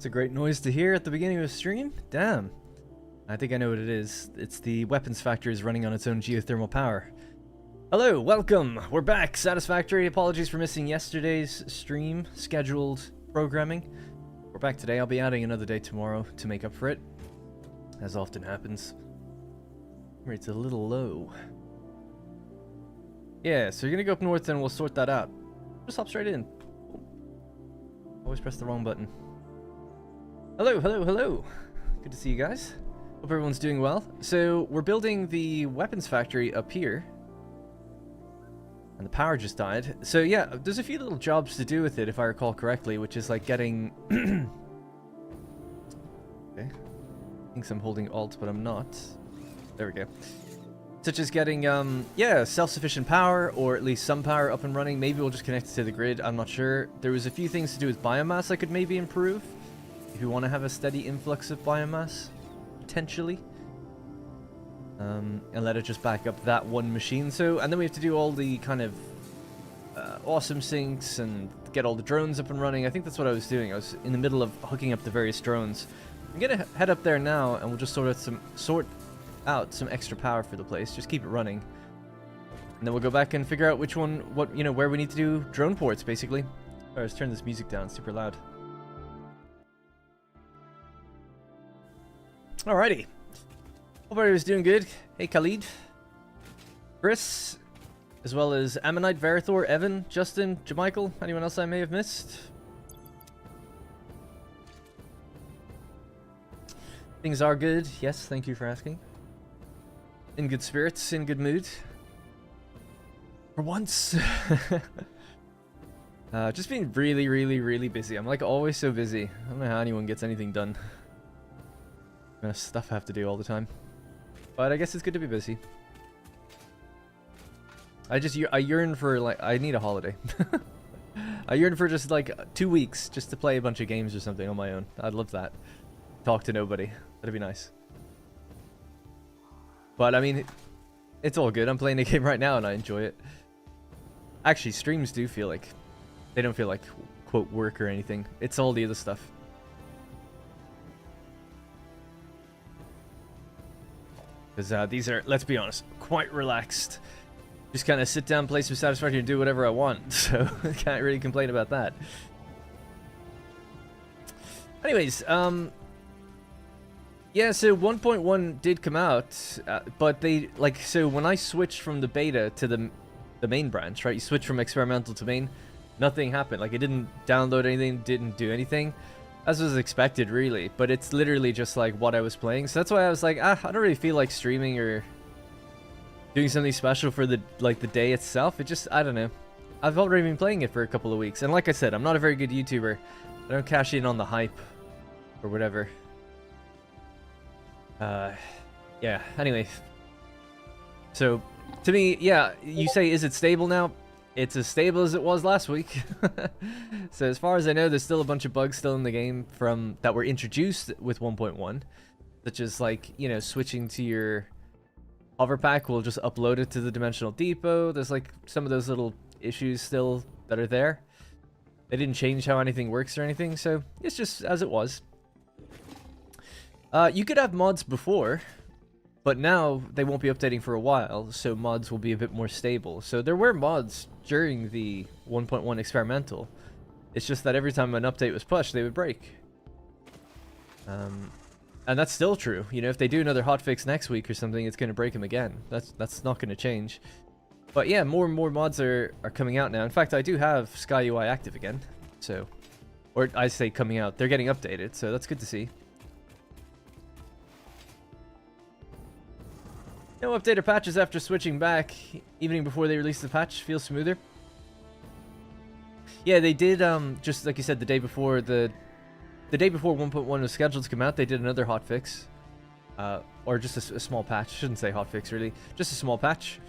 It's a great noise to hear at the beginning of a stream. Damn. I think I know what it is. It's the weapons factory is running on its own geothermal power. Hello, welcome. We're back. Satisfactory. Apologies for missing yesterday's stream scheduled programming. We're back today. I'll be adding another day tomorrow to make up for it, as often happens. Rate's a little low. Yeah, so you're gonna go up north and we'll sort that out. Just hop straight in. Always press the wrong button. Hello, hello, hello. Good to see you guys. Hope everyone's doing well. So we're building the weapons factory up here. And the power just died. So yeah, there's a few little jobs to do with it if I recall correctly, which is like getting... Okay. I think I'm holding Alt, but I'm not. There we go. Such as getting, yeah, self-sufficient power, or at least some power up and running. Maybe we'll just connect it to the grid, I'm not sure. There was a few things to do with biomass I could maybe improve. If you want to have a steady influx of biomass, potentially. And let it just back up that one machine. So, and then we have to do all the kind of awesome syncs and get all the drones up and running. I think that's what I was doing. I was in the middle of hooking up the various drones. I'm gonna head up there now, and we'll just sort out some extra power for the place. Just keep it running, and then we'll go back and figure out which one, where we need to do drone ports, basically. Alright, let's turn this music down. It's super loud. Alrighty. Hope everybody's doing good. Hey, Khalid, Chris, as well as Ammonite, Verathor, Evan, Justin, Jamichael, anyone else I may have missed. Things are good. Yes, thank you for asking. In good spirits, in good mood. For once. Just being really, really, really busy. I'm like always so busy. I don't know how anyone gets anything done. Stuff I have to do all the time. But I guess it's good to be busy. I yearn for, like, I need a holiday. I yearn for just like 2 weeks just to play a bunch of games or something on my own. I'd love that. Talk to nobody. That'd be nice. But I mean, it's all good. I'm playing a game right now and I enjoy it. Actually, streams do feel like, they don't feel like, quote, work or anything. It's all the other stuff. Because these are, let's be honest, quite relaxed. Just kind of sit down, play some Satisfactory, and do whatever I want. So I can't really complain about that. Anyways, yeah, so 1.1 did come out, but they, like, so when I switched from the beta to the main branch, right, you switch from experimental to main, nothing happened. Like, it didn't download anything, didn't do anything, as was expected, really, but it's literally just, like, what I was playing, so that's why I was like, I don't really feel like streaming or doing something special for the, like, the day itself. It just, I don't know. I've already been playing it for a couple of weeks, and like I said, I'm not a very good YouTuber. I don't cash in on the hype, or whatever. Yeah, anyway. So, to me, yeah, you say, is it stable now? It's as stable as it was last week. So as far as I know, there's still a bunch of bugs still in the game from that were introduced with 1.1. Such as, like, you know, switching to your hover pack will just upload it to the dimensional depot. There's, like, some of those little issues still that are there. They didn't change how anything works or anything, so it's just as it was. You could have mods before, but now they won't be updating for a while, so mods will be a bit more stable. So there were mods during the 1.1 experimental. It's just that every time an update was pushed, they would break. And that's still true. You know, if they do another hotfix next week or something, it's going to break them again. That's not going to change. But yeah, more and more mods are coming out now. In fact, I do have SkyUI active again. So, or I say coming out. They're getting updated, so that's good to see. No update or patches after switching back. Evening before they released the patch feels smoother. Yeah, they did, just like you said, the day before 1.1 was scheduled to come out, they did another hotfix. Or just a small patch. Shouldn't say hotfix, really. Just a small patch.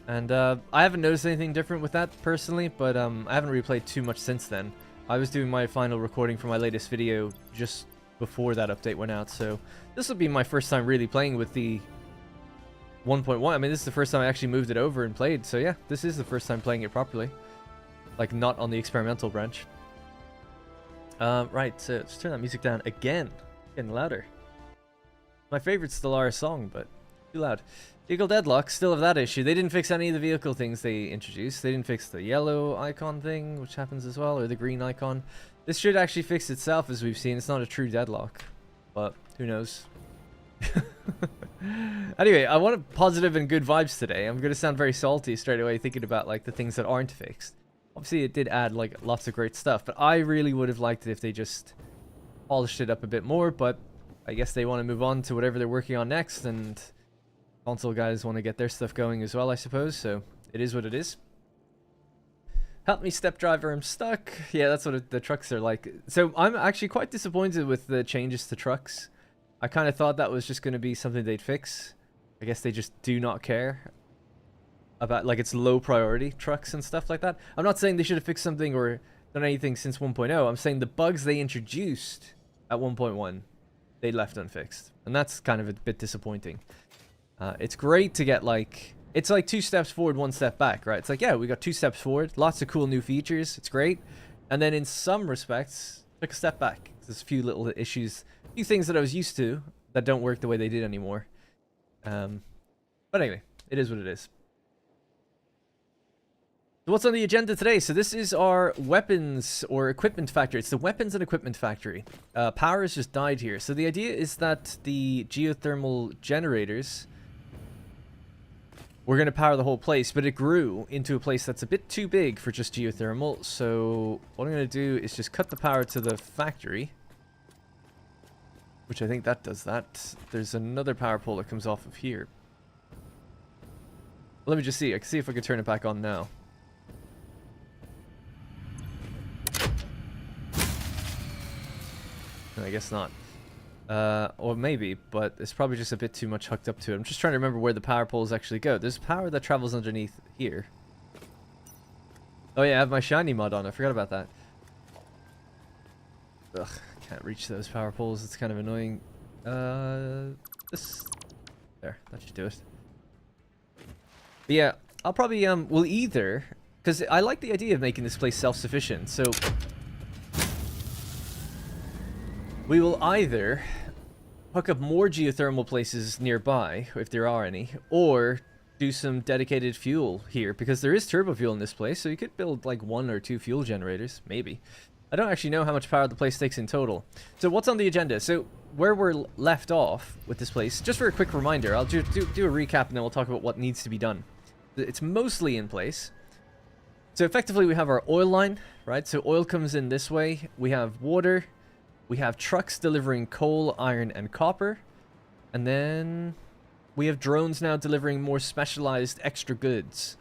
And I haven't noticed anything different with that, personally, but I haven't really played too much since then. I was doing my final recording for my latest video just before that update went out, so this will be my first time really playing with the 1.1. I mean, this is the first time I actually moved it over and played, so yeah, this is the first time playing it properly. Like, not on the experimental branch. Right, so let's turn that music down again. Getting louder. My favorite still our song, but too loud. Vehicle deadlock, still have that issue. They didn't fix any of the vehicle things they introduced. They didn't fix the yellow icon thing, which happens as well, or the green icon. This should actually fix itself, as we've seen. It's not a true deadlock, but who knows? Anyway, I want positive and good vibes today. I'm going to sound very salty straight away thinking about like the things that aren't fixed. Obviously, it did add like lots of great stuff, but I really would have liked it if they just polished it up a bit more, but I guess they want to move on to whatever they're working on next, and console guys want to get their stuff going as well, I suppose, so it is what it is. Help me, step driver, I'm stuck. Yeah, that's what the trucks are like. So I'm actually quite disappointed with the changes to trucks. I kind of thought that was just going to be something they'd fix. I guess they just do not care about, like, it's low priority trucks and stuff like that. I'm not saying they should have fixed something or done anything since 1.0. I'm saying the bugs they introduced at 1.1, they left unfixed. And that's kind of a bit disappointing. It's great to get, like, it's like 2 steps forward, 1 step back, right? It's like, yeah, we got 2 steps forward, lots of cool new features, it's great. And then in some respects, took a step back. There's a few little issues, a few things that I was used to that don't work the way they did anymore. But anyway, it is what it is. So what's on the agenda today? So this is our weapons or equipment factory. It's the weapons and equipment factory. Power has just died here. So the idea is that the geothermal generators, we're going to power the whole place, but it grew into a place that's a bit too big for just geothermal. So what I'm going to do is just cut the power to the factory, which I think that does that. There's another power pole that comes off of here. Let me just see. I can see if I can turn it back on now. No, I guess not. Or maybe, but it's probably just a bit too much hooked up to it. I'm just trying to remember where the power poles actually go. There's power that travels underneath here. Oh yeah, I have my shiny mod on. I forgot about that. Ugh, can't reach those power poles. It's kind of annoying. This... There, that should do it. But yeah, I'll probably, we'll either... Because I like the idea of making this place self-sufficient, so... We will either hook up more geothermal places nearby, if there are any, or do some dedicated fuel here, because there is turbo fuel in this place, so you could build like 1 or 2 fuel generators, maybe. I don't actually know how much power the place takes in total. So what's on the agenda? So where we're left off with this place, just for a quick reminder, I'll do a recap and then we'll talk about what needs to be done. It's mostly in place. So effectively we have our oil line, right? So oil comes in this way. We have water. We have trucks delivering coal, iron, and copper. And then we have drones now delivering more specialized extra goods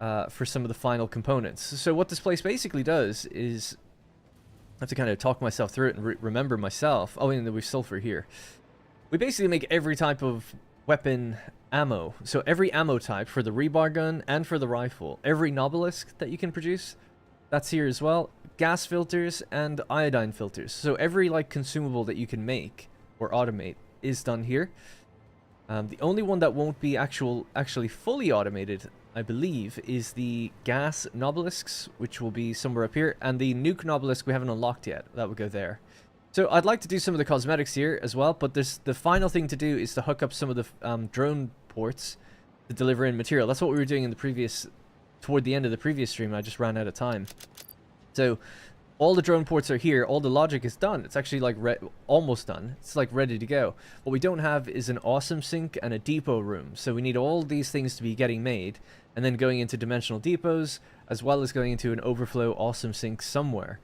for some of the final components. So what this place basically does is... I have to kind of talk myself through it and remember myself. Oh, and then we have sulfur here. We basically make every type of weapon ammo. So every ammo type for the rebar gun and for the rifle. Every Nobilisk that you can produce, that's here as well. Gas filters and iodine filters. So every like consumable that you can make or automate is done here. The only one that won't be actually fully automated, I believe, is the gas Nobilisks, which will be somewhere up here, and the nuke Nobelisk we haven't unlocked yet. That would go there. So I'd like to do some of the cosmetics here as well, but the final thing to do is to hook up some of the drone ports to deliver in material. That's what we were doing in the previous, toward the end of the previous stream. I just ran out of time. So all the drone ports are here. All the logic is done. It's actually like almost done. It's like ready to go. What we don't have is an awesome sink and a depot room. So we need all these things to be getting made and then going into dimensional depots, as well as going into an overflow awesome sink somewhere.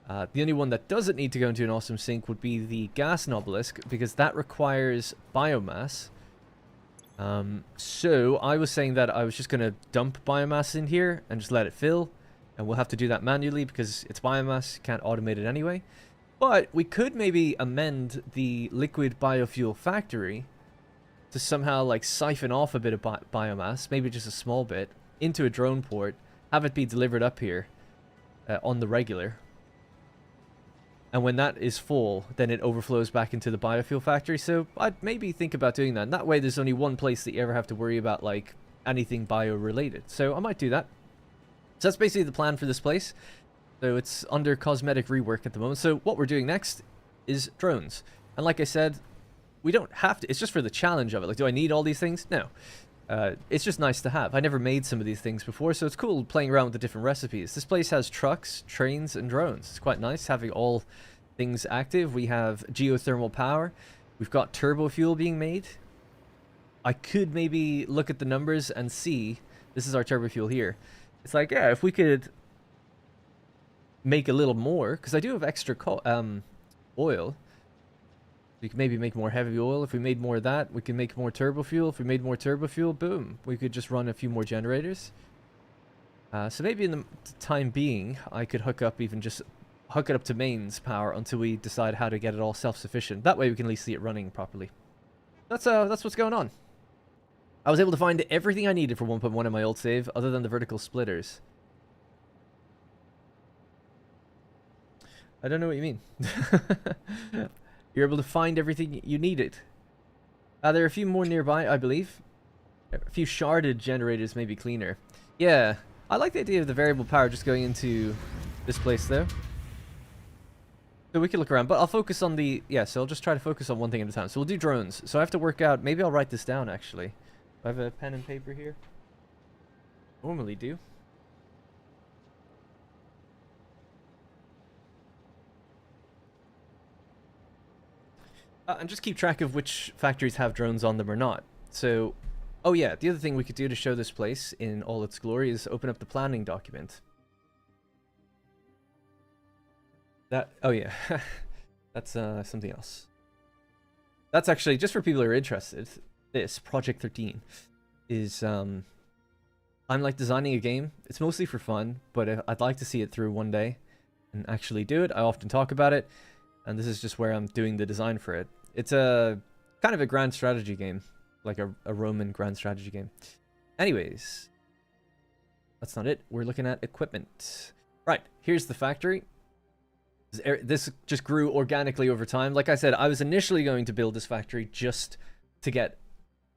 The only one that doesn't need to go into an awesome sink would be the gas Nobilisk, because that requires biomass. So I was saying that I was just going to dump biomass in here and just let it fill. And we'll have to do that manually because it's biomass, can't automate it anyway. But we could maybe amend the liquid biofuel factory to somehow like siphon off a bit of biomass, maybe just a small bit, into a drone port, have it be delivered up here on the regular. And when that is full, then it overflows back into the biofuel factory. So I'd maybe think about doing that. And that way there's only one place that you ever have to worry about like anything bio related. So I might do that. So that's basically the plan for this place. So it's under cosmetic rework at the moment. So what we're doing next is drones. And like I said, we don't have to. It's just for the challenge of it. Like, do I need all these things? No. It's just nice to have. I never made some of these things before, so it's cool playing around with the different recipes. This place has trucks, trains, and drones. It's quite nice having all things active. We have geothermal power. We've got turbo fuel being made. I could maybe look at the numbers and see. This is our turbo fuel here. It's like, yeah, if we could make a little more, because I do have extra oil. We could maybe make more heavy oil. If we made more of that, we can make more turbo fuel. If we made more turbo fuel, boom, we could just run a few more generators. So maybe in the time being, I could hook up it up to mains power until we decide how to get it all self-sufficient. That way we can at least see it running properly. That's what's going on. I was able to find everything I needed for 1.1 in my old save, other than the vertical splitters. I don't know what you mean. You're able to find everything you needed. There are a few more nearby, I believe. A few sharded generators may be cleaner. Yeah, I like the idea of the variable power just going into this place though. So we can look around, but I'll focus on the... Yeah, so I'll just try to focus on one thing at a time. So we'll do drones. So I have to work out... Maybe I'll write this down, actually. I have a pen and paper here. Normally do. And just keep track of which factories have drones on them or not. So, oh yeah, the other thing we could do to show this place in all its glory is open up the planning document. Oh yeah, that's something else. That's actually, just for people who are interested, this, Project 13, is, I'm like designing a game. It's mostly for fun, but I'd like to see it through one day and actually do it. I often talk about it, and this is just where I'm doing the design for it. It's a kind of a grand strategy game, like a Roman grand strategy game. Anyways, that's not it. We're looking at equipment. Right, here's the factory. This just grew organically over time. Like I said, I was initially going to build this factory just to get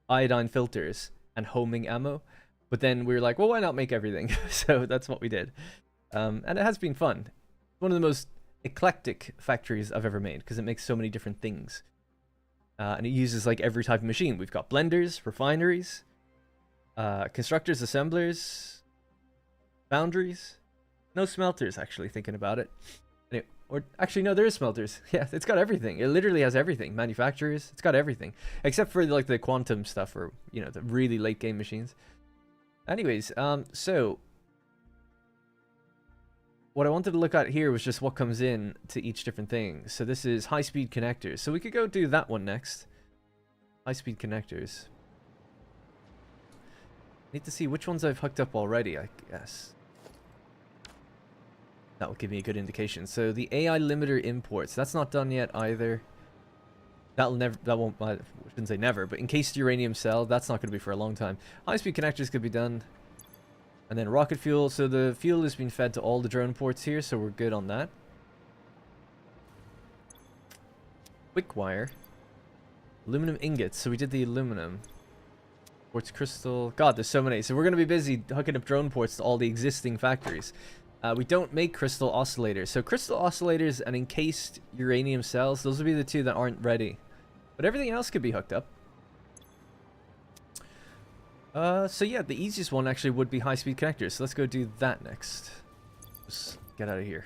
iodine filters and homing ammo, but then we were like, well, why not make everything? So that's what we did. And it has been fun. One of the most eclectic factories I've ever made because it makes so many different things. And it uses like every type of machine. We've got blenders, refineries, constructors, assemblers, foundries. No smelters, actually, thinking about it. Anyway, or actually, no, there is smelters. Yeah, it's got everything. It literally has everything. Manufacturers, it's got everything. Except for like the quantum stuff or, you know, the really late game machines. Anyways, so what I wanted to look at here was just what comes in to each different thing. So this is high-speed connectors. So we could go do that one next. High-speed connectors. Need to see which ones I've hooked up already, I guess. That will give me a good indication. So the AI limiter imports, that's not done yet either. That won't, I shouldn't say never, but encased uranium cell, that's not going to be for a long time. High-speed connectors could be done. And then rocket fuel, so the fuel has been fed to all the drone ports here, so we're good on that. Quickwire. Aluminum ingots, so we did the aluminum. Quartz crystal, god, there's so many. So we're going to be busy hooking up drone ports to all the existing factories. We don't make crystal oscillators. So crystal oscillators and encased uranium cells, those will be the two that aren't ready. But everything else could be hooked up. So yeah, the easiest one actually would be high-speed connectors. So let's go do that next. Just get out of here.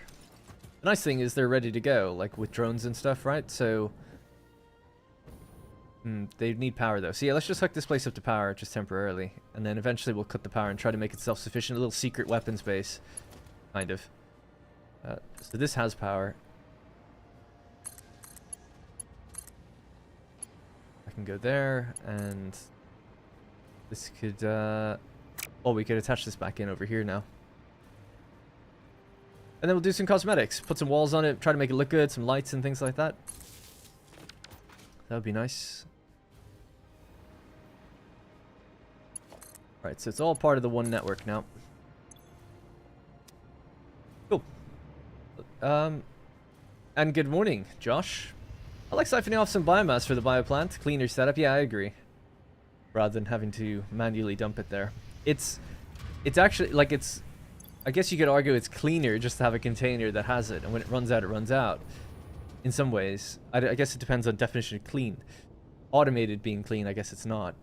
The nice thing is they're ready to go, like with drones and stuff, right? So they need power though. So yeah, let's just hook this place up to power just temporarily, and then eventually we'll cut the power and try to make it self-sufficient. A little secret weapons base, kind of. So this has power. I can go there and. This could, oh, we could attach this back in over here now. And then we'll do some cosmetics. Put some walls on it, try to make it look good, some lights and things like that. That would be nice. Alright, so it's all part of the one network now. Cool. And good morning, Josh. I like siphoning off some biomass for the bioplant. Cleaner setup. Yeah, I agree. Rather than having to manually dump it there. It's actually, like, it's I guess you could argue it's cleaner just to have a container that has it, and when it runs out, it runs out. In some ways. I guess it depends on definition of clean. Automated being clean, I guess it's not.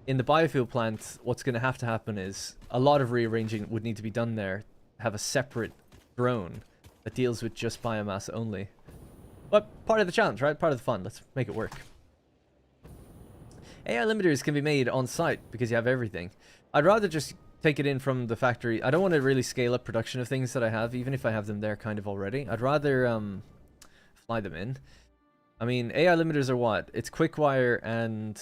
In the biofuel plant, what's going to happen is a lot of rearranging would need to be done there. Have a separate drone that deals with just biomass only. But part of the challenge, right? Part of the fun. Let's make it work. AI limiters can be made on site because you have everything. I'd rather just take it in from the factory. I don't want to really scale up production of things that I have, even if I have them there kind of already. I'd rather fly them in. I mean, AI limiters are what? It's Quickwire and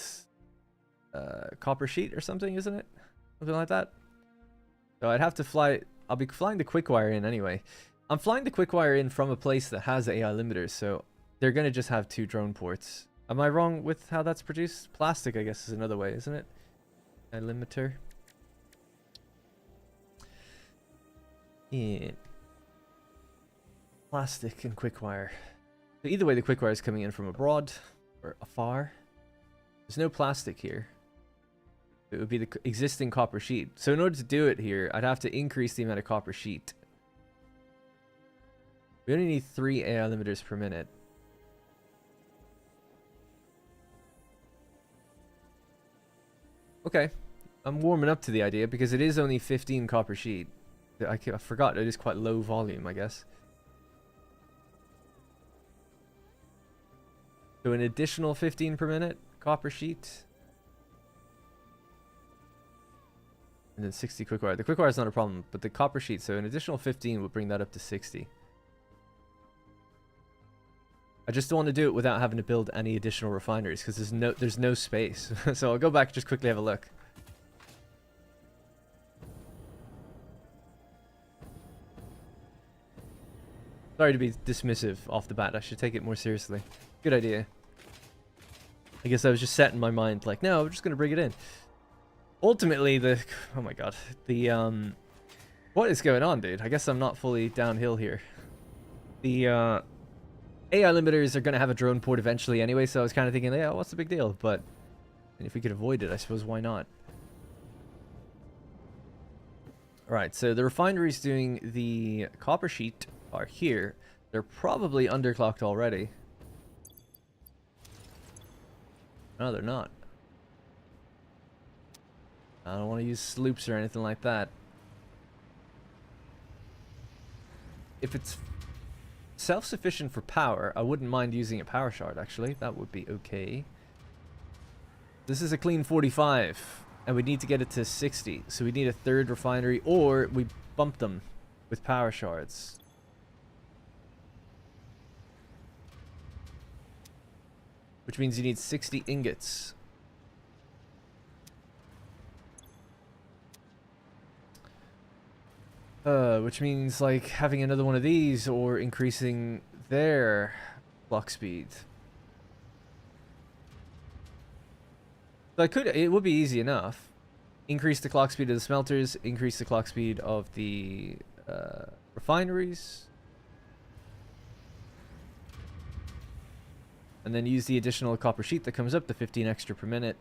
copper sheet or something, isn't it? Something like that. So I'd have to fly. I'll be flying the Quickwire in anyway. I'm flying the Quickwire in from a place that has AI limiters, so they're gonna just have 2 drone ports. Am I wrong with how that's produced? Plastic, I guess, is another way, isn't it? A limiter. Yeah. Plastic and Quickwire. So either way, the Quickwire is coming in from abroad or afar. There's no plastic here. It would be the existing copper sheet. So in order to do it here, I'd have to increase the amount of copper sheet. We only need 3 AI limiters per minute. Okay, I'm warming up to the idea because it is only 15 copper sheet. I forgot it is quite low volume, I guess. So an additional 15 per minute copper sheet. And then 60 Quickwire. The Quickwire is not a problem, but the copper sheet, so an additional 15 will bring that up to 60. I just don't want to do it without having to build any additional refineries because there's no space. So I'll go back and just quickly have a look. Sorry to be dismissive off the bat. I should take it more seriously. Good idea. I guess I was just set in my mind like, no, we're just going to bring it in. Ultimately, oh my god. What is going on, dude? I guess I'm not fully downhill here. The AI limiters are going to have a drone port eventually anyway, so I was kind of thinking, yeah, what's the big deal? But if we could avoid it, I suppose, why not? Alright, so the refineries doing the copper sheet are here. They're probably underclocked already. No, they're not. I don't want to use sloops or anything like that. If it's self-sufficient for power, I wouldn't mind using a power shard, actually. That would be okay. This is a clean 45, and we need to get it to 60. So we need a 3rd refinery, or we bump them with power shards. Which means you need 60 ingots. Which means like having another one of these or increasing their clock speed. So it would be easy enough. Increase the clock speed of the smelters, increase the clock speed of the refineries. And then use the additional copper sheet that comes up to 15 extra per minute.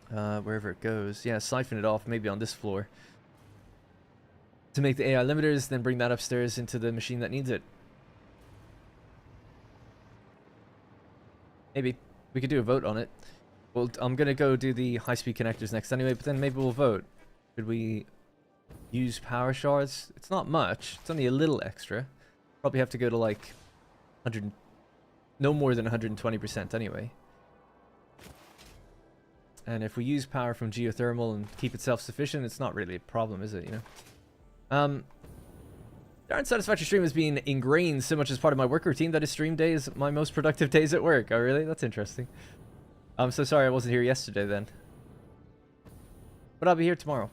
Wherever it goes. Yeah, siphon it off maybe on this floor. To make the AI limiters, then bring that upstairs into the machine that needs it. Maybe. We could do a vote on it. Well, I'm going to go do the high-speed connectors next anyway, but then maybe we'll vote. Should we use power shards? It's not much. It's only a little extra. Probably have to go to like 100... No more than 120% anyway. And if we use power from geothermal and keep it self-sufficient, it's not really a problem, is it, you know? Darn Satisfactory stream has been ingrained so much as part of my work routine that his stream day is my most productive days at work. Oh, really? That's interesting. I'm so sorry I wasn't here yesterday then. But I'll be here tomorrow.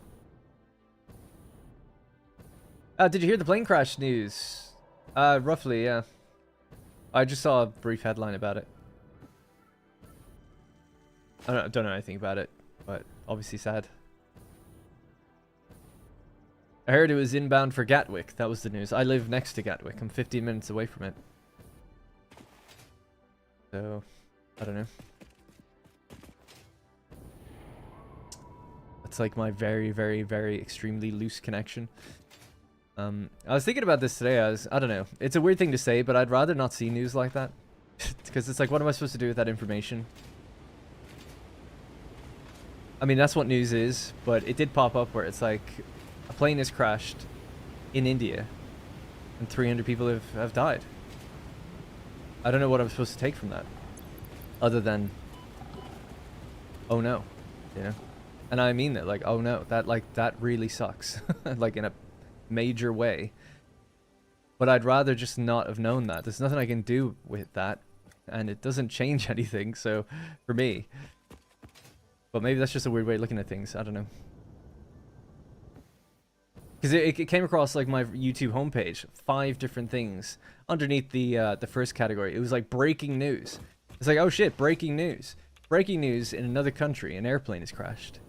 Did you hear the plane crash news? Roughly, yeah. I just saw a brief headline about it. I don't know anything about it, but obviously sad. I heard it was inbound for Gatwick. That was the news. I live next to Gatwick. I'm 15 minutes away from it. So, I don't know. That it's like my very, very, very extremely loose connection. I was thinking about this today. I don't know. It's a weird thing to say, but I'd rather not see news like that. Because it's like, what am I supposed to do with that information? I mean, that's what news is, but it did pop up where it's like, a plane has crashed in India, and 300 people have died. I don't know what I'm supposed to take from that, other than, oh no, you know? And I mean that, like, oh no, that really sucks, like in a major way. But I'd rather just not have known that. There's nothing I can do with that, and it doesn't change anything, so, for me. But maybe that's just a weird way of looking at things, I don't know. Because it came across, like, my YouTube homepage, 5 different things underneath the first category. It was like breaking news. It's like, oh shit, breaking news. Breaking news in another country, an airplane has crashed.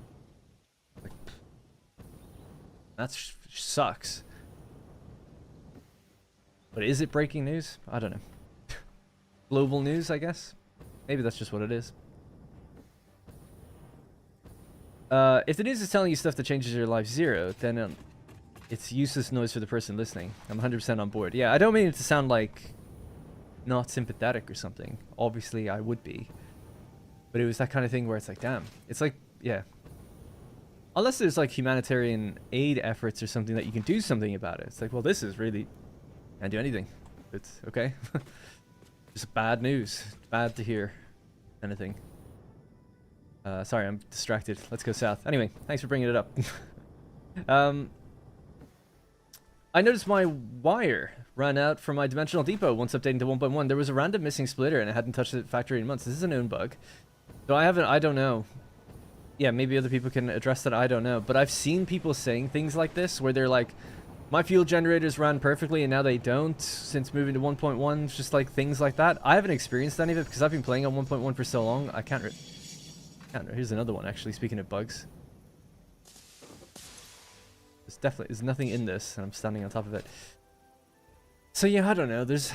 Like, that sucks. But is it breaking news? I don't know. Global news, I guess? Maybe that's just what it is. If the news is telling you stuff that changes your life 0, then it's useless noise for the person listening. I'm 100% on board. Yeah, I don't mean it to sound like not sympathetic or something. Obviously, I would be. But it was that kind of thing where it's like, damn. It's like, yeah. Unless there's like humanitarian aid efforts or something that you can do something about it. It's like, well, this is really... Can't do anything. It's okay. Just bad news. Bad to hear. Anything. Sorry, I'm distracted. Let's go south. Anyway, thanks for bringing it up. I noticed my wire ran out from my dimensional depot once updating to 1.1. There was a random missing splitter and it hadn't touched the factory in months. This is a known bug. So I don't know. Yeah, maybe other people can address that. I don't know. But I've seen people saying things like this where they're like, my fuel generators ran perfectly and now they don't since moving to 1.1. Just like things like that. I haven't experienced any of it because I've been playing on 1.1 for so long. I can't. Here's another one actually. Speaking of bugs. There's nothing in this, and I'm standing on top of it. So yeah, I don't know. There's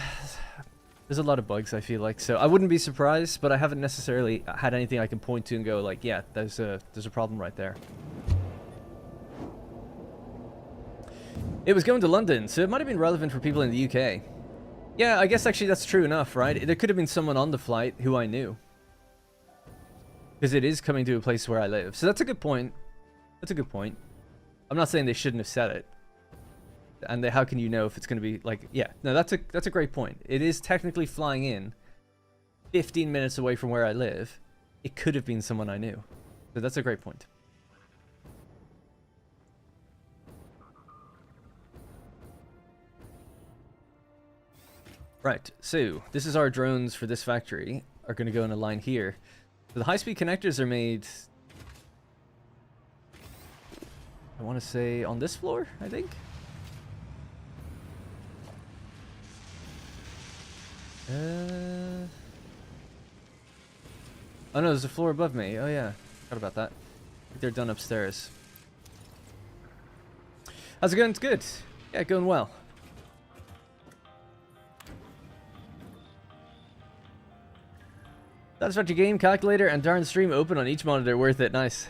a lot of bugs, I feel like. So I wouldn't be surprised, but I haven't necessarily had anything I can point to and go like, yeah, there's a problem right there. It was going to London, so it might have been relevant for people in the UK. Yeah, I guess actually that's true enough, right? There could have been someone on the flight who I knew. Because it is coming to a place where I live. So that's a good point. That's a good point. I'm not saying they shouldn't have said it. And how can you know if it's going to be like... Yeah, no, that's a great point. It is technically flying in 15 minutes away from where I live. It could have been someone I knew. So that's a great point. Right, so this is our drones for this factory. Are going to go in a line here. So the high-speed connectors are made... I want to say on this floor, I think. Oh no, there's a floor above me. Oh yeah, forgot about that. I think they're done upstairs. How's it going? It's good. Yeah, going well. Satisfactory game calculator and darn stream open on each monitor. Worth it. Nice.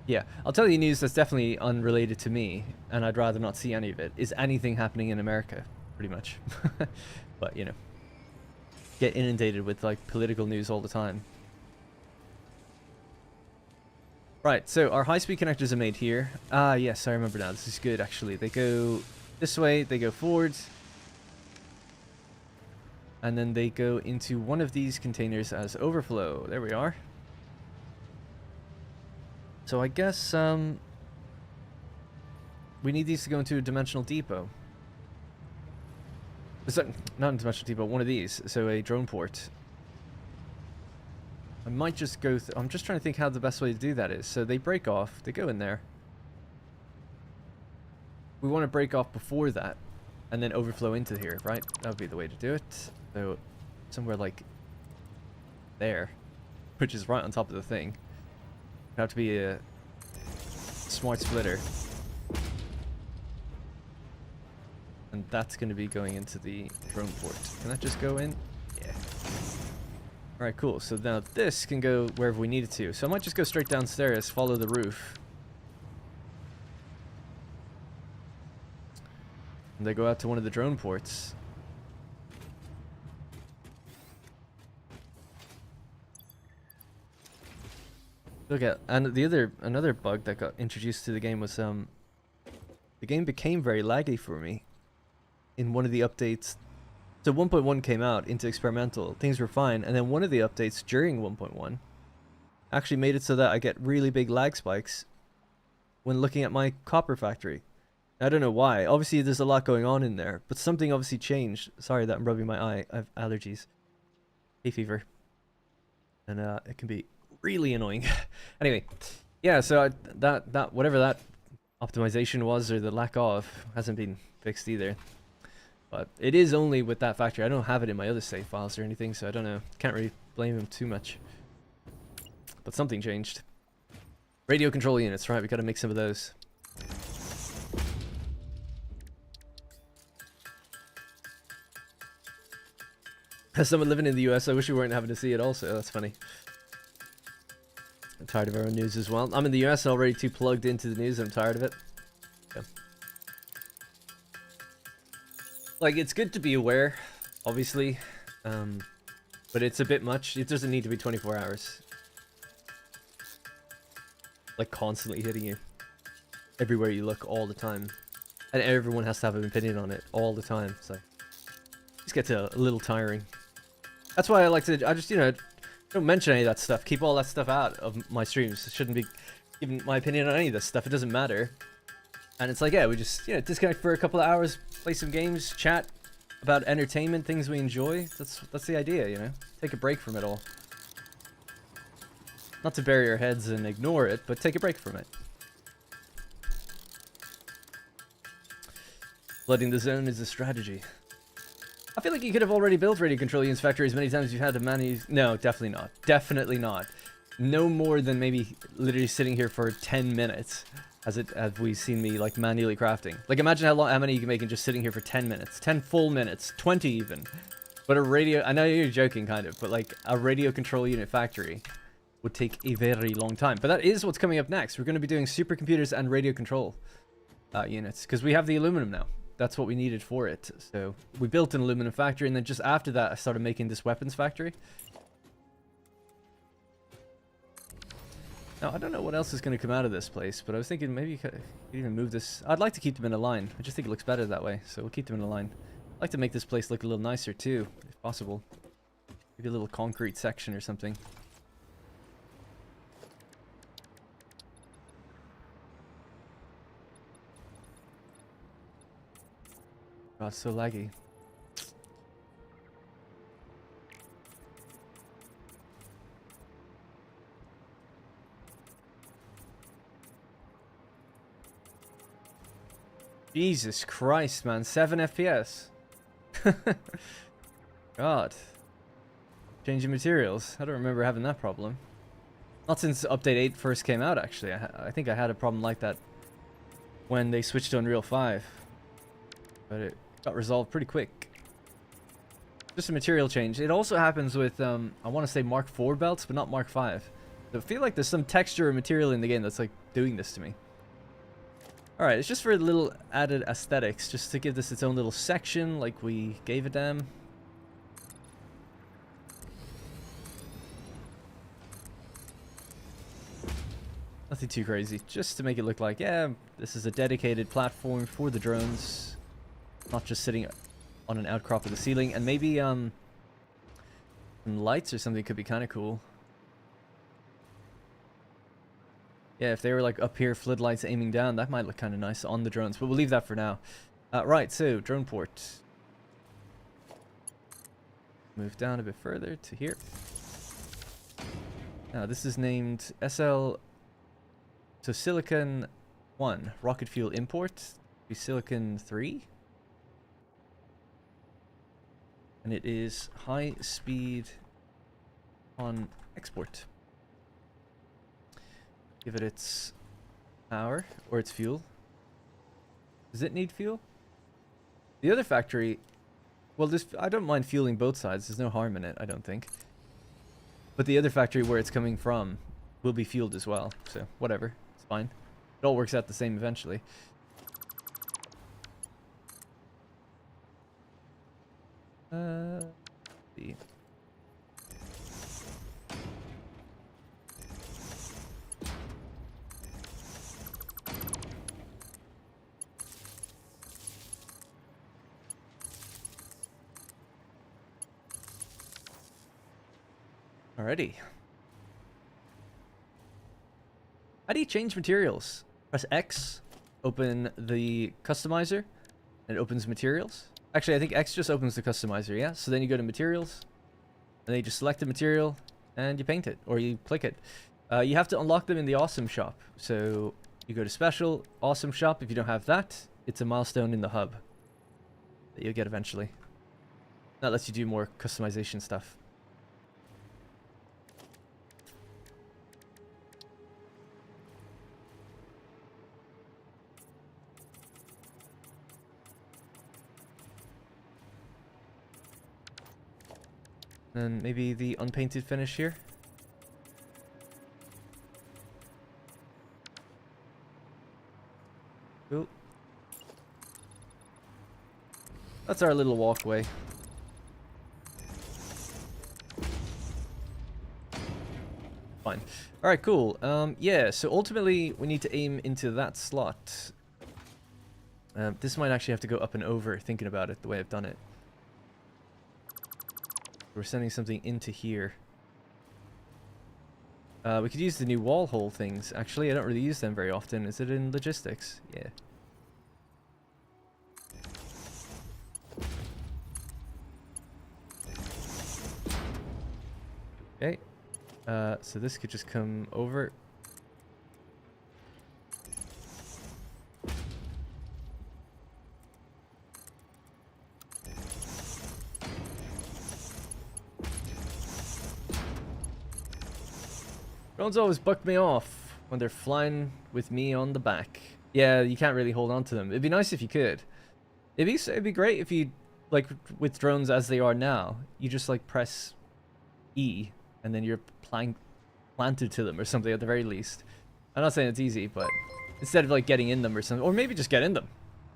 Yeah, I'll tell you news that's definitely unrelated to me, and I'd rather not see any of it, is anything happening in America, pretty much. But, you know, get inundated with, like, political news all the time. Right, so our high-speed connectors are made here. Ah, yes, I remember now. This is good, actually. They go this way, they go forwards. And then they go into one of these containers as overflow. There we are. So I guess we need these to go into a dimensional depot. Not a dimensional depot, one of these. So a drone port. I might just go... I'm just trying to think how the best way to do that is. So they break off. They go in there. We want to break off before that. And then overflow into here, right? That would be the way to do it. So somewhere like there. Which is right on top of the thing. Have to be a smart splitter. And that's going to be going into the drone port. Can that just go in? Yeah. Alright, cool. So now this can go wherever we need it to. So I might just go straight downstairs, follow the roof. And they go out to one of the drone ports. Look at, and another bug that got introduced to the game was the game became very laggy for me in one of the updates. So 1.1 came out into experimental, things were fine, and then one of the updates during 1.1 actually made it so that I get really big lag spikes when looking at my copper factory. I don't know why. Obviously there's a lot going on in there, but something obviously changed. Sorry that I'm rubbing my eye. I have allergies. Hay fever. And it can be really annoying. Anyway, yeah, so that whatever that optimization was, or the lack of, hasn't been fixed either. But it is only with that factory. I don't have it in my other save files or anything, so I don't know. Can't really blame him too much. But something changed. Radio control units, right? We gotta make some of those. As someone living in the US, I wish we weren't having to see it also. That's funny. I'm tired of our own news as well. I'm in the US already too plugged into the news. I'm tired of it. Yeah. Like, it's good to be aware, obviously. But it's a bit much. It doesn't need to be 24 hours. Like, constantly hitting you. Everywhere you look, all the time. And everyone has to have an opinion on it all the time. So, it just gets a little tiring. That's why I like to, I just, you know, don't mention any of that stuff. Keep all that stuff out of my streams. Shouldn't be giving my opinion on any of this stuff. It doesn't matter. And it's like, yeah, we just, you know, disconnect for a couple of hours, play some games, chat about entertainment, things we enjoy. That's the idea, you know? Take a break from it all. Not to bury our heads and ignore it, but take a break from it. Flooding the zone is a strategy. I feel like you could have already built radio control units factory as many times as you've had to manage. No, definitely not. Definitely not. No more than maybe literally sitting here for 10 minutes have we seen me like manually crafting. Like, imagine how many you can make in just sitting here for 10 minutes, 10 full minutes, 20 even. But a radio, I know you're joking kind of, but like a radio control unit factory would take a very long time. But that is what's coming up next. We're going to be doing supercomputers and radio control units because we have the aluminum now. That's what we needed for it. So we built an aluminum factory, and then just after that I started making this weapons factory. Now I don't know what else is going to come out of this place, but I was thinking maybe you could even move this. I'd like to keep them in a line. I just think it looks better that way, so we'll keep them in a line. I'd like to make this place look a little nicer too, if possible. Maybe a little concrete section or something. God, it's so laggy. Jesus Christ, man. 7 FPS. God. Changing materials. I don't remember having that problem. Not since Update 8 first came out, actually. I think I had a problem like that when they switched to Unreal 5. But it got resolved pretty quick. Just a material change. It also happens with, I want to say Mark 4 belts, but not Mark 5. So I feel like there's some texture or material in the game that's like doing this to me. Alright, it's just for a little added aesthetics, just to give this its own little section like we gave a damn. Nothing too crazy, just to make it look like, yeah, this is a dedicated platform for the drones. Not just sitting on an outcrop of the ceiling. And maybe some lights or something could be kind of cool. Yeah, if they were like up here, floodlights aiming down, that might look kind of nice on the drones. But we'll leave that for now. Right, so drone port. Move down a bit further to here. Now this is named SL. So Silicon 1, Rocketfuel import. Be Silicon 3. And it is high speed on export. Give it its power or its fuel. Does it need fuel? The other factory, well, this I don't mind fueling both sides. There's no harm in it, I don't think. But the other factory where it's coming from will be fueled as well. So whatever, it's fine. It all works out the same eventually. Let's see. Alrighty. How do you change materials? Press X, open the customizer, and it opens materials. Actually, I think X just opens the customizer, yeah? So then you go to materials, and then you just select the material, and you paint it, or you click it. You have to unlock them in the Awesome Shop. So you go to Special, Awesome Shop. If you don't have that, it's a milestone in the hub that you'll get eventually. That lets you do more customization stuff. And maybe the unpainted finish here. Cool. That's our little walkway. Fine. Alright, cool. Yeah, so ultimately we need to aim into that slot. This might actually have to go up and over, thinking about it, the way I've done it. We're sending something into here. We could use the new wall hole things. Actually, I don't really use them very often. Is it in logistics? Yeah. Okay. So this could just come over. Drones always buck me off when they're flying with me on the back. Yeah, you can't really hold on to them. It'd be nice if you could. It'd be great if you, like, with drones as they are now, you just, like, press E, and then you're planted to them or something at the very least. I'm not saying it's easy, but instead of, like, getting in them or something, or maybe just get in them.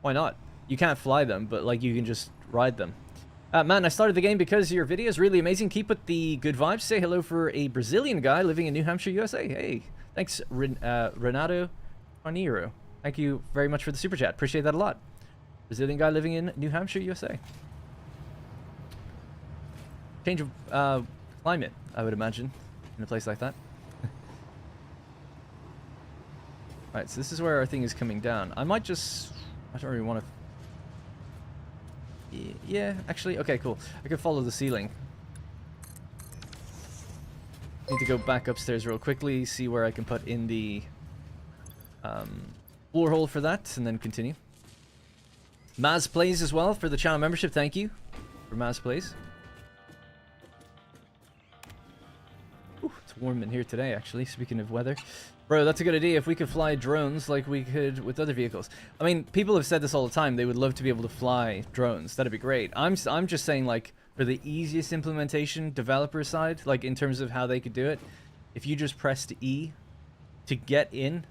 Why not? You can't fly them, but, like, you can just ride them. Man, I started the game because your video is really amazing. Keep with the good vibes. Say hello for a Brazilian guy living in New Hampshire, USA. Hey, thanks, Renato Carneiro. Thank you very much for the super chat. Appreciate that a lot. Brazilian guy living in New Hampshire, USA. Change of climate, I would imagine, in a place like that. Alright, so this is where our thing is coming down. I might just... I don't really want to... Yeah, actually, okay, cool. I can follow the ceiling. Need to go back upstairs real quickly, see where I can put in the floor hole for that, and then continue. Maz Plays as well for the channel membership. Thank you for Maz Plays. Ooh, it's warm in here today, actually, speaking of weather. Bro, that's a good idea. If we could fly drones like we could with other vehicles. I mean, people have said this all the time. They would love to be able to fly drones. That'd be great. I'm just saying, like, for the easiest implementation, developer side, like, in terms of how they could do it, if you just pressed E to get in,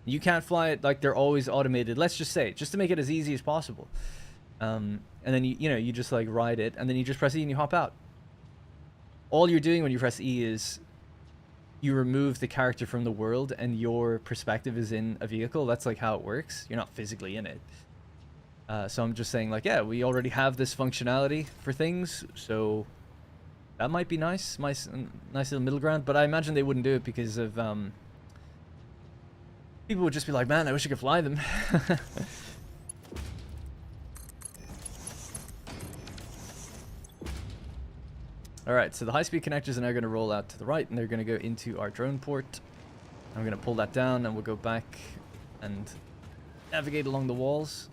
you can't fly it like they're always automated. Let's just say, just to make it as easy as possible. And then, you know, you just, like, ride it, and then you just press E and you hop out. All you're doing when you press E is... you remove the character from the world and your perspective is in a vehicle. That's like how it works. You're not physically in it. So I'm just saying, like, yeah, we already have this functionality for things, so that might be nice. Nice little middle ground, but I imagine they wouldn't do it because of people would just be like, man, I wish I could fly them. Alright, so the high-speed connectors are now going to roll out to the right, and they're going to go into our drone port. I'm going to pull that down, and we'll go back and navigate along the walls.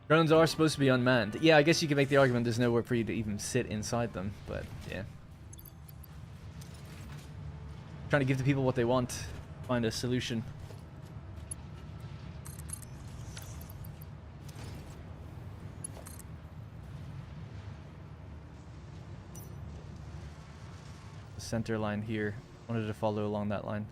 Drones are supposed to be unmanned. Yeah, I guess you can make the argument there's nowhere for you to even sit inside them, but yeah. Trying to give the people what they want. find a solution. The center line here. Wanted to follow along that line.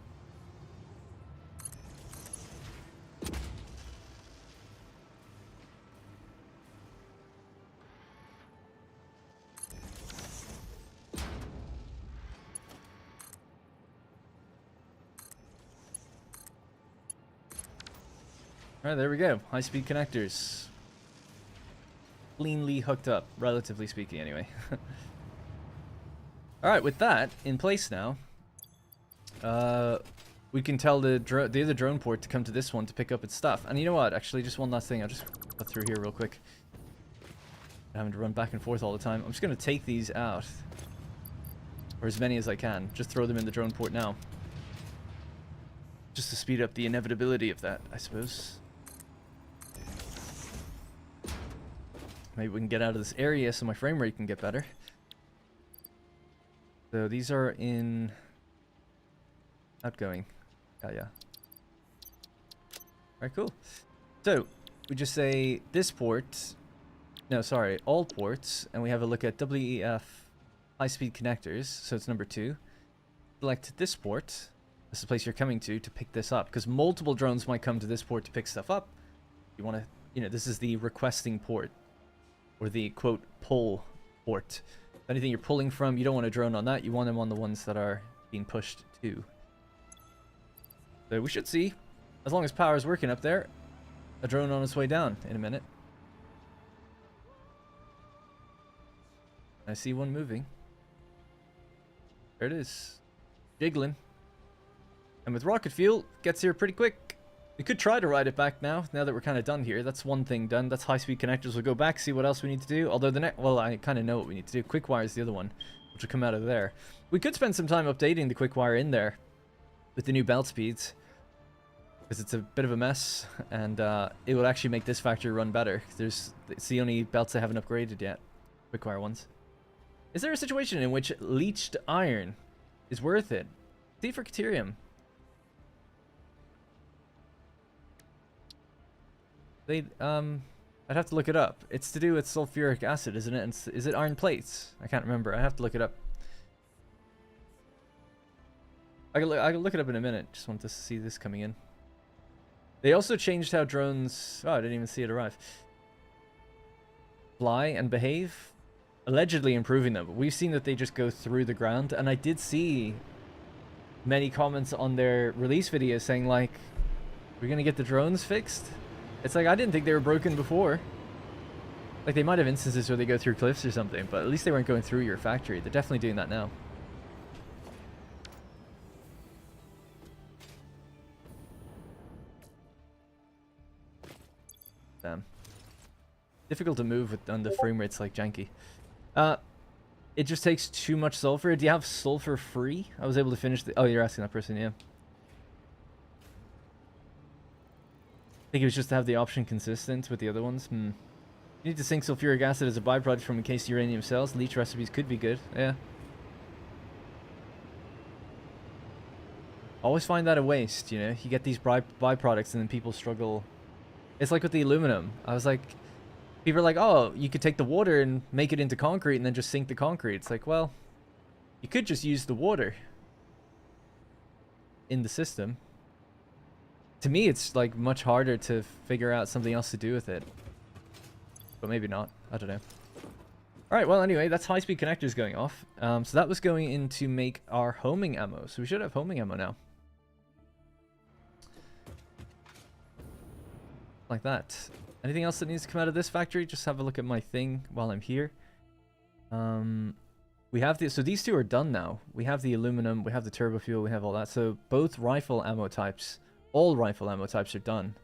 Alright, there we go. High-speed connectors. Cleanly hooked up, relatively speaking anyway. Alright, with that in place now, we can tell the other drone port to come to this one to pick up its stuff. And you know what? Actually, just one last thing. I'll just go through here real quick. I'm having to run back and forth all the time. I'm just going to take these out. Or as many as I can. Just throw them in the drone port now. Just to speed up the inevitability of that, I suppose. Maybe we can get out of this area so my frame rate can get better. So these are in outgoing. Yeah. Alright, cool. So we just say this port. No, sorry, all ports, and we have a look at WEF high-speed connectors. So it's number 2. Select this port. That's the place you're coming to pick this up, because multiple drones might come to this port to pick stuff up. You want to, you know, this is the requesting port. Or the, quote, pull port. Anything you're pulling from, you don't want a drone on that. You want them on the ones that are being pushed to. So we should see, as long as power is working up there, a drone on its way down in a minute. I see one moving. There it is. Jiggling. And with Rocketfuel, gets here pretty quick. We could try to ride it back now that we're kind of done here. That's one thing done. That's high-speed connectors. We'll go back, see what else we need to do. Although the next... Well, I kind of know what we need to do. Quickwire is the other one, which will come out of there. We could spend some time updating the Quickwire in there with the new belt speeds. Because it's a bit of a mess. And it will actually make this factory run better. It's the only belts I haven't upgraded yet. Quickwire ones. Is there a situation in which leached iron is worth it? See for Caterium. I'd have to look it up. It's to do with sulfuric acid, isn't it? And is it iron plates? I can't remember. I have to look it up. I can look it up in a minute. Just want to see this coming in. They also changed how drones... Oh, I didn't even see it arrive. Fly and behave. Allegedly improving them. But we've seen that they just go through the ground. And I did see many comments on their release videos saying, like, we're going to get the drones fixed? It's like, I didn't think they were broken before. Like, they might have instances where they go through cliffs or something, but at least they weren't going through your factory. They're definitely doing that now. Damn. Difficult to move with on the frame rates like janky. It just takes too much sulfur. Do you have sulfur free? I was able to finish the... Oh, you're asking that person, yeah. I think it was just to have the option consistent with the other ones. You need to sink sulfuric acid as a byproduct from encased uranium cells. Leach recipes could be good. Yeah. Always find that a waste, you know? You get these byproducts and then people struggle. It's like with the aluminum. I was like... People are like, oh, you could take the water and make it into concrete and then just sink the concrete. It's like, well, you could just use the water in the system. To me, it's like much harder to figure out something else to do with it. But maybe not. I don't know. Alright, well, anyway, that's high-speed connectors going off. So that was going in to make our homing ammo. So we should have homing ammo now. Like that. Anything else that needs to come out of this factory? Just have a look at my thing while I'm here. We have the... So these two are done now. We have the aluminum, we have the turbo fuel, we have all that. So both rifle ammo types... All rifle ammo types are done.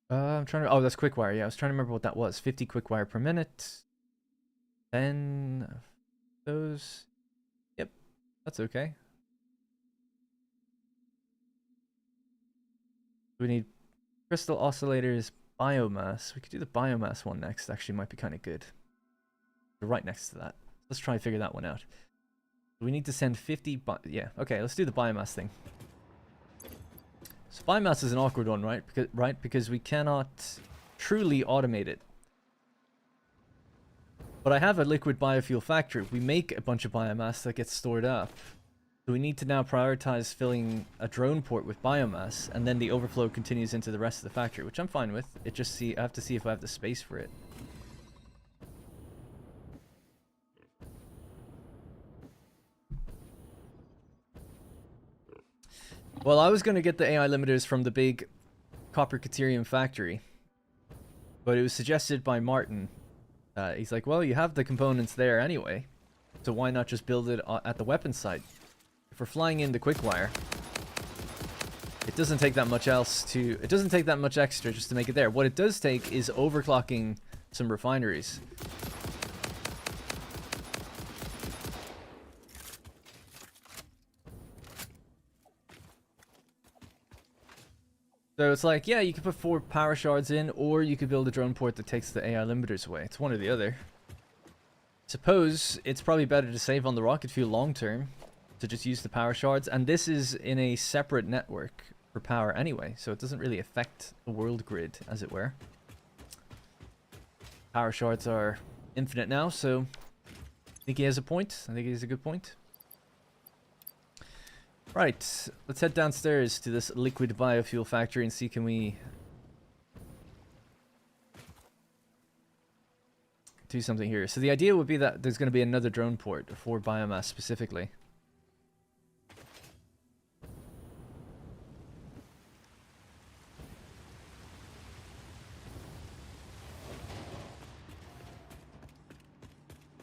I'm trying to... Oh, that's Quickwire. Yeah, I was trying to remember what that was. 50 Quickwire per minute. 10 of those. Yep, that's okay. We need Crystal oscillators, biomass. We could do the biomass one next. Actually, might be kind of good. We're right next to that. Let's try and figure that one out. We need to send 50... yeah, okay, let's do the biomass thing. So biomass is an awkward one, right? Because we cannot truly automate it. But I have a liquid biofuel factory. We make a bunch of biomass that gets stored up. So we need to now prioritize filling a drone port with biomass, and then the overflow continues into the rest of the factory, which I'm fine with. I have to see if I have the space for it. Well, I was going to get the AI limiters from the big copper caterium factory, but it was suggested by Martin. He's like, well, you have the components there anyway, so why not just build it at the weapons site? If we're flying in the Quickwire, it doesn't take that much it doesn't take that much extra just to make it there. What it does take is overclocking some refineries. So it's like, yeah, you could put 4 power shards in, or you could build a drone port that takes the AI limiters away. It's one or the other. Suppose it's probably better to save on the rocket fuel long term, to just use the power shards, and this is in a separate network for power anyway, so it doesn't really affect the world grid, as it were. Power shards are infinite now, so I think he has a point. I think he has a good point. Right, let's head downstairs to this liquid biofuel factory and see can we do something here. So the idea would be that there's going to be another drone port for biomass specifically.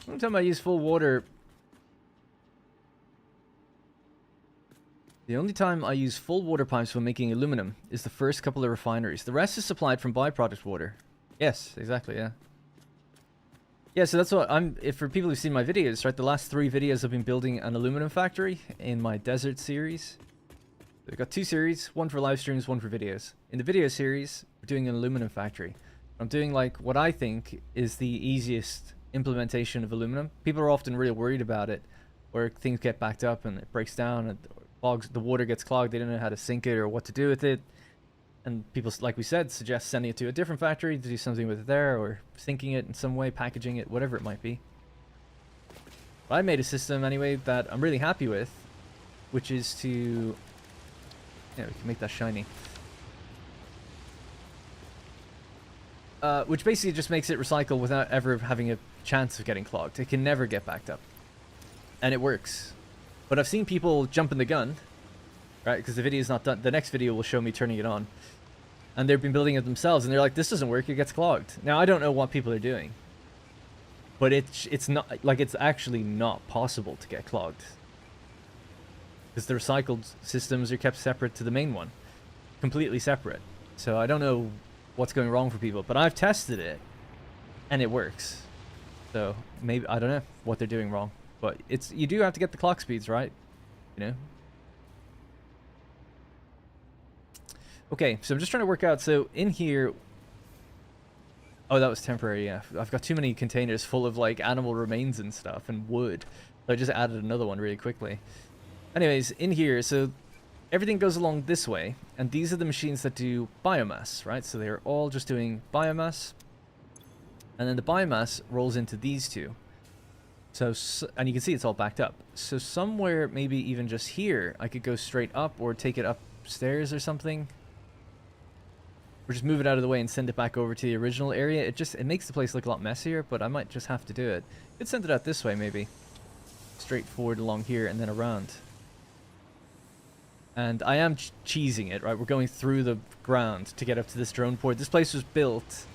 One time I use full water... The only time I use full water pipes when making aluminum is the first couple of refineries. The rest is supplied from byproduct water. Yes, exactly, yeah. Yeah, so that's what for people who've seen my videos, right? The last 3 videos I've been building an aluminum factory in my desert series. I've got 2 series, one for live streams, one for videos. In the video series, we're doing an aluminum factory. I'm doing like what I think is the easiest implementation of aluminum. People are often really worried about it, where things get backed up and it breaks down and the water gets clogged, they don't know how to sink it or what to do with it. And people, like we said, suggest sending it to a different factory to do something with it there, or sinking it in some way, packaging it, whatever it might be. But I made a system anyway that I'm really happy with, which is to... yeah, we can make that shiny. Which basically just makes it recycle without ever having a chance of getting clogged. It can never get backed up. And it works. But I've seen people jumping the gun, right? Because the video is not done. The next video will show me turning it on. And they've been building it themselves, and they're like, this doesn't work, it gets clogged. Now, I don't know what people are doing. But it's not, like, it's actually not possible to get clogged. Because the recycled systems are kept separate to the main one. Completely separate. So I don't know what's going wrong for people, but I've tested it, and it works. So, maybe, I don't know what they're doing wrong. But you do have to get the clock speeds right, you know? Okay, so I'm just trying to work out, so in here... oh, that was temporary, yeah. I've got too many containers full of, like, animal remains and stuff, and wood. So I just added another one really quickly. Anyways, in here, so everything goes along this way, and these are the machines that do biomass, right? So they're all just doing biomass, and then the biomass rolls into these two. So, and you can see it's all backed up. So somewhere, maybe even just here, I could go straight up or take it upstairs or something. Or just move it out of the way and send it back over to the original area. It makes the place look a lot messier, but I might just have to do it. Could send it out this way, maybe. Straight forward along here and then around. And I am cheesing it, right? We're going through the ground to get up to this drone port. This place was built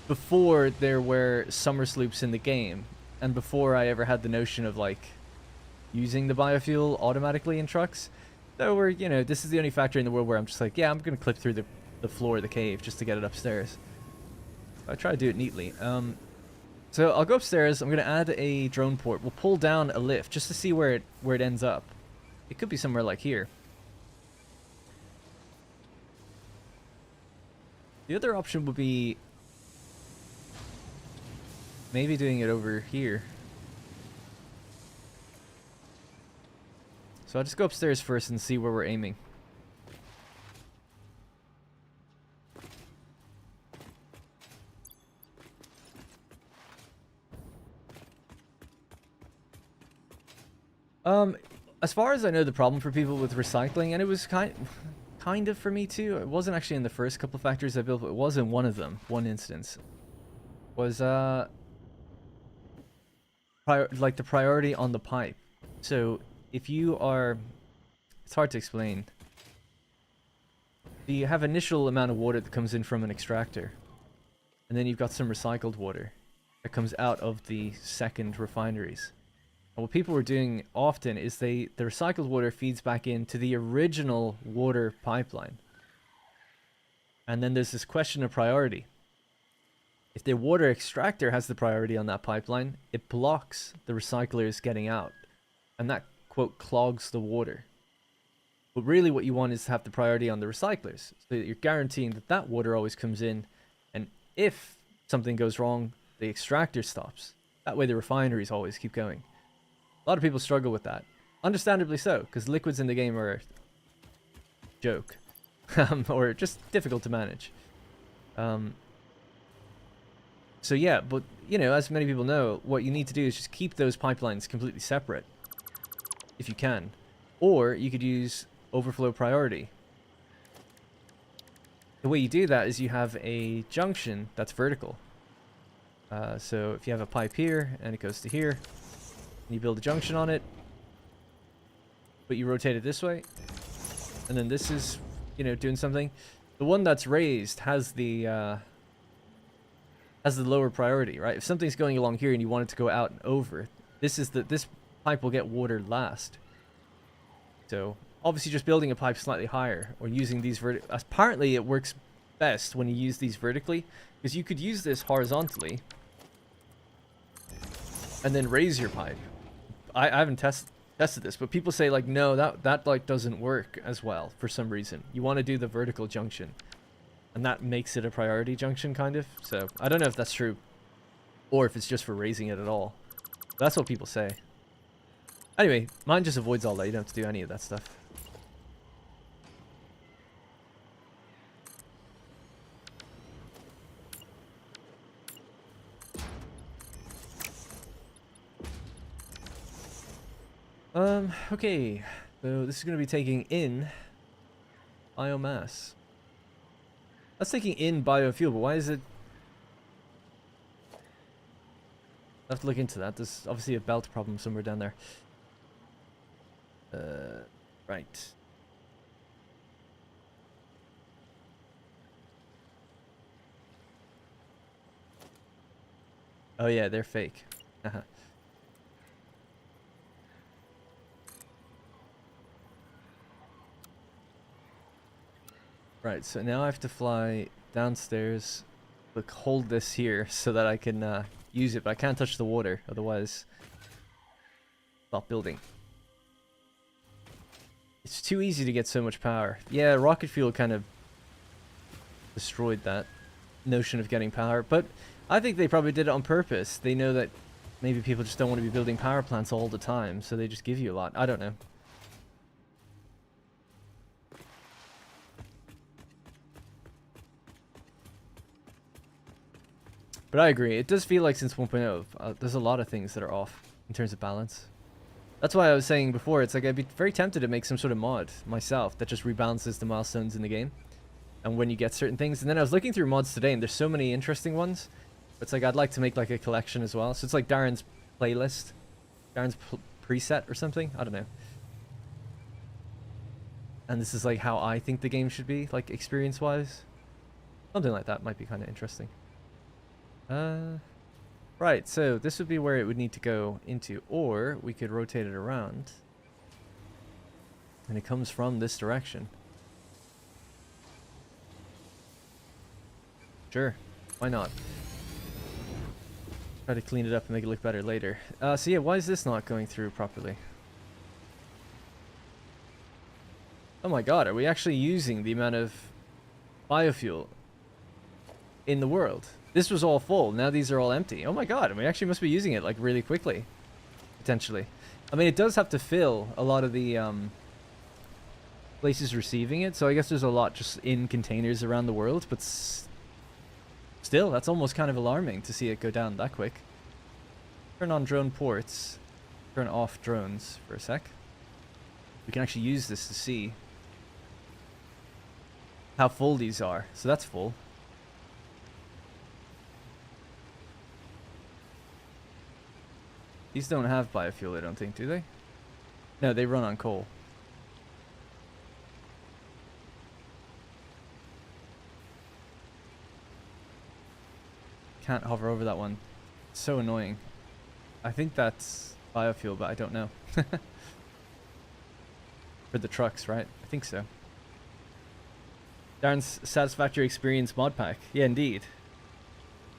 before there were summer sloops in the game. And before I ever had the notion of, like, using the biofuel automatically in trucks. So we're, you know, this is the only factory in the world where I'm just like, yeah, I'm going to clip through the floor of the cave just to get it upstairs. I try to do it neatly. So I'll go upstairs. I'm going to add a drone port. We'll pull down a lift just to see where it ends up. It could be somewhere like here. The other option would be maybe doing it over here. So I'll just go upstairs first and see where we're aiming. As far as I know, the problem for people with recycling, and it was kind of for me too, it wasn't actually in the first couple of factories I built, but it was in one of them, one instance, was like the priority on the pipe. So if you are, it's hard to explain. You have initial amount of water that comes in from an extractor, and then you've got some recycled water that comes out of the second refineries. And what people were doing often is the recycled water feeds back into the original water pipeline. And then there's this question of priority. If the water extractor has the priority on that pipeline, it blocks the recyclers getting out. And that, quote, clogs the water. But really what you want is to have the priority on the recyclers, so that you're guaranteeing that that water always comes in. And if something goes wrong, the extractor stops. That way the refineries always keep going. A lot of people struggle with that. Understandably so, because liquids in the game are a joke. Or just difficult to manage. So yeah, but, you know, as many people know, what you need to do is just keep those pipelines completely separate. If you can. Or you could use overflow priority. The way you do that is you have a junction that's vertical. So if you have a pipe here, and it goes to here, and you build a junction on it, but you rotate it this way, and then this is, you know, doing something. The one that's raised has the lower priority, right? If something's going along here and you want it to go out and over, this pipe will get water last. So obviously just building a pipe slightly higher or using these apparently it works best when you use these vertically, because you could use this horizontally and then raise your pipe. I haven't tested this, but people say like, no, that like doesn't work as well for some reason. You want to do the vertical junction, and that makes it a priority junction kind of. So I don't know if that's true or if it's just for raising it at all. That's what people say. Anyway, mine just avoids all that. You don't have to do any of that stuff. Okay. So this is going to be taking in biomass. That's taking in biofuel, but why is it... I have to look into that. There's obviously a belt problem somewhere down there. Right. Oh yeah, they're fake. Right, so now I have to fly downstairs, look, hold this here so that I can use it, but I can't touch the water, otherwise stop building. It's too easy to get so much power. Yeah, Rocketfuel kind of destroyed that notion of getting power, but I think they probably did it on purpose. They know that maybe people just don't want to be building power plants all the time, so they just give you a lot. I don't know. But I agree, it does feel like since 1.0, there's a lot of things that are off in terms of balance. That's why I was saying before, it's like I'd be very tempted to make some sort of mod myself that just rebalances the milestones in the game and when you get certain things. And then I was looking through mods today, and there's so many interesting ones. It's like I'd like to make like a collection as well. So it's like Darren's playlist, Darren's preset or something. I don't know. And this is like how I think the game should be, like experience-wise. Something like that might be kind of interesting. Right, so this would be where it would need to go into, or we could rotate it around. And it comes from this direction. Sure, why not? Try to clean it up and make it look better later. So yeah, why is this not going through properly? Oh my god, are we actually using the amount of biofuel? in the world. This was all full. Now these are all empty. Oh my god, we actually must be using it like really quickly. Potentially. I mean, it does have to fill a lot of the places receiving it, so I guess there's a lot just in containers around the world, but still, that's almost kind of alarming to see it go down that quick. Turn on drone ports. Turn off drones for a sec. We can actually use this to see how full these are. So that's full. These don't have biofuel, I don't think, do they? No, they run on coal. Can't hover over that one. It's so annoying. I think that's biofuel, but I don't know. For the trucks, right? I think so. Darren's Satisfactory Experience mod pack. Yeah, indeed.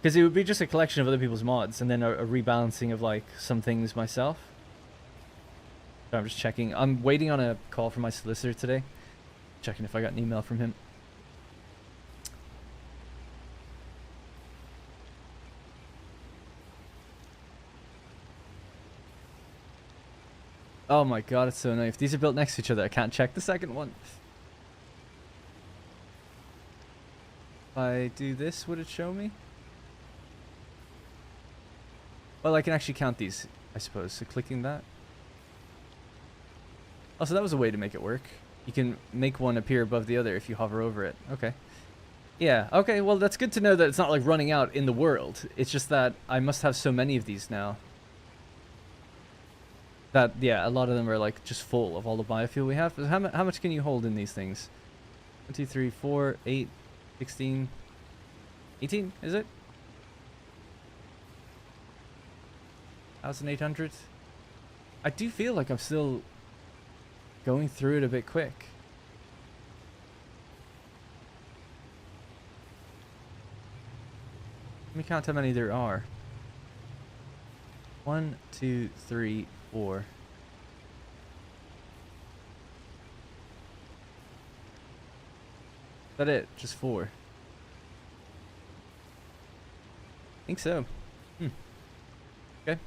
Because it would be just a collection of other people's mods, and then a rebalancing of, like, some things myself. So I'm just checking. I'm waiting on a call from my solicitor today. Checking if I got an email from him. Oh my god, it's so annoying. If these are built next to each other, I can't check the second one. If I do this, would it show me? Well, I can actually count these, I suppose. So clicking that. Oh, so that was a way to make it work. You can make one appear above the other if you hover over it. Okay. Yeah, okay, well, that's good to know that it's not like running out in the world. It's just that I must have so many of these now. That, yeah, a lot of them are like just full of all the biofuel we have. How much can you hold in these things? 1, 2, 3, 4, 8, 16, 18, is it? 1,800? I do feel like I'm still going through it a bit quick. Let me count how many there are. 1, 2, 3, 4. Is that it? Just 4. I think so. Okay.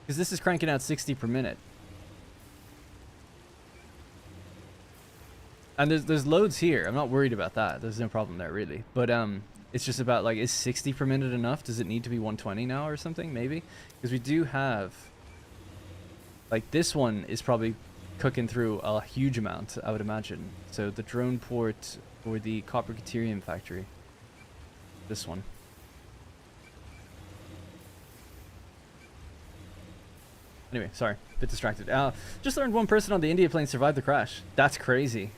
Because this is cranking out 60 per minute. And there's loads here. I'm not worried about that. There's no problem there, really. But it's just about, like, is 60 per minute enough? Does it need to be 120 now or something? Maybe. Because we do have... Like, this one is probably cooking through a huge amount, I would imagine. So the drone port for the copper deuterium factory. This one. Anyway, sorry. A bit distracted. Just learned one person on the India plane survived the crash. That's crazy.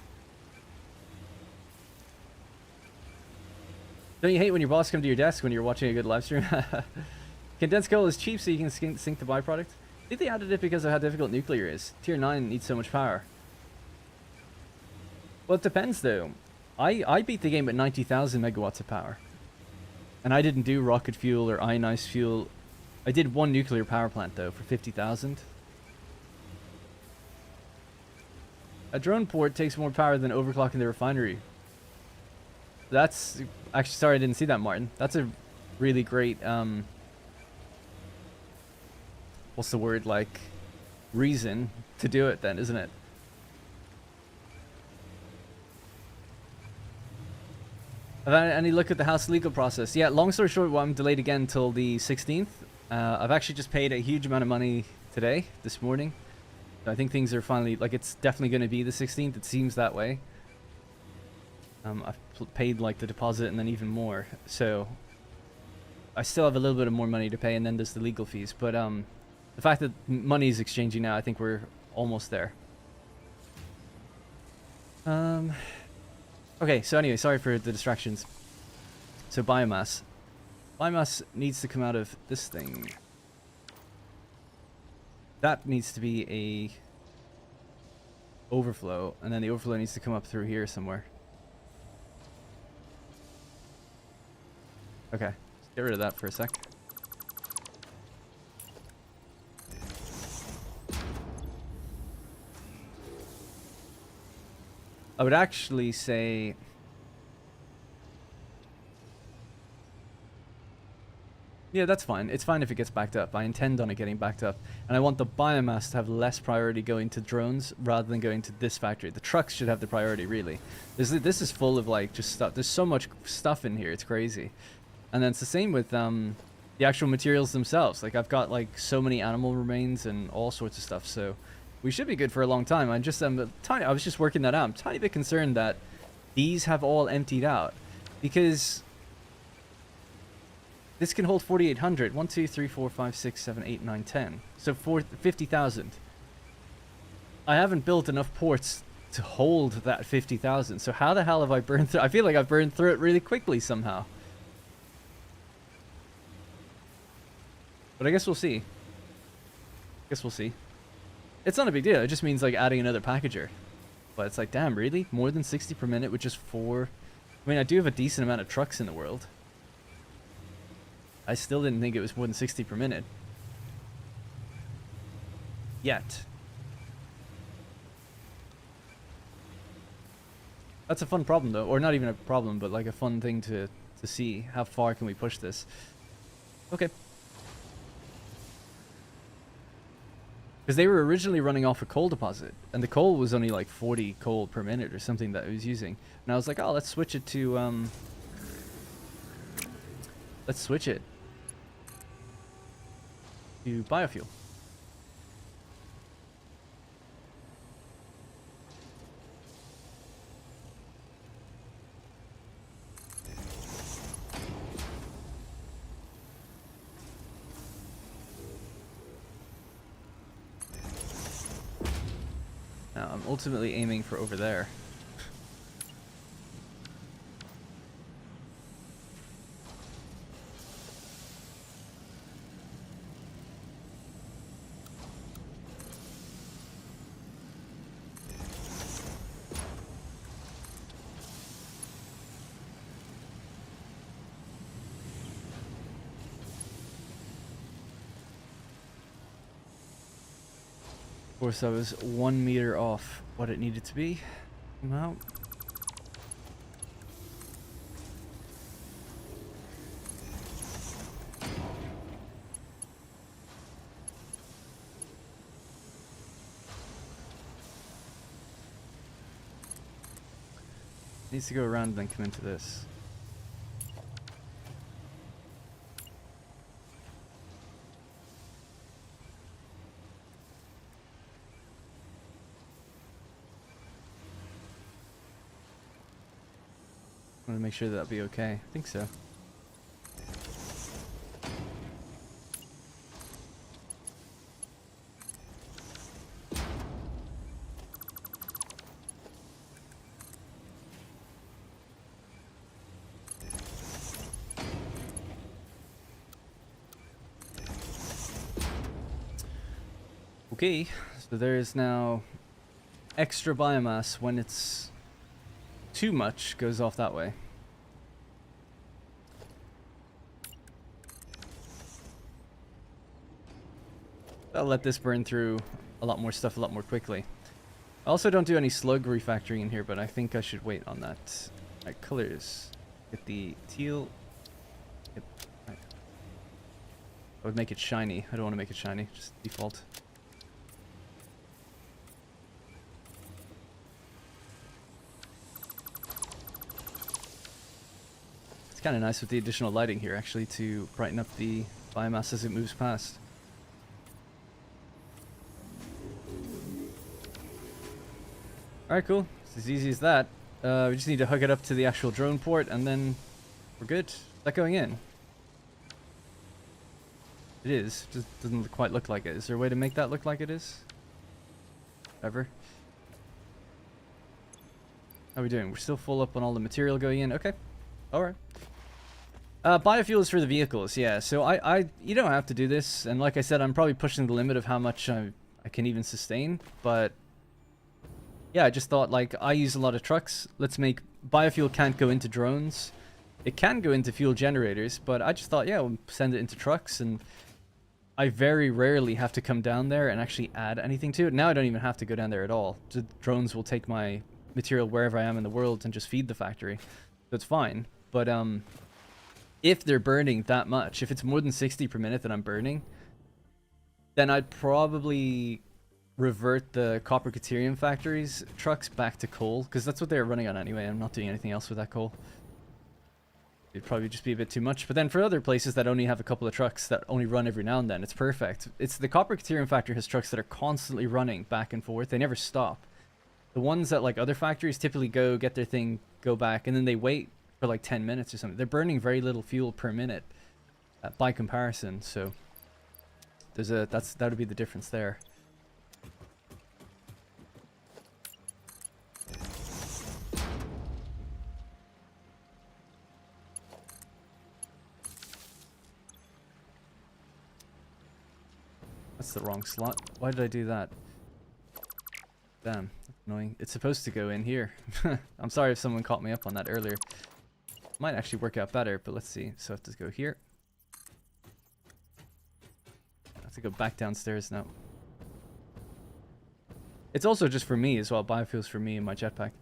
Don't you hate when your boss comes to your desk when you're watching a good live stream? Condensed coal is cheap so you can sink the byproduct. I think they added it because of how difficult nuclear is. Tier 9 needs so much power. Well, it depends though. I beat the game at 90,000 megawatts of power. And I didn't do rocket fuel or ionized fuel. I did one nuclear power plant though for 50,000. A drone port takes more power than overclocking the refinery. That's... Actually, sorry, I didn't see that, Martin. That's a really great, what's the word, like, reason to do it then, isn't it? Have any look at the house legal process? Yeah, long story short, well, I'm delayed again until the 16th. I've actually just paid a huge amount of money today, this morning. So I think things are finally, like, it's definitely going to be the 16th. It seems that way. I've paid like the deposit and then even more, so I still have a little bit of more money to pay, and then there's the legal fees. But the fact that money is exchanging now, I think we're almost there. Okay, so anyway, sorry for the distractions. So biomass needs to come out of this thing. That needs to be a overflow, and then the overflow needs to come up through here somewhere. Okay, let's get rid of that for a sec. I would actually say Yeah, that's fine. It's fine if it gets backed up. I intend on it getting backed up. And I want the biomass to have less priority going to drones rather than going to this factory. The trucks should have the priority, really. This is full of, like, just stuff. There's so much stuff in here. It's crazy. And then it's the same with the actual materials themselves. Like, I've got, like, so many animal remains and all sorts of stuff. So we should be good for a long time. I was just working that out. I'm a tiny bit concerned that these have all emptied out. Because this can hold 4,800. 1, 2, 3, 4, 5, 6, 7, 8, 9, 10. So 50,000. I haven't built enough ports to hold that 50,000. So how the hell have I burned through? I feel like I've burned through it really quickly somehow. But I guess we'll see. Guess we'll see. It's not a big deal. It just means like adding another packager. But it's like, damn, really? More than 60 per minute with just 4? I mean, I do have a decent amount of trucks in the world. I still didn't think it was more than 60 per minute. Yet. That's a fun problem, though. Or not even a problem, but like a fun thing to see. How far can we push this? Okay. Because they were originally running off a coal deposit. And the coal was only like 40 coal per minute or something that it was using. And I was like, oh, let's switch it to... let's switch it to biofuel. Now, I'm ultimately aiming for over there. Of course, I was 1 meter off what it needed to be. Well, needs to go around and then come into this. I want to make sure that'll be okay. I think so. Okay, so there is now extra biomass when it's too much goes off that way. I'll let this burn through a lot more stuff a lot more quickly. I also don't do any slug refactoring in here, but I think I should wait on that. Alright, colors. Get the teal. Right. I would make it shiny. I don't want to make it shiny, just default. It's kind of nice with the additional lighting here, actually, to brighten up the biomass as it moves past. Alright, cool. It's as easy as that. We just need to hook it up to the actual drone port, and then we're good. Is that going in? It is. Just doesn't quite look like it. Is there a way to make that look like it is? Whatever. How are we doing? We're still full up on all the material going in. Okay. Alright. Biofuel is for the vehicles, yeah. So you don't have to do this, and like I said, I'm probably pushing the limit of how much I can even sustain, but yeah, I just thought, like, I use a lot of trucks. Let's make biofuel can't go into drones. It can go into fuel generators, but I just thought, yeah, we'll send it into trucks, and I very rarely have to come down there and actually add anything to it. Now I don't even have to go down there at all. The drones will take my material wherever I am in the world and just feed the factory. So it's fine. But, if they're burning that much, if it's more than 60 per minute that I'm burning, then I'd probably revert the copper Caterium factories trucks back to coal, because that's what they're running on anyway. I'm not doing anything else with that coal. It'd probably just be a bit too much. But then for other places that only have a couple of trucks that only run every now and then, it's perfect. It's the copper Caterium factory has trucks that are constantly running back and forth. They never stop. The ones that like other factories typically go get their thing, go back, and then they wait for like 10 minutes or something. They're burning very little fuel per minute by comparison. So there's that would be the difference there. That's the wrong slot. Why did I do that? Damn, that's annoying. It's supposed to go in here. I'm sorry if someone caught me up on that earlier. Might actually work out better, but let's see. So I have to go here. I have to go back downstairs now. It's also just for me as well. Biofuel's for me and my jetpack.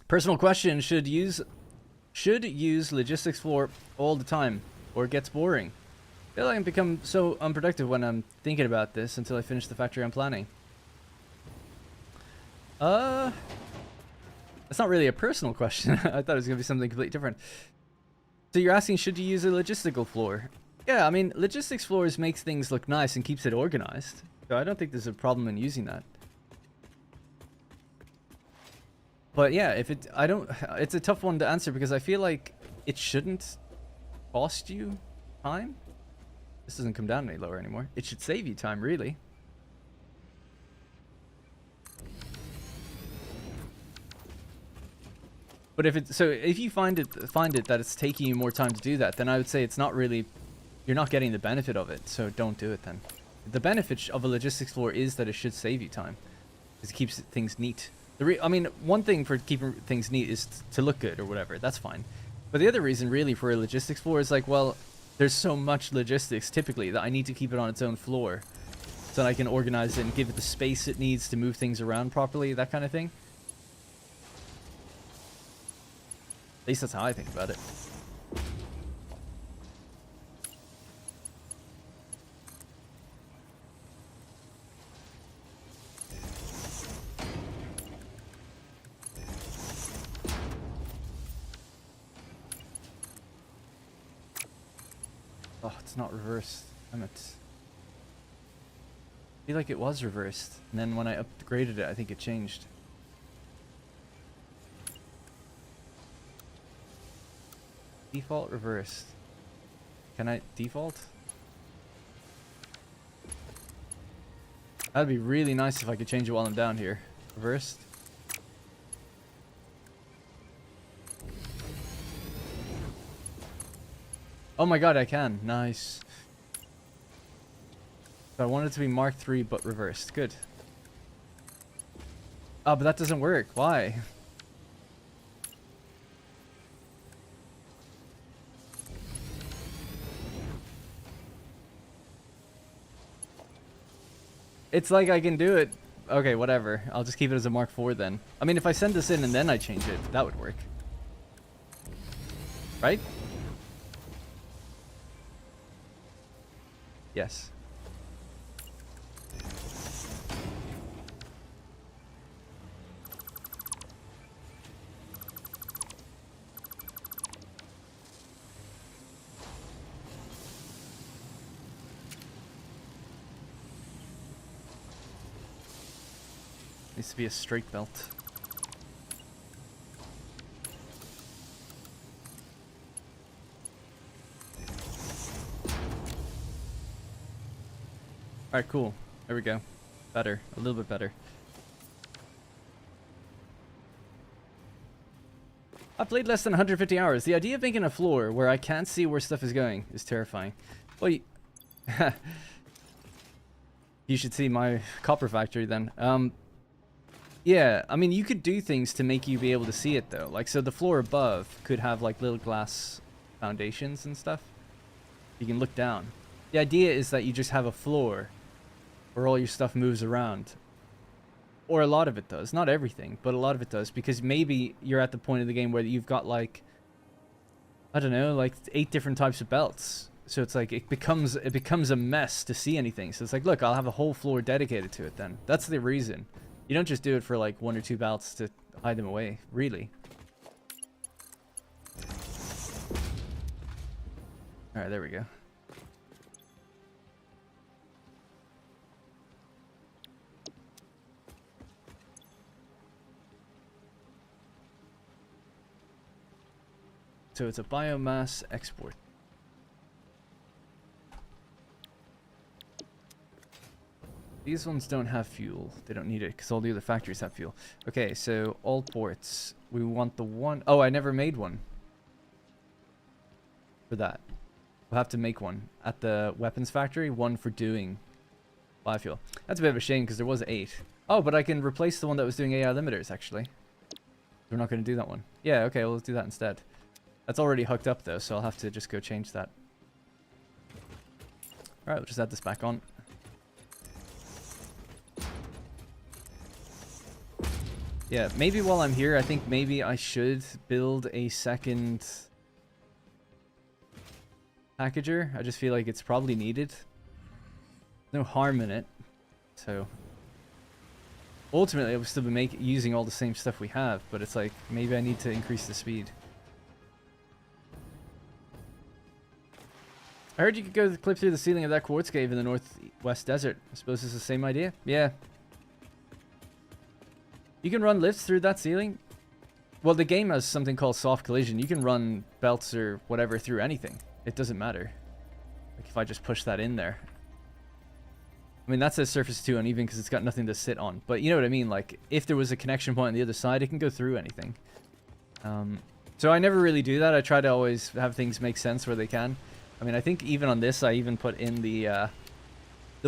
Personal question: should use logistics floor all the time, or it gets boring? I feel like I become so unproductive when I'm thinking about this until I finish the factory I'm planning. That's not really a personal question. I thought it was gonna be something completely different. So you're asking, should you use a logistical floor? Yeah, I mean, logistics floors makes things look nice and keeps it organized. So I don't think there's a problem in using that. But yeah, if it, it's a tough one to answer because I feel like it shouldn't cost you time. This doesn't come down any lower anymore. It should save you time, really. But if you find it that it's taking you more time to do that, then I would say it's not really, you're not getting the benefit of it, so don't do it then. The benefit of a logistics floor is that it should save you time, because it keeps things neat. I mean, one thing for keeping things neat is to look good or whatever. That's fine. But the other reason really for a logistics floor is like, well, there's so much logistics typically that I need to keep it on its own floor so that I can organize it and give it the space it needs to move things around properly, that kind of thing. At least that's how I think about it. Oh, it's not reversed. Damn it. I feel like it was reversed. And then when I upgraded it, I think it changed. Default reversed. Can I default? That'd be really nice if I could change it while I'm down here. Reversed. Oh my god, I can. Nice. So I want it to be Mark III but reversed. Good. Oh, but that doesn't work. Why? It's like I can do it. Okay, whatever. I'll just keep it as a Mark IV then. I mean, if I send this in and then I change it, that would work. Right? Yes. Needs to be a straight belt. Alright, cool. There we go. Better. A little bit better. I played less than 150 hours. The idea of making a floor where I can't see where stuff is going is terrifying. Well, you should see my copper factory then. Yeah, I mean, you could do things to make you be able to see it though. Like, so the floor above could have like little glass foundations and stuff. You can look down. The idea is that you just have a floor where all your stuff moves around. Or a lot of it does. Not everything, but a lot of it does. Because maybe you're at the point of the game where you've got like, I don't know, like 8 different types of belts. So it's like it becomes a mess to see anything. So it's like, look, I'll have a whole floor dedicated to it then. That's the reason. You don't just do it for like 1 or 2 belts to hide them away, really. Alright, there we go. So it's a biomass export. These ones don't have fuel. They don't need it because all the other factories have fuel. Okay, so all ports. We want the one... Oh, I never made one. For that. We'll have to make one at the weapons factory. One for doing biofuel. That's a bit of a shame because there was 8. Oh, but I can replace the one that was doing AI limiters, actually. We're not going to do that one. Yeah, okay, well, let's do that instead. That's already hooked up, though, so I'll have to just go change that. Alright, we'll just add this back on. Yeah, maybe while I'm here, I think maybe I should build a second packager. I just feel like it's probably needed. No harm in it. So ultimately, I will still be using all the same stuff we have, but it's like maybe I need to increase the speed. I heard you could go clip through the ceiling of that quartz cave in the northwest desert. I suppose it's the same idea? Yeah. You can run lifts through that ceiling? Well, the game has something called soft collision. You can run belts or whatever through anything. It doesn't matter. Like if I just push that in there. I mean, that says surface 2 uneven because it's got nothing to sit on. But you know what I mean? Like, if there was a connection point on the other side, it can go through anything. So I never really do that. I try to always have things make sense where they can. I mean, I think even on this, I even put in the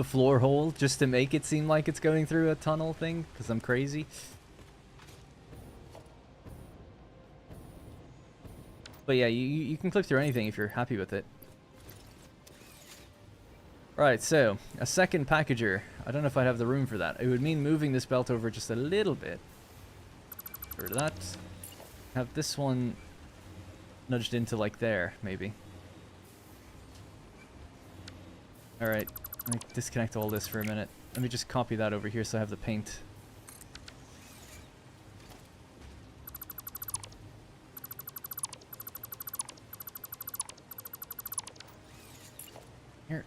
floor hole just to make it seem like it's going through a tunnel thing because I'm crazy. But yeah, you can click through anything if you're happy with it. Right, so a second packager. I don't know if I'd have the room for that. It would mean moving this belt over just a little bit. Get rid of that. Have this one nudged into like there, maybe. Alright, let me disconnect all this for a minute. Let me just copy that over here so I have the paint. Here.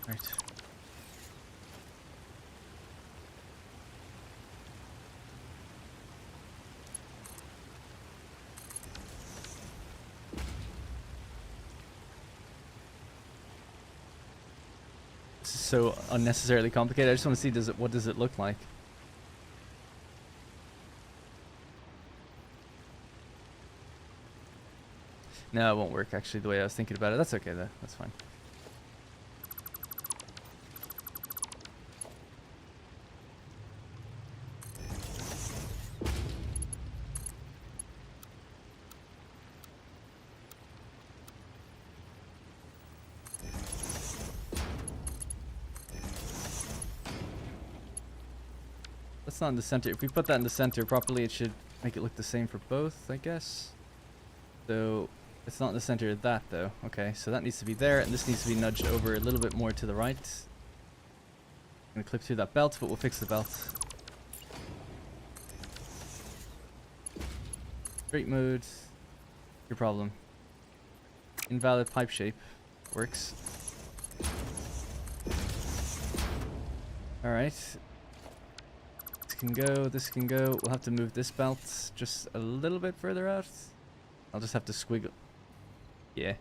Right. This is so unnecessarily complicated. I just want to see what does it look like? No, it won't work actually the way I was thinking about it. That's okay though. That's fine. That's not in the center. If we put that in the center properly, it should make it look the same for both, I guess. So it's not in the center of that though. Okay, so that needs to be there, and this needs to be nudged over a little bit more to the right. I'm gonna clip through that belt, but we'll fix the belt. Straight mode. Your problem. Invalid pipe shape. Works. Alright. This can go, this can go. We'll have to move this belt just a little bit further out. I'll just have to squiggle. Yeah.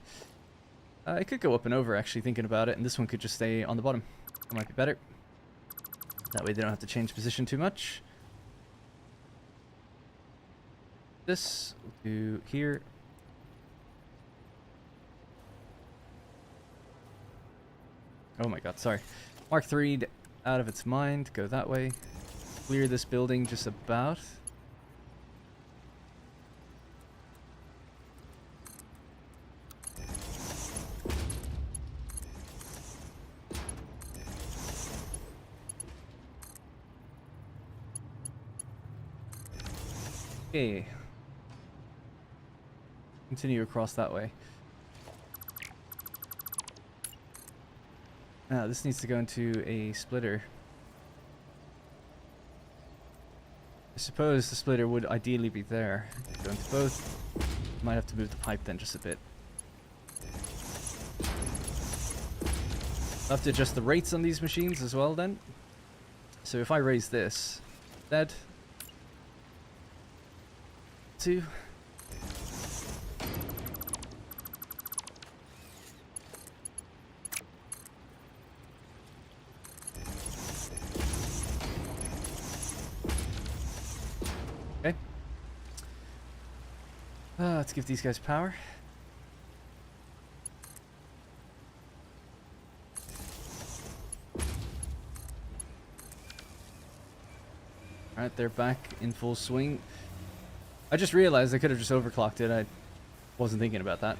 It could go up and over, actually, thinking about it, and this one could just stay on the bottom. That might be better. That way they don't have to change position too much. This we'll do here. Oh my god, sorry. Mark 3 out of its mind. Go that way. Clear this building just about. Okay. Continue across that way. Now, this needs to go into a splitter. I suppose the splitter would ideally be there. Go into both. Might have to move the pipe then just a bit. I'll have to adjust the rates on these machines as well then. So if I raise this, that 2. Okay. Let's give these guys power. Alright, they're back in full swing. I just realized I could have just overclocked it. I wasn't thinking about that.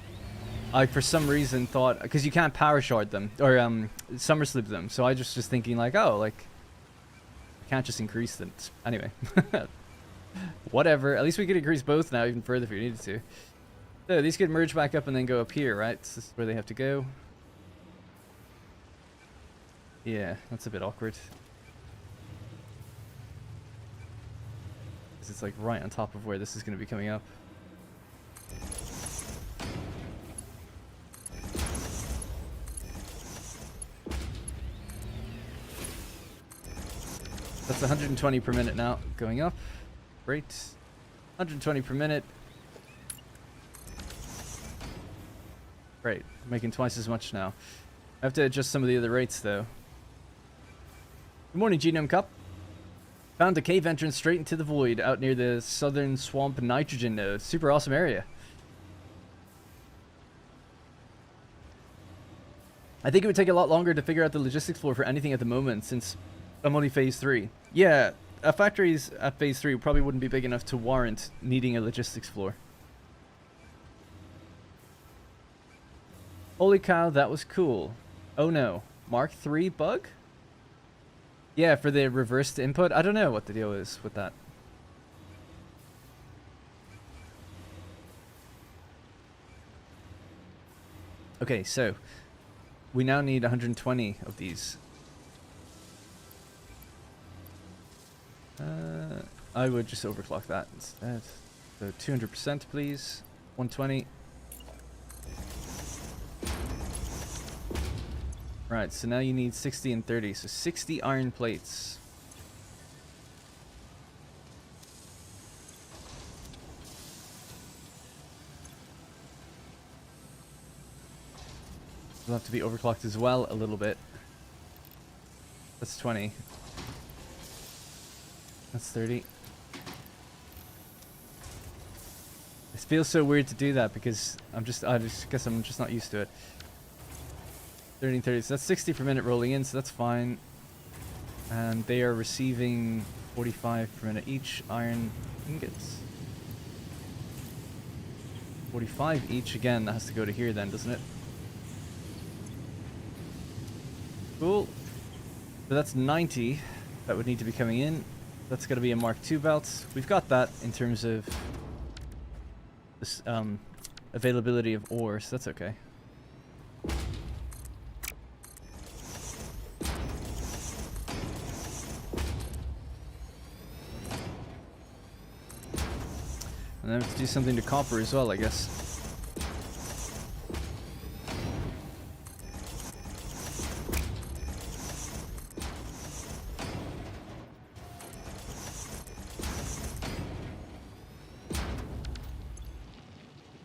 I, for some reason, thought... Because you can't power shard them, or summer slip them. So I just thinking like, oh, like... I can't just increase them. Anyway. Whatever. At least we could increase both now even further if we needed to. So these could merge back up and then go up here, right? So this is where they have to go. Yeah, that's a bit awkward. It's like right on top of where this is going to be coming up. That's 120 per minute now, going up. Great. 120 per minute. Great, making twice as much now. I have to adjust some of the other rates though. Good morning, Genome Cup. Found a cave entrance straight into the void out near the southern swamp nitrogen node. Super awesome area. I think it would take a lot longer to figure out the logistics floor for anything at the moment since I'm only phase 3. Yeah, factories at phase 3 probably wouldn't be big enough to warrant needing a logistics floor. Holy cow, that was cool. Oh no. Mark 3 bug? Yeah, for the reversed input. I don't know what the deal is with that. Okay, so we now need 120 of these. I would just overclock that instead. So 200% please. 120. Right, so now you need 60 and 30, so 60 iron plates. Will have to be overclocked as well a little bit. That's 20. That's 30. It feels so weird to do that because I guess I'm just not used to it. 30 and 30, so that's 60 per minute rolling in, so that's fine. And they are receiving 45 per minute each iron ingots. 45 each, again, that has to go to here then, doesn't it? Cool. So that's 90 that would need to be coming in. That's going to be a Mark II belt. We've got that in terms of this, availability of ore, so that's okay. And then we have to do something to copper as well, I guess.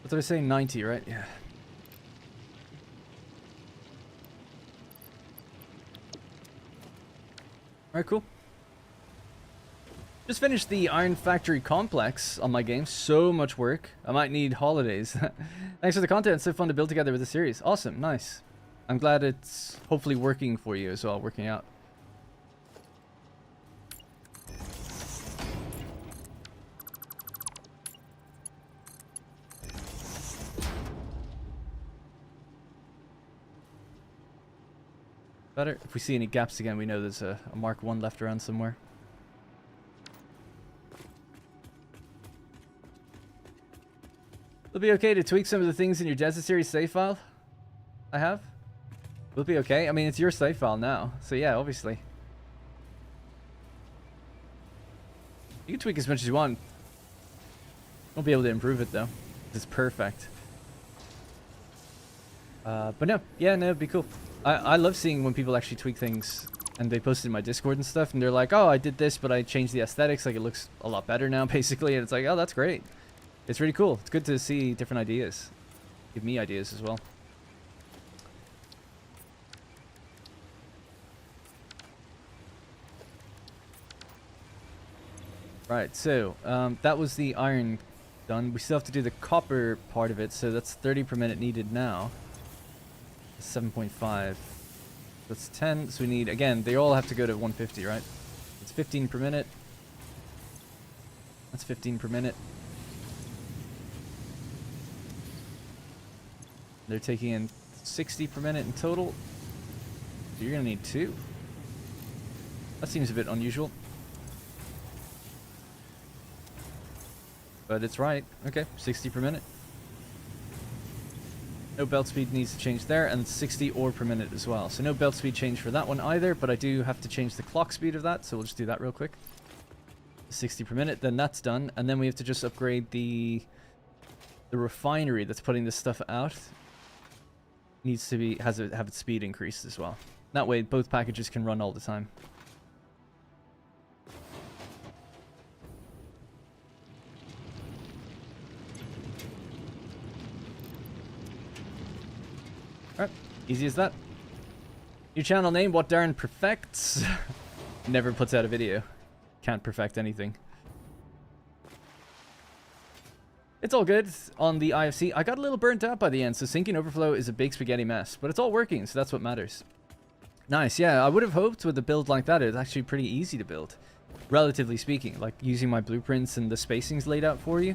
What did I say? 90, right? Yeah. Alright, cool. Just finished the Iron Factory complex on my game. So much work. I might need holidays. Thanks for the content. It's so fun to build together with the series. Awesome. Nice. I'm glad it's hopefully working for you as well. Working out. Better. If we see any gaps again, we know there's a Mark 1 left around somewhere. It'll be okay to tweak some of the things in your Desert Series save file. I have. It'll be okay. I mean, it's your save file now. So yeah, obviously. You can tweak as much as you want. Won't be able to improve it though. It's perfect. But no, yeah, no, it'd be cool. I love seeing when people actually tweak things and they post it in my Discord and stuff and they're like, oh, I did this, but I changed the aesthetics. Like, it looks a lot better now, basically. And it's like, oh, that's great. It's really cool. It's good to see different ideas. Give me ideas as well. Right, so that was the iron done. We still have to do the copper part of it, so that's 30 per minute needed now. 7.5. That's 10, so we need, again, they all have to go to 150, right? It's 15 per minute. That's 15 per minute. They're taking in 60 per minute in total. So you're gonna need 2. That seems a bit unusual. But it's right. Okay, 60 per minute. No belt speed needs to change there, and 60 ore per minute as well. So no belt speed change for that one either, but I do have to change the clock speed of that, so we'll just do that real quick. 60 per minute, then that's done, and then we have to just upgrade the refinery that's putting this stuff out. Needs to be have its speed increased as well. That way both packages can run all the time. Alright, easy as that. Your channel name, What Darren Perfects. Never puts out a video. Can't perfect anything. It's all good on the IFC. I got a little burnt out by the end, so syncing overflow is a big spaghetti mess. But it's all working, so that's what matters. Nice, yeah, I would have hoped with a build like that, it's actually pretty easy to build. Relatively speaking, like using my blueprints and the spacings laid out for you.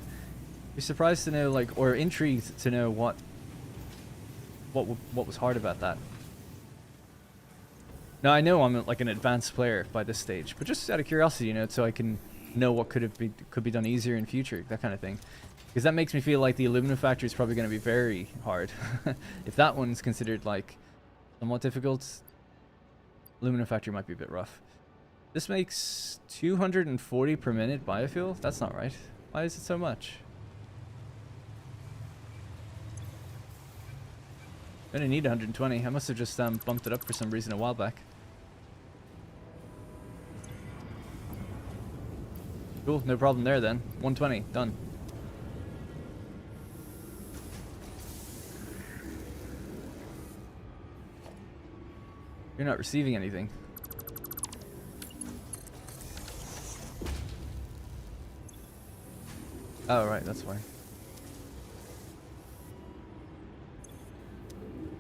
You're surprised to know, like, or intrigued to know what was hard about that. Now, I know I'm like an advanced player by this stage, but just out of curiosity, you know, so I can know what could be done easier in future, that kind of thing. Because that makes me feel like the aluminum factory is probably going to be very hard. If that one's considered like somewhat difficult, aluminum factory might be a bit rough. This makes 240 per minute biofuel? That's not right. Why is it so much? I didn't need 120. I must have just bumped it up for some reason a while back. Cool, no problem there then. 120, done. You're not receiving anything. Oh, right, that's why.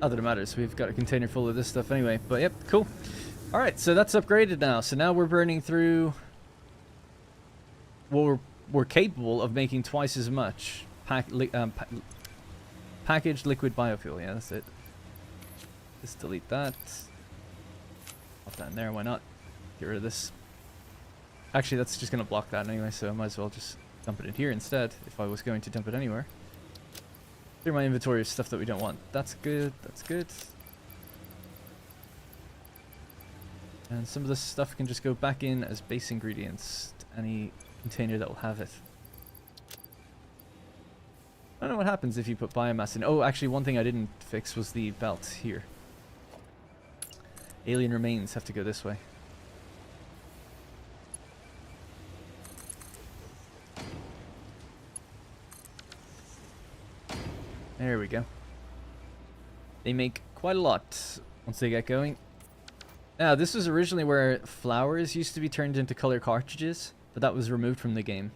Not that it matters, we've got a container full of this stuff anyway. But yep, cool. Alright, so that's upgraded now. So now we're burning through... Well, we're capable of making twice as much packaged liquid biofuel. Yeah, that's it. Just delete that. Pop that in there, why not? Get rid of this. Actually, that's just going to block that anyway, so I might as well just dump it in here instead, if I was going to dump it anywhere. Clear my inventory of stuff that we don't want. That's good, that's good. And some of this stuff can just go back in as base ingredients to any container that will have it. I don't know what happens if you put biomass in. Oh, actually, one thing I didn't fix was the belt here. Alien remains have to go this way. There we go. They make quite a lot once they get going. Now, this was originally where flowers used to be turned into color cartridges, but that was removed from the game.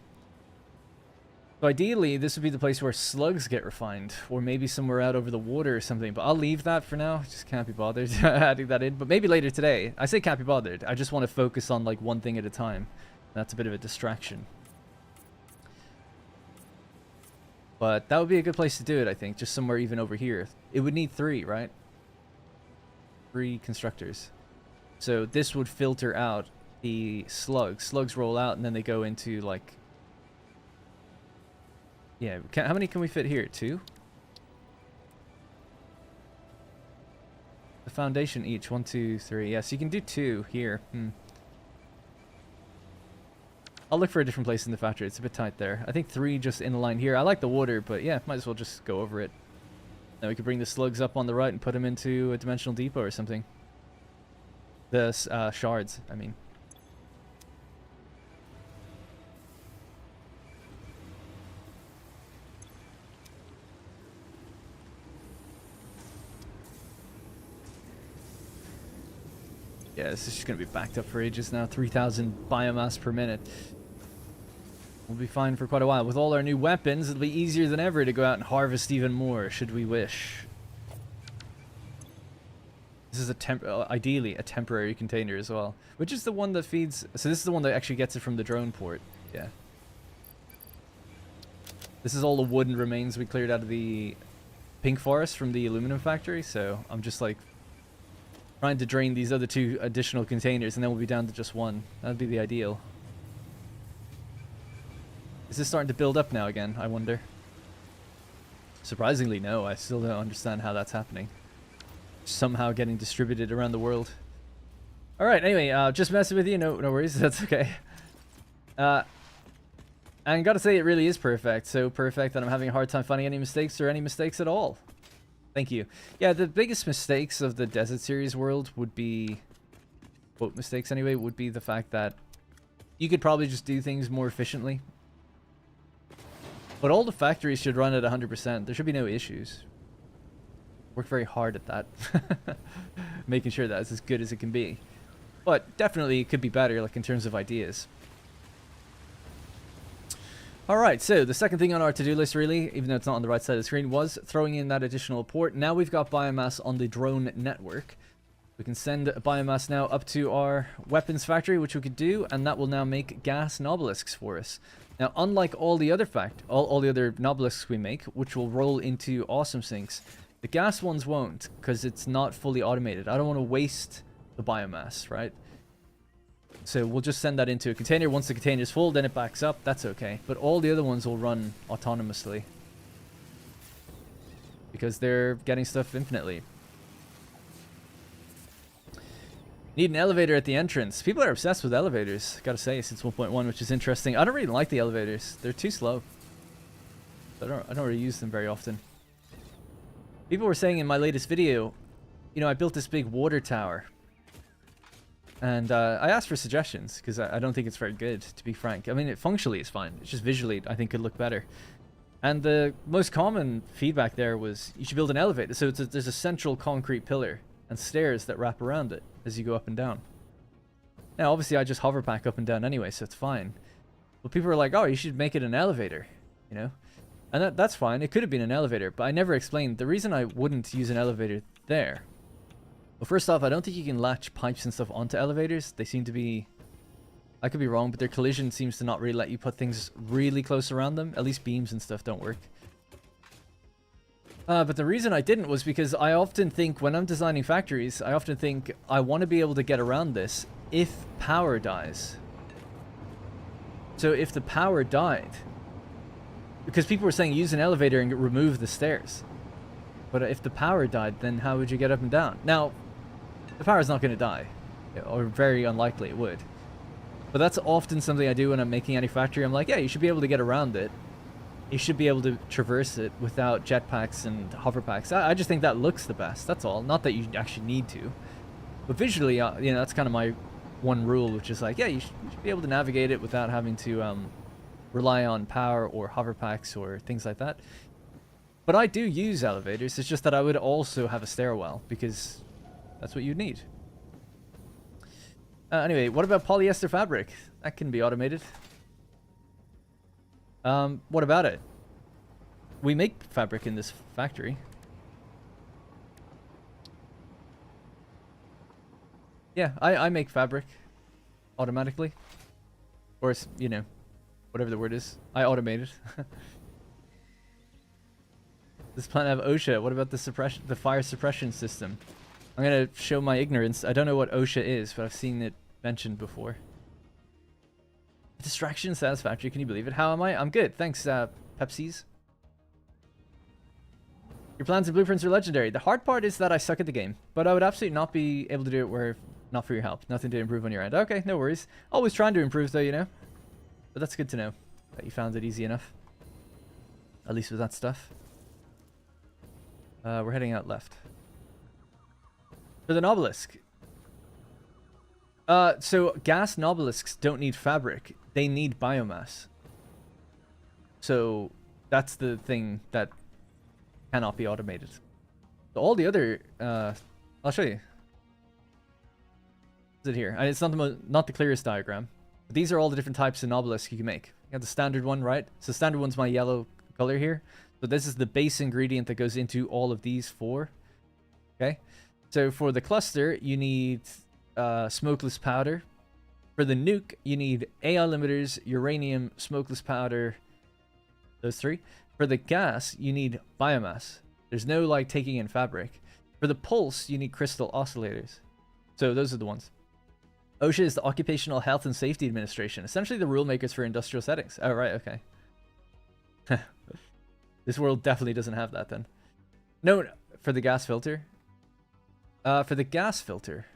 So ideally, this would be the place where slugs get refined, or maybe somewhere out over the water or something, but I'll leave that for now. Just can't be bothered adding that in, but maybe later today. I say can't be bothered. I just want to focus on like one thing at a time. That's a bit of a distraction. But that would be a good place to do it, I think. Just somewhere even over here. It would need 3, right? 3 constructors. So this would filter out the slugs. Slugs roll out and then they go into like Yeah, how many can we fit here? 2? The foundation each. 1, 2, 3. Yeah, so you can do 2 here. I'll look for a different place in the factory. It's a bit tight there. I think 3 just in a line here. I like the water, but yeah, might as well just go over it. Then we could bring the slugs up on the right and put them into a dimensional depot or something. The shards, I mean. Yeah, this is just going to be backed up for ages now. 3,000 biomass per minute. We'll be fine for quite a while. With all our new weapons, it'll be easier than ever to go out and harvest even more, should we wish. This is ideally a temporary container as well. Which is the one that feeds... So this is the one that actually gets it from the drone port. Yeah. This is all the wooden remains we cleared out of the pink forest from the aluminum factory. So I'm just like trying to drain these other 2 additional containers, and then we'll be down to just 1. That'd be the ideal. Is this starting to build up now again, I wonder? Surprisingly, no. I still don't understand how that's happening. Somehow getting distributed around the world. Alright, anyway, just messing with you. No worries. That's okay. And gotta say, it really is perfect. So perfect that I'm having a hard time finding any mistakes or any mistakes at all. Thank you. Yeah, the biggest mistakes of the Desert Series world would be... quote mistakes anyway, would be the fact that you could probably just do things more efficiently. But all the factories should run at 100%. There should be no issues. Work very hard at that. Making sure that it's as good as it can be. But definitely it could be better, like in terms of ideas. Alright, so the second thing on our to-do list really, even though it's not on the right side of the screen, was throwing in that additional port. Now we've got biomass on the drone network. We can send biomass now up to our weapons factory, which we could do, and that will now make gas Nobilisks for us. Now, unlike all the other all the other Nobilisks we make, which will roll into awesome sinks, the gas ones won't, because it's not fully automated. I don't want to waste the biomass, right? So we'll just send that into a container. Once the container is full, then it backs up. That's okay. But all the other ones will run autonomously, because they're getting stuff infinitely. Need an elevator at the entrance. People are obsessed with elevators, gotta say, since 1.1, which is interesting. I don't really like the elevators. They're too slow. I don't really use them very often. People were saying in my latest video, you know, I built this big water tower. And I asked for suggestions, because I don't think it's very good, to be frank. I mean, functionally it's fine. It's just visually, I think, could look better. And the most common feedback there was, you should build an elevator. So there's a central concrete pillar and stairs that wrap around it as you go up and down. Now, obviously, I just hover back up and down anyway, so it's fine. But people were like, oh, you should make it an elevator, you know? And that's fine. It could have been an elevator, but I never explained the reason I wouldn't use an elevator there. Well, first off, I don't think you can latch pipes and stuff onto elevators. They seem to be... I could be wrong, but their collision seems to not really let you put things really close around them. At least beams and stuff don't work. But the reason I didn't was because I often think, when I'm designing factories, I often think I want to be able to get around this if power dies. So if the power died... Because people were saying use an elevator and remove the stairs. But if the power died, then how would you get up and down? Now, the power's not going to die. Or very unlikely it would. But that's often something I do when I'm making any factory. I'm like, yeah, you should be able to get around it. You should be able to traverse it without jetpacks and hoverpacks. I just think that looks the best, that's all. Not that you actually need to. But visually, you know, that's kind of my one rule, which is like, yeah, you should be able to navigate it without having to rely on power or hoverpacks or things like that. But I do use elevators. It's just that I would also have a stairwell, because that's what you'd need. Anyway, what about polyester fabric? That can be automated. What about it? We make fabric in this factory. Yeah, I make fabric automatically. Or, you know, whatever the word is. I automate it. This planet have OSHA. What about the fire suppression system? I'm gonna show my ignorance. I don't know what OSHA is, but I've seen it mentioned before. Distraction Satisfactory, can you believe it? How am I? I'm good, thanks, Pepsis. Your plans and blueprints are legendary. The hard part is that I suck at the game, but I would absolutely not be able to do it were not for your help. Nothing to improve on your end. Okay, no worries. Always trying to improve though, you know. But that's good to know that you found it easy enough. At least with that stuff. We're heading out left. For the Nobilisk. So gas Nobilisks don't need fabric. They need biomass. So that's the thing that cannot be automated. So all the other, I'll show you. Is it here? It's not the clearest diagram. But these are all the different types of Nobilisk you can make. You have the standard one, right? So standard one's my yellow color here. So this is the base ingredient that goes into all of these four. Okay. So for the cluster, you need smokeless powder. For the nuke, you need AI limiters, uranium, smokeless powder. Those three. For the gas, you need biomass. There's no like taking in fabric. For the pulse, you need crystal oscillators. So those are the ones. OSHA is the Occupational Health and Safety Administration, essentially the rule makers for industrial settings. Oh, right, okay. This world definitely doesn't have that then. No, for the gas filter. For the gas filter.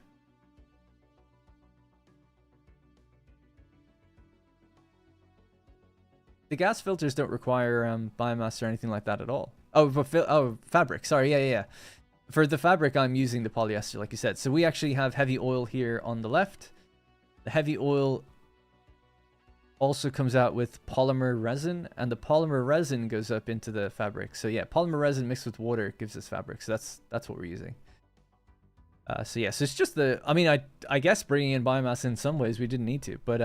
The gas filters don't require biomass or anything like that at all. Oh, but fabric. Sorry, yeah. For the fabric, I'm using the polyester, like you said. So we actually have heavy oil here on the left. The heavy oil also comes out with polymer resin, and the polymer resin goes up into the fabric. So yeah, polymer resin mixed with water gives us fabric. So that's what we're using. So yeah, so it's just the. I mean, I guess bringing in biomass in some ways we didn't need to, but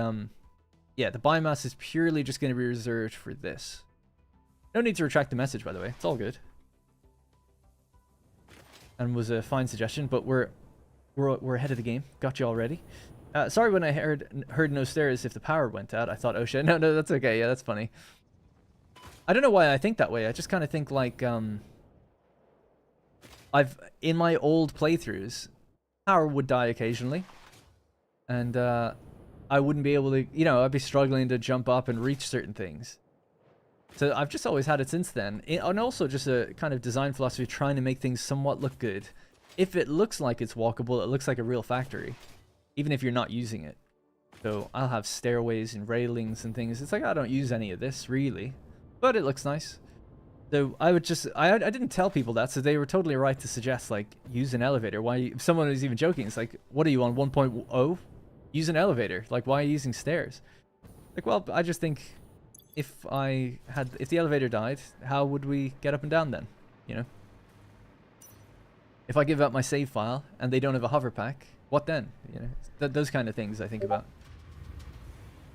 yeah, the biomass is purely just going to be reserved for this. No need to retract the message, by the way. It's all good. And was a fine suggestion, but we're ahead of the game. Got you already. Sorry when I heard no stairs if the power went out. I thought, oh shit. No, that's okay. Yeah, that's funny. I don't know why I think that way. I just kind of think like in my old playthroughs, power would die occasionally, and I wouldn't be able to, you know, I'd be struggling to jump up and reach certain things. So I've just always had it since then. And also just a kind of design philosophy trying to make things somewhat look good. If it looks like it's walkable, it looks like a real factory, even if you're not using it. So I'll have stairways and railings and things. It's like I don't use any of this really, but it looks nice. So I would just, I didn't tell people that, so they were totally right to suggest like use an elevator. Why? Someone was even joking. It's like, what are you on 1.0? Use an elevator. Like, why are you using stairs? Like, well, I just think if the elevator died, how would we get up and down then? You know? If I give up my save file and they don't have a hover pack, what then? You know, those kind of things I think about.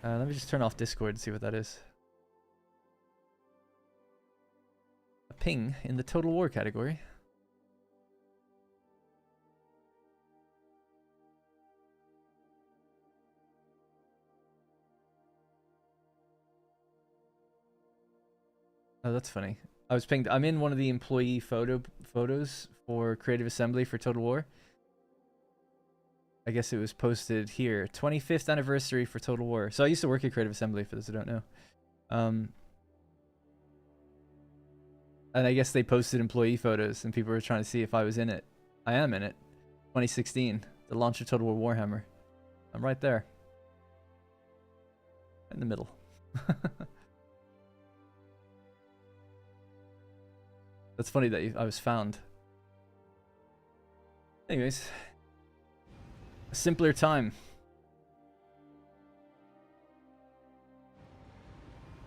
Let me just turn off Discord and see what that is. A ping in the Total War category. Oh, that's funny. I was pinged. I'm in one of the employee photos for Creative Assembly for Total War. I guess it was posted here. 25th anniversary for Total War. So I used to work at Creative Assembly, for those who don't know. And I guess they posted employee photos and people were trying to see if I was in it. I am in it. 2016. The launch of Total War Warhammer. I'm right there. In the middle. That's funny that I was found. Anyways. A simpler time.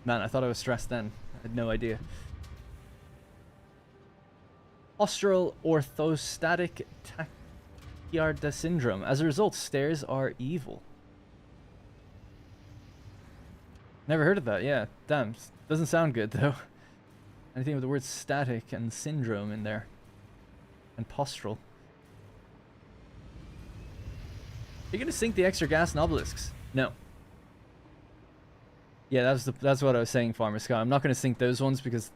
Man, I thought I was stressed then. I had no idea. Postural orthostatic tachycardia syndrome. As a result, stairs are evil. Never heard of that, yeah. Damn. Doesn't sound good, though. Anything with the word static and syndrome in there. And postural. Are you gonna sink the extra gas Nobilisks? No. Yeah, that's what I was saying, Farmer Scott. I'm not gonna sink those ones because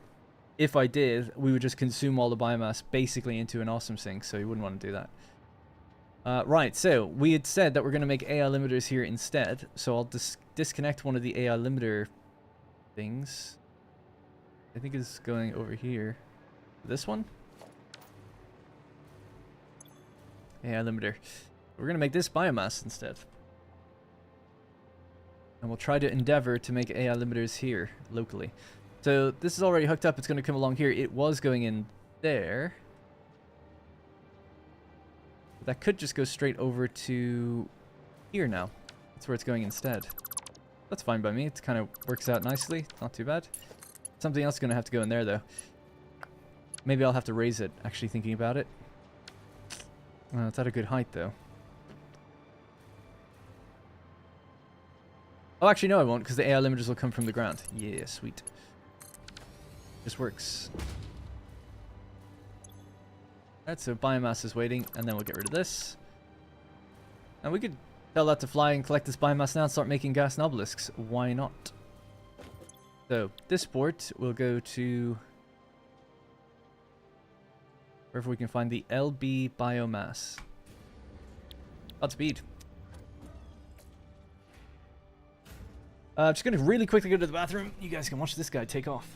if I did, we would just consume all the biomass basically into an awesome sink, so you wouldn't want to do that. Right, so we had said that we're gonna make AI limiters here instead, so I'll disconnect one of the AI limiter things. I think is going over here. This one? AI limiter. We're going to make this biomass instead. And we'll try to endeavor to make AI limiters here, locally. So this is already hooked up. It's going to come along here. It was going in there. That could just go straight over to here now. That's where it's going instead. That's fine by me. It kind of works out nicely. Not too bad. Something else is going to have to go in there, though. Maybe I'll have to raise it, actually thinking about it. It's at a good height, though. Oh, actually, no, I won't, because the AI limiters will come from the ground. Yeah, sweet. This works. Alright, so biomass is waiting, and then we'll get rid of this. And we could tell that to fly and collect this biomass now and start making gas Nobilisks. Why not? So, this port will go to wherever we can find the LB biomass. Godspeed. I'm just going to really quickly go to the bathroom. You guys can watch this guy take off.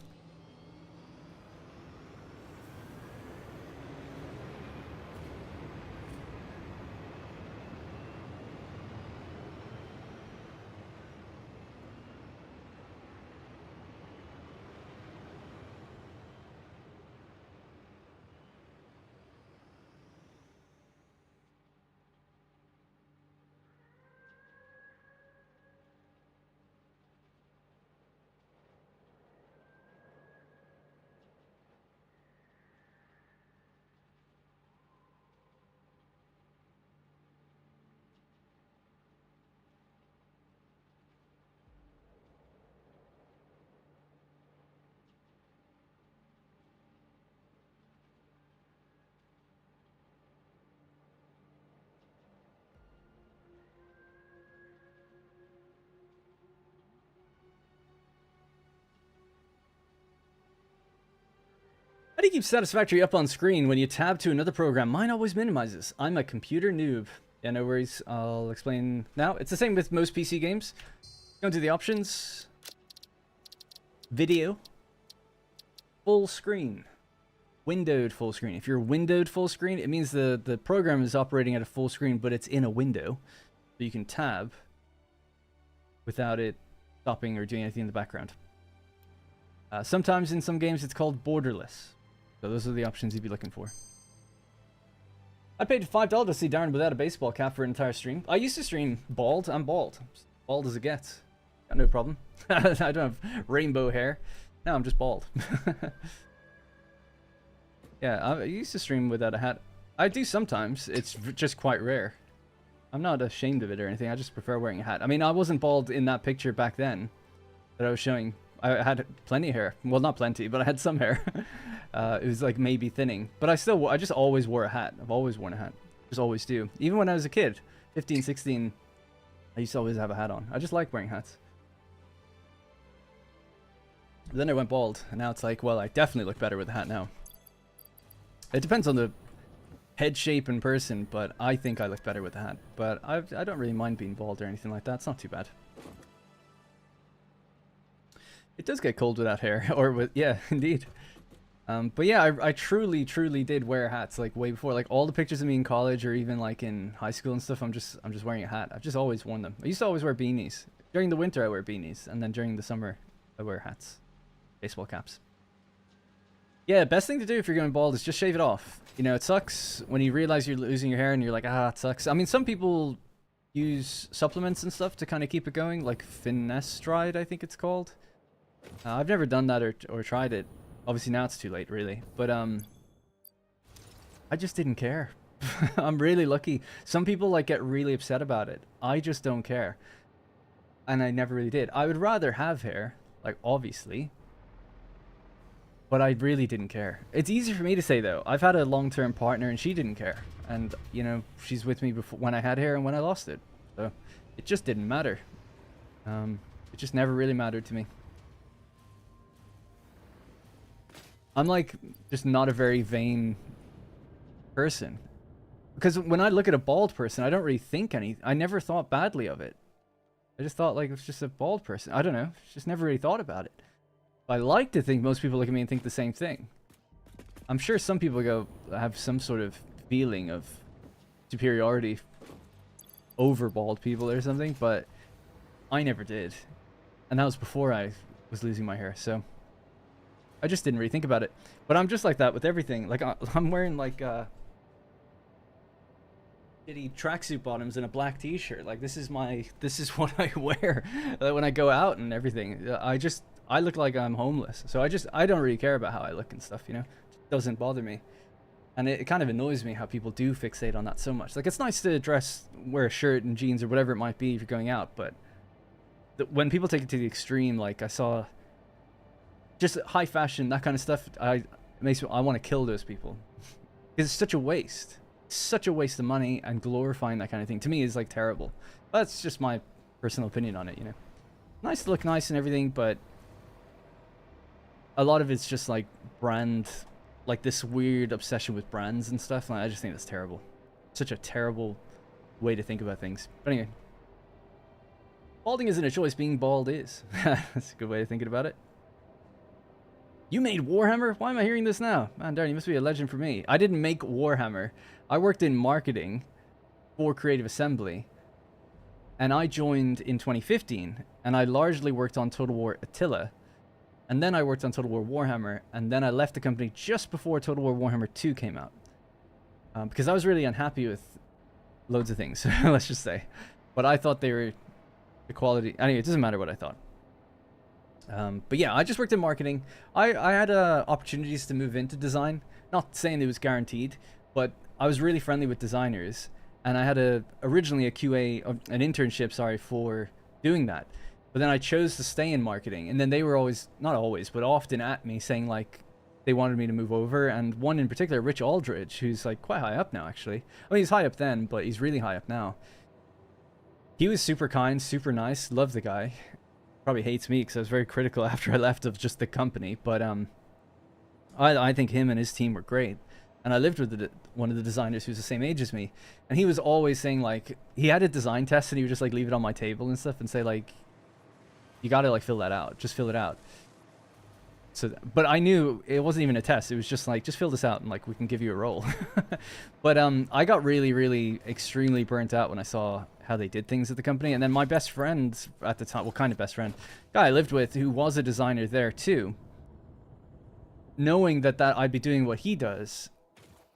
How do you keep Satisfactory up on screen when you tab to another program? Mine always minimizes. I'm a computer noob. Yeah, no worries. I'll explain now. It's the same with most PC games. Go into the options. Video. Full screen. Windowed full screen. If you're windowed full screen, it means the program is operating at a full screen, but it's in a window. So you can tab without it stopping or doing anything in the background. Sometimes in some games it's called borderless. So those are the options you'd be looking for. I paid $5 to see Darren without a baseball cap for an entire stream. I used to stream bald. I'm bald. Bald as it gets. Got no problem. I don't have rainbow hair. No, I'm just bald. Yeah, I used to stream without a hat. I do sometimes. It's just quite rare. I'm not ashamed of it or anything. I just prefer wearing a hat. I mean, I wasn't bald in that picture back then that I was showing. I had plenty of hair. Well, not plenty, but I had some hair. It was like maybe thinning. But I just always wore a hat. I've always worn a hat. Just always do. Even when I was a kid, 15, 16, I used to always have a hat on. I just like wearing hats. But then I went bald, and now it's like, well, I definitely look better with a hat now. It depends on the head shape in person, but I think I look better with a hat. But I don't really mind being bald or anything like that. It's not too bad. It does get cold without hair, or with, yeah, indeed. But yeah, I truly did wear hats, like way before, like all the pictures of me in college or even like in high school and stuff. I'm just wearing a hat. I've just always worn them. I used to always wear beanies. During the winter I wear beanies, and then during the summer I wear hats, baseball caps. Yeah, best thing to do if you're going bald is just shave it off. You know, it sucks when you realize you're losing your hair and you're like, ah, it sucks. I mean, some people use supplements and stuff to kind of keep it going, like Finasteride, I think it's called. I've never done that or tried it. Obviously now it's too late, really. But I just didn't care. I'm really lucky. Some people like get really upset about it. I just don't care. And I never really did. I would rather have hair, like obviously. But I really didn't care. It's easy for me to say though. I've had a long-term partner and she didn't care. And you know, she's with me before when I had hair and when I lost it. So it just didn't matter. It just never really mattered to me. I'm like just not a very vain person. Because when I look at a bald person, I don't really think I never thought badly of it. I just thought like it was just a bald person. I don't know. Just never really thought about it. I like to think most people look at me and think the same thing. I'm sure some people have some sort of feeling of superiority over bald people or something, but I never did. And that was before I was losing my hair, so I just didn't really think about it. But I'm just like that with everything. Like, I'm wearing, like, shitty tracksuit bottoms and a black t-shirt. Like, this is what I wear when I go out and everything. I look like I'm homeless. So I don't really care about how I look and stuff, you know? It doesn't bother me. And it kind of annoys me how people do fixate on that so much. Like, it's nice to wear a shirt and jeans or whatever it might be if you're going out, but when people take it to the extreme, like I saw just high fashion, that kind of stuff, I want to kill those people. Because it's such a waste. Such a waste of money, and glorifying that kind of thing to me is like terrible. That's just my personal opinion on it, you know. Nice to look nice and everything, but a lot of it's just like brand, like this weird obsession with brands and stuff. And I just think that's terrible. Such a terrible way to think about things. But anyway, balding isn't a choice, being bald is. That's a good way of thinking about it. You made Warhammer? Why am I hearing this now? Man, darn, you must be a legend for me. I didn't make Warhammer. I worked in marketing for Creative Assembly, and I joined in 2015, and I largely worked on Total War Attila, and then I worked on Total War Warhammer, and then I left the company just before Total War Warhammer 2 came out, because I was really unhappy with loads of things, let's just say. But I thought they were the quality. Anyway, it doesn't matter what I thought. But yeah, I just worked in marketing. I had opportunities to move into design. Not saying it was guaranteed, but I was really friendly with designers, and I had originally an internship, sorry, for doing that. But then I chose to stay in marketing, and then they were always, not always, but often at me saying like they wanted me to move over. And one in particular, Rich Aldridge, who's like quite high up now actually. I mean, he's high up then, but he's really high up now. He was super kind, super nice, loved the guy. Probably hates me because I was very critical after I left of just the company, but I think him and his team were great. And I lived with one of the designers who's the same age as me, and he was always saying like, he had a design test and he would just like leave it on my table and stuff and say like, you gotta like fill that out, just fill it out. So, but I knew it wasn't even a test. It was just like, just fill this out and like we can give you a role. But I got really extremely burnt out when I saw how they did things at the company. And then my best friend at the time, well, kind of best friend, guy I lived with, who was a designer there too, knowing that I'd be doing what he does,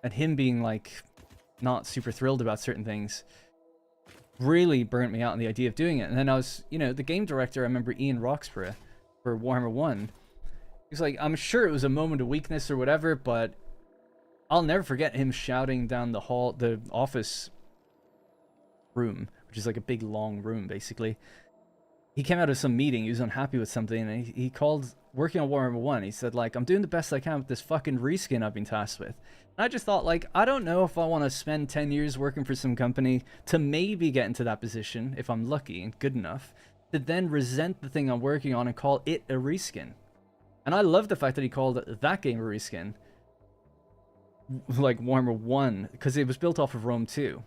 and him being like not super thrilled about certain things, really burnt me out on the idea of doing it. And then I was, you know, the game director, I remember Ian Roxburgh for Warhammer 1, he was like, I'm sure it was a moment of weakness or whatever, but I'll never forget him shouting down the hall, the office room, which is like a big long room basically. He came out of some meeting, he was unhappy with something, and he called, working on Warhammer 1, he said like, I'm doing the best I can with this fucking reskin I've been tasked with. And I just thought like, I don't know if I want to spend 10 years working for some company to maybe get into that position, if I'm lucky and good enough, to then resent the thing I'm working on and call it a reskin. And I love the fact that he called that game a reskin, like Warhammer 1, because it was built off of Rome 2.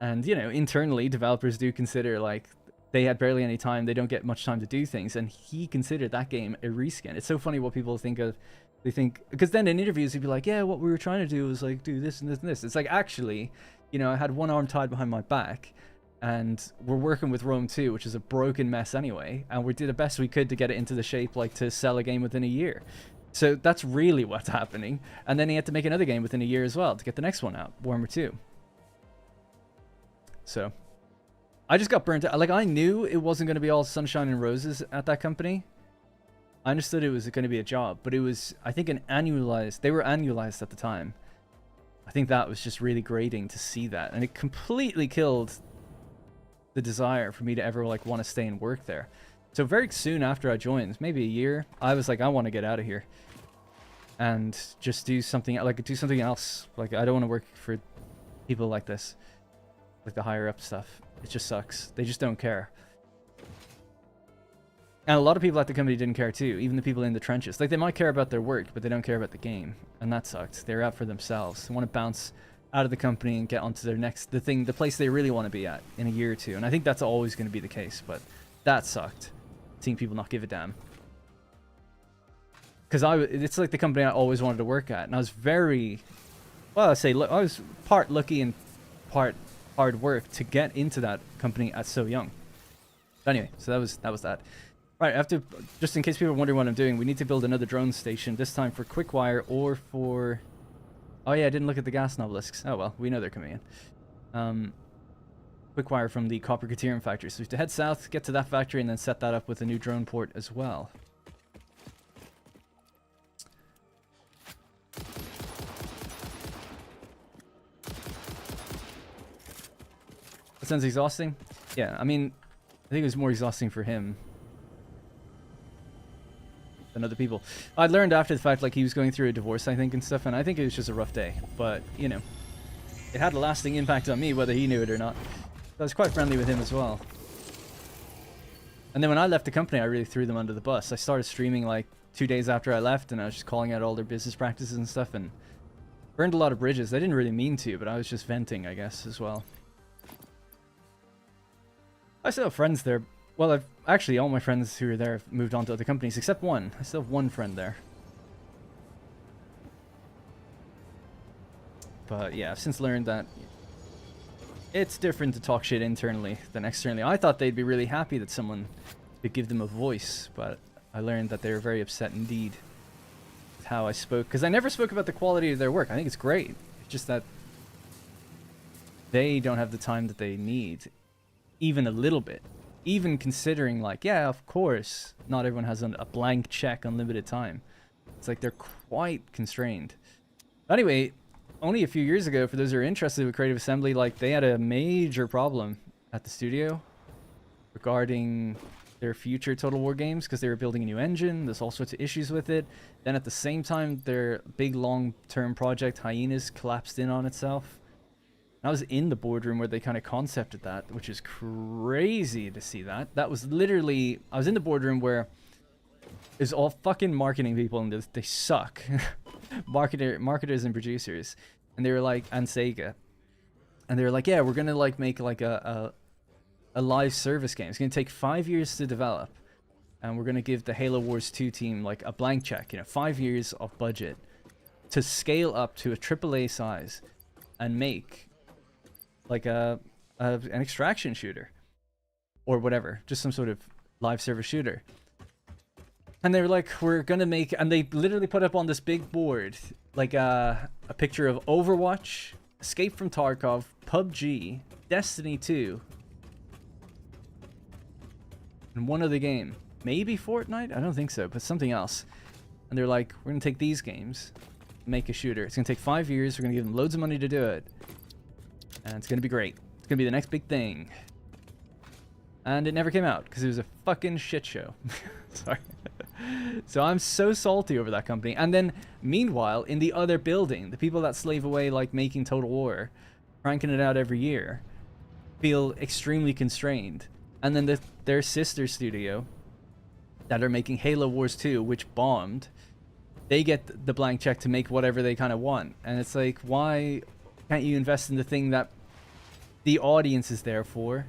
And, you know, internally, developers do consider, like, they had barely any time, they don't get much time to do things, and he considered that game a reskin. It's so funny what people think of. They think, because then in interviews, he'd be like, yeah, what we were trying to do was, like, do this and this and this. It's like, actually, you know, I had one arm tied behind my back, and we're working with Rome 2, which is a broken mess anyway, and we did the best we could to get it into the shape, like, to sell a game within a year. So that's really what's happening. And then he had to make another game within a year as well to get the next one out, Warhammer 2. So I just got burnt out. Like, I knew it wasn't going to be all sunshine and roses at that company. I understood it was going to be a job, but it was, I think, they were annualized at the time. I think that was just really grating to see that, and it completely killed the desire for me to ever like want to stay and work there. So very soon after I joined, maybe a year, I was like, I want to get out of here and just do something else. Like, I don't want to work for people like this, like the higher up stuff. It just sucks. They just don't care. And a lot of people at the company didn't care too, even the people in the trenches. Like, they might care about their work, but they don't care about the game, and that sucked. They're out for themselves. They want to bounce out of the company and get onto their next, the place they really want to be at in a year or two. And I think that's always going to be the case, but that sucked, seeing people not give a damn. because it's like the company I always wanted to work at, and I was very, well, I was part lucky and part hard work to get into that company at so young. But anyway, so that was that. Right, I have to, just in case people are wondering what I'm doing, we need to build another drone station, this time for Quickwire or for... Oh yeah, I didn't look at the gas Nobilisks. Oh well, we know they're coming in. Quickwire from the Copper Caterium factory. So we have to head south, get to that factory, and then set that up with a new drone port as well. That sounds exhausting. Yeah, I mean, I think it was more exhausting for him than other people. I learned after the fact, like, he was going through a divorce, I think, and stuff, and I think it was just a rough day. But, you know, it had a lasting impact on me, whether he knew it or not. I was quite friendly with him as well. And then when I left the company, I really threw them under the bus. I started streaming, like, 2 days after I left, and I was just calling out all their business practices and stuff, and burned a lot of bridges. I didn't really mean to, but I was just venting, I guess, as well. I still have friends there. Well, I've actually, all my friends who are there have moved on to other companies, except one. I still have one friend there. But yeah, I've since learned that it's different to talk shit internally than externally. I thought they'd be really happy that someone could give them a voice, but I learned that they were very upset indeed with how I spoke. Because I never spoke about the quality of their work. I think it's great. It's just that they don't have the time that they need, even a little bit. Even considering, like, yeah, of course, not everyone has a blank check, unlimited time. It's like they're quite constrained. Anyway, only a few years ago, for those who are interested with Creative Assembly, like, they had a major problem at the studio regarding their future Total War games, because they were building a new engine. There's all sorts of issues with it. Then at the same time, their big long-term project, Hyenas, collapsed in on itself. I was in the boardroom where they kind of concepted that, which is crazy to see that. That was literally... I was in the boardroom where it's all fucking marketing people, and they suck. Marketers and producers. And they were like... And Sega. And they were like, yeah, we're going to like make like a live service game. It's going to take 5 years to develop. And we're going to give the Halo Wars 2 team like a blank check. You know, 5 years of budget to scale up to a AAA size and make... like an extraction shooter or whatever, just some sort of live service shooter. And they were like, we're gonna make, and they literally put up on this big board like a picture of Overwatch, Escape from Tarkov, PUBG, Destiny 2, and one other game, maybe Fortnite, I don't think so, but something else. And they're like, we're gonna take these games, make a shooter. It's gonna take 5 years, we're gonna give them loads of money to do it. And it's going to be great. It's going to be the next big thing. And it never came out because it was a fucking shit show. Sorry. So I'm so salty over that company. And then, meanwhile, in the other building, the people that slave away, like, making Total War, cranking it out every year, feel extremely constrained. And then their sister studio that are making Halo Wars 2, which bombed, they get the blank check to make whatever they kind of want. And it's like, why... can't you invest in the thing that the audience is there for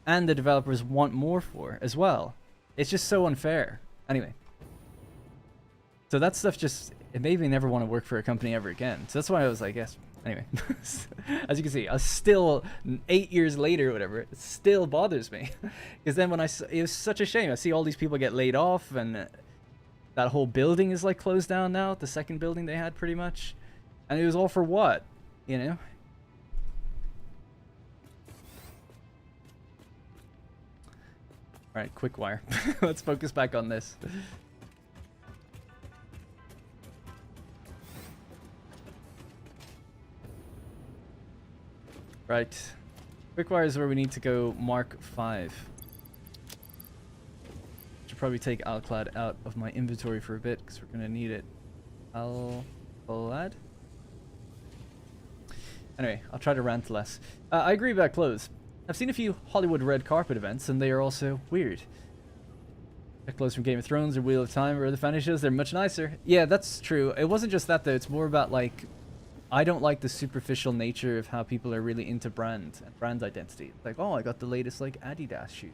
and the developers want more for as well? It's just so unfair. Anyway. So that stuff just, it made me never want to work for a company ever again. So that's why I was like, yes. Anyway. As you can see, I still, 8 years later or whatever, it still bothers me. Because then when it was such a shame. I see all these people get laid off, and that whole building is like closed down now. The second building they had pretty much. And it was all for what? You know? Alright, Quickwire. Let's focus back on this. Right. Quickwire is where we need to go. Mark 5. Should probably take Alclad out of my inventory for a bit, because we're going to need it. Alclad? Anyway, I'll try to rant less. I agree about clothes. I've seen a few Hollywood red carpet events, and they are also weird. The clothes from Game of Thrones or Wheel of Time or other fantasy shows, they're much nicer. Yeah, that's true. It wasn't just that, though. It's more about, like, I don't like the superficial nature of how people are really into brand and brand identity. Like, oh, I got the latest, like, Adidas shoe.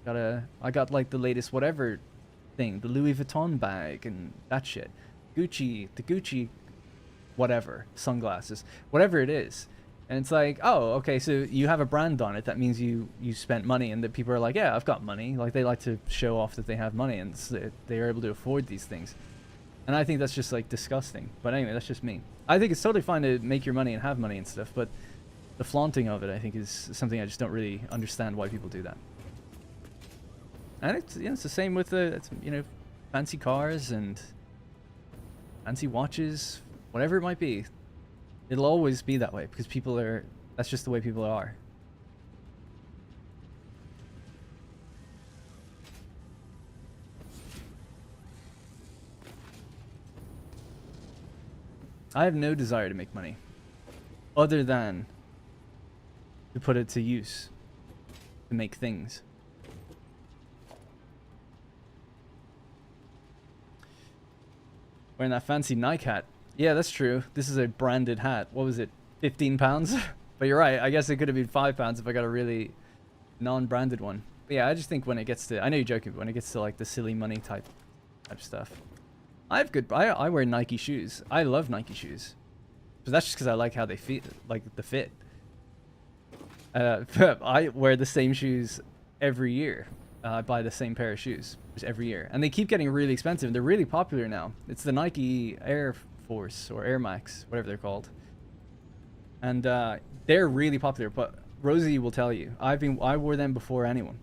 I got, like, the latest whatever thing, the Louis Vuitton bag and that shit, the Gucci whatever, sunglasses, whatever it is. And it's like, oh, okay, so you have a brand on it. That means you spent money, and that people are like, yeah, I've got money. Like, they like to show off that they have money, and they are able to afford these things. And I think that's just, like, disgusting. But anyway, that's just me. I think it's totally fine to make your money and have money and stuff, but the flaunting of it, I think, is something I just don't really understand why people do that. And it's, you know, it's the same with the, you know, fancy cars and fancy watches, whatever it might be. It'll always be that way because people are, that's just the way people are. I have no desire to make money other than to put it to use, to make things. Wearing that fancy Nike hat. Yeah, that's true. This is a branded hat. What was it? 15 pounds? But you're right. I guess it could have been 5 pounds if I got a really non-branded one. But yeah, I just think when it gets to, I know you're joking, but when it gets to like the silly money type stuff. I wear Nike shoes. I love Nike shoes. But that's just because I like how they feel, like the fit. I wear the same shoes every year. I buy the same pair of shoes every year. And they keep getting really expensive. They're really popular now. It's the Nike Air Force or Air Max, whatever they're called. And they're really popular. But Rosie will tell you, I wore them before anyone.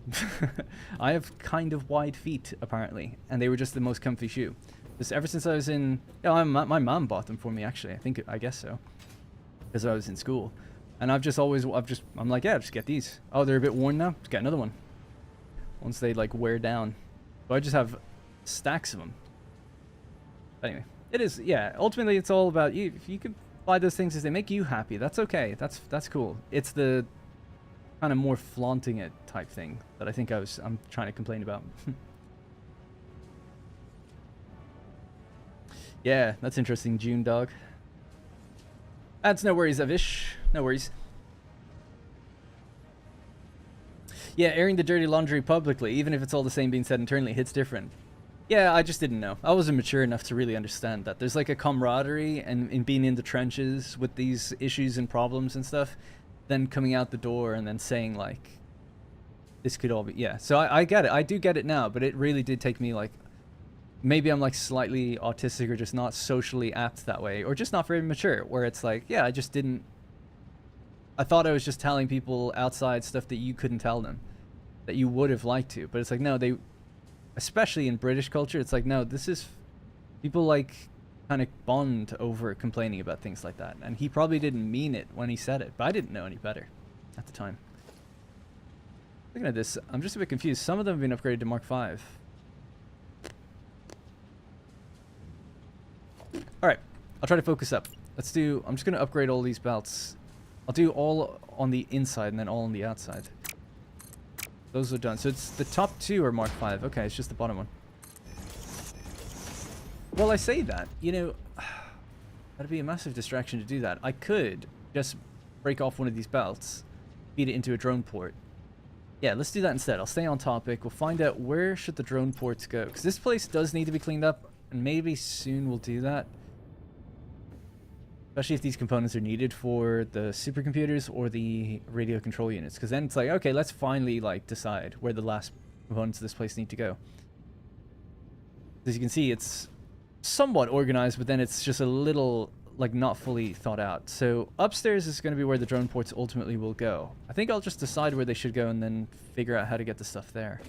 I have kind of wide feet, apparently. And they were just the most comfy shoe. Just ever since I was in... Yeah, my mom bought them for me, actually. I guess so. Because I was in school. And I'm like, yeah, just get these. Oh, they're a bit worn now? Just get another one. Once they, like, wear down. So I just have stacks of them. But anyway, it is, yeah, ultimately it's all about you. If you can buy those things as they make you happy, that's okay. That's cool. It's the kind of more flaunting it type thing that I think I'm trying to complain about. Yeah, that's interesting, June dog. That's no worries, Avish. No worries. Yeah, airing the dirty laundry publicly, even if it's all the same being said internally, hits different. Yeah, I just didn't know. I wasn't mature enough to really understand that. There's like a camaraderie and in being in the trenches with these issues and problems and stuff, then coming out the door and then saying like, this could all be, yeah. So I get it. I do get it now, but it really did take me like, maybe I'm like slightly autistic or just not socially apt that way, or just not very mature, where it's like, yeah, I just didn't, I thought I was just telling people outside stuff that you couldn't tell them, that you would have liked to. But it's like, no, they, especially in British culture, it's like, no, this is, people like kind of bond over complaining about things like that. And he probably didn't mean it when he said it, but I didn't know any better at the time. Looking at this, I'm just a bit confused. Some of them have been upgraded to Mark 5. All right, I'll try to focus up. I'm just going to upgrade all these belts. I'll do all on the inside and then all on the outside. Those are done. So it's the top two are Mark 5. Okay, it's just the bottom one. Well, I say that, you know, that'd be a massive distraction to do that. I could just break off one of these belts, feed it into a drone port. Yeah, let's do that instead. I'll stay on topic. We'll find out where should the drone ports go. Because this place does need to be cleaned up, and maybe soon we'll do that. Especially if these components are needed for the supercomputers or the radio control units. Because then it's like, okay, let's finally like decide where the last components of this place need to go. As you can see, it's somewhat organized, but then it's just a little like not fully thought out. So upstairs is going to be where the drone ports ultimately will go. I think I'll just decide where they should go and then figure out how to get the stuff there.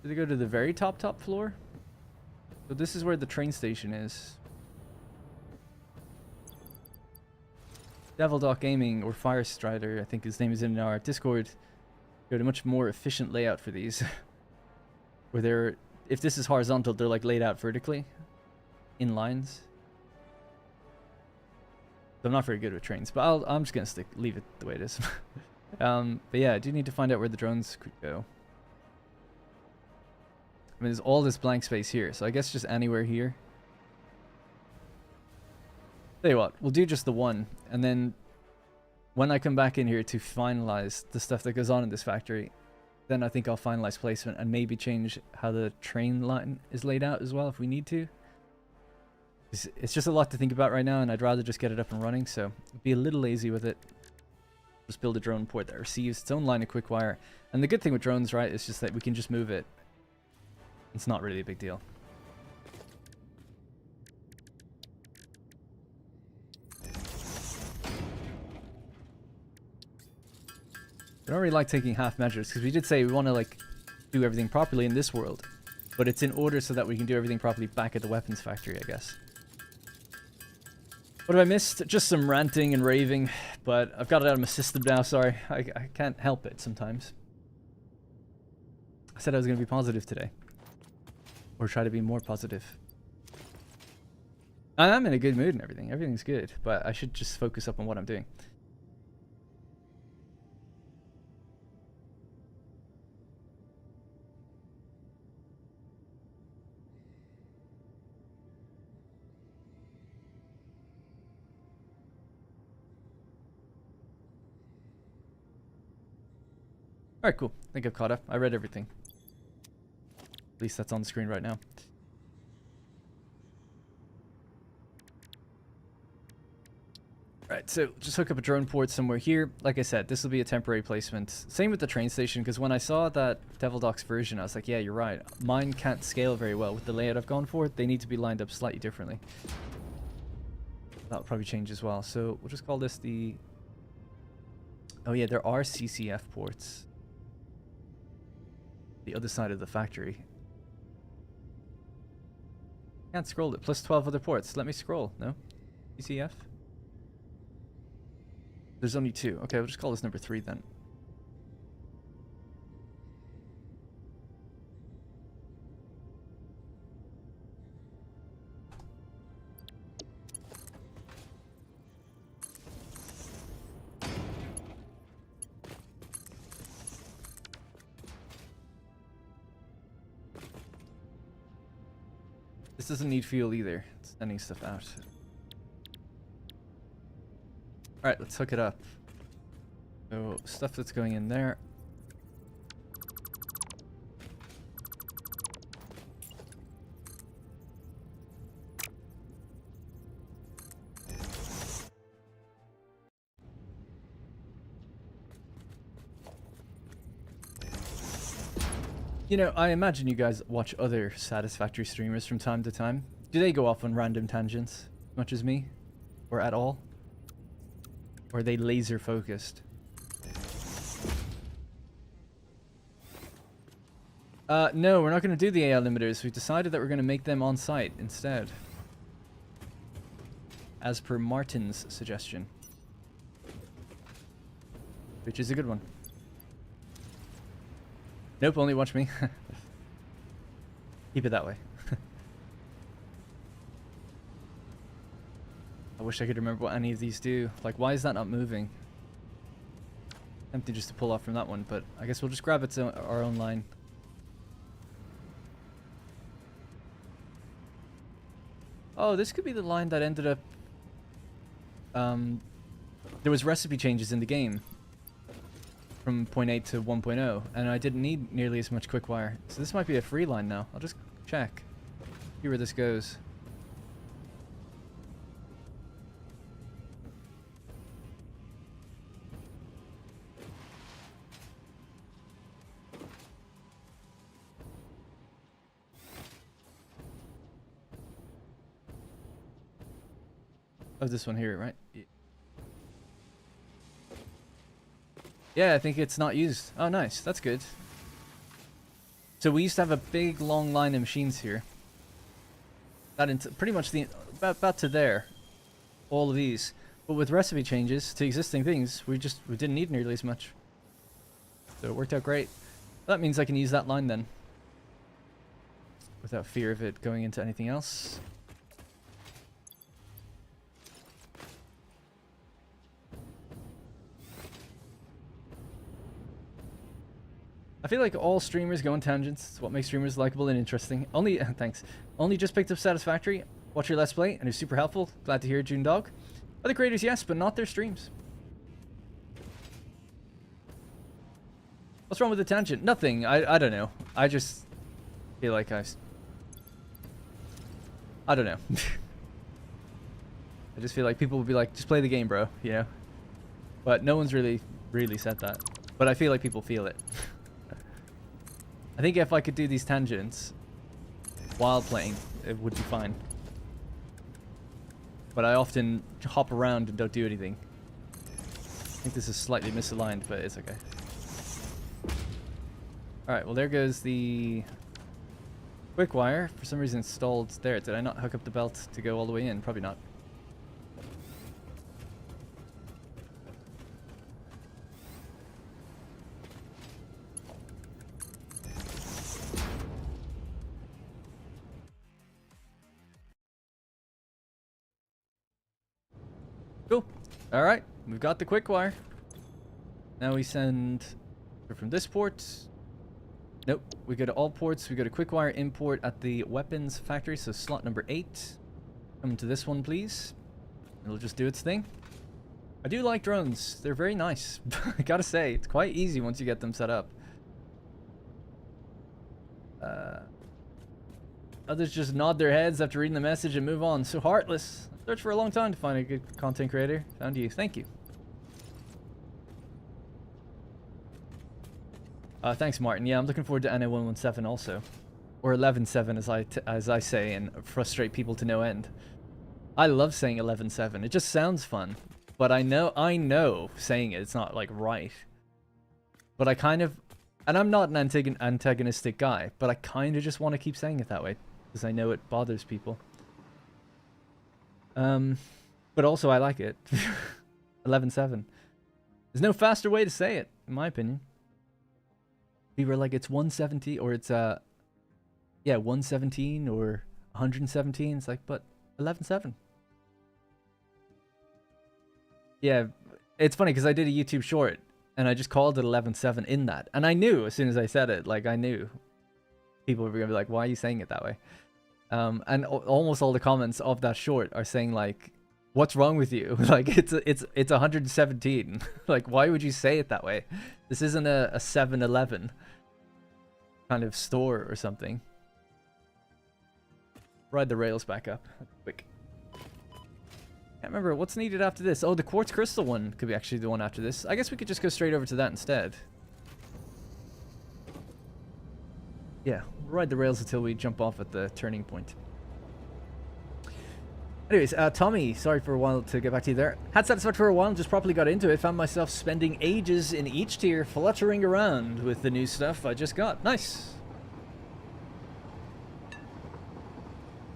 Did they go to the very top floor? So this is where the train station is. Devil Gaming or Firestrider, I think his name is in our Discord, got a much more efficient layout for these. Where they're, if this is horizontal, they're like laid out vertically in lines. So I'm not very good with trains, but I'm just gonna leave it the way it is. But yeah, I do need to find out where the drones could go. I mean, there's all this blank space here, so I guess just anywhere here. Tell you what, we'll do just the one, and then when I come back in here to finalize the stuff that goes on in this factory, then I think I'll finalize placement and maybe change how the train line is laid out as well if we need to. It's just a lot to think about right now, and I'd rather just get it up and running, so be a little lazy with it. Just build a drone port that receives its own line of Quickwire. And the good thing with drones, right, is just that we can just move it. It's not really a big deal. I don't really like taking half measures, because we did say we want to, like, do everything properly in this world. But it's in order so that we can do everything properly back at the weapons factory, I guess. What have I missed? Just some ranting and raving, but I've got it out of my system now, sorry. I can't help it sometimes. I said I was going to be positive today. Or try to be more positive. I am in a good mood and everything. Everything's good, but I should just focus up on what I'm doing. Alright, cool. I think I've caught up. I read everything. At least that's on the screen right now. Alright, so just hook up a drone port somewhere here. Like I said, this will be a temporary placement. Same with the train station, because when I saw that Devil Doc's version, I was like, yeah, you're right. Mine can't scale very well with the layout I've gone for. They need to be lined up slightly differently. That'll probably change as well. So we'll just call this the... Oh yeah, there are CCF ports. The other side of the factory. Can't scroll it. Plus 12 other ports. Let me scroll. No? CCF? There's only 2. Okay, we'll just call this number 3 then. This doesn't need fuel either. It's sending stuff out. Alright, let's hook it up. So, stuff that's going in there. You know, I imagine you guys watch other Satisfactory streamers from time to time. Do they go off on random tangents, much as me? Or at all? Or are they laser focused? No, we're not going to do the AI limiters. We've decided that we're going to make them on site instead. As per Martin's suggestion. Which is a good one. Nope, only watch me. Keep it that way. I wish I could remember what any of these do. Like, why is that not moving? Tempting just to pull off from that one, but I guess we'll just grab it to our own line. Oh, this could be the line that ended up... there was recipe changes in the game. From 0.8 to 1.0, and I didn't need nearly as much Quickwire. So this might be a free line now. I'll just check. See where this goes. Oh, this one here, right? Yeah, I think it's not used. Oh, nice. That's good. So we used to have a big, long line of machines here. That into pretty much the about to there. All of these. But with recipe changes to existing things, we didn't need nearly as much. So it worked out great. That means I can use that line then. Without fear of it going into anything else. I feel like all streamers go on tangents. It's what makes streamers likable and interesting. Only, thanks. Only just picked up Satisfactory. Watch your Let's Play, and it's super helpful. Glad to hear it, June Dog. Other creators, yes, but not their streams. What's wrong with the tangent? Nothing. I don't know. I just feel like I don't know. I just feel like people would be like, just play the game, bro, you know? But no one's really said that. But I feel like people feel it. I think if I could do these tangents while playing, it would be fine. But I often hop around and don't do anything. I think this is slightly misaligned, but it's okay. Alright, well there goes the Quickwire. For some reason installed there. Did I not hook up the belt to go all the way in? Probably not. Cool. Alright, we've got the Quickwire. Now we send from this port. Nope, we go to all ports. We go to Quickwire import at the weapons factory, so slot number 8. Come to this one, please. It'll just do its thing. I do like drones. They're very nice. I gotta say, it's quite easy once you get them set up. Others just nod their heads after reading the message and move on. So heartless. Searched for a long time to find a good content creator. Found you. Thank you. Thanks, Martin. Yeah, I'm looking forward to NA117 also. Or 11.7 as I say and frustrate people to no end. I love saying 11.7. It just sounds fun. But I know saying it's not like right. But I kind of, and I'm not an antagonistic guy, but I kind of just want to keep saying it that way because I know it bothers people. But also I like it. 11.7. There's no faster way to say it, in my opinion. People are like, it's 170 or it's yeah, 117 or 117. It's like, but 11.7. Yeah, it's funny because I did a YouTube short and I just called it 11.7 in that, and I knew as soon as I said it, like I knew people were gonna be like, why are you saying it that way? And almost all the comments of that short are saying like, what's wrong with you? Like it's 117. Like why would you say it that way? This isn't a 7-Eleven kind of store or something. Ride the rails back up. Quick. Can't remember what's needed after this. Oh, the quartz crystal one could be actually the one after this. I guess we could just go straight over to that instead. Yeah, ride the rails until we jump off at the turning point. Anyways, Tommy, sorry for a while to get back to you there. Had Satisfactory for a while, just properly got into it. Found myself spending ages in each tier, fluttering around with the new stuff I just got. Nice.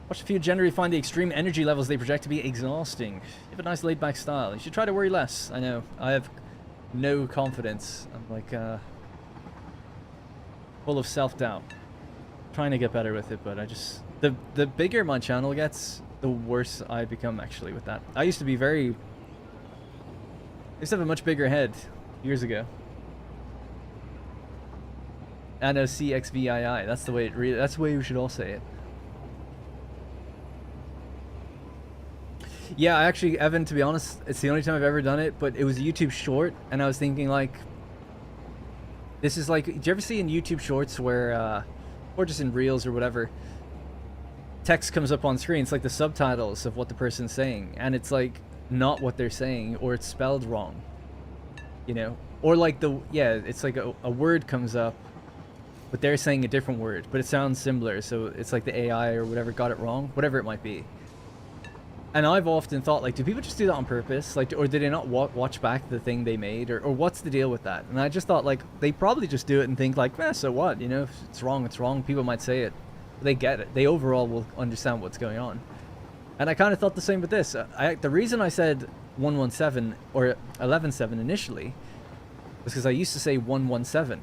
Watched a few generally find the extreme energy levels they project to be exhausting. You have a nice laid-back style. You should try to worry less. I know. I have no confidence. I'm like, full of self-doubt. Trying to get better with it, but I just... The bigger my channel gets, the worse I become actually with that. I used to be very... I used to have a much bigger head years ago. NOCXVII. That's the way it really... That's the way we should all say it. Yeah, I actually, Evan, to be honest, it's the only time I've ever done it, but it was a YouTube short, and I was thinking, like, this is like, do you ever see in YouTube shorts where, or just in Reels or whatever, text comes up on screen, it's like the subtitles of what the person's saying, and it's like, not what they're saying, or it's spelled wrong, you know? Or like it's like a word comes up, but they're saying a different word, but it sounds similar, so it's like the AI or whatever got it wrong, whatever it might be. And I've often thought, like, do people just do that on purpose? Like, or did they not watch back the thing they made? Or what's the deal with that? And I just thought, like, they probably just do it and think, like, so what? You know, if it's wrong, it's wrong. People might say it. They get it. They overall will understand what's going on. And I kind of thought the same with this. The reason I said 117 or 11.7 initially was because I used to say 117.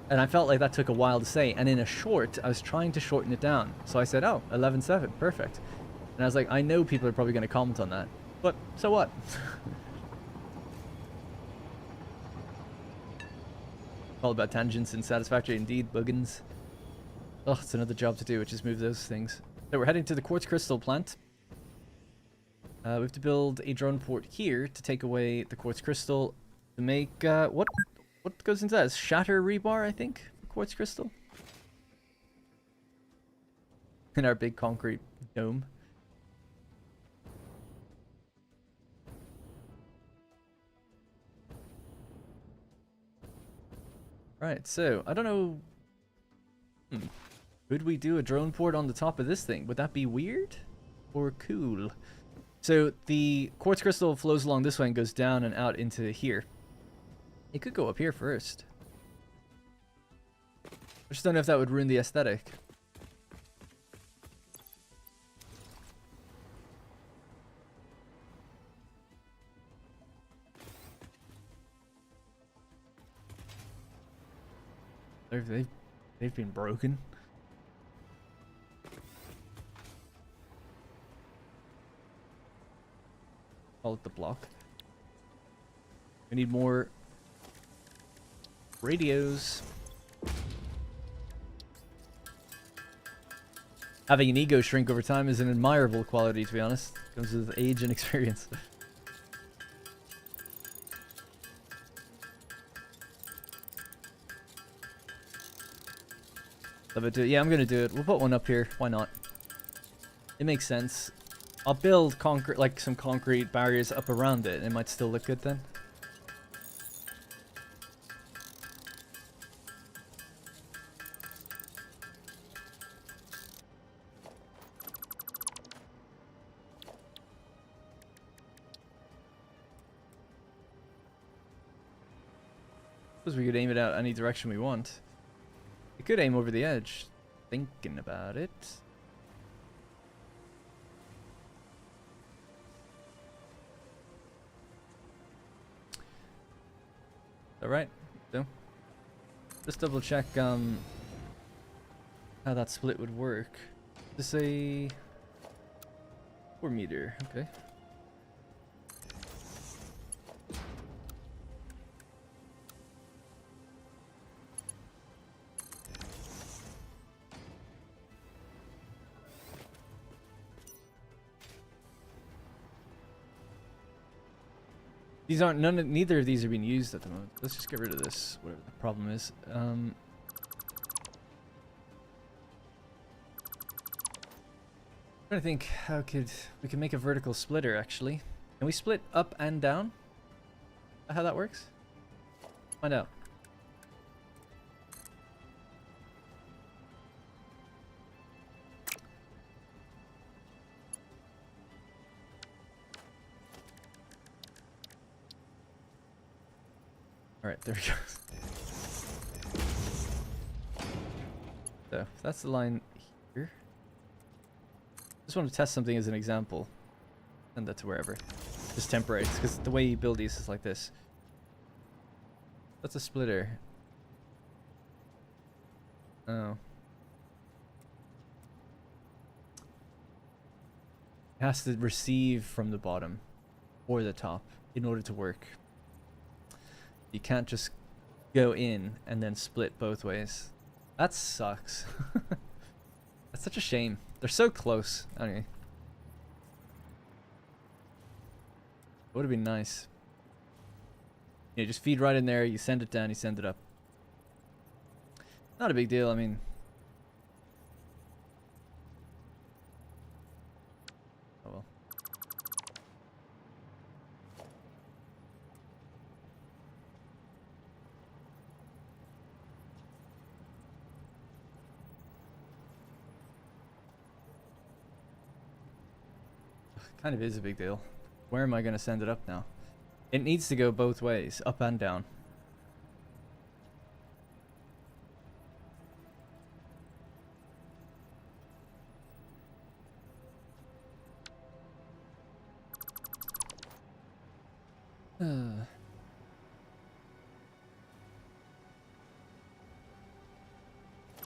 And I felt like that took a while to say. And in a short, I was trying to shorten it down. So I said, oh, 11.7. Perfect. And I was like, I know people are probably going to comment on that, but so what? All about tangents and Satisfactory indeed, buggins. Oh, it's another job to do, which is move those things. So we're heading to the quartz crystal plant. We have to build a drone port here to take away the quartz crystal to make, what What goes into that? Is shatter rebar, I think? Quartz crystal? In our big concrete dome. Right, so, I don't know... Could we do a drone port on the top of this thing? Would that be weird? Or cool? So, the quartz crystal flows along this way and goes down and out into here. It could go up here first. I just don't know if that would ruin the aesthetic. They've been broken. Call it the block. We need more radios. Having an ego shrink over time is an admirable quality, to be honest. Comes with age and experience. Love it. Yeah, I'm gonna do it. We'll put one up here. Why not? It makes sense. I'll build concrete, like some concrete barriers up around it. It might still look good then. Suppose we could aim it out any direction we want. We could aim over the edge. Thinking about it. Alright, so just double check how that split would work. Just a 4 meter, okay. These aren't neither of these are being used at the moment. Let's just get rid of this, whatever the problem is. Trying to think how we could make a vertical splitter actually. Can we split up and down? How that works? Find out. Alright, there we go. So, that's the line here. Just want to test something as an example. Send that to wherever. Just temporary, because the way you build these is like this. That's a splitter. Oh. It has to receive from the bottom or the top in order to work. You can't just go in and then split both ways. That sucks. That's such a shame. They're so close. Anyway. Would have been nice. Yeah, just feed right in there, you send it down, you send it up. Not a big deal, I mean. Oh well. Kind of is a big deal. Where am I going to send it up now? It needs to go both ways, up and down.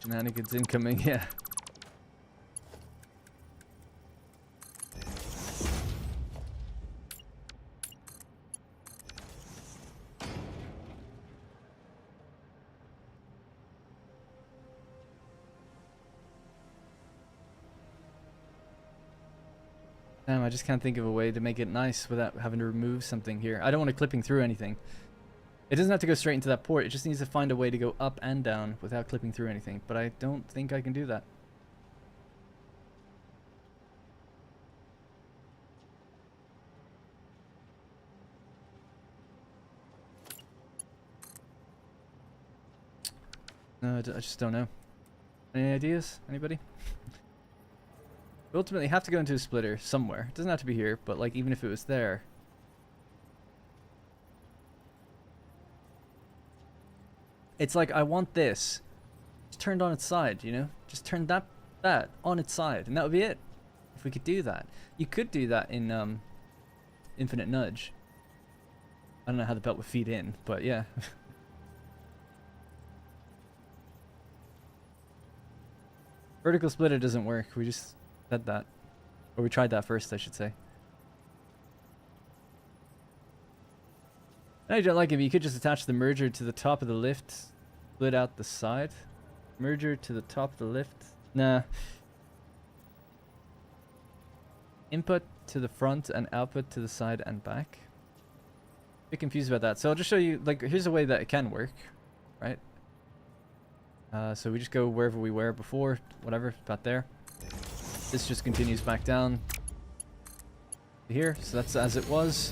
Shenanigans incoming, yeah. Damn, I just can't think of a way to make it nice without having to remove something here. I don't want it clipping through anything. It doesn't have to go straight into that port. It just needs to find a way to go up and down without clipping through anything. But I don't think I can do that. No, I just don't know. Any ideas? Anybody? We ultimately have to go into a splitter somewhere. It doesn't have to be here, but like even if it was there. It's like I want this just turned on its side, you know? Just turn that on its side, and that would be it. If we could do that. You could do that in Infinite Nudge. I don't know how the belt would feed in, but yeah. Vertical splitter doesn't work. We just said that. Or we tried that first, I should say. I don't like it, but you could just attach the merger to the top of the lift, split out the side. Merger to the top of the lift. Nah. Input to the front and output to the side and back. A bit confused about that. So I'll just show you, like, here's a way that it can work, right? So we just go wherever we were before, whatever, about there. This just continues back down to here, so that's as it was.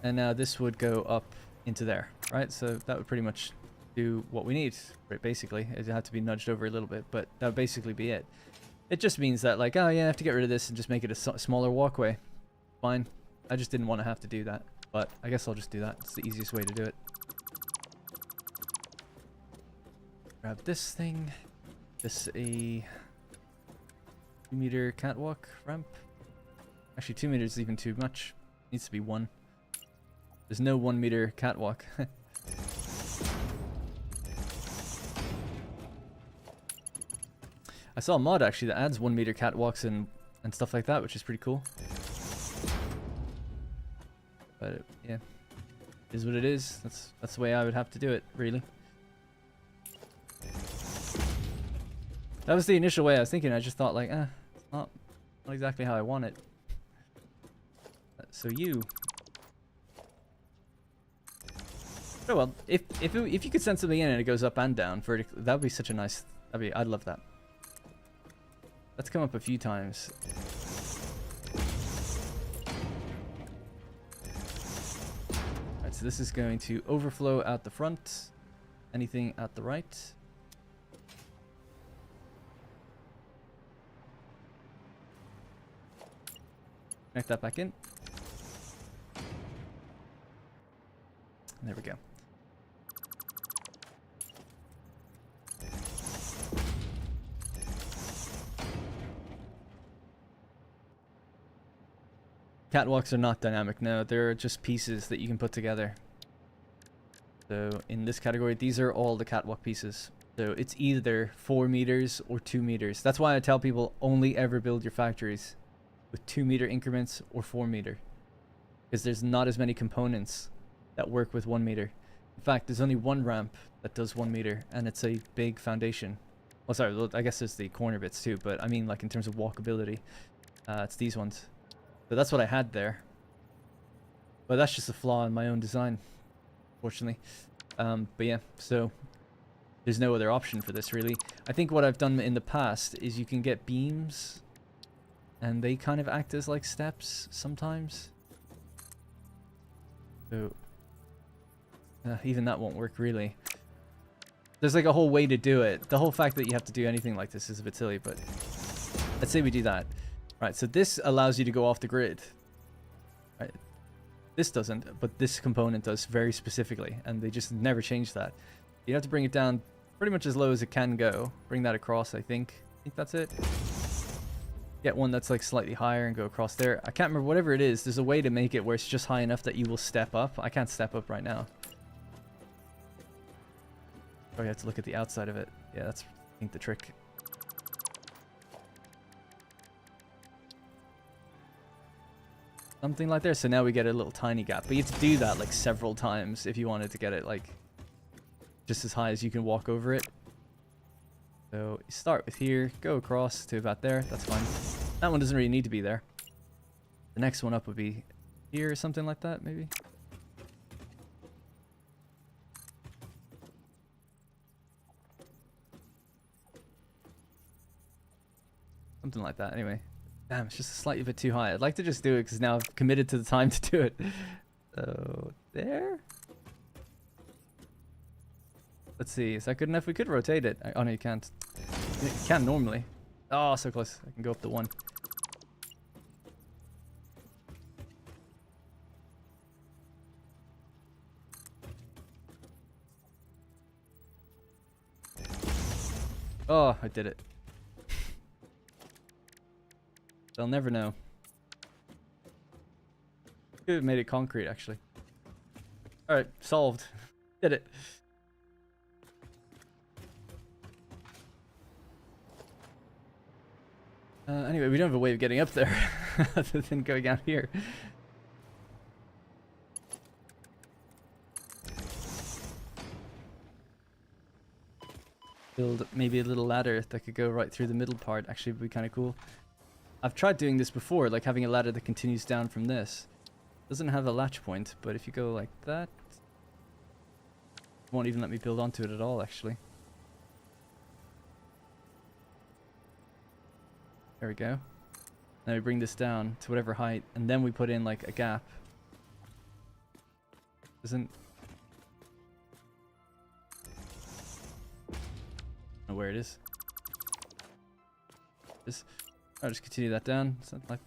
And now this would go up into there, right? So that would pretty much do what we need, right? Basically. It had to be nudged over a little bit, but that would basically be it. It just means that, like, oh yeah, I have to get rid of this and just make it a smaller walkway. Fine. I just didn't want to have to do that, but I guess I'll just do that. It's the easiest way to do it. Grab this thing. This a 2-meter catwalk ramp. Actually, 2 meters is even too much. Needs to be 1. There's no 1-meter catwalk. I saw a mod actually that adds 1-meter catwalks and stuff like that, which is pretty cool. But yeah, it is what it is. That's the way I would have to do it, really. That was the initial way I was thinking. I just thought like, it's not exactly how I want it. So you. Oh well, if you could send something in and it goes up and down vertically, that would be such a nice. I'd love that. That's come up a few times. Alright, so this is going to overflow out the front. Anything out the right. Connect that back in. There we go. Catwalks are not dynamic, no, they're just pieces that you can put together. So in this category, these are all the catwalk pieces. So it's either 4 meters or 2 meters. That's why I tell people only ever build your factories with 2-meter increments or 4-meter. Because there's not as many components that work with 1 meter. In fact, there's only one ramp that does 1 meter, and it's a big foundation. Well, sorry, I guess there's the corner bits too, but I mean like in terms of walkability, it's these ones. So that's what I had there. But that's just a flaw in my own design, fortunately. But yeah, so there's no other option for this really. I think what I've done in the past is you can get beams, and they kind of act as like steps sometimes. So even that won't work really. There's like a whole way to do it. The whole fact that you have to do anything like this is a bit silly, but let's say we do that. Right, so this allows you to go off the grid. Right. This doesn't, but this component does very specifically, and they just never change that. You have to bring it down pretty much as low as it can go. Bring that across, I think. I think that's it. Get one that's like slightly higher and go across there. I can't remember, whatever it is, there's a way to make it where it's just high enough that you will step up. I can't step up right now. Probably have to look at the outside of it. Yeah, that's, I think, the trick. Something like there. So now we get a little tiny gap. But you have to do that like several times if you wanted to get it like just as high as you can walk over it. So you start with here, go across to about there. That's fine. That one doesn't really need to be there. The next one up would be here or something like that, maybe. Something like that, anyway. Damn, it's just slightly bit too high. I'd like to just do it because now I've committed to the time to do it. So, there? Let's see, is that good enough? We could rotate it. Oh no, you can't. You can normally. Oh, so close. I can go up to 1. Oh, I did it. They'll never know. Could have made it concrete, actually. Alright, solved. Did it. Anyway, we don't have a way of getting up there other than going out here. Build maybe a little ladder that could go right through the middle part. Actually, would be kind of cool. I've tried doing this before, like having a ladder that continues down from this. Doesn't have a latch point, but if you go like that, it won't even let me build onto it at all, actually. There we go. Now we bring this down to whatever height, and then we put in like a gap. Doesn't... I don't know where it is. I'll just continue that down. Something like...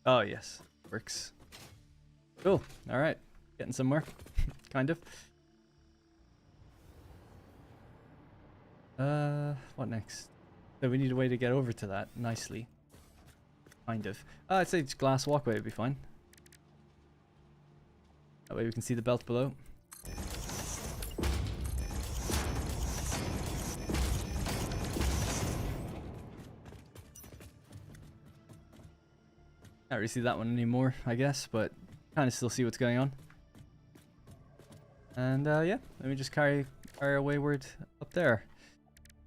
Oh, yes. Works. Cool. Alright. Getting somewhere. Kind of. What next? So we need a way to get over to that nicely. Kind of. I'd say it's glass walkway would be fine. That way we can see the belt below. Can't really see that one anymore, I guess, but kind of still see what's going on. And yeah, let me just carry our wayward up there.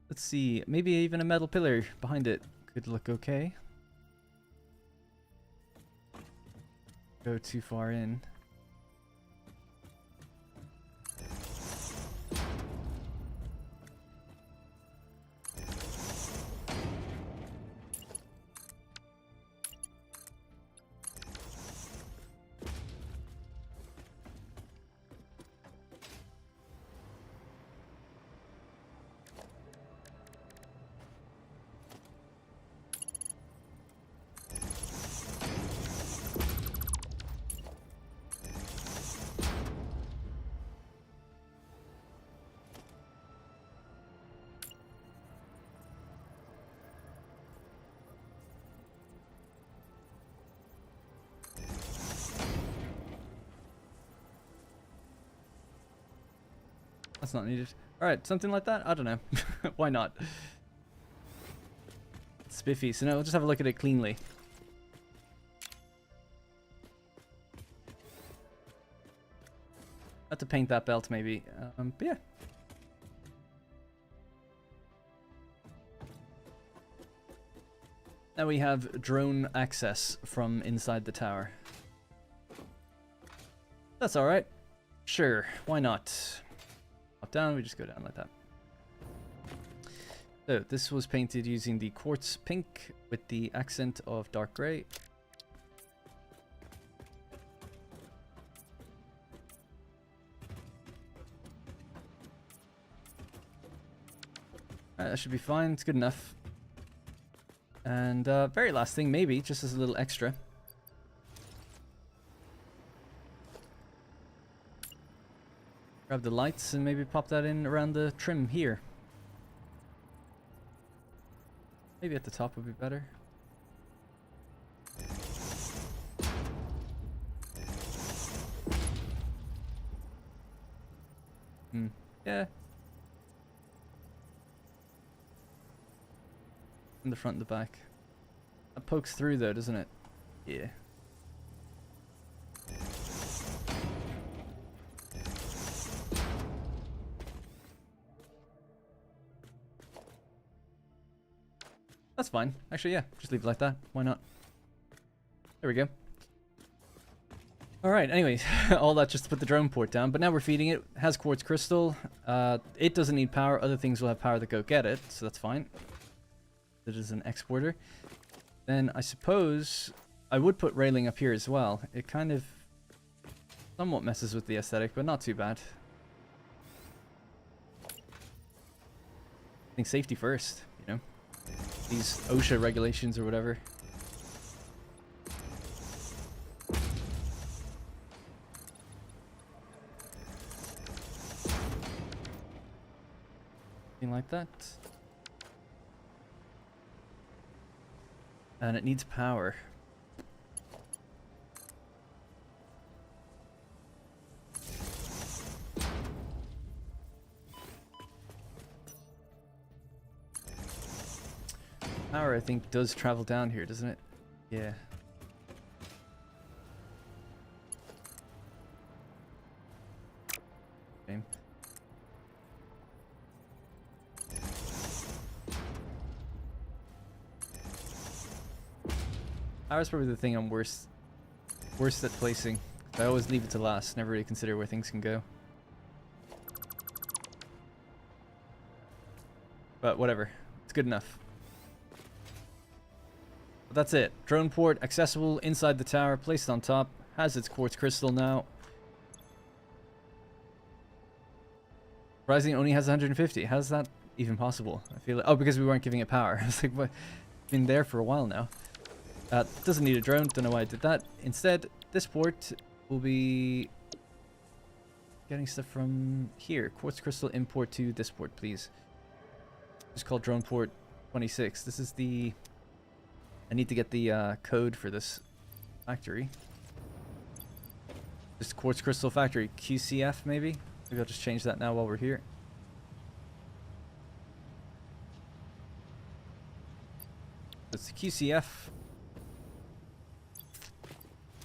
Let's see, maybe even a metal pillar behind it could look okay. Go too far in. That's not needed. Alright, something like that? I don't know. Why not? Spiffy. So now we'll just have a look at it cleanly. Have to paint that belt maybe. But yeah. Now we have drone access from inside the tower. That's alright. Sure, why not? Up, down, we just go down like that. So this was painted using the quartz pink with the accent of dark grey. Alright, that should be fine, it's good enough. And very last thing, maybe, just as a little extra. Grab the lights and maybe pop that in around the trim here. Maybe at the top would be better. Yeah. in the front and the back. That pokes through though, doesn't it? Yeah. That's fine. Actually, yeah. Just leave it like that. Why not? There we go. Alright, anyways. All that just to put the drone port down. But now we're feeding it. It has quartz crystal. It doesn't need power. Other things will have power that go get it. So that's fine. It is an exporter. Then I suppose I would put railing up here as well. It kind of somewhat messes with the aesthetic, but not too bad. I think safety first, you know. These OSHA regulations or whatever. Something like that. And it needs power. Power, I think, does travel down here, doesn't it? Yeah. Okay. Power's probably the thing I'm worst at placing. I always leave it to last, never really consider where things can go. But whatever, it's good enough. But that's it. Drone port, accessible inside the tower, placed on top, has its quartz crystal now. Surprisingly, it only has 150. How's that even possible? I feel like, oh, because we weren't giving it power. I was like, what? Been there for a while now. Doesn't need a drone, don't know why I did that. Instead, this port will be getting stuff from here. Quartz crystal import to this port, please. It's called drone port 26. This is the... I need to get the code for this factory. This quartz crystal factory, QCF maybe? Maybe I'll just change that now while we're here. It's the QCF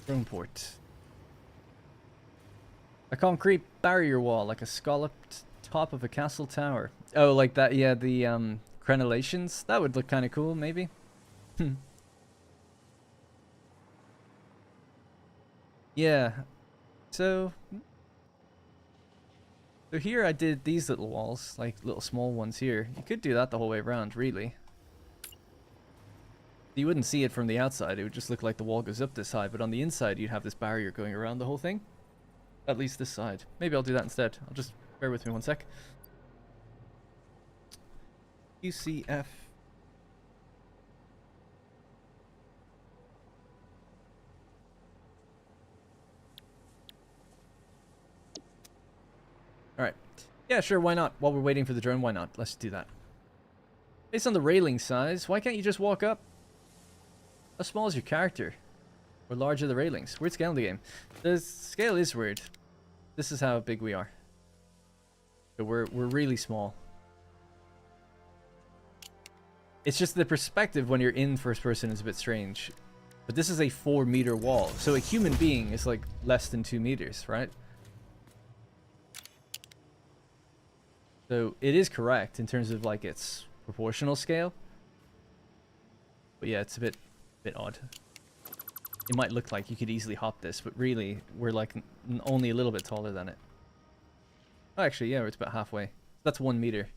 drone port. A concrete barrier wall, like a scalloped top of a castle tower. Oh, like that, yeah, the crenellations? That would look kind of cool, maybe. Yeah. So here I did these little walls, like little small ones here. You could do that the whole way around, really. You wouldn't see it from the outside, it would just look like the wall goes up this high, but on the inside you'd have this barrier going around the whole thing. At least this side. Maybe I'll do that instead. I'll just bear with me one sec. QCF. Alright. Yeah, sure, why not? While we're waiting for the drone, why not? Let's do that. Based on the railing size, why can't you just walk up? How small is your character? Or large are the railings? Weird scale in the game. The scale is weird. This is how big we are. So we're really small. It's just the perspective when you're in first person is a bit strange. But this is a 4-meter wall. So a human being is like less than 2 meters, right? So it is correct in terms of like its proportional scale. But yeah, it's a bit odd. It might look like you could easily hop this, but really we're like only a little bit taller than it. Oh, actually, yeah, it's about halfway. That's 1 meter.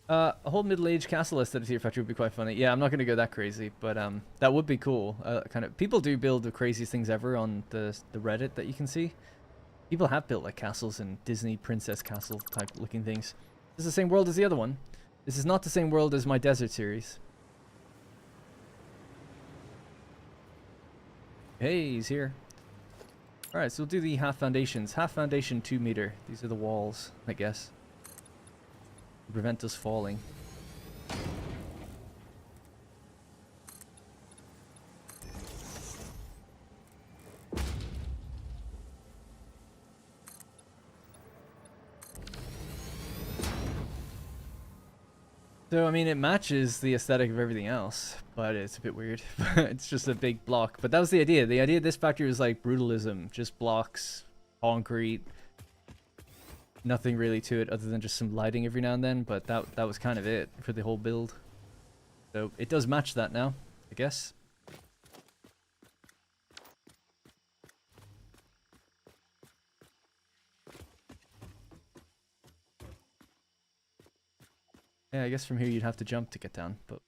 A whole middle-aged castle aesthetic here factory would be quite funny. Yeah, I'm not going to go that crazy, but that would be cool. Kind of people do build the craziest things ever on the Reddit that you can see. People have built like castles and Disney princess castle type looking things. This is the same world as the other one. This is not the same world as my desert series. Hey, he's here. Alright, so we'll do the half foundations. Half foundation, 2 meter. These are the walls, I guess. To prevent us falling. So, I mean, it matches the aesthetic of everything else, but it's a bit weird. It's just a big block. But that was the idea. The idea of this factory was like brutalism, just blocks, concrete, nothing really to it other than just some lighting every now and then, but that was kind of it for the whole build. So it does match that now, I guess. Yeah, I guess from here you'd have to jump to get down, but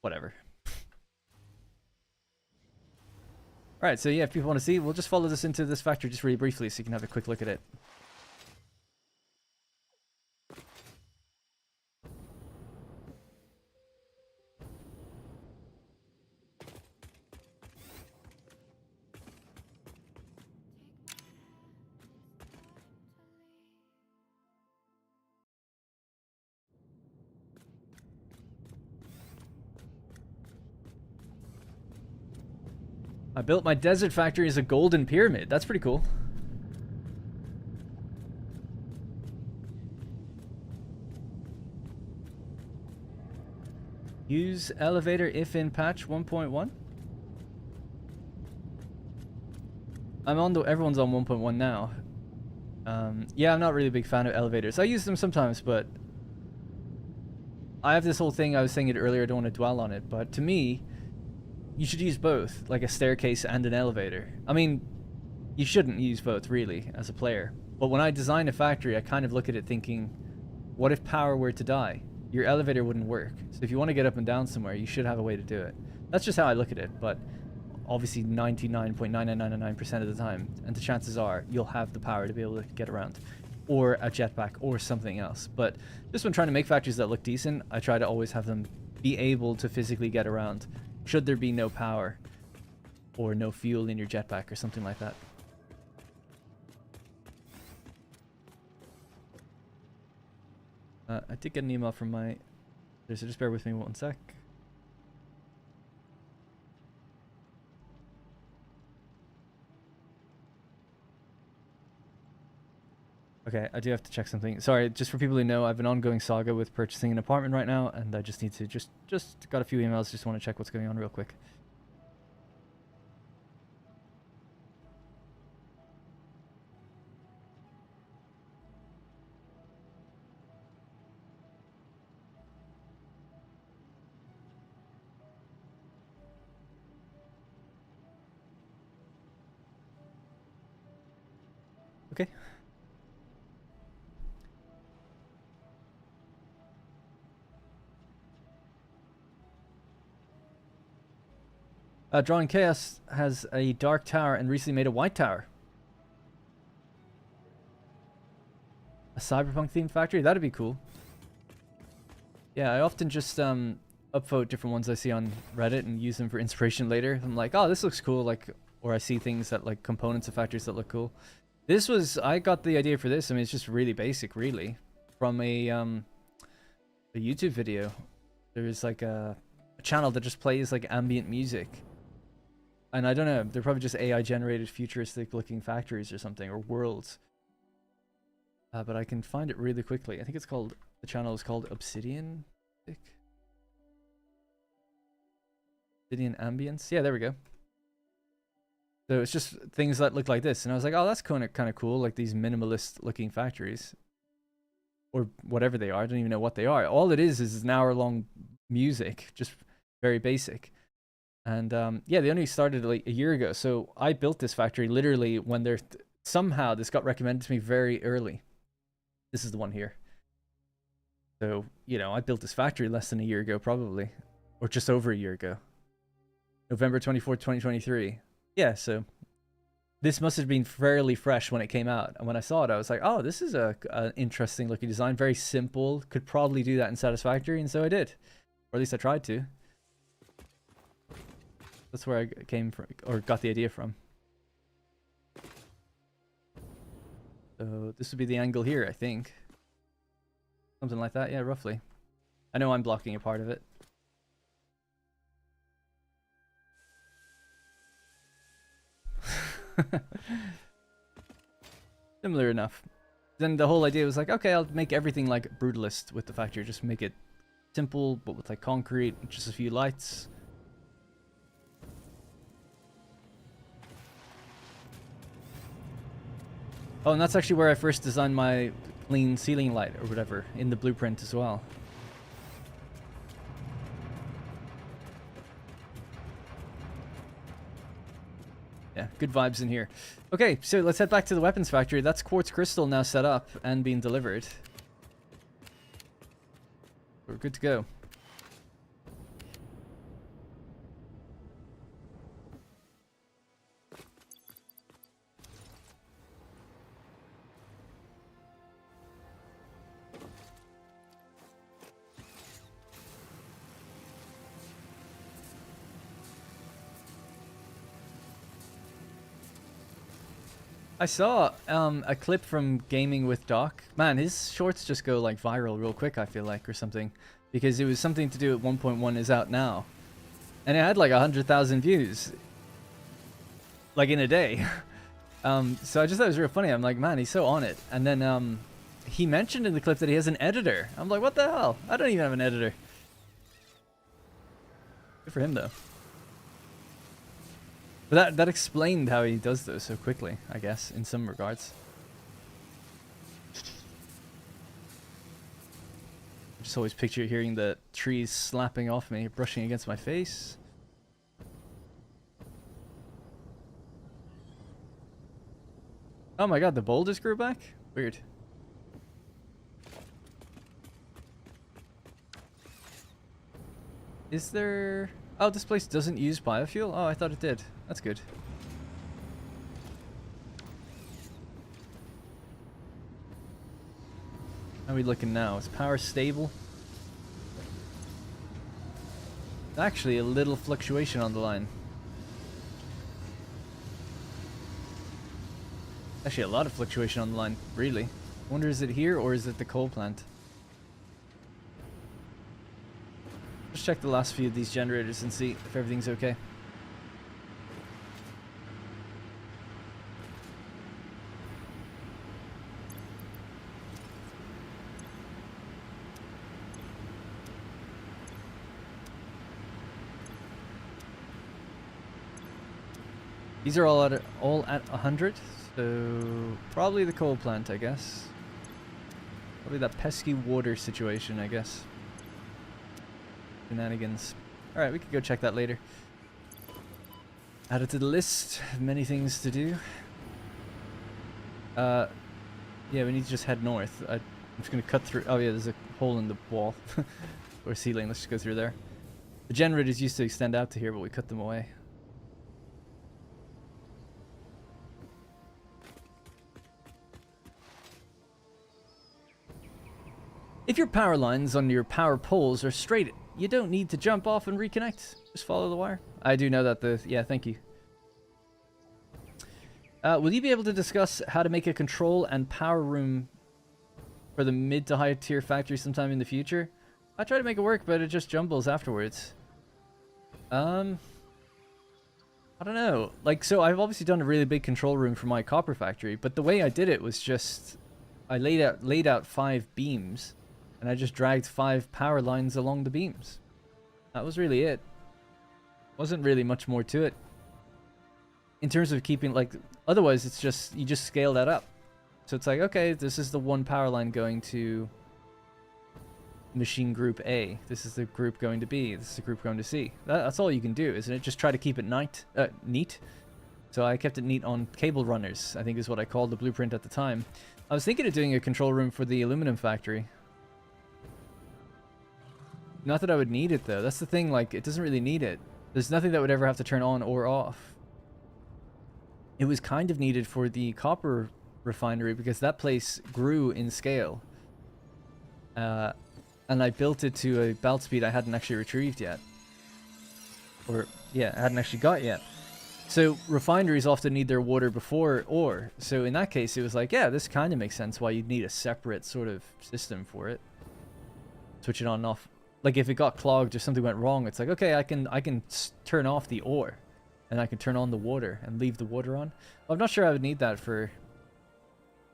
whatever. Alright, so yeah, if people want to see, we'll just follow this into this factory just really briefly so you can have a quick look at it. I built my desert factory as a golden pyramid. That's pretty cool. Use elevator if in patch 1.1. I'm on the everyone's on 1.1 now. Yeah, I'm not really a big fan of elevators. I use them sometimes, but I have this whole thing. I was saying it earlier. I don't want to dwell on it, but to me, you should use both, like a staircase and an elevator. I mean, you shouldn't use both really as a player. But when I design a factory, I kind of look at it thinking, what if power were to die? Your elevator wouldn't work. So if you want to get up and down somewhere, you should have a way to do it. That's just how I look at it, but obviously 99.9999% of the time, and the chances are you'll have the power to be able to get around, or a jetpack or something else. But just when trying to make factories that look decent, I try to always have them be able to physically get around should there be no power or no fuel in your jetpack or something like that. I did get an email from my... So just bear with me 1 sec. Okay, I do have to check something. Sorry, just for people who know, I have an ongoing saga with purchasing an apartment right now, and I just need to just got a few emails, just want to check what's going on real quick. Okay. Drawing Chaos has a dark tower and recently made a white tower. A cyberpunk themed factory? That'd be cool. Yeah, I often just upvote different ones I see on Reddit and use them for inspiration later. I'm like, oh, this looks cool, like, or I see things that like components of factories that look cool. This was, I got the idea for this. I mean, it's just really basic, really, from a YouTube video. There's like a channel that just plays like ambient music. And I don't know, they're probably just AI generated futuristic looking factories or something, or worlds. But I can find it really quickly. I think it's called, the channel is called Obsidian. Obsidian Ambience. Yeah, there we go. So it's just things that look like this. And I was like, oh, that's kind of cool. Like these minimalist looking factories. Or whatever they are. I don't even know what they are. All it is an hour long music. Just very basic. And yeah, they only started like a year ago. So I built this factory literally when they're... somehow this got recommended to me very early. This is the one here. So, you know, I built this factory less than a year ago, probably. Or just over a year ago. November 24th, 2023. Yeah, so this must have been fairly fresh when it came out. And when I saw it, I was like, oh, this is an interesting looking design. Very simple. Could probably do that in Satisfactory. And so I did. Or at least I tried to. That's where I came from, or got the idea from. So this would be the angle here, I think. Something like that, yeah, roughly. I know I'm blocking a part of it. Similar enough. Then the whole idea was like, okay, I'll make everything like brutalist with the factory, just make it simple, but with like concrete, just a few lights. Oh, and that's actually where I first designed my clean ceiling light or whatever, in the blueprint as well. Yeah, good vibes in here. Okay, so let's head back to the weapons factory. That's quartz crystal now set up and being delivered. We're good to go. I saw a clip from Gaming with Doc. Man, his shorts just go like viral real quick, I feel like, or something. Because it was something to do with 1.1 is out now. And it had like 100,000 views. Like in a day. So I just thought it was real funny. I'm like, man, he's so on it. And then he mentioned in the clip that he has an editor. I'm like, what the hell? I don't even have an editor. Good for him, though. But that explained how he does those so quickly, I guess, in some regards. I just always picture hearing the trees slapping off me, brushing against my face. Oh my god, the boulders grew back? Weird. Is there... Oh, this place doesn't use biofuel? Oh, I thought it did. That's good. How are we looking now? Is power stable? Actually, a little fluctuation on the line. Actually, a lot of fluctuation on the line, really. I wonder, is it here or is it the coal plant? Let's check the last few of these generators and see if everything's okay. These are all at 100, so probably the coal plant, I guess. Probably that pesky water situation, I guess. Shenanigans. Alright, we could go check that later. Add it to the list of many things to do. Yeah, we need to just head north. I'm just going to cut through... Oh yeah, there's a hole in the wall. Or ceiling, let's just go through there. The generators used to extend out to here, but we cut them away. If your power lines on your power poles are straight, you don't need to jump off and reconnect. Just follow the wire. I do know that the... Yeah, thank you. Will you be able to discuss how to make a control and power room for the mid to high tier factory sometime in the future? I try to make it work, but it just jumbles afterwards. I don't know. Like, so I've obviously done a really big control room for my copper factory, but the way I did it was just... I laid out 5 beams. And I just dragged 5 power lines along the beams. That was really it. Wasn't really much more to it. In terms of keeping, like, otherwise it's just, you just scale that up. So it's like, okay, this is the 1 power line going to machine group A. This is the group going to B. This is the group going to C. That's all you can do, isn't it? Just try to keep it neat. So I kept it neat on cable runners, I think is what I called the blueprint at the time. I was thinking of doing a control room for the aluminum factory. Not that I would need it, though. That's the thing, like, it doesn't really need it. There's nothing that would ever have to turn on or off. It was kind of needed for the copper refinery because that place grew in scale. And I built it to a belt speed I hadn't actually retrieved yet. Or, yeah, I hadn't actually got yet. So refineries often need their water before ore. So in that case, it was like, yeah, this kind of makes sense why you'd need a separate sort of system for it. Switch it on and off. Like if it got clogged or something went wrong, it's like, okay, I can turn off the ore and I can turn on the water and leave the water on. Well, I'm not sure I would need that for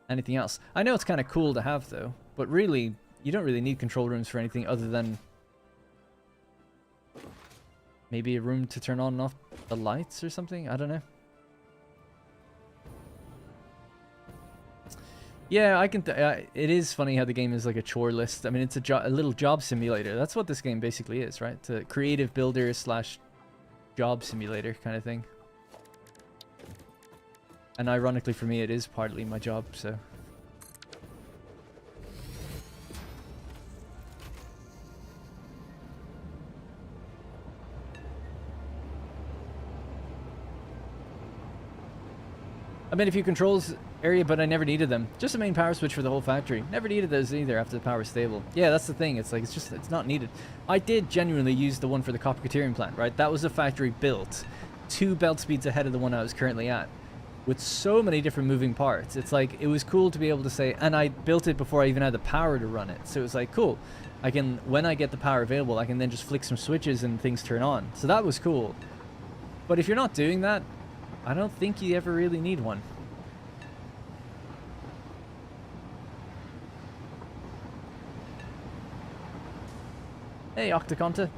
anything else. I know it's kind of cool to have though, but really you don't really need control rooms for anything other than Maybe a room to turn on and off the lights or something? I don't know. Yeah, I can. It is funny how the game is like a chore list. I mean, it's a little job simulator. That's what this game basically is, right? It's a creative builder slash job simulator kind of thing. And ironically for me, it is partly my job, so. I made a few controls area, but I never needed them. Just the main power switch for the whole factory. Never needed those either after the power was stable. Yeah, that's the thing. It's like, it's not needed. I did genuinely use the one for the copper Caterium plant, right? That was a factory built 2 belt speeds ahead of the one I was currently at, with so many different moving parts. It's like, it was cool to be able to say, and I built it before I even had the power to run it. So it was like, cool. I can, when I get the power available, I can then just flick some switches and things turn on. So that was cool. But if you're not doing that, I don't think you ever really need one. Hey, Octaconta.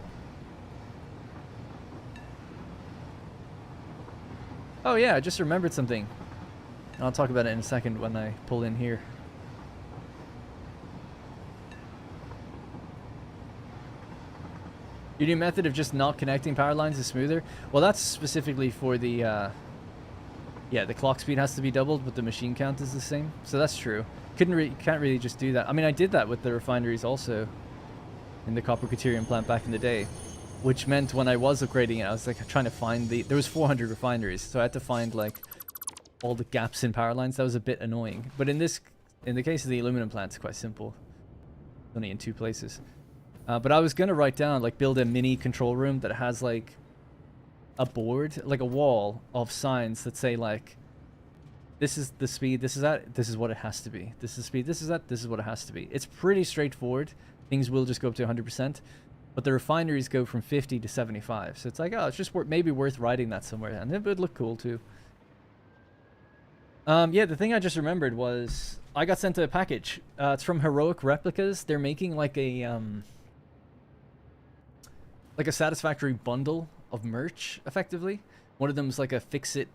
Oh yeah, I just remembered something. I'll talk about it in a second when I pull in here. Your new method of just not connecting power lines is smoother? Well, that's specifically for the, yeah, the clock speed has to be doubled, but the machine count is the same. So that's true. Can't really just do that. I mean, I did that with the refineries also in the copper Caterium plant back in the day, which meant when I was upgrading it, I was like trying to find there was 400 refineries, so I had to find like all the gaps in power lines. That was a bit annoying. But in the case of the aluminum plant, it's quite simple. Only in 2 places. But I was gonna write down, like, build a mini control room that has like a board, like a wall of signs that say like, this is the speed, this is that, this is what it has to be. This is speed, this is that, this is what it has to be. It's pretty straightforward. Things will just go up to 100%, but the refineries go from 50 to 75. So it's like, oh, it's just maybe worth writing that somewhere, and it would look cool too. Yeah, the thing I just remembered was I got sent a package. It's from Heroic Replicas. They're making like a Satisfactory bundle of merch, effectively. One of them is like a fix-it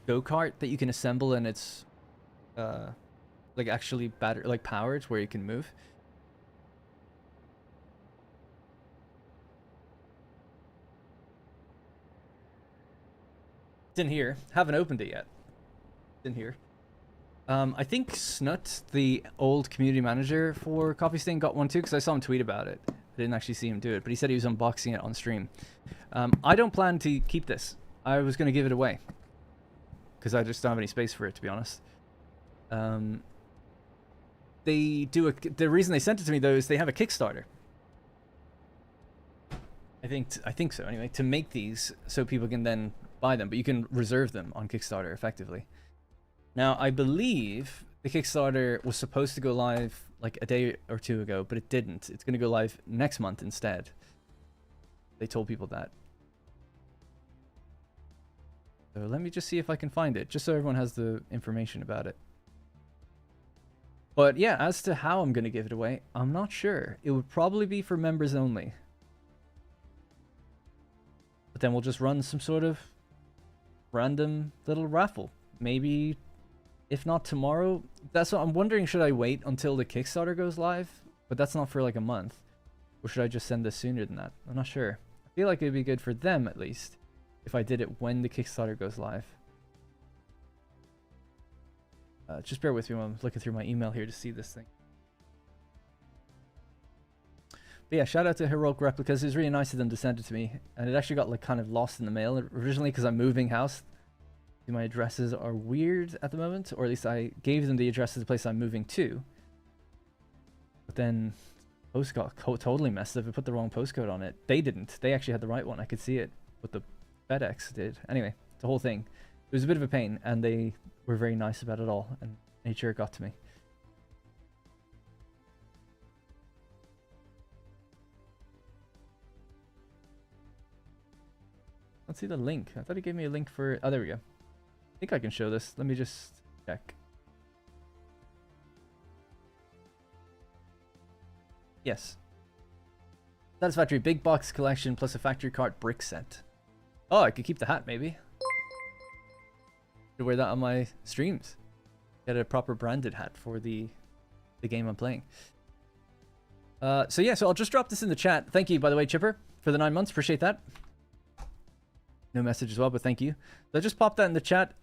go-kart that you can assemble, and it's like actually powered, where you can move. It's in here. Haven't opened it yet. It's in here. I think Snut, the old community manager for Coffee Stain, got one too, because I saw him tweet about it. I didn't actually see him do it, but he said he was unboxing it on stream. I don't plan to keep this. I was going to give it away, because I just don't have any space for it, to be honest. The reason they sent it to me, though, is they have a Kickstarter. I think so, anyway, to make these so people can then buy them, but you can reserve them on Kickstarter, effectively. Now, I believe the Kickstarter was supposed to go live like a day or 2 ago, but it didn't. It's going to go live next month instead. They told people that. So let me just see if I can find it, just so everyone has the information about it. But yeah, as to how I'm going to give it away, I'm not sure. It would probably be for members only. But then we'll just run some sort of random little raffle. Maybe, if not tomorrow. That's what I'm wondering, should I wait until the Kickstarter goes live? But that's not for like a month. Or should I just send this sooner than that? I'm not sure. I feel like it'd be good for them, at least, if I did it when the Kickstarter goes live. Just bear with me while I'm looking through my email here to see this thing. But yeah, shout out to Heroic Replicas. It was really nice of them to send it to me. And it actually got like kind of lost in the mail originally, because I'm moving house. My addresses are weird at the moment, or at least I gave them the address of the place I'm moving to. But then post got totally messed up. I put the wrong postcode on it. They didn't. They actually had the right one. I could see it, but the FedEx did. Anyway, the whole thing. It was a bit of a pain, and they were very nice about it all, and made sure it got to me. Let's see the link. I thought he gave me a link for... Oh, there we go. I think I can show this. Let me just check. Yes. Satisfactory big box collection plus a factory cart brick set. Oh, I could keep the hat maybe. Could wear that on my streams. Get a proper branded hat for the game I'm playing. So yeah, so I'll just drop this in the chat. Thank you, by the way, Chipper, for the 9 months. Appreciate that. No message as well, but thank you. So I just popped that in the chat.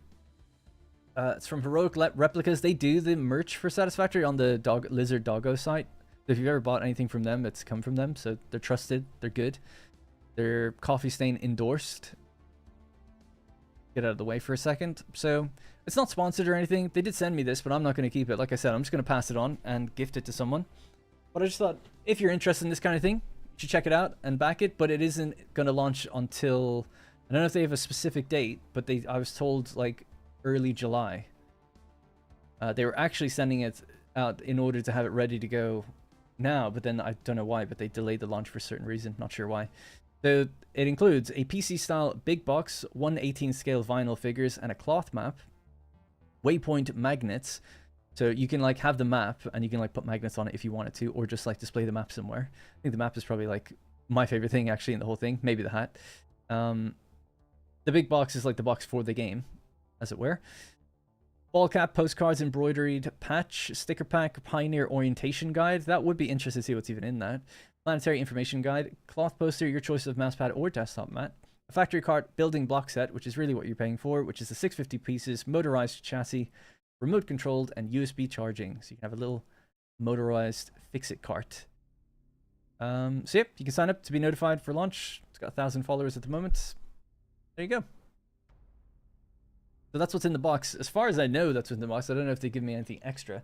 It's from Heroic Replicas. They do the merch for Satisfactory on the Lizard Doggo site. So if you've ever bought anything from them, it's come from them. So they're trusted. They're good. They're Coffee Stain endorsed. Get out of the way for a second. So it's not sponsored or anything. They did send me this, but I'm not going to keep it. Like I said, I'm just going to pass it on and gift it to someone. But I just thought, if you're interested in this kind of thing, you should check it out and back it. But it isn't going to launch until... I don't know if they have a specific date, but I was told like early July. They were actually sending it out in order to have it ready to go now, but then I don't know why, but they delayed the launch for a certain reason. Not sure why. So it includes a PC-style big box, 1/18 scale vinyl figures, and a cloth map, waypoint magnets. So you can like have the map and you can like put magnets on it if you wanted to, or just like display the map somewhere. I think the map is probably like my favorite thing actually in the whole thing. Maybe the hat. The big box is like the box for the game, as it were. Ball cap, postcards, embroidered patch, sticker pack, pioneer orientation guide. That would be interesting to see what's even in that. Planetary information guide, cloth poster, your choice of mouse pad or desktop mat. A factory cart building block set, which is really what you're paying for, which is the 650 pieces, motorized chassis, remote controlled, and USB charging. So you can have a little motorized fix-it cart. So yep, you can sign up to be notified for launch. It's got 1,000 followers at the moment. There you go. So that's what's in the box. As far as I know, that's what's in the box. I don't know if they give me anything extra.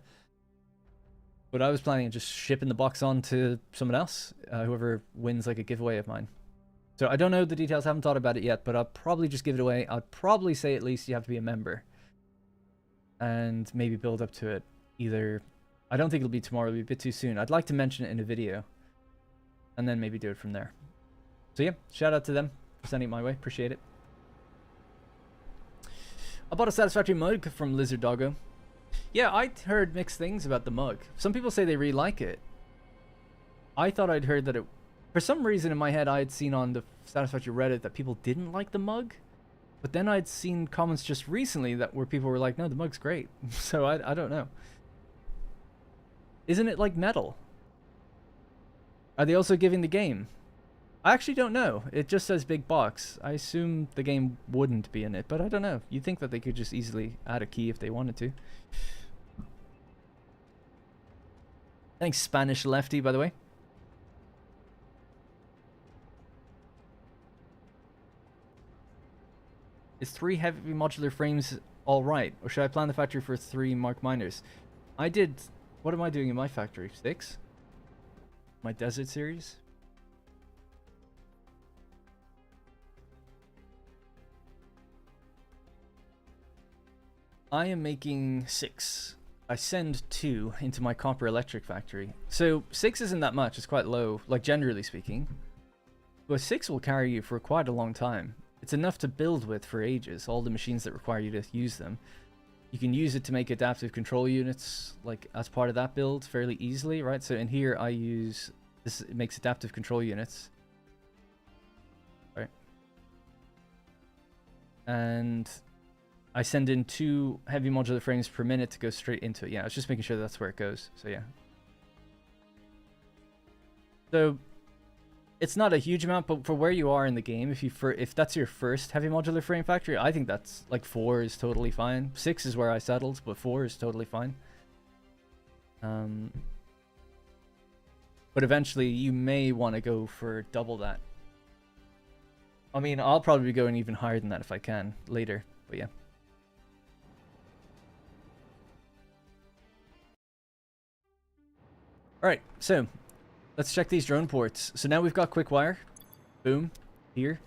But I was planning on just shipping the box on to someone else, whoever wins like a giveaway of mine. So I don't know the details. I haven't thought about it yet, but I'll probably just give it away. I'd probably say at least you have to be a member. And maybe build up to it. Either... I don't think it'll be tomorrow. It'll be a bit too soon. I'd like to mention it in a video. And then maybe do it from there. So yeah, shout out to them for sending it my way. Appreciate it. I bought a Satisfactory mug from Lizard Doggo. Yeah, I heard mixed things about the mug. Some people say they really like it. I thought I'd heard that it... For some reason in my head, I had seen on the Satisfactory Reddit that people didn't like the mug. But then I'd seen comments just recently that where people were like, no, the mug's great. So I don't know. Isn't it like metal? Are they also giving the game? I actually don't know. It just says big box. I assume the game wouldn't be in it, but I don't know. You'd think that they could just easily add a key if they wanted to. Thanks, Spanish Lefty, by the way. Is 3 heavy modular frames alright? Or should I plan the factory for 3 Mark Miners? I did... What am I doing in my factory? 6? My Desert series? I am making 6. I send 2 into my copper electric factory. So 6 isn't that much, it's quite low, like generally speaking. But 6 will carry you for quite a long time. It's enough to build with for ages, all the machines that require you to use them. You can use it to make adaptive control units, like as part of that build, fairly easily, right? So in here I use, this it makes adaptive control units. Right. And I send in 2 heavy modular frames per minute to go straight into it. Yeah, I was just making sure that's where it goes. So yeah. So it's not a huge amount, but for where you are in the game, if that's your first heavy modular frame factory, I think that's like 4 is totally fine. 6 is where I settled, but 4 is totally fine. But eventually you may want to go for double that. I mean, I'll probably be going even higher than that if I can later, but yeah. Alright, so let's check these drone ports. So now we've got Quickwire. Boom. Here.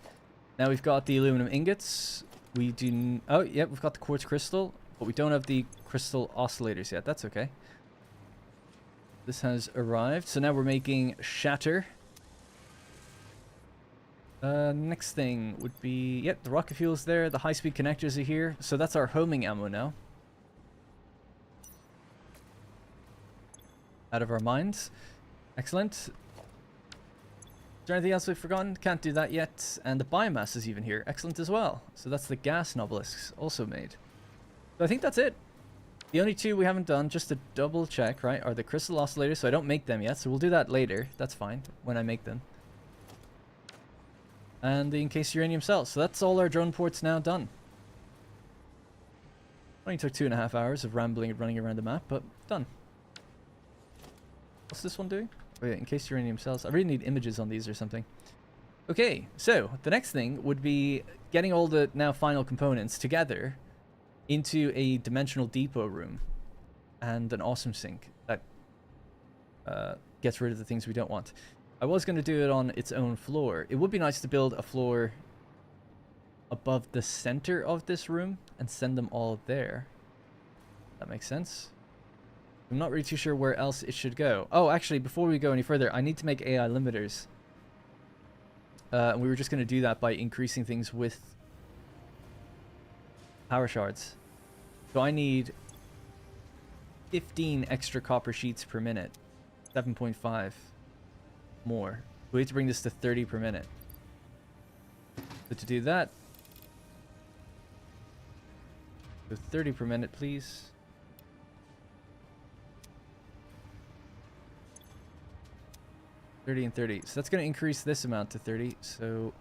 Now we've got the aluminum ingots. We do... Oh, yep, we've got the quartz crystal. But we don't have the crystal oscillators yet. That's okay. This has arrived. So now we're making shatter. Next thing would be... Yep, the Rocketfuel's there. The high-speed connectors are here. So that's our homing ammo now. Out of our minds. Excellent. there anything else we've forgotten? Can't do that yet. And the biomass is even here. Excellent as well. So that's the gas Nobilisks also made. So I think that's it. The only two we haven't done, just to double check, right, are the crystal oscillators. So I don't make them yet. So we'll do that later. That's fine when I make them. And the encased uranium cells. So that's all our drone ports now done. Only took 2.5 hours of rambling and running around the map, but done. What's this one doing? Oh yeah, encased uranium cells. I really need images on these or something. Okay, so the next thing would be getting all the now final components together into a dimensional depot room and an awesome sink that gets rid of the things we don't want. I was going to do it on its own floor. It would be nice to build a floor above the center of this room and send them all there. That makes sense. I'm not really too sure where else it should go. Oh, actually, before we go any further, I need to make AI limiters. And we were just going to do that by increasing things with power shards. So I need 15 extra copper sheets per minute. 7.5 more. We need to bring this to 30 per minute. So to do that, so 30 per minute, please. 30 and 30. So that's going to increase this amount to 30. So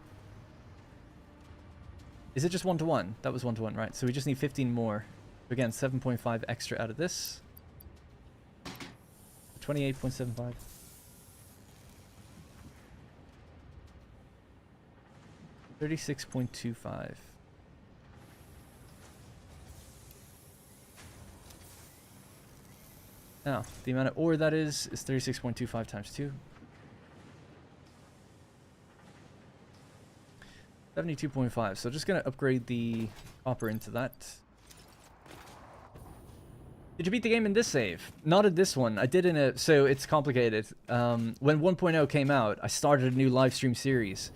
is it just 1-to-1? That was 1-to-1, right? So we just need 15 more. So again, 7.5 extra out of this. 28.75. $36.25. Now, the amount of ore that is 36.25 times 2. 72.5. So just going to upgrade the copper into that. Did you beat the game in this save? Not in this one. I did in a... So it's complicated. When 1.0 came out, I started a new live stream series.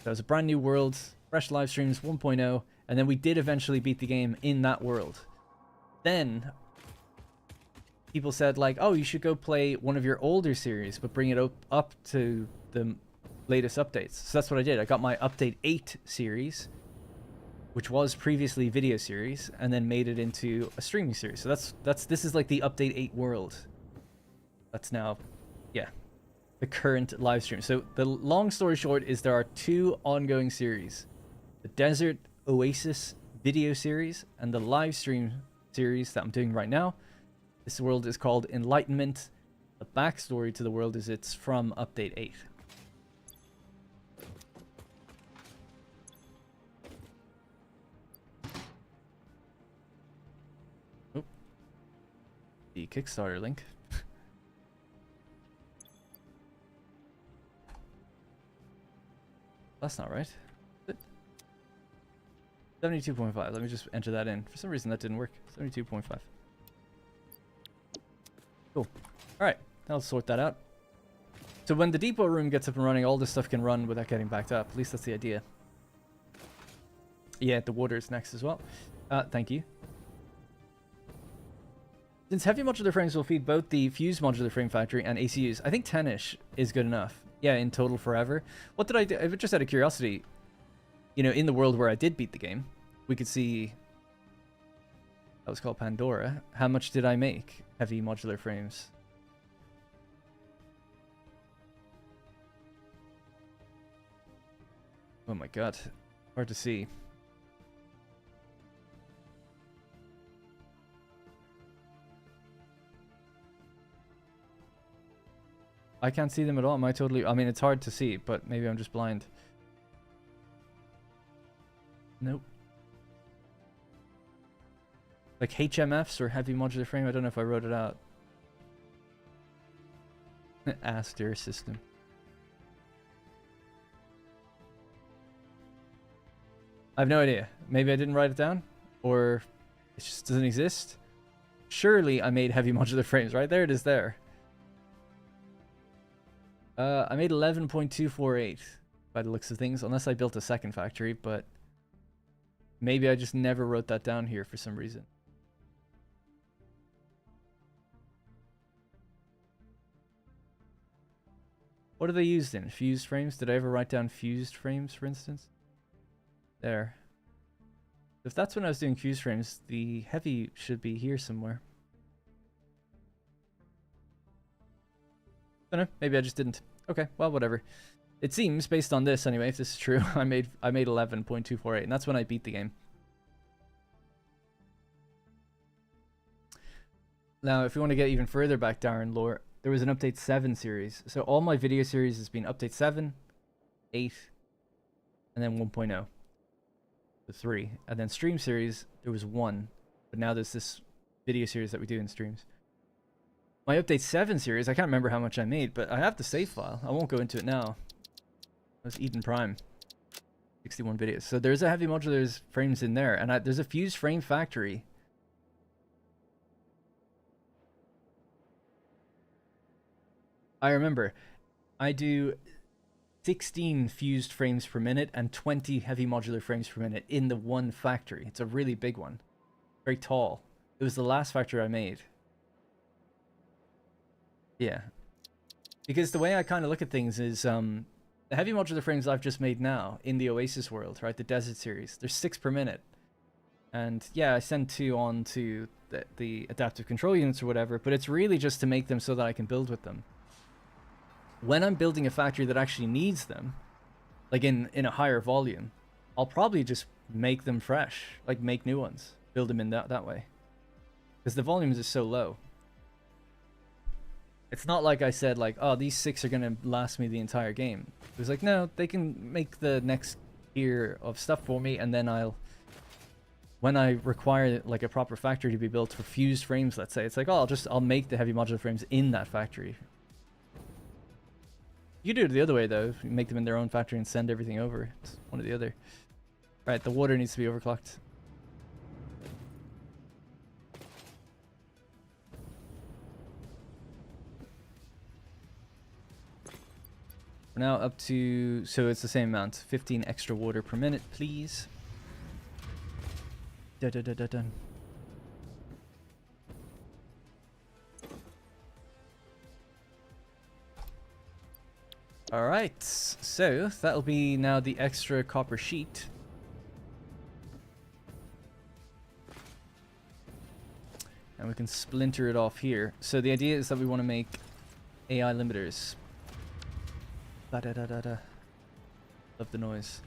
So it was a brand new world, fresh live streams, 1.0, and then we did eventually beat the game in that world. Then people said like, oh, you should go play one of your older series, but bring it up to the latest updates. So that's what I did. I got my update 8 series, which was previously video series, and then made it into a streaming series. So this is like the update 8 world. That's now, yeah, the current live stream. So the long story short is there are 2 ongoing series: the Desert Oasis video series and the live stream series that I'm doing right now. This world is called Enlightenment. The backstory to the world is it's from update 8. Oh. The Kickstarter link. That's not right. 72.5. Let me just enter that in. For some reason that didn't work. 72.5. Cool. Alright, I'll sort that out. So when the depot room gets up and running, all this stuff can run without getting backed up. At least that's the idea. Yeah, the water is next as well. Thank you. Since heavy modular frames will feed both the fused modular frame factory and ACUs, I think 10-ish is good enough. Yeah, in total forever. What did I do? Just out of curiosity, you know, in the world where I did beat the game, we could see... That was called Pandora. How much did I make? Heavy modular frames. Oh my god. Hard to see. I can't see them at all. Am I totally... I mean, it's hard to see, but maybe I'm just blind. Nope. Like HMFs or heavy modular frame? I don't know if I wrote it out. Aster system. I have no idea. Maybe I didn't write it down, or it just doesn't exist. Surely I made heavy modular frames, right? There it is there. I made 11.248 by the looks of things, unless I built a second factory, but maybe I just never wrote that down here for some reason. What are they used in? Fused frames? Did I ever write down fused frames, for instance? There. If that's when I was doing fused frames, the heavy should be here somewhere. I don't know. Maybe I just didn't. Okay, well, whatever. It seems, based on this anyway, if this is true, I made 11.248, and that's when I beat the game. Now, if you want to get even further back, Darren lore, there was an update 7 series. So all my video series has been update 7, 8, and then 1.0. The 3. And then stream series, there was 1. But now there's this video series that we do in streams. My update 7 series, I can't remember how much I made, but I have the save file. I won't go into it now. It was Eden Prime. 61 videos. So there's a heavy modulars frames in there. And there's a fused frame factory. I remember. I do 16 fused frames per minute and 20 heavy modular frames per minute in the one factory. It's a really big one. Very tall. It was the last factory I made. Yeah. Because the way I kind of look at things is, the heavy modular frames I've just made now in the Oasis world, right? The Desert series. There's 6 per minute. And yeah, I send 2 on to the adaptive control units or whatever, but it's really just to make them so that I can build with them. When I'm building a factory that actually needs them, like in a higher volume, I'll probably just make them fresh, like make new ones, build them in that way. Because the volumes are so low. It's not like I said, like, oh, these 6 are going to last me the entire game. It was like, no, they can make the next tier of stuff for me, and then when I require like a proper factory to be built for fused frames, let's say, it's like, oh, I'll make the heavy modular frames in that factory. You do it the other way, though. You make them in their own factory and send everything over. It's one or the other. Right, the water needs to be overclocked. We're now up to... So it's the same amount. 15 extra water per minute, please. Dun. Alright, so that'll be now the extra copper sheet. And we can splinter it off here. So the idea is that we want to make AI limiters. Da-da-da-da-da. Love the noise.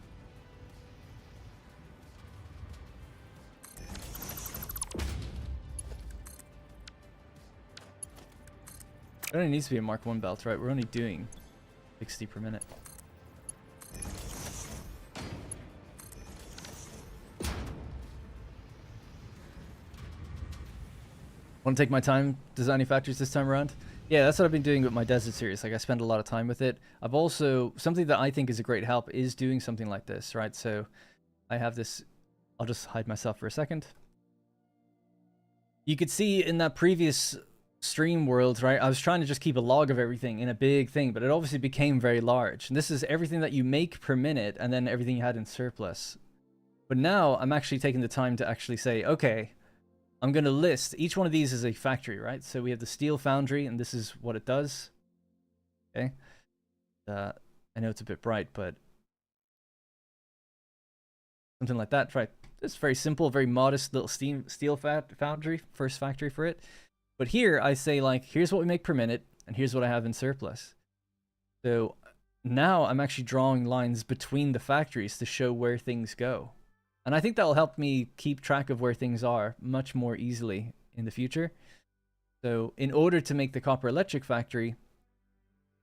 It only needs to be a Mark 1 belt, right? We're only doing 60 per minute. Want to take my time designing factories this time around? Yeah, that's what I've been doing with my Desert series. Like, I spend a lot of time with it. I've also... Something that I think is a great help is doing something like this, right? So, I have this... I'll just hide myself for a second. You could see in that previous stream world, right? I was trying to just keep a log of everything in a big thing, but it obviously became very large. And this is everything that you make per minute and then everything you had in surplus. But now I'm actually taking the time to actually say, okay, I'm going to list each one of these as a factory, right? So we have the steel foundry, and this is what it does. Okay. I know it's a bit bright, but something like that, right? It's very simple, very modest little steel foundry, first factory for it. But here I say, like, here's what we make per minute, and here's what I have in surplus. So now I'm actually drawing lines between the factories to show where things go. And I think that will help me keep track of where things are much more easily in the future. So in order to make the copper electric factory,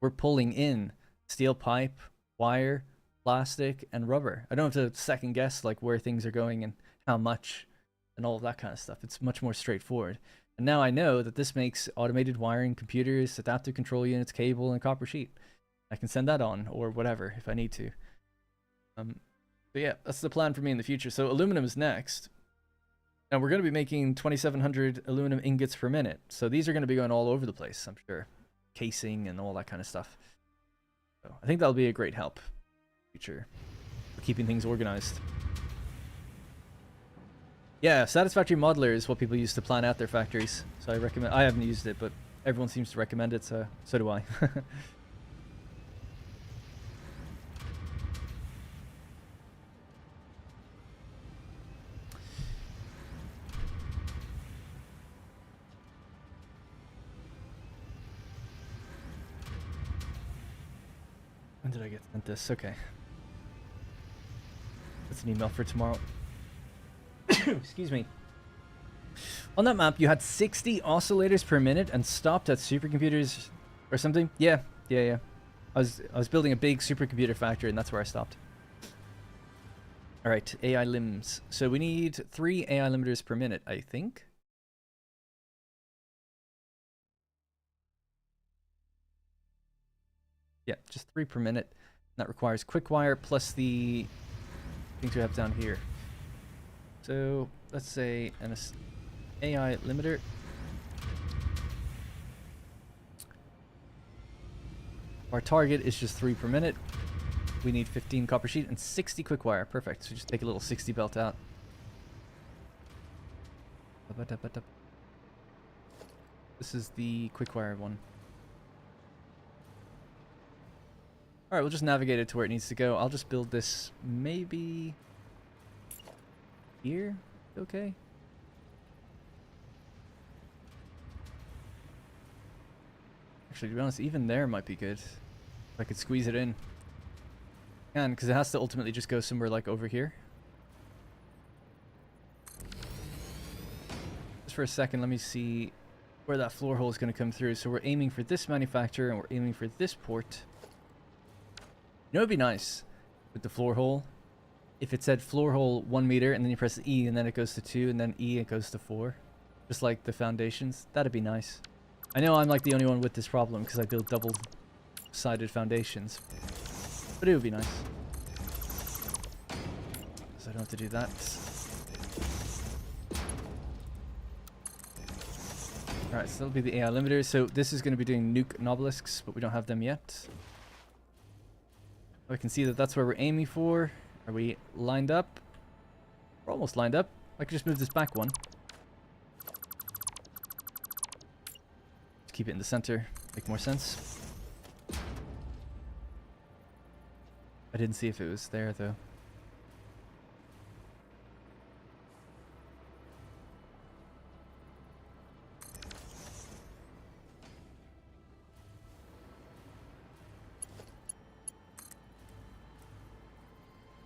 we're pulling in steel pipe, wire, plastic, and rubber. I don't have to second guess like where things are going and how much and all of that kind of stuff. It's much more straightforward. And now I know that this makes automated wiring, computers, adaptive control units, cable, and copper sheet. I can send that on or whatever if I need to. But yeah, that's the plan for me in the future. So aluminum is next. And we're going to be making 2,700 aluminum ingots per minute. So these are going to be going all over the place, I'm sure. Casing and all that kind of stuff. So I think that'll be a great help in the future for keeping things organized. Yeah, Satisfactory Modeler is what people use to plan out their factories. So I recommend... I haven't used it, but everyone seems to recommend it, so do I. When did I get sent this? Okay. That's an email for tomorrow. Excuse me. On that map, you had 60 oscillators per minute and stopped at supercomputers or something? Yeah. I was building a big supercomputer factory and that's where I stopped. Alright, AI limbs. So we need 3 AI limiters per minute, I think. Yeah, just 3 per minute. That requires Quickwire plus the things we have down here. So let's say an AI limiter. Our target is just 3 per minute. We need 15 copper sheet and 60 Quickwire. Perfect. So just take a little 60 belt out. This is the Quickwire one. Alright, we'll just navigate it to where it needs to go. I'll just build this maybe here. Okay. Actually, to be honest, even there might be good. If I could squeeze it in. And because it has to ultimately just go somewhere like over here. Just for a second, let me see where that floor hole is going to come through. So we're aiming for this manufacturer and we're aiming for this port. You know, it'd be nice with the floor hole if it said floor hole 1 meter and then you press E and then it goes to 2 and then E it goes to 4. Just like the foundations. That'd be nice. I know I'm like the only one with this problem because I build double-sided foundations. But it would be nice. So I don't have to do that. Alright, so that'll be the AI limiter. So this is going to be doing nuke Nobilisks, but we don't have them yet. I can see that that's where we're aiming for. Are we lined up? We're almost lined up. I could just move this back one. Just keep it in the center. Make more sense. I didn't see if it was there though.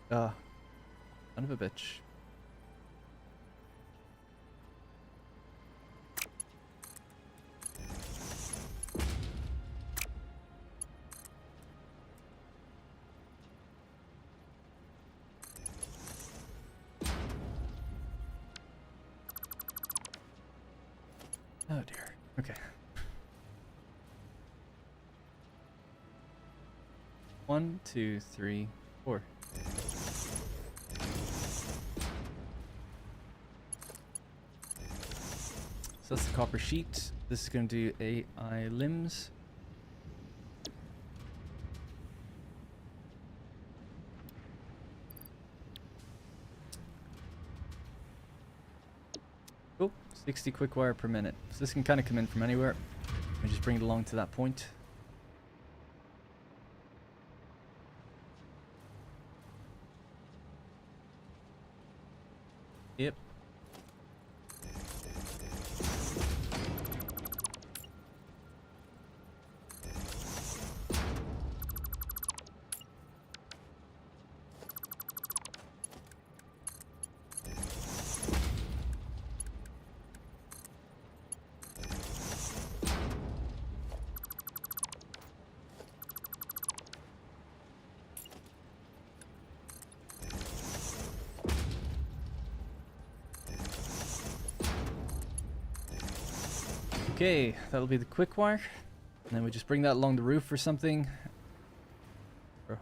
Ah, son of a bitch. Oh dear. Okay. 1, 2, 3, 4. So that's the copper sheet. This is going to do AI limbs. Oh, 60 Quickwire per minute. So this can kind of come in from anywhere. We just bring it along to that point. Yep. Okay, that'll be the Quickwire. And then we just bring that along the roof or something. Or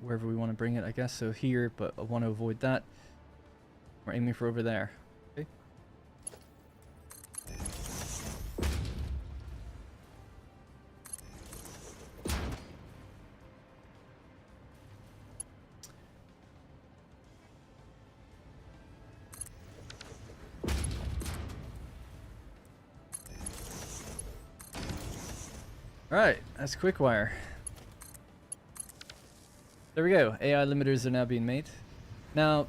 wherever we want to bring it, I guess. So here, but I want to avoid that. We're aiming for over there. Okay. Alright, that's Quickwire. There we go. AI limiters are now being made. Now,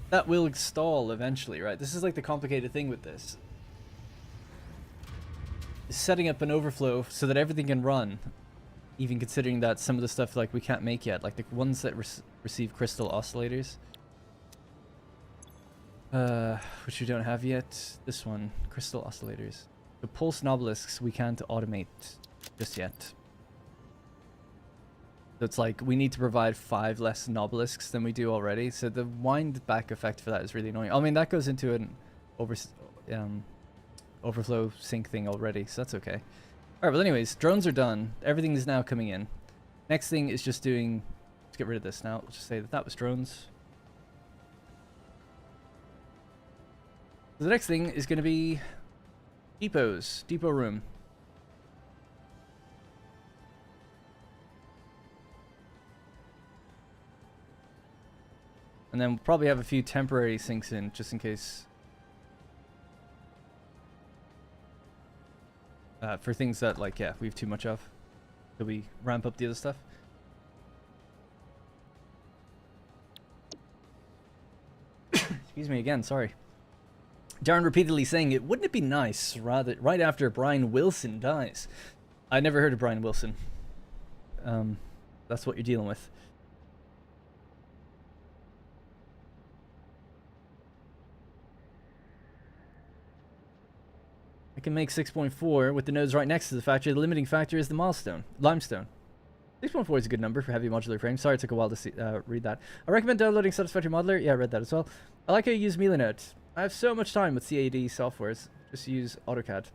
that will install eventually, right? This is like the complicated thing with this. Is setting up an overflow so that everything can run even considering that some of the stuff like we can't make yet, like the ones that receive crystal oscillators, which we don't have yet. This one, crystal oscillators. The pulse Nobilisks we can't automate just yet. So it's like we need to provide 5 less Nobilisks than we do already. So the wind back effect for that is really annoying. I mean, that goes into an overflow sync thing already, so that's okay. Alright, well anyways, drones are done. Everything is now coming in. Next thing is just doing... Let's get rid of this now. Let's just say that that was drones. So the next thing is going to be depots. Depot room. And then we'll probably have a few temporary sinks in, just in case. For things that, like, yeah, we have too much of. So we ramp up the other stuff. Excuse me again, sorry. Darren repeatedly saying, it wouldn't it be nice rather right after Brian Wilson dies? I never heard of Brian Wilson. That's what you're dealing with. I can make 6.4 with the nodes right next to the factory. The limiting factor is the limestone. 6.4 is a good number for heavy modular frames. Sorry it took a while to read that. I recommend downloading Satisfactory Modeler. Yeah, I read that as well. I like how you use Milanote. I have so much time with CAD softwares. Just use AutoCAD.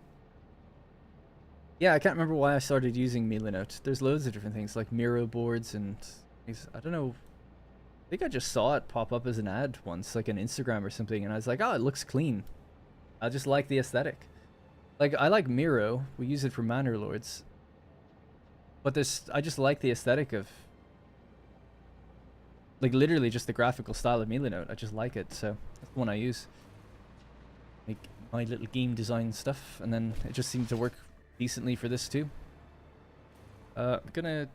Yeah, I can't remember why I started using Milanote. There's loads of different things like Miro boards and things. I don't know. I think I just saw it pop up as an ad once, like on Instagram or something, and I was like, oh, it looks clean. I just like the aesthetic. Like, I like Miro. We use it for Manor Lords. But this, I just like the aesthetic of, like, literally just the graphical style of Milanote. I just like it, so that's the one I use. Make my little game design stuff, and then it just seemed to work decently for this too. I'm gonna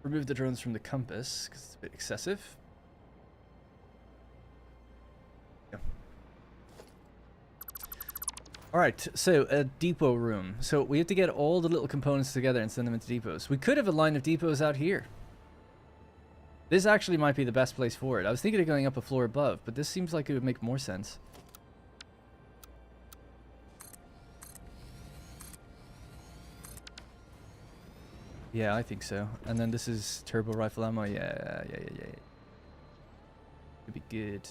remove the drones from the compass, because it's a bit excessive. Alright, so a depot room. So we have to get all the little components together and send them into depots. We could have a line of depots out here. This actually might be the best place for it. I was thinking of going up a floor above, but this seems like it would make more sense. Yeah, I think so. And then this is turbo rifle ammo. Yeah. Could be good.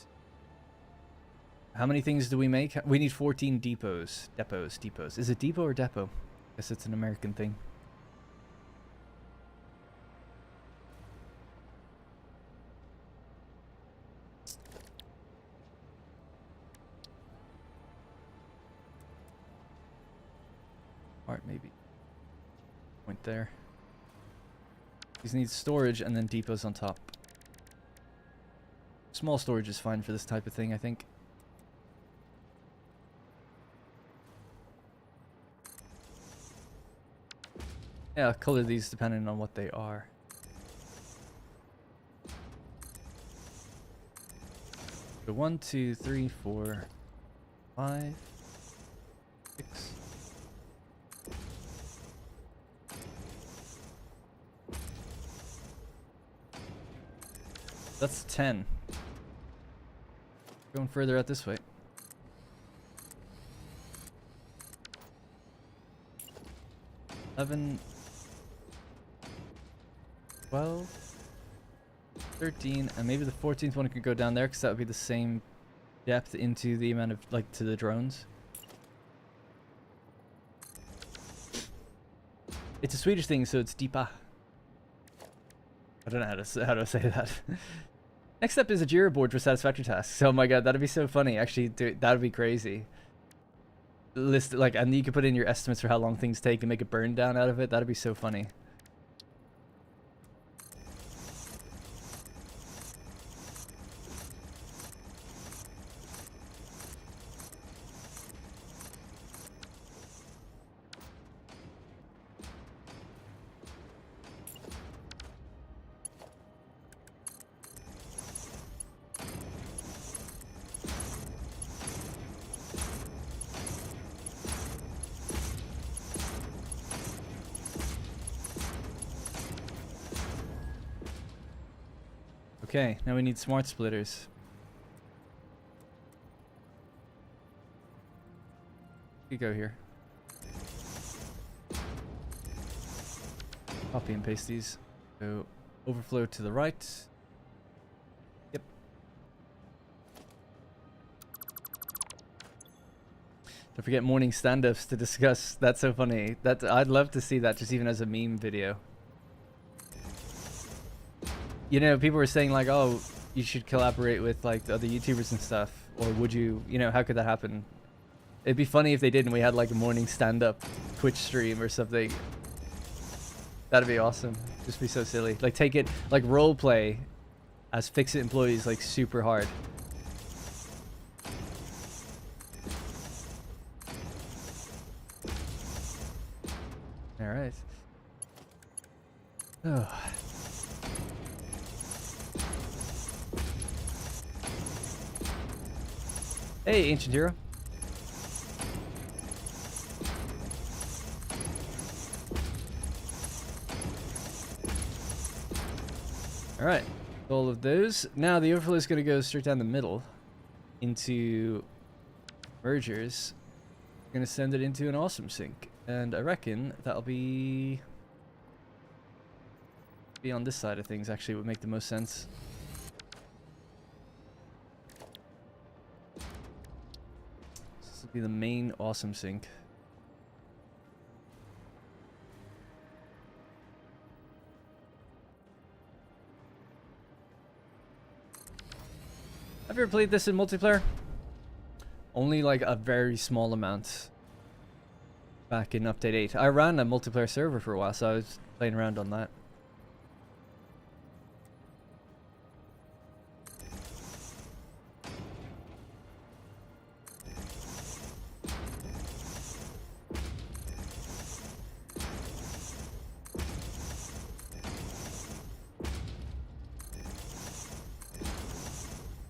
How many things do we make? We need 14 depots. Depots. Is it depot or depot? I guess it's an American thing. Alright, maybe. Point there. These need storage and then depots on top. Small storage is fine for this type of thing, I think. Yeah, I'll color these depending on what they are. So 1, 2, 3, 4, 5, 6. That's 10. Going further out this way. 11, 12, 13, and maybe the 14th one could go down there because that would be the same depth into the amount of, like, to the drones. It's a Swedish thing, so it's deepa. I don't know how to say that. Next up is a Jira board for satisfactory tasks. Oh my god, that'd be so funny. Actually, dude, that'd be crazy. List, like, and you could put in your estimates for how long things take and make a burn down out of it. That'd be so funny. Okay, now we need smart splitters. You go here. Copy and paste these. So overflow to the right. Yep. Don't forget morning stand-ups to discuss. That's so funny. I'd love to see that just even as a meme video. You know, people were saying like, oh, you should collaborate with like the other YouTubers and stuff, or would you? You know, how could that happen? It'd be funny if they did and we had like a morning stand-up Twitch stream or something. That'd be awesome. Just be so silly. Like take it, like role play as Fix-It employees, like super hard. All right. Oh. Hey, Ancient Hero. Alright, all of those. Now the overflow is going to go straight down the middle into mergers. We're going to send it into an awesome sink. And I reckon that'll be on this side of things, actually. It would make the most sense. This will be the main awesome sink. Have you ever played this in multiplayer? Only like a very small amount. Back in Update 8. I ran a multiplayer server for a while, so I was playing around on that.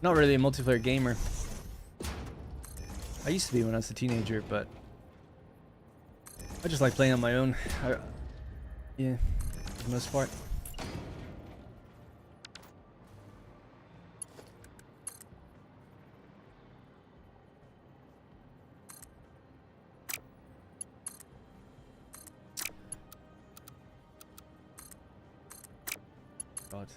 Not really a multiplayer gamer. I used to be when I was a teenager, but I just like playing on my own. Yeah, for the most part. God.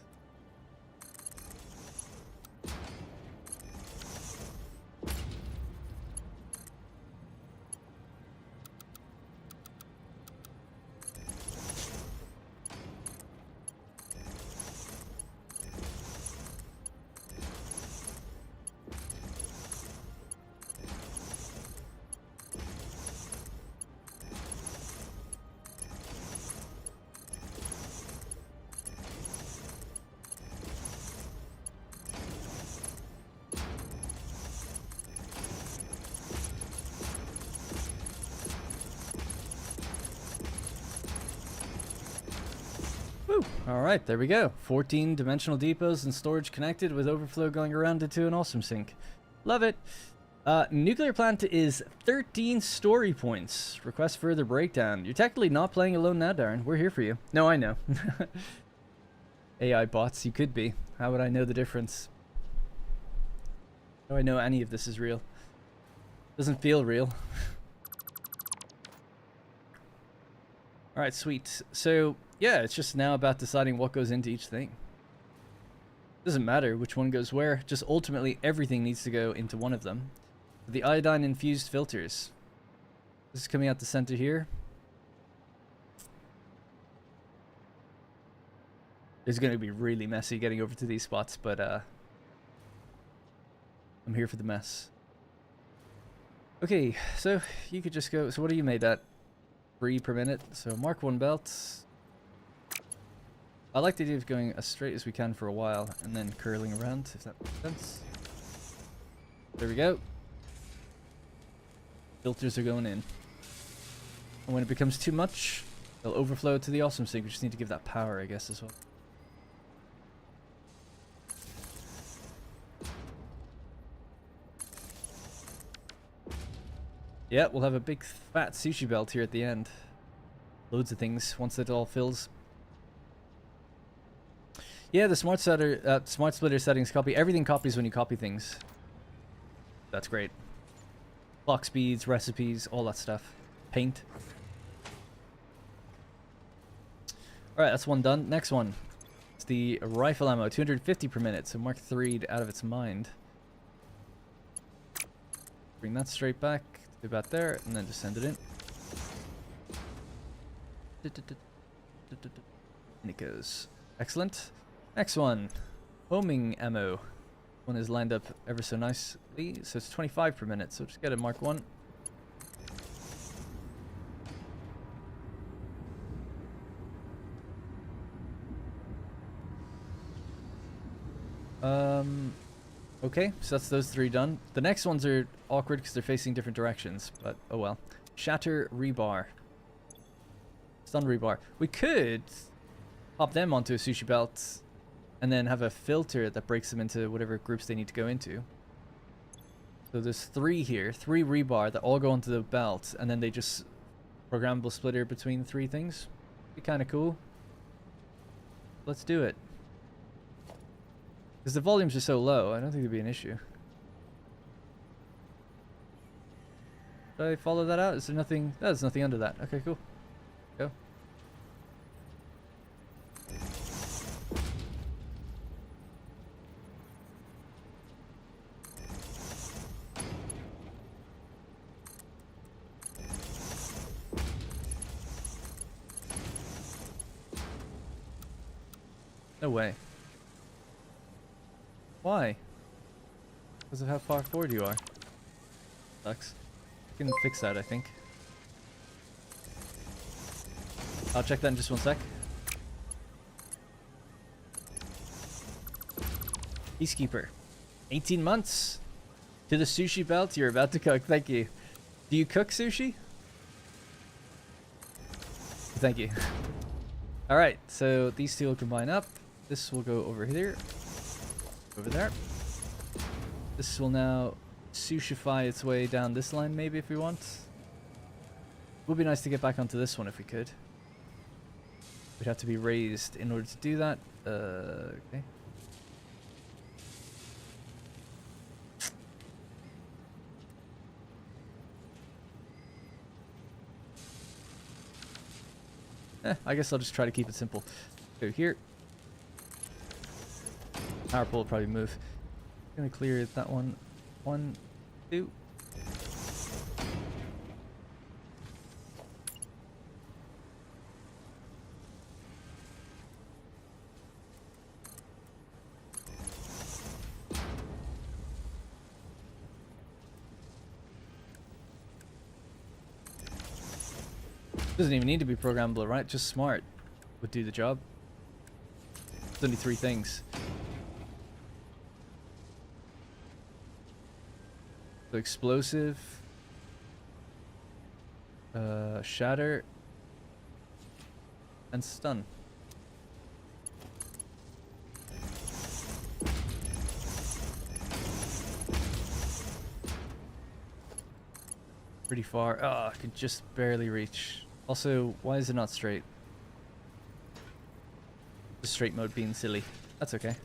Alright, there we go. 14 dimensional depots and storage connected with overflow going around into an awesome sink. Love it. Nuclear plant is 13 story points. Request further breakdown. You're technically not playing alone now, Darren. We're here for you. No, I know. AI bots, you could be. How would I know the difference? How do I know any of this is real? Doesn't feel real. Alright, sweet. So, yeah, it's just now about deciding what goes into each thing. Doesn't matter which one goes where, just ultimately everything needs to go into one of them. The iodine infused filters. This is coming out the center here. It's going to be really messy getting over to these spots, but I'm here for the mess. Okay, so you could just go, so what do you made that? 3 per minute, so mark 1 belt. I like the idea of going as straight as we can for a while and then curling around, if that makes sense. There we go. Filters are going in. And when it becomes too much, they'll overflow to the awesome sink. We just need to give that power, I guess, as well. Yeah, we'll have a big fat sushi belt here at the end. Loads of things once it all fills. Yeah, the smart splitter settings copy everything. Copies when you copy things. That's great. Clock speeds, recipes, all that stuff. Paint. All right, that's one done. Next one. It's the rifle ammo, 250 per minute. So Mark 3'd out of its mind. Bring that straight back to about there, and then just send it in. And it goes. Excellent. Next one. Homing ammo. One is lined up ever so nicely. So it's 25 per minute. So just get a Mark 1. Okay, so that's those 3 done. The next ones are awkward because they're facing different directions, but oh well. Shatter rebar. Stun rebar. We could pop them onto a sushi belt and then have a filter that breaks them into whatever groups they need to go into. So there's 3 here, 3 rebar that all go onto the belt, and then they just programmable splitter between 3 things. Be kind of cool. Let's do it. Because the volumes are so low, I don't think there'd be an issue. Did I follow that out? Is there nothing? There's nothing under that. Okay, cool. Go. No way. Why? Because of how far forward you are. Sucks. You can fix that, I think. I'll check that in just one sec. Peacekeeper. 18 months. To the sushi belt you're about to cook. Thank you. Do you cook sushi? Thank you. Alright, so these 2 will combine up. This will go over here. Over there. This will now sushify its way down this line maybe if we want. Would be nice to get back onto this one if we could. We'd have to be raised in order to do that. Okay. I guess I'll just try to keep it simple. Go here. Power pole will probably move. Gonna clear that one. 1, 2. Doesn't even need to be programmable, right? Just smart would do the job. There's only 3 things. So explosive, shatter, and stun. Pretty far. Oh, I could just barely reach. Also, why is it not straight? The straight mode being silly. That's okay.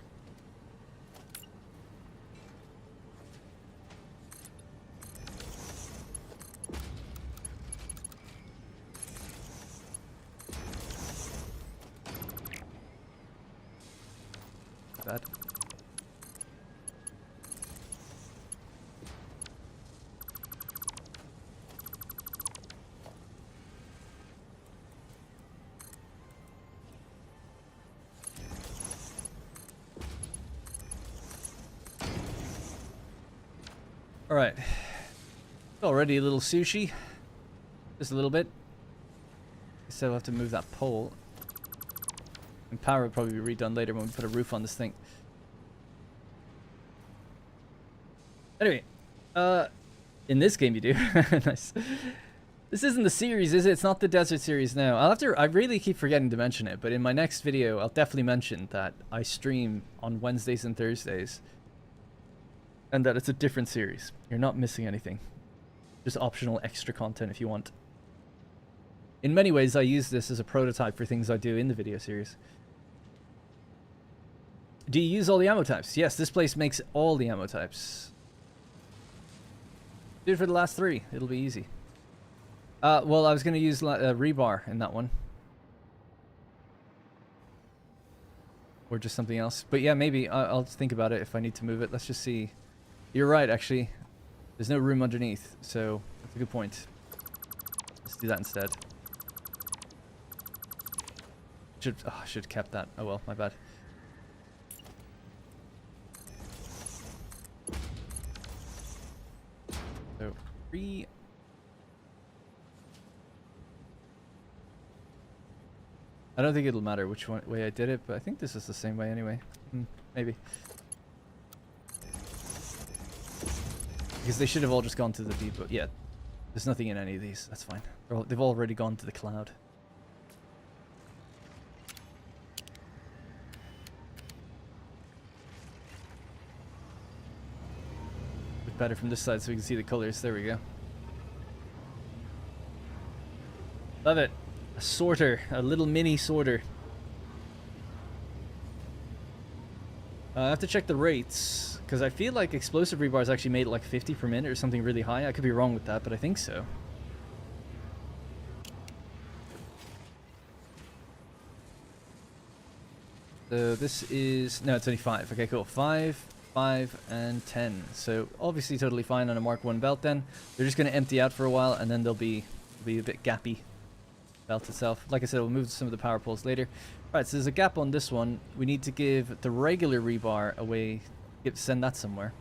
Bad. All right. Already a little sushi. Just a little bit. So I'll have to move that pole. And power will probably be redone later when we put a roof on this thing. Anyway, in this game you do. Nice. This isn't the series, is it? It's not the desert series now. I really keep forgetting to mention it, but in my next video, I'll definitely mention that I stream on Wednesdays and Thursdays. And that it's a different series. You're not missing anything. Just optional extra content if you want. In many ways, I use this as a prototype for things I do in the video series. Do you use all the ammo types? Yes, this place makes all the ammo types. Do it for the last 3. It'll be easy. Well, I was going to use rebar in that one. Or just something else. But yeah, maybe. I'll think about it if I need to move it. Let's just see. You're right, actually. There's no room underneath, so that's a good point. Let's do that instead. I should have kept that. Oh well, my bad. So, 3. I don't think it'll matter which way I did it, but I think this is the same way anyway. Maybe. Because they should have all just gone to the depot. Yeah, there's nothing in any of these. That's fine. They've already gone to the cloud. Look better from this side so we can see the colors. There we go. Love it. A sorter. A little mini sorter. I have to check the rates, because I feel like explosive rebars actually made it like 50 per minute or something really high. I could be wrong with that, but I think so. So this is... No, it's only 5. Okay, cool. 5, 5, and 10. So obviously totally fine on a Mark 1 belt then. They're just going to empty out for a while, and then they'll be a bit gappy. Belt itself. Like I said, we'll move some of the power poles later. Right, so there's a gap on this one. We need to give the regular rebar away. Send that somewhere.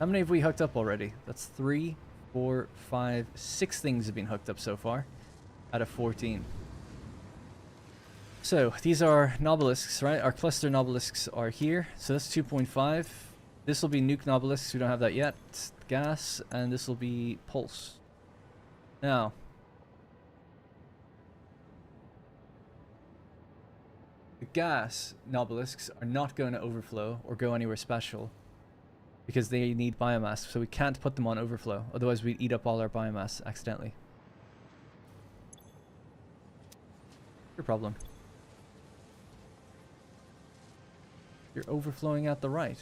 How many have we hooked up already? That's 3, 4, 5, 6 things have been hooked up so far out of 14. So these are Nobilisks, right? Our cluster Nobilisks are here. So that's 2.5. This will be nuke Nobilisks. We don't have that yet. Gas, and this will be pulse. Now, the gas Nobilisks are not going to overflow or go anywhere special because they need biomass, so we can't put them on overflow. Otherwise, we'd eat up all our biomass accidentally. Your problem. You're overflowing out the right.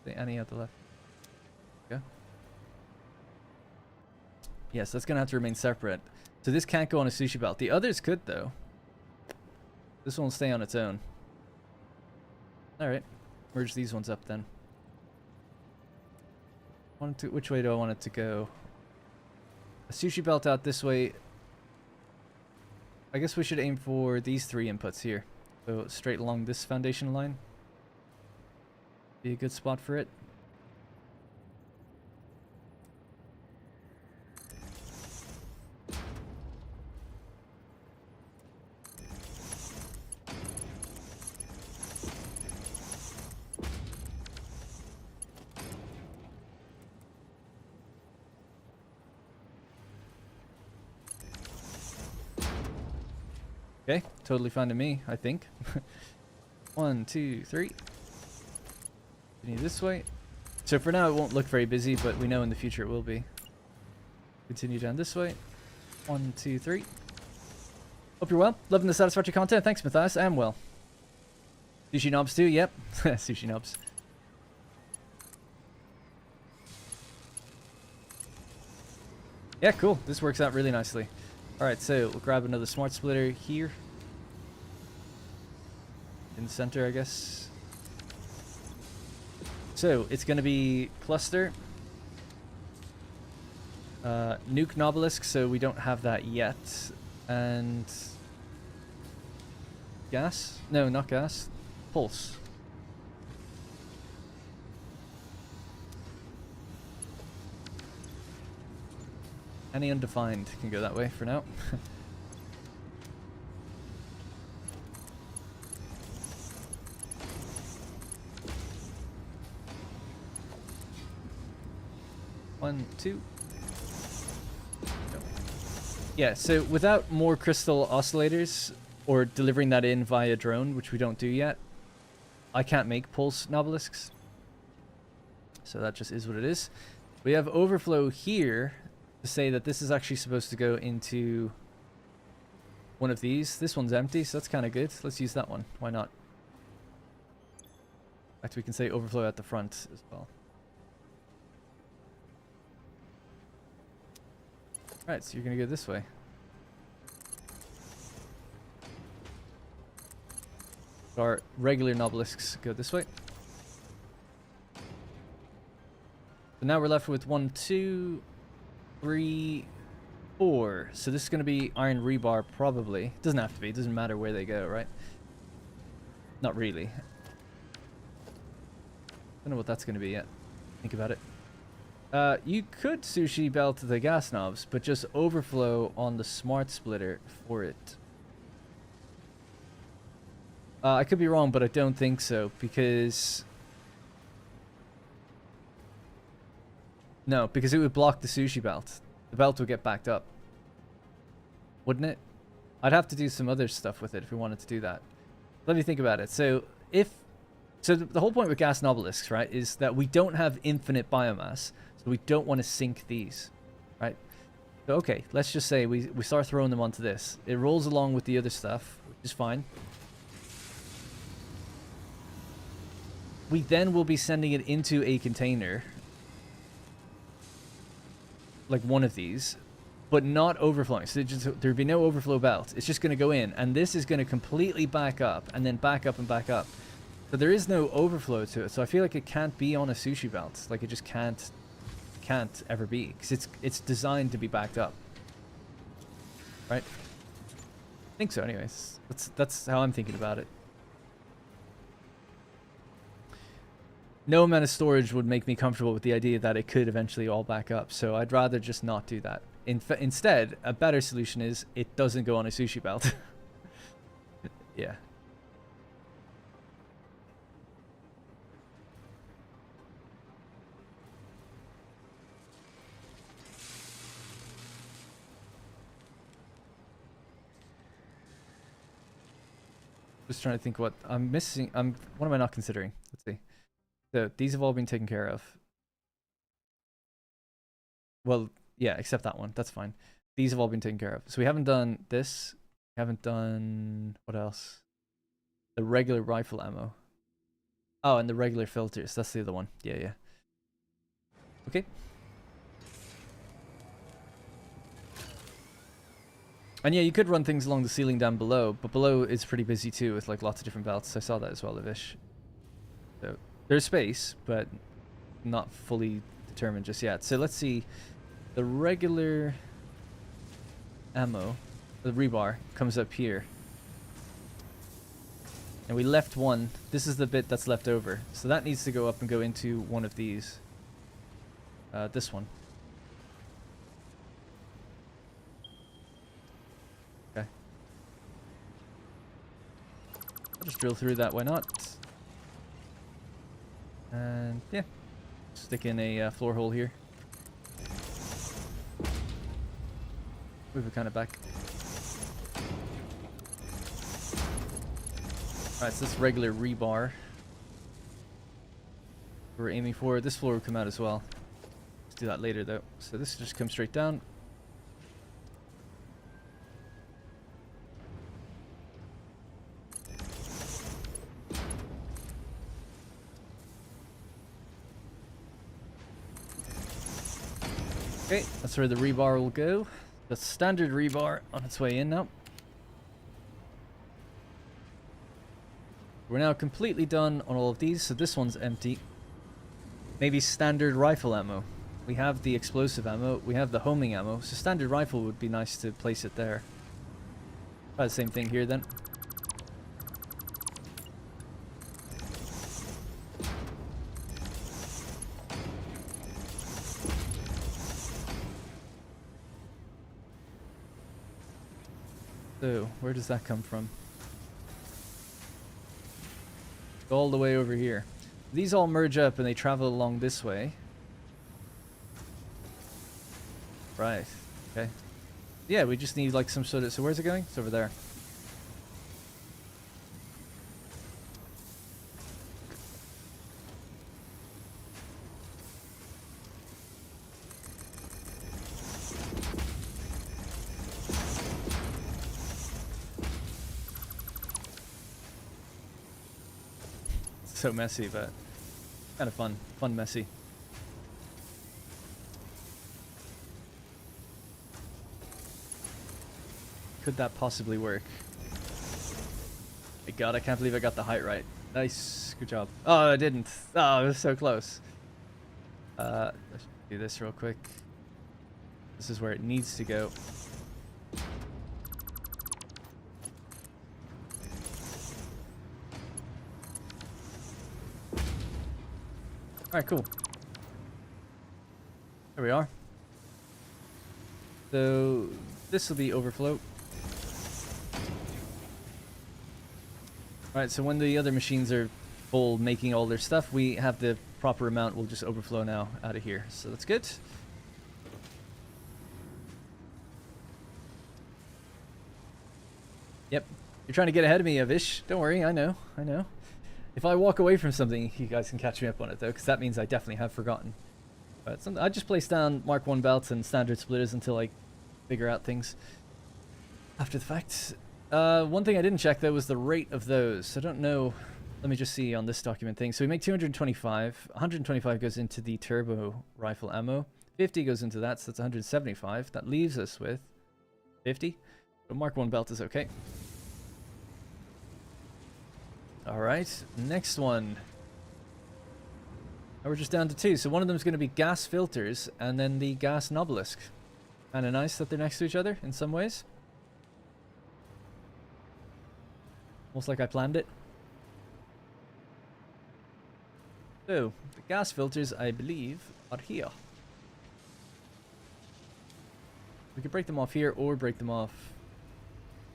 Any out the left. Okay. Yes, that's going to have to remain separate. So this can't go on a sushi belt. The others could, though. This one will stay on its own. Alright. Merge these ones up then. Which way do I want it to go? A sushi belt out this way. I guess we should aim for these 3 inputs here. So straight along this foundation line. Be a good spot for it. Okay, totally fine to me, I think. 1, 2, 3. Continue this way. So for now it won't look very busy, but we know in the future it will be. Continue down this way. 1, 2, 3. Hope you're well. Loving the Satisfactory content. Thanks, Matthias. I am well. Sushi knobs too? Yep. Sushi knobs. Yeah, cool. This works out really nicely. Alright, so we'll grab another smart splitter here. In the center, I guess. So, it's going to be cluster. Nuke Nobilisk, so we don't have that yet. And... gas? No, not gas. Pulse. Any undefined can go that way for now. One, two. Go. Yeah, so without more crystal oscillators or delivering that in via drone, which we don't do yet, I can't make pulse Nobilisks. So that just is what it is. We have overflow here to say that this is actually supposed to go into one of these. This one's empty, so that's kind of good. Let's use that one. Why not? fact, we can say overflow at the front as well. Alright, so you're gonna go this way. Our regular Nobilisks go this way. So now we're left with 1, 2, 3, 4. So this is going to be iron rebar, probably. Doesn't have to be. It doesn't matter where they go, right? Not really. Don't know what that's going to be yet. Think about it. You could sushi belt the gas knobs, but just overflow on the smart splitter for it. I could be wrong, but I don't think so, because... No, because it would block the sushi belt. The belt would get backed up. Wouldn't it? I'd have to do some other stuff with it if we wanted to do that. Let me think about it. So, the whole point with gas Nobilisks, right, is that we don't have infinite biomass, so we don't want to sink these, right? So, okay, let's just say we start throwing them onto this. It rolls along with the other stuff, which is fine. We then will be sending it into a container, like one of these, but not overflowing. So there'd be no overflow belt. It's just going to go in, and this is going to completely back up, and then back up and back up. So there is no overflow to it. So I feel like it can't be on a sushi belt. Like it just can't ever be, because it's designed to be backed up, right? I think so. Anyways, that's how I'm thinking about it. No amount of storage would make me comfortable with the idea that it could eventually all back up, so I'd rather just not do that. Instead, a better solution is it doesn't go on a sushi belt. Yeah. Just trying to think what I'm missing. What am I not considering? Let's see. So these have all been taken care of. Well, yeah, except that one. That's fine. These have all been taken care of. So we haven't done this. We haven't done... What else? The regular rifle ammo. Oh, and the regular filters. That's the other one. Yeah, yeah. Okay. And yeah, you could run things along the ceiling down below, but below is pretty busy too with like lots of different belts. I saw that as well, Lavish. So there's space, but not fully determined just yet. So let's see. The regular ammo, the rebar, comes up here. And we left one. This is the bit that's left over. So that needs to go up and go into one of these. This one. Okay. I'll just drill through that, why not? And yeah, stick in a floor hole here. Move it kind of back. Alright, so this regular rebar we're aiming for. This floor will come out as well. Let's do that later though. So this just comes straight down. Okay, that's where the rebar will go. The standard rebar on its way in now. We're now completely done on all of these, so this one's empty. Maybe standard rifle ammo. We have the explosive ammo, we have the homing ammo, so standard rifle would be nice to place it there. Try the same thing here then. So, where does that come from? All the way over here. These all merge up and they travel along this way. Right. Okay. Yeah, we just need like some sort of... So where's it going? It's over there. so messy, but kind of fun. Fun messy. Could that possibly work? My god, I can't believe I got the height right. Nice. Good job. Oh, I didn't. Oh, it was so close. Let's do this real quick. This is where it needs to go. Alright, cool. There we are. So, this will be overflow. Alright, so when the other machines are full making all their stuff, we have the proper amount. We'll just overflow now out of here. So that's good. Yep. You're trying to get ahead of me, Avish. Don't worry, I know. I know. If I walk away from something, you guys can catch me up on it, though, because that means I definitely have forgotten. But I just place down Mark 1 belts and standard splitters until I figure out things after the fact. One thing I didn't check, though, was the rate of those. I don't know. Let me just see on this document thing. So we make 225. 125 goes into the turbo rifle ammo. 50 goes into that, so that's 175. That leaves us with 50. But Mark 1 belt is okay. Alright, next one. Now we're just down to 2. So one of them is going to be gas filters, and then the gas Nobilisk. Kind of nice that they're next to each other in some ways. Almost like I planned it. So, the gas filters, I believe, are here. We could break them off here, or break them off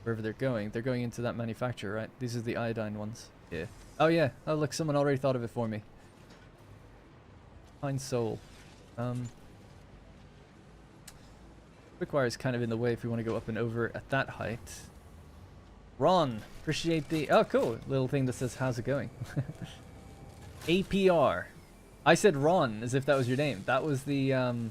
wherever they're going. They're going into that manufacturer, right? These are the iodine ones. Yeah. Oh, yeah. Oh, look, someone already thought of it for me. Fine soul. Quickwire is kind of in the way if we want to go up and over at that height. Ron, appreciate the... Oh, cool. Little thing that says, how's it going? APR. I said Ron as if that was your name. That was the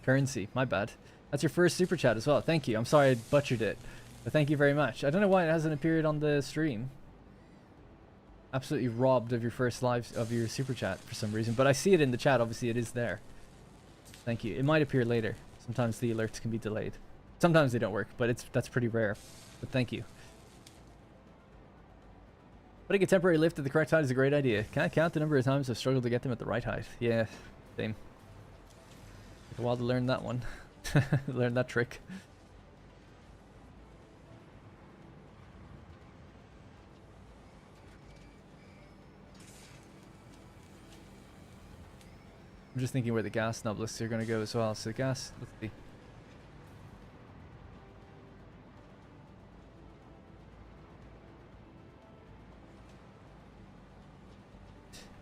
currency. My bad. That's your first super chat as well. Thank you. I'm sorry I butchered it. But thank you very much. I don't know why it hasn't appeared on the stream. Absolutely robbed of your first live of your super chat for some reason. But I see it in the chat. Obviously, it is there. Thank you. It might appear later. Sometimes the alerts can be delayed. Sometimes they don't work, but that's pretty rare. But thank you. Putting a temporary lift at the correct height is a great idea. Can't count the number of times I've struggled to get them at the right height. Yeah, same. Took a while to learn that one. Learn that trick. I'm just thinking where the gas Nobilisks are going to go as well. So the gas, let's see.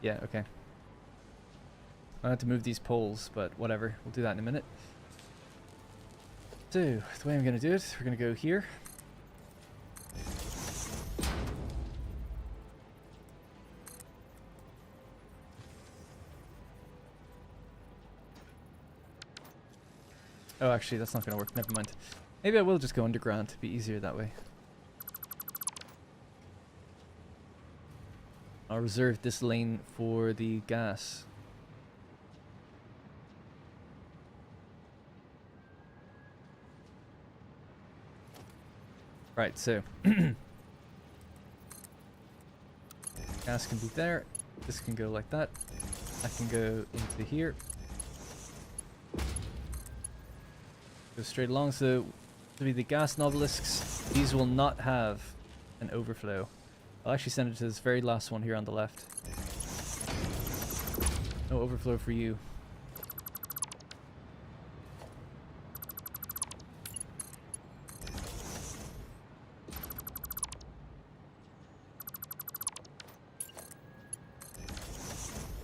Yeah, okay. I have to move these poles, but whatever. We'll do that in a minute. So, the way I'm going to do it, we're going to go here. Oh, actually, that's not going to work. Never mind. Maybe I will just go underground to be easier that way. I'll reserve this lane for the gas. Right, so gas can be there. This can go like that. That can go into here. Go straight along. So to be the gas Nobilisks, these will not have an overflow. I'll actually send it to this very last one here on the left. No overflow for you.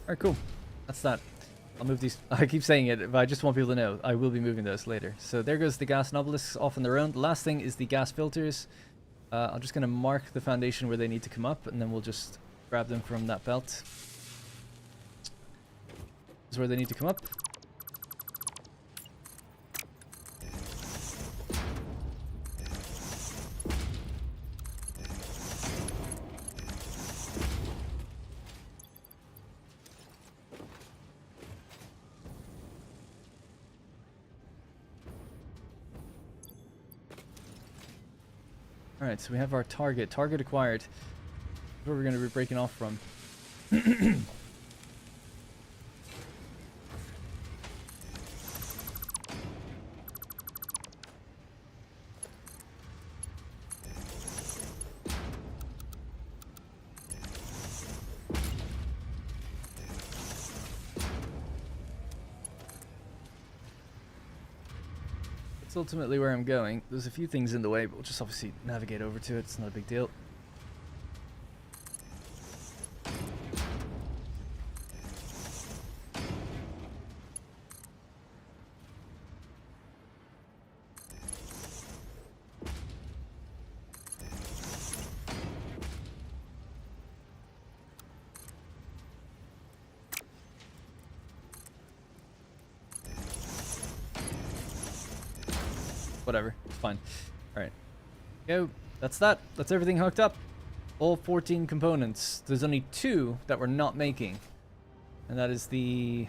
Alright, cool. That's that. I'll move these. I keep saying it, but I just want people to know I will be moving those later. So there goes the gas Nobilisks off on their own. The last thing is the gas filters. I'm just going to mark the foundation where they need to come up, and then we'll just grab them from that belt. This is where they need to come up. Alright, so we have our target. Target acquired. Where we're going to be breaking off from. That's ultimately where I'm going. There's a few things in the way, but we'll just obviously navigate over to it. It's not a big deal. Whatever, it's fine. Alright. Go. That's that. That's everything hooked up. All 14 components. There's only 2 that we're not making. And that is the...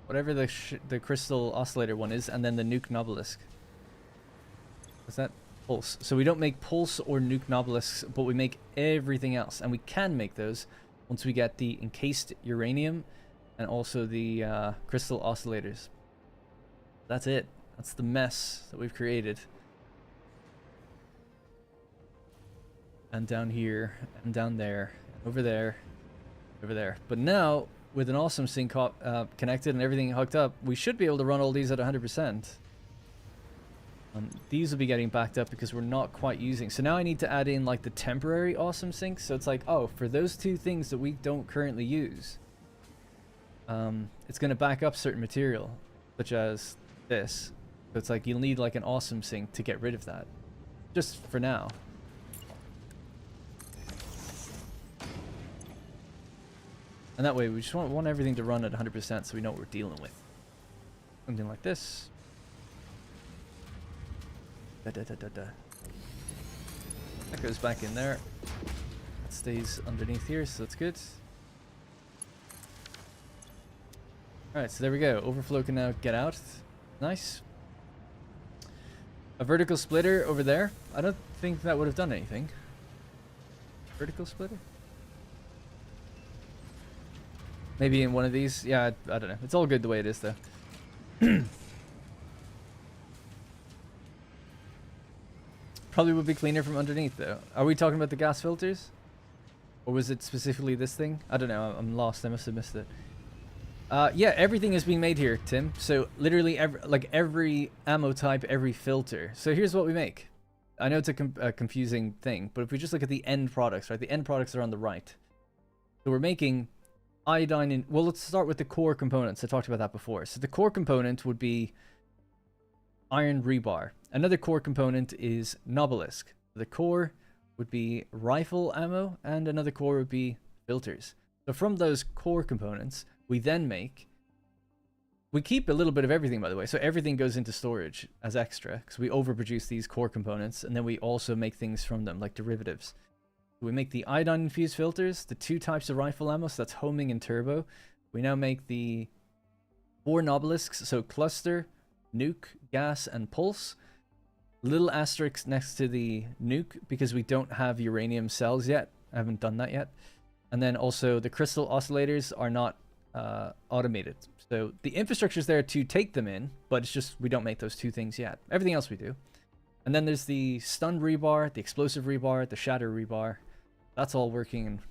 whatever the crystal oscillator one is, and then the nuke Nobilisk. Is that pulse? So we don't make pulse or nuke Nobilisks, but we make everything else. And we can make those once we get the encased uranium and also the crystal oscillators. That's it. That's the mess that we've created. And down here, and down there, over there, over there. But now, with an awesome sync connected and everything hooked up, we should be able to run all these at 100%. These will be getting backed up because we're not quite using. So now I need to add in like the temporary awesome syncs. So it's like, oh, for those 2 things that we don't currently use, it's going to back up certain material, such as this. So it's like you'll need like an awesome sync to get rid of that. Just for now. And that way we just want everything to run at 100% so we know what we're dealing with. Something like this. That goes back in there. That stays underneath here, so that's good. Alright, so there we go. Overflow can now get out. Nice. A vertical splitter over there. I don't think that would have done anything. Vertical splitter? Maybe in one of these. Yeah, I don't know. It's all good the way it is, though. Probably would be cleaner from underneath, though. Are we talking about the gas filters? Or was it specifically this thing? I don't know. I'm lost. I must have missed it. Yeah, everything is being made here, Tim. So literally every ammo type, every filter. So here's what we make. I know it's a confusing thing, but if we just look at the end products, right? The end products are on the right. So we're making iodine in... Well, let's start with the core components. I talked about that before. So the core component would be iron rebar. Another core component is Nobilisk. The core would be rifle ammo, and another core would be filters. So from those core components, we then make... We keep a little bit of everything, by the way. So everything goes into storage as extra, because we overproduce these core components, and then we also make things from them, like derivatives. We make the iodine-infused filters, the 2 types of rifle ammo, so that's homing and turbo. We now make the 4 Nobilisks, so cluster, nuke, gas, and pulse. Little asterisk next to the nuke, because we don't have uranium cells yet. I haven't done that yet. And then also the crystal oscillators are not automated. So the infrastructure is there to take them in, but it's just we don't make those 2 things yet. Everything else we do. And then there's the stun rebar, the explosive rebar, the shatter rebar. That's all working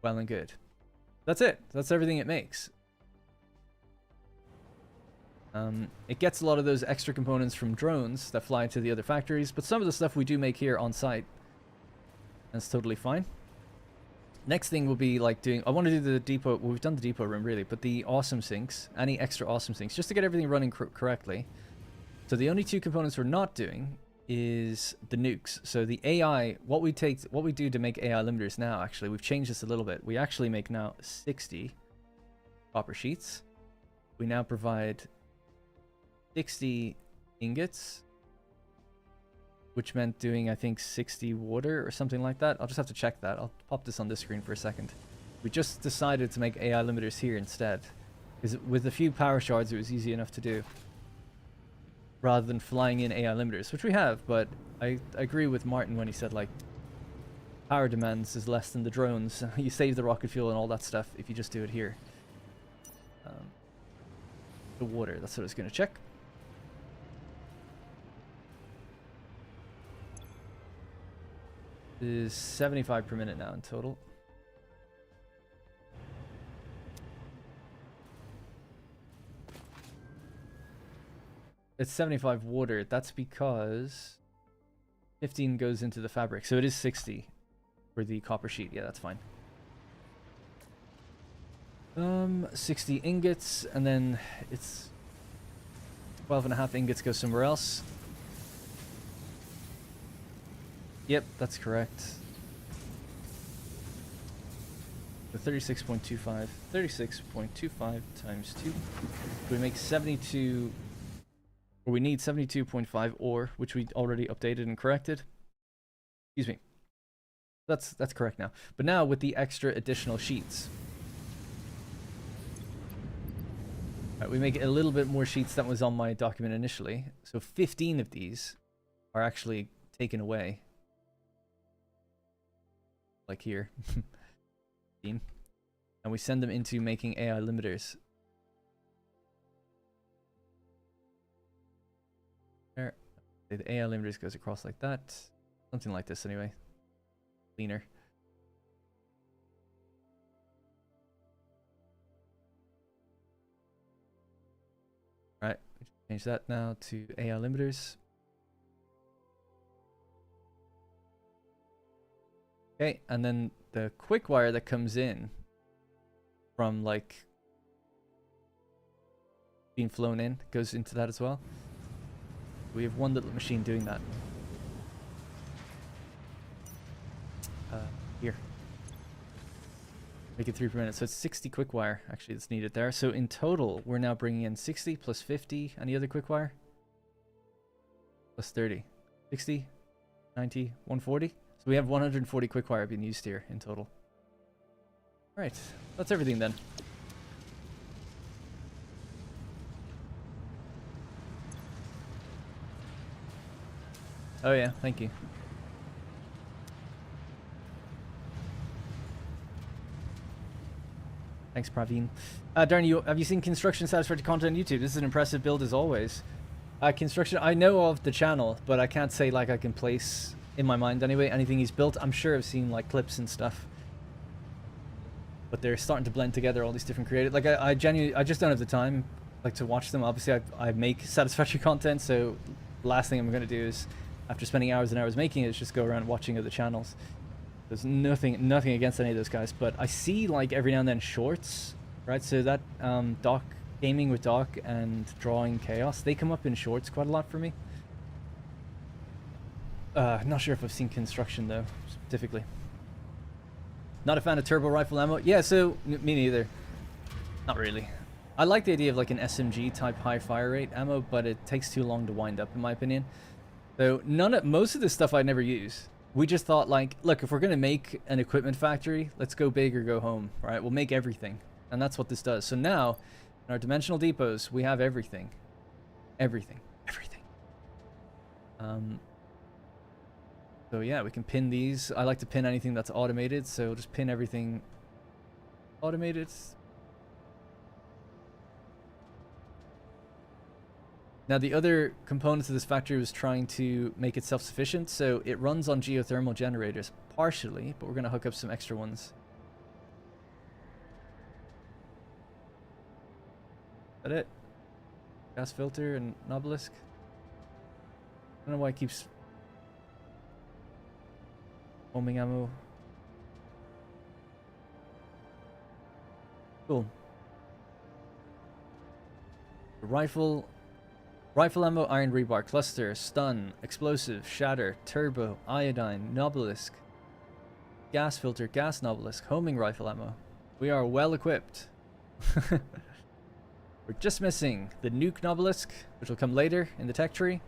well and good. That's it. That's everything it makes. It gets a lot of those extra components from drones that fly to the other factories, but some of the stuff we do make here on site. That's totally fine. Next thing will be like doing... I want to do the depot... Well, we've done the depot room really, but the awesome sinks. Any extra awesome sinks, just to get everything running correctly. So the only 2 components we're not doing is the nukes. So the AI, what we do to make AI limiters now, actually, we've changed this a little bit. We actually make now 60 copper sheets. We now provide 60 ingots, which meant doing, I think, 60 water or something like that. I'll just have to check that. I'll pop this on this screen for a second. We just decided to make AI limiters here instead, because with a few power shards, it was easy enough to do. rather than flying in AI limiters, which we have, but I agree with Martin when he said, like, power demands is less than the drones. You save the rocket fuel and all that stuff if you just do it here. The water, that's what I was going to check. It is 75 per minute now in total. It's 75 water. That's because 15 goes into the fabric. So it is 60 for the copper sheet. Yeah, that's fine. 60 ingots, and then it's 12.5 ingots go somewhere else. Yep, that's correct. The 36.25. 36.25 times 2. We make 72... Or we need 72.5 ore, which we already updated and corrected. Excuse me. That's correct now. But now with the extra additional sheets. Right, we make a little bit more sheets than was on my document initially. So 15 of these are actually taken away. Like here. 15. And we send them into making AI limiters. There. The AI limiters goes across like that. Something like this anyway. Cleaner. Right, we just change that now to AI limiters. Okay, and then the Quickwire that comes in from like being flown in goes into that as well. We have one little machine doing that. Here. Make it 3 per minute. So it's 60 Quickwire actually that's needed there. So in total, we're now bringing in 60 plus 50. Any other Quickwire? Plus 30. 60, 90, 140. So we have 140 Quickwire being used here in total. Alright, that's everything then. Oh yeah, thank you. Thanks, Praveen. Darren, have you seen Construction Satisfactory content on YouTube? This is an impressive build as always. Construction, I know of the channel, but I can't say like I can place in my mind anyway anything he's built. I'm sure I've seen like clips and stuff. But they're starting to blend together all these different creative. Like I genuinely, I just don't have the time like to watch them. Obviously, I make Satisfactory content, so the last thing I'm going to do is, after spending hours and hours making it, is just go around watching other channels. There's nothing against any of those guys, but I see like every now and then shorts, right? So that Doc, Gaming with Doc and Drawing Chaos, they come up in shorts quite a lot for me. Not sure if I've seen Construction though, specifically. Not a fan of turbo rifle ammo. Yeah, so me neither. Not really. I like the idea of like an SMG type high fire rate ammo, but it takes too long to wind up in my opinion. So most of this stuff I never use. We just thought like, look, if we're going to make an equipment factory, let's go big or go home, right? We'll make everything. And that's what this does. So now, in our dimensional depots, we have everything. Everything. So yeah, we can pin these. I like to pin anything that's automated, so just pin everything automated. Now the other components of this factory was trying to make it self-sufficient, so it runs on geothermal generators partially, but we're going to hook up some extra ones. Is that it? Gas filter and Nobilisk. I don't know why it keeps homing ammo. Cool. Rifle ammo, iron rebar, cluster, stun, explosive, shatter, turbo, iodine, Nobilisk, gas filter, gas Nobilisk, homing rifle ammo. We are well equipped. We're just missing the nuke Nobilisk, which will come later in the tech tree.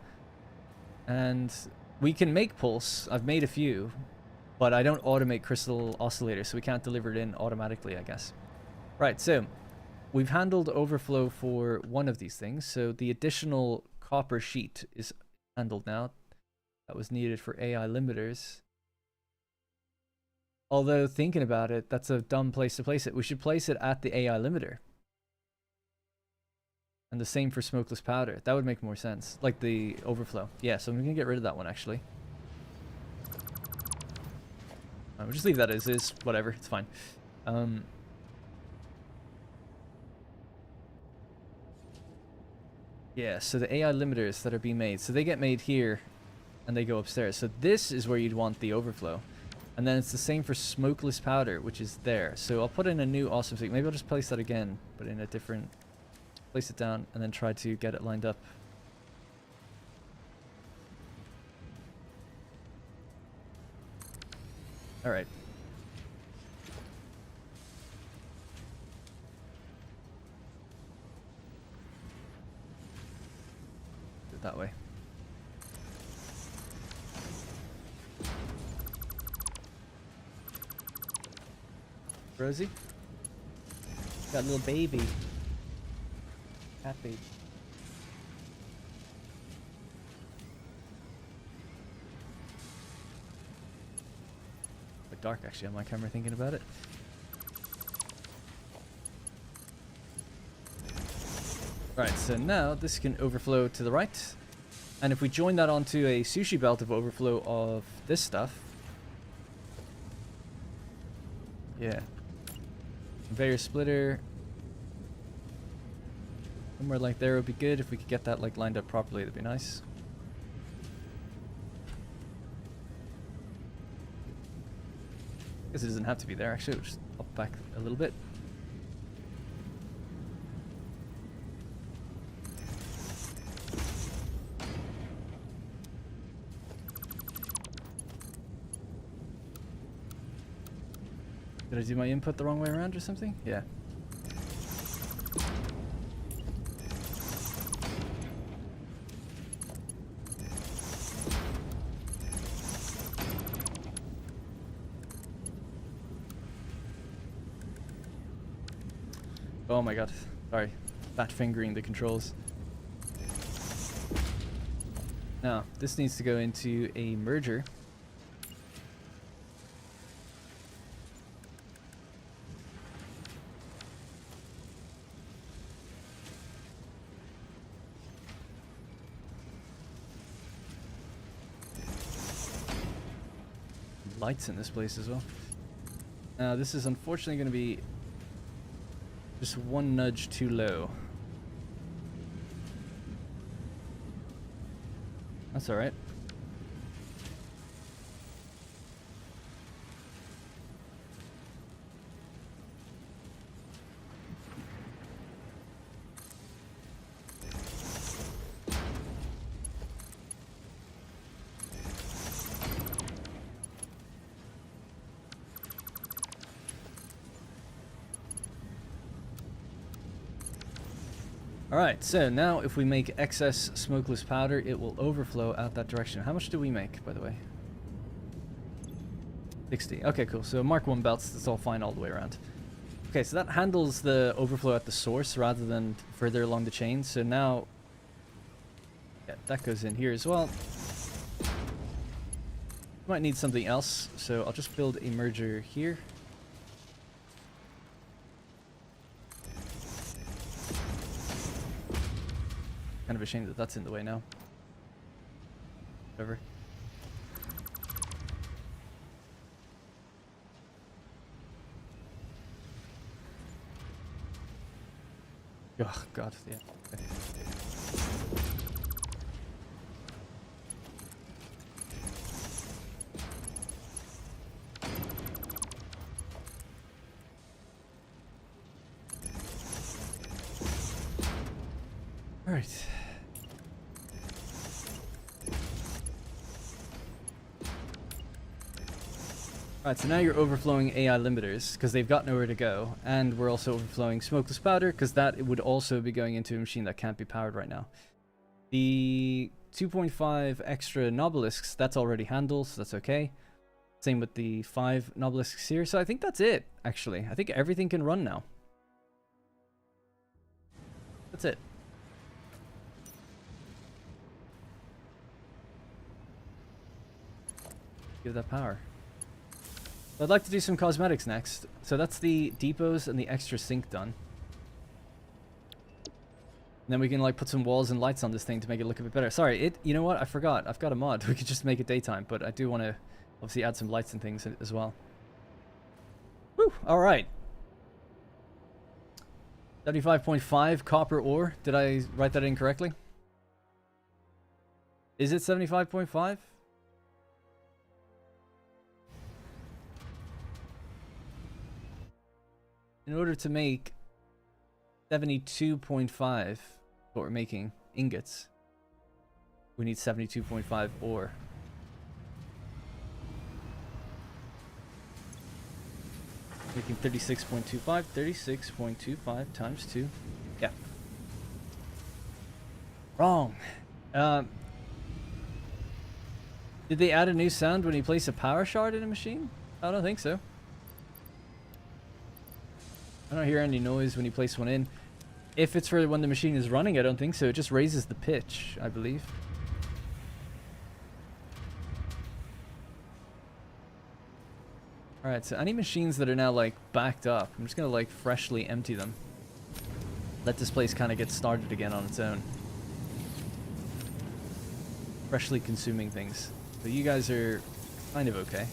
And we can make pulse. I've made a few, but I don't automate crystal oscillators, so we can't deliver it in automatically, I guess. Right, so we've handled overflow for one of these things, so the additional copper sheet is handled now. That was needed for AI limiters. Although, thinking about it, that's a dumb place to place it. We should place it at the AI limiter. And the same for smokeless powder. That would make more sense. Like the overflow. Yeah, so I'm going to get rid of that one, actually. We'll just leave that as is. Whatever, it's fine. Yeah, so the AI limiters that are being made. So they get made here, and they go upstairs. So this is where you'd want the overflow. And then it's the same for smokeless powder, which is there. So I'll put in a new awesome thing. Maybe I'll just place that again, but in a different... Place it down, and then try to get it lined up. Alright. Do it that way. Rosie? Got a little baby. Cat baby. Quite dark actually on my camera thinking about it. Right, so now this can overflow to the right. And if we join that onto a sushi belt of overflow of this stuff. Yeah. Conveyor splitter. Somewhere like there would be good. If we could get that like lined up properly, that'd be nice. Guess it doesn't have to be there actually. We'll just up back a little bit. Did I do my input the wrong way around or something? Yeah. Oh my god. Sorry. Fat fingering the controls. Now, this needs to go into a merger. Lights in this place as well. Now, this is unfortunately going to be just one nudge too low. That's alright. Alright, so now if we make excess smokeless powder, it will overflow out that direction. How much do we make, by the way? 60. Okay, cool. So Mark 1 belts, that's all fine all the way around. Okay, so that handles the overflow at the source rather than further along the chain. So now, yeah, that goes in here as well. Might need something else, so I'll just build a merger here. Kind of a shame that that's in the way now. Whatever. Oh god, yeah. Okay. All right. Alright, so now you're overflowing AI limiters, because they've got nowhere to go, and we're also overflowing smokeless powder, because that would also be going into a machine that can't be powered right now. The 2.5 extra Nobilisks, that's already handled, so that's okay. Same with the 5 Nobilisks here, so I think that's it, actually. I think everything can run now. That's it. Give that power. I'd like to do some cosmetics next. So that's the depots and the extra sink done. And then we can like put some walls and lights on this thing to make it look a bit better. Sorry, you know what? I forgot. I've got a mod. We could just make it daytime, but I do want to obviously add some lights and things as well. Woo! All right. 75.5 copper ore. Did I write that in correctly? Is it 75.5? In order to make 72.5, what we're making, ingots, we need 72.5 ore. Making 36.25, 36.25 times 2. Yeah. Wrong. Did they add a new sound when you place a power shard in a machine? I don't think so. I don't hear any noise when you place one in. If it's for when the machine is running, I don't think so. It just raises the pitch, I believe. Alright, so any machines that are now like backed up, I'm just gonna like freshly empty them. Let this place kind of get started again on its own. Freshly consuming things. So you guys are kind of okay.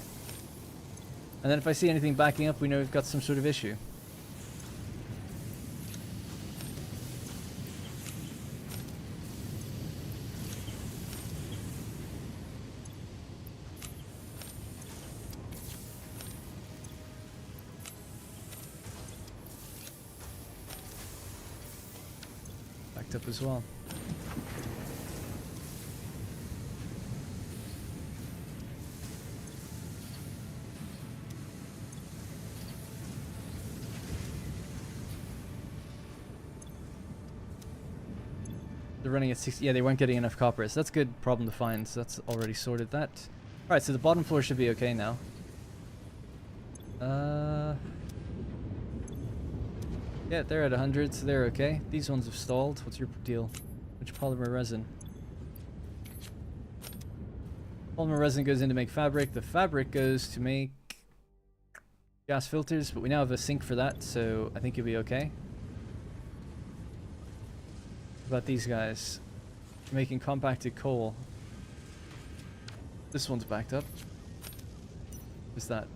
And then if I see anything backing up, we know we've got some sort of issue. Backed up as well. They're running at 60. Yeah, they weren't getting enough copper. So that's a good problem to find. So that's already sorted that. Alright, so the bottom floor should be okay now. Yeah, they're at 100, so they're okay. These ones have stalled. What's your deal? Which polymer resin? Polymer resin goes in to make fabric. The fabric goes to make gas filters, but we now have a sink for that, so I think you'll be okay. What about these guys? Making compacted coal. This one's backed up. What's that?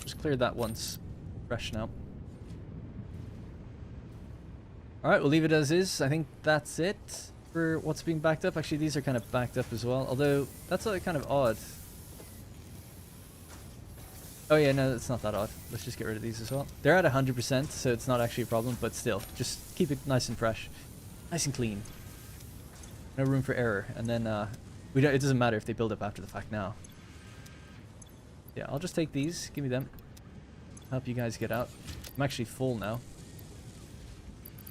Just cleared that once. Fresh now. Alright, we'll leave it as is. I think that's it for what's being backed up. Actually, these are kind of backed up as well. Although, that's kind of odd. Oh yeah, no, it's not that odd. Let's just get rid of these as well. They're at 100%, so it's not actually a problem, but still, just keep it nice and fresh. Nice and clean. No room for error. And then, it doesn't matter if they build up after the fact now. Yeah, I'll just take these. Give me them. Help you guys get out. I'm actually full now.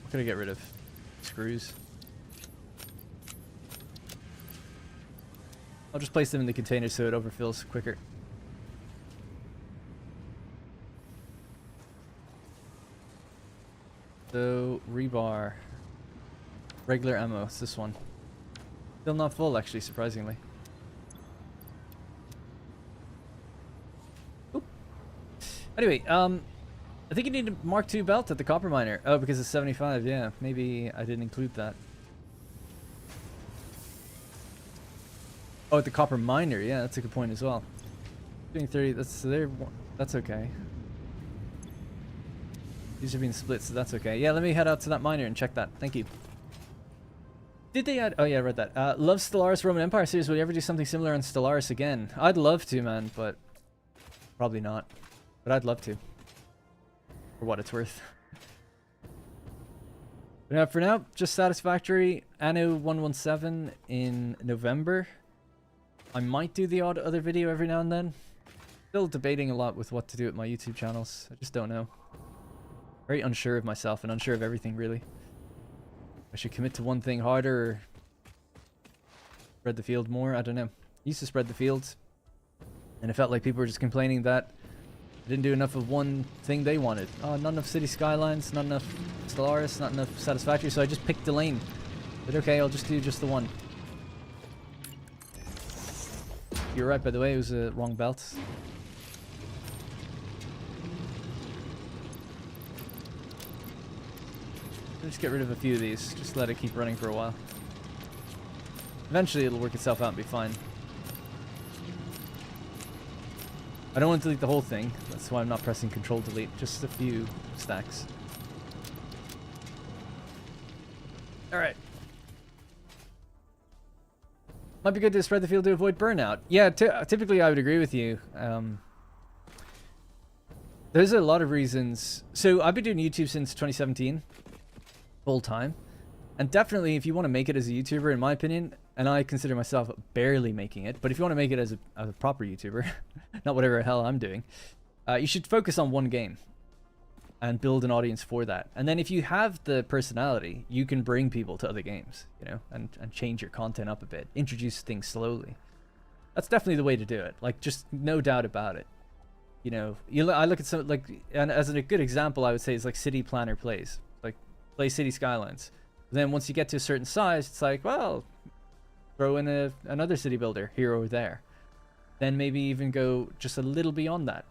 What could I get rid of? Screws. I'll just place them in the container so it overfills quicker. So, rebar. Regular ammo. It's this one. Still not full, actually, surprisingly. Oop. Anyway, I think you need a Mark II belt at the copper miner. Oh, because it's 75, yeah. Maybe I didn't include that. Oh, at the copper miner, yeah, that's a good point as well. Doing 30, that's okay. These are being split, so that's okay. Yeah, let me head out to that miner and check that. Thank you. Did they add... Oh, yeah, I read that. Love Stellaris Roman Empire series. Will you ever do something similar on Stellaris again? I'd love to, man, but... Probably not. But I'd love to. For what it's worth. But for now, just Satisfactory. Anno 117 in November. I might do the odd other video every now and then. Still debating a lot with what to do with my YouTube channels. I just don't know. Very unsure of myself and unsure of everything, really. I should commit to one thing harder or spread the field more. I don't know. Used to spread the field, and it felt like people were just complaining that I didn't do enough of one thing they wanted. Oh, not enough City Skylines, not enough Stellaris, not enough Satisfactory, so I just picked the lane. But okay, I'll just do just the one. You're right, by the way, it was a wrong belt. Just get rid of a few of these. Just let it keep running for a while. Eventually it'll work itself out and be fine. I don't want to delete the whole thing. That's why I'm not pressing Control Delete. Just a few stacks. Alright. Might be good to spread the field to avoid burnout. Yeah, typically I would agree with you. There's a lot of reasons. So I've been doing YouTube since 2017. Full time. And definitely if you want to make it as a YouTuber, in my opinion, and I consider myself barely making it, but if you want to make it as a proper YouTuber, not whatever the hell I'm doing, you should focus on one game and build an audience for that. And then if you have the personality, you can bring people to other games, you know, and change your content up a bit, introduce things slowly. That's definitely the way to do it. Like, just no doubt about it. You know, I look at some, like, and as a good example, I would say is like City Planner plays. Like, play City Skylines. Then once you get to a certain size, it's like, well, throw in another city builder here or there. Then maybe even go just a little beyond that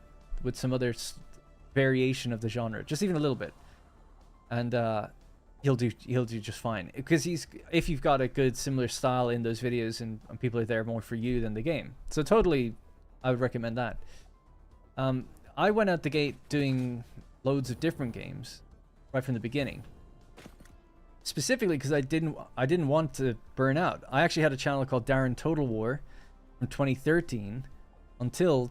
with some other variation of the genre, just even a little bit, and he'll do just fine, because if you've got a good similar style in those videos and people are there more for you than the game. So totally, I would recommend that. I went out the gate doing loads of different games right from the beginning. Specifically because I didn't want to burn out. I actually had a channel called Darren Total War from 2013 until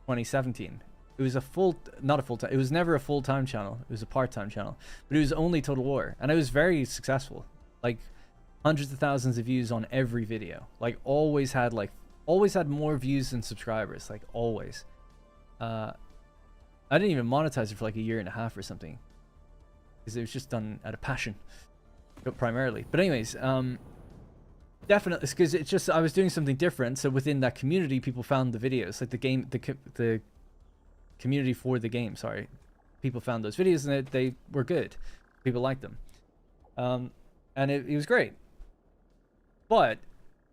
2017. It was it was never a full-time channel. It was a part-time channel, but it was only Total War, and it was very successful. Like hundreds of thousands of views on every video. Like always had more views than subscribers. Like always. I didn't even monetize it for like a year and a half or something, because it was just done out of passion. Primarily, but anyways, definitely, because it's just I was doing something different. So within that community, people found the videos, like the community for the game. Sorry, people found those videos and they were good. People liked them, and it was great. And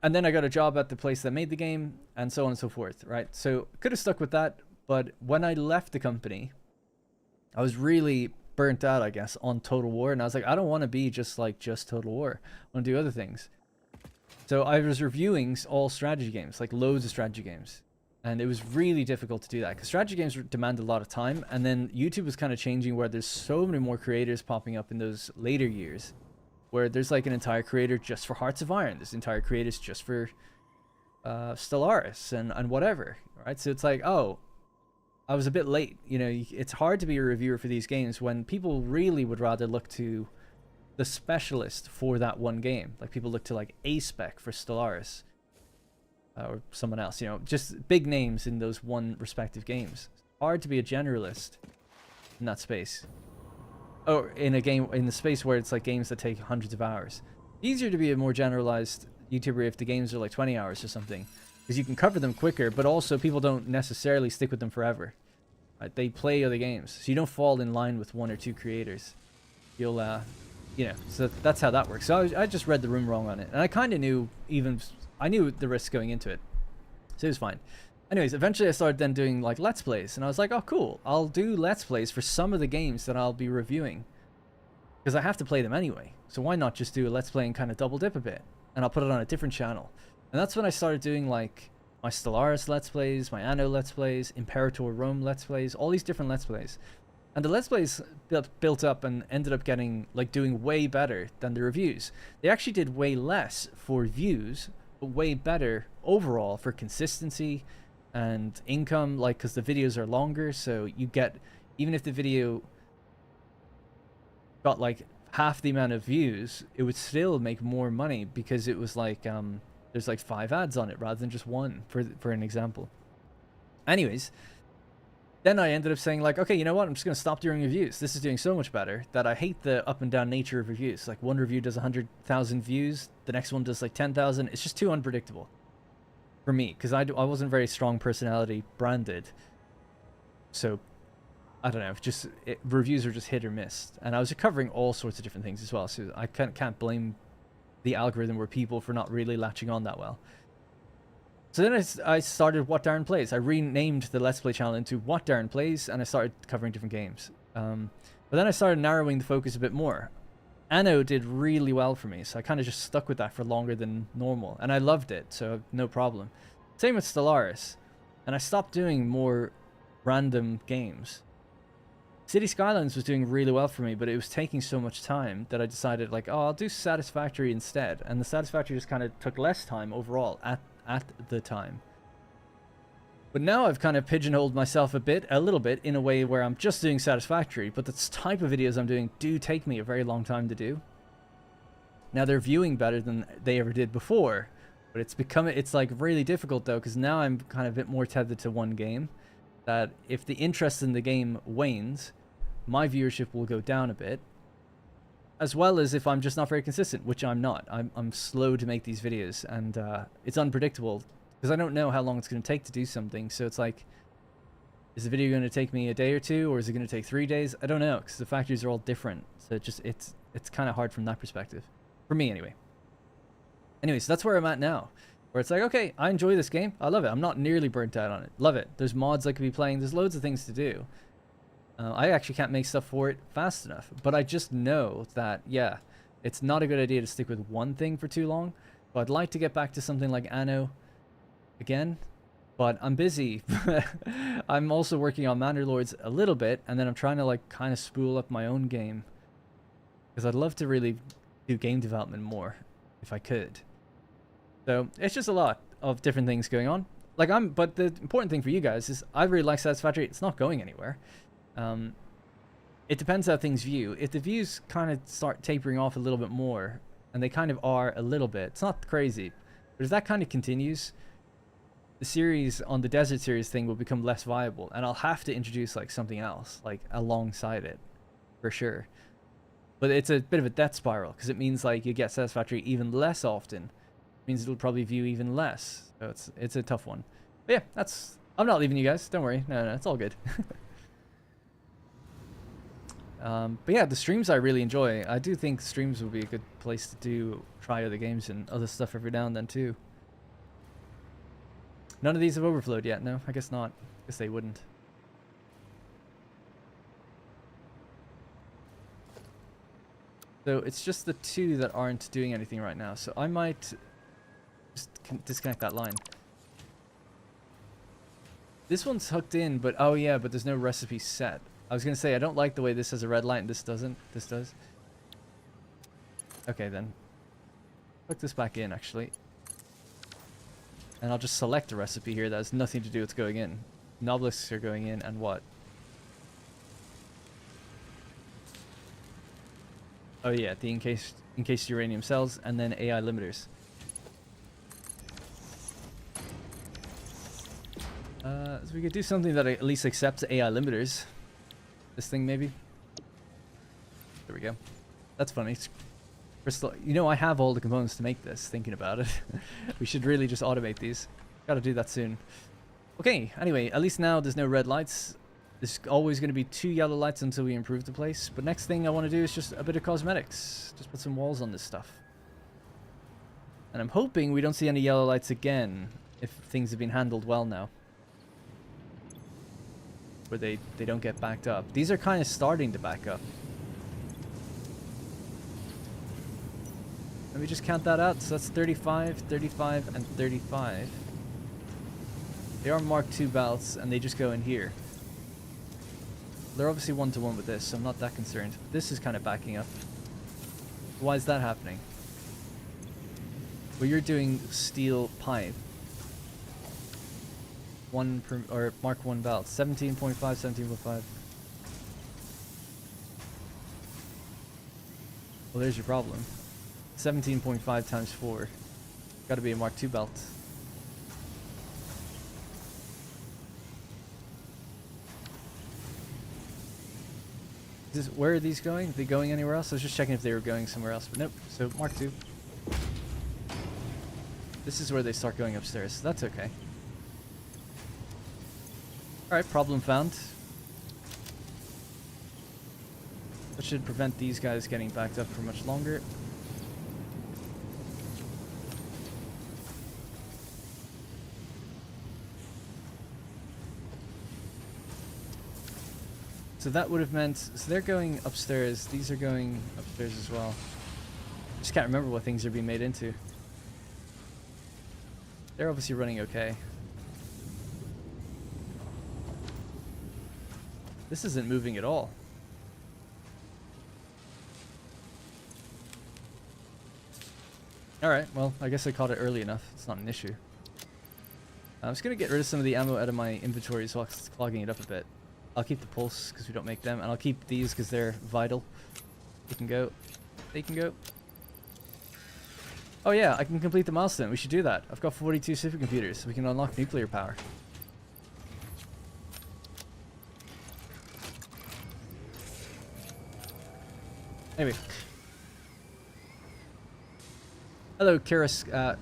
then I got a job at the place that made the game, and so on and so forth. Right, so could have stuck with that, but when I left the company, I was really burnt out, I guess, on Total War, and I was like, I don't want to be just Total War. I want to do other things. So I was reviewing all strategy games, like loads of strategy games, and it was really difficult to do that because strategy games demand a lot of time. And then YouTube was kind of changing, where there's so many more creators popping up in those later years, where there's like an entire creator just for Hearts of Iron, there's entire creators just for Stellaris and whatever, right? So it's like, oh, I was a bit late. You know, it's hard to be a reviewer for these games when people really would rather look to the specialist for that one game. Like people look to like A-Spec for Stellaris or someone else, you know, just big names in those one respective games. It's hard to be a generalist in that space. Or in a game, in the space where it's like games that take hundreds of hours. Easier to be a more generalized YouTuber if the games are like 20 hours or something, because you can cover them quicker, but also people don't necessarily stick with them forever. Right? They play other games, so you don't fall in line with one or two creators. You'll, you know, so that's how that works. So I just read the room wrong on it, and I kind of knew, I knew the risk going into it, so it was fine. Anyways, eventually I started then doing like Let's Plays, and I was like, oh cool, I'll do Let's Plays for some of the games that I'll be reviewing, because I have to play them anyway. So why not just do a Let's Play and kind of double dip a bit, and I'll put it on a different channel. And that's when I started doing like my Stellaris Let's Plays, my Anno Let's Plays, Imperator Rome Let's Plays, all these different Let's Plays. And the Let's Plays built up and ended up getting, like, doing way better than the reviews. They actually did way less for views, but way better overall for consistency and income, like, because the videos are longer, so you get, even if the video got like half the amount of views, it would still make more money because it was like there's like 5 ads on it rather than just one, for an example. Anyways, then I ended up saying like, okay, you know what, I'm just gonna stop doing reviews. This is doing so much better that I hate the up and down nature of reviews. Like one review does 100,000 views, the next one does like 10,000. It's just too unpredictable for me, because I wasn't very strong personality branded, so I don't know, reviews are just hit or miss. And I was covering all sorts of different things as well, so I can't blame the algorithm or people for not really latching on that well. So then I started What Darren Plays. I renamed the Let's Play channel into What Darren Plays, and I started covering different games. But then I started narrowing the focus a bit more. Anno did really well for me, so I kind of just stuck with that for longer than normal, and I loved it, so no problem. Same with Stellaris, and I stopped doing more random games. City Skylines was doing really well for me, but it was taking so much time that I decided, like, oh, I'll do Satisfactory instead, and the Satisfactory just kind of took less time overall at the time. But now I've kind of pigeonholed myself a little bit, in a way where I'm just doing Satisfactory, but the type of videos I'm doing do take me a very long time to do. Now they're viewing better than they ever did before, but it's like really difficult though, because now I'm kind of a bit more tethered to one game, that if the interest in the game wanes, my viewership will go down a bit, as well as if I'm just not very consistent, which I'm not. I'm slow to make these videos, and it's unpredictable, because I don't know how long it's going to take to do something. So it's like, is the video going to take me a day or two, or is it going to take 3 days? I don't know, because the factories are all different. So it's kind of hard from that perspective, for me anyway. Anyway, so that's where I'm at now, where it's like, okay, I enjoy this game, I love it, I'm not nearly burnt out on it, love it. There's mods I could be playing, there's loads of things to do. I actually can't make stuff for it fast enough, but I just know that, yeah, it's not a good idea to stick with one thing for too long. But I'd like to get back to something like Anno again, but I'm busy. I'm also working on Manor Lords a little bit, and then I'm trying to like kind of spool up my own game, because I'd love to really do game development more if I could. So it's just a lot of different things going on. But the important thing for you guys is I really like Satisfactory. It's not going anywhere. It depends how things view. If the views kind of start tapering off a little bit more, and they kind of are a little bit, it's not crazy, but as that kind of continues, the series on the Desert Series thing will become less viable, and I'll have to introduce like something else, like alongside it, for sure. But it's a bit of a death spiral, because it means like you get Satisfactory even less often. It means it'll probably view even less. So it's a tough one. But yeah, I'm not leaving you guys. Don't worry. No, it's all good. But yeah, the streams I really enjoy. I do think streams would be a good place to try other games and other stuff every now and then too. None of these have overflowed yet, no? I guess not. I guess they wouldn't. So it's just the two that aren't doing anything right now. So I might just disconnect that line. This one's hooked in, but oh yeah, but there's no recipe set. I was gonna say, I don't like the way this has a red light and this doesn't. This does. Okay then. Hook this back in actually. And I'll just select a recipe here that has nothing to do with going in. Nobilisks are going in, and what? Oh yeah, the encased uranium cells, and then AI limiters. So we could do something that at least accepts AI limiters. This thing maybe. There we go. That's funny. Crystal, you know, I have all the components to make this, thinking about it. We should really just automate these. Gotta do that soon. Okay, anyway, at least now there's no red lights. There's always going to be 2 yellow lights until we improve the place. But next thing I want to do is just a bit of cosmetics. Just put some walls on this stuff. And I'm hoping we don't see any yellow lights again if things have been handled well now. Where they don't get backed up. These are kind of starting to back up. Let me just count that out. So that's 35, 35, and 35. They are Mark II belts, and they just go in here. They're obviously 1-to-1 with this, so I'm not that concerned. But this is kind of backing up. Why is that happening? Well, you're doing steel pipe. Or Mark I belt. 17.5, 17.5. Well, there's your problem. 17.5 times 4. Gotta be a Mark II belt. Where are these going? Are they going anywhere else? I was just checking if they were going somewhere else, but nope. So Mark II. This is where they start going upstairs. So that's okay. Alright, problem found. That should prevent these guys getting backed up for much longer. So that would have meant, so they're going upstairs, these are going upstairs as well. Just can't remember what things are being made into. They're obviously running okay. This isn't moving at all. Alright, well, I guess I caught it early enough. It's not an issue. I'm just going to get rid of some of the ammo out of my inventory so it's clogging it up a bit. I'll keep the pulse because we don't make them, and I'll keep these because they're vital. They can go. They can go. Oh yeah, I can complete the milestone. We should do that. I've got 42 supercomputers. We can unlock nuclear power. Anyway. Hello, Kirasakuya.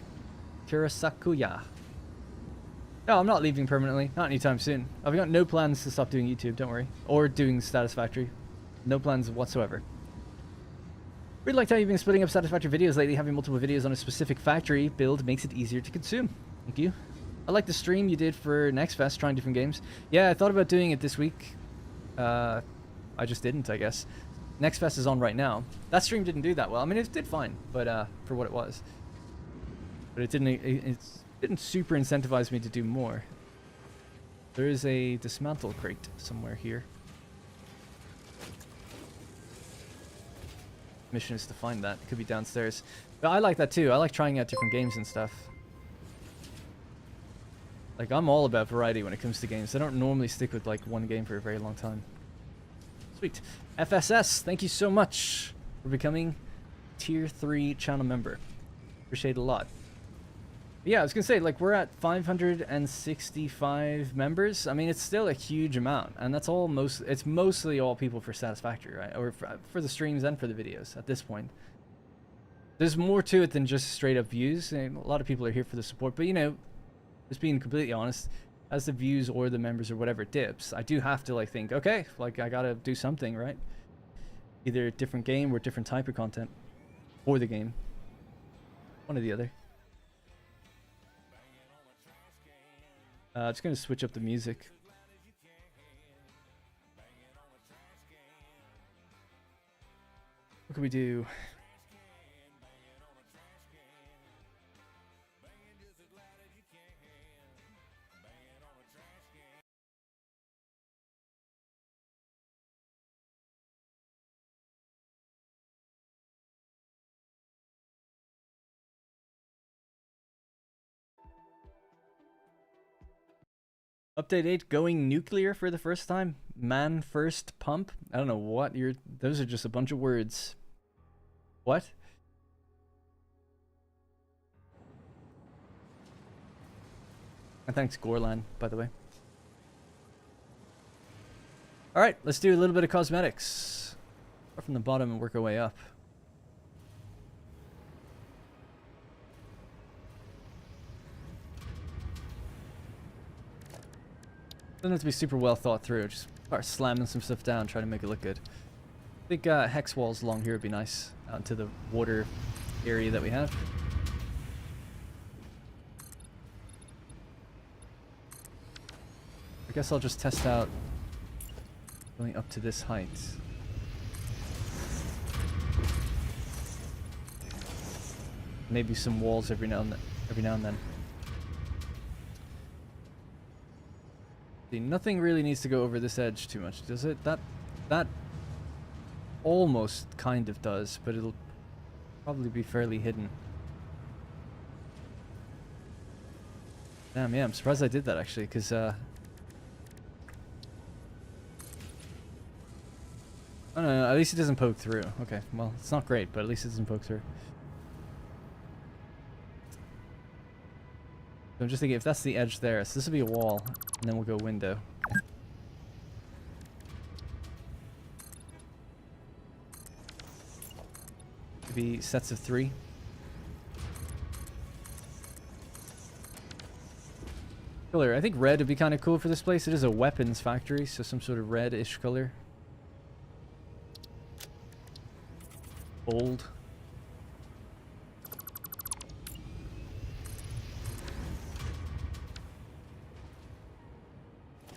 No, I'm not leaving permanently. Not anytime soon. I've got no plans to stop doing YouTube, don't worry. Or doing Satisfactory. No plans whatsoever. Really liked how you've been splitting up Satisfactory videos lately. Having multiple videos on a specific factory build makes it easier to consume. Thank you. I like the stream you did for Next Fest, trying different games. Yeah, I thought about doing it this week. I just didn't, I guess. Next Fest is on right now. That stream didn't do that well. I mean, it did fine, but for what it was. But it didn't super incentivize me to do more. There is a dismantle crate somewhere here. Mission is to find that. It could be downstairs. But I like that too. I like trying out different games and stuff. Like, I'm all about variety when it comes to games. I don't normally stick with like one game for a very long time. Sweet. FSS, thank you so much for becoming tier 3 channel member. Appreciate it a lot. But yeah, I was gonna say, like, we're at 565 members. I mean, it's still a huge amount, and that's all it's mostly all people for Satisfactory, right? Or for the streams and for the videos at this point. There's more to it than just straight up views. And a lot of people are here for the support, but you know, just being completely honest, as the views or the members or whatever dips, I do have to like think, okay, like I gotta do something, right? Either a different game or different type of content for the game. One or the other. Just gonna switch up the music. What can we do? Update 8 going nuclear for the first time. Man first pump. I don't know what those are just a bunch of words. What? And thanks Gorlan, by the way. Alright, let's do a little bit of cosmetics. Start from the bottom and work our way up. Doesn't have to be super well thought through. Just start slamming some stuff down, trying to make it look good. I think hex walls along here would be nice, out into the water area that we have. I guess I'll just test out going up to this height. Maybe some walls every now and then. See, nothing really needs to go over this edge too much, does it? That almost kind of does, but it'll probably be fairly hidden. Damn, yeah, I'm surprised I did that actually, because oh no, at least it doesn't poke through. Okay, well, it's not great, but at least it doesn't poke through. So I'm just thinking, if that's the edge there, so this will be a wall, and then we'll go window. Maybe sets of 3. Color, I think red would be kind of cool for this place. It is a weapons factory, so some sort of red-ish color. Gold.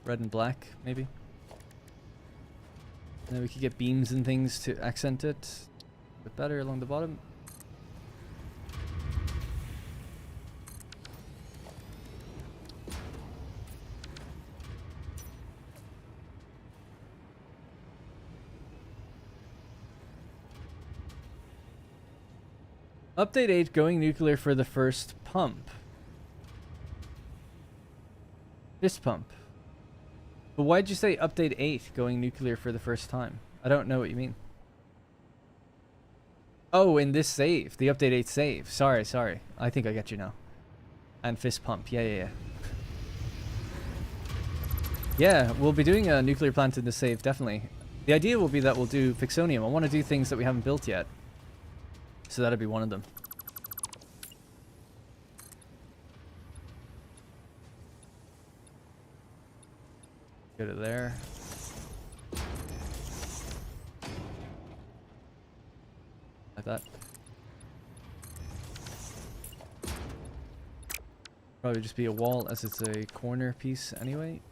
Red and black, maybe. Then we could get beams and things to accent it a bit better along the bottom. Update 8 going nuclear for the first pump. This pump. But why'd you say update 8 going nuclear for the first time? I don't know what you mean. Oh, in this save. The update 8 save. Sorry. I think I get you now. And fist pump. Yeah. Yeah, we'll be doing a nuclear plant in the save, definitely. The idea will be that we'll do Fixonium. I want to do things that we haven't built yet. So that'll be one of them. Go to there. Like that. Probably just be a wall as it's a corner piece anyway.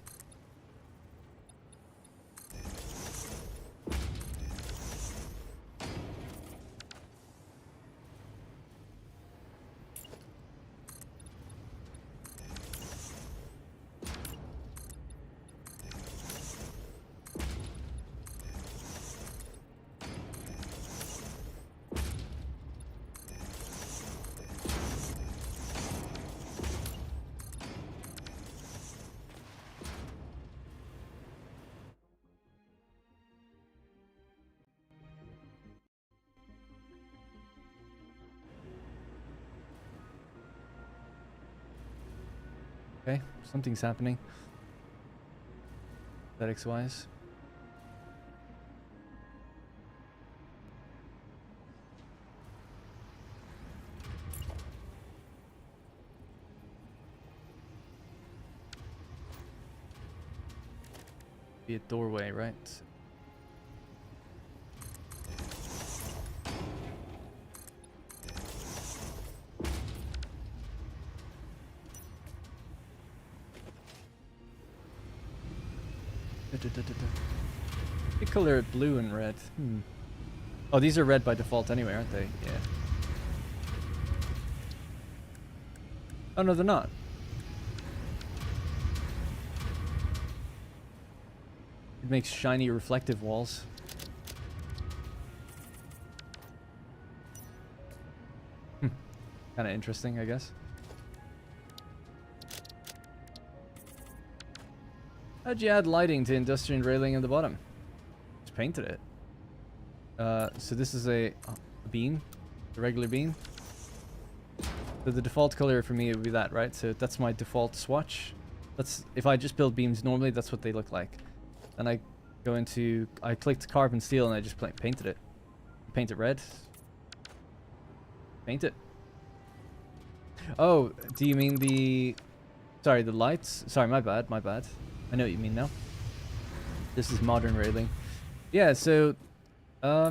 Okay, something's happening. Aesthetics wise. Be a doorway, right? They color it blue and red. Oh, these are red by default anyway, aren't they? Yeah. Oh no, they're not. It makes shiny reflective walls. Kind of interesting, I guess. How'd you add lighting to industrial railing at the bottom? Just painted it. So this is a beam, a regular beam. So the default color for me would be that, right? So that's my default swatch. That's if I just build beams normally, that's what they look like. Then I go into, I clicked carbon steel and I just painted it. Paint it red. Paint it. Oh, do you mean the, sorry, the lights? Sorry, my bad. I know what you mean now. This is modern railing. Yeah, so I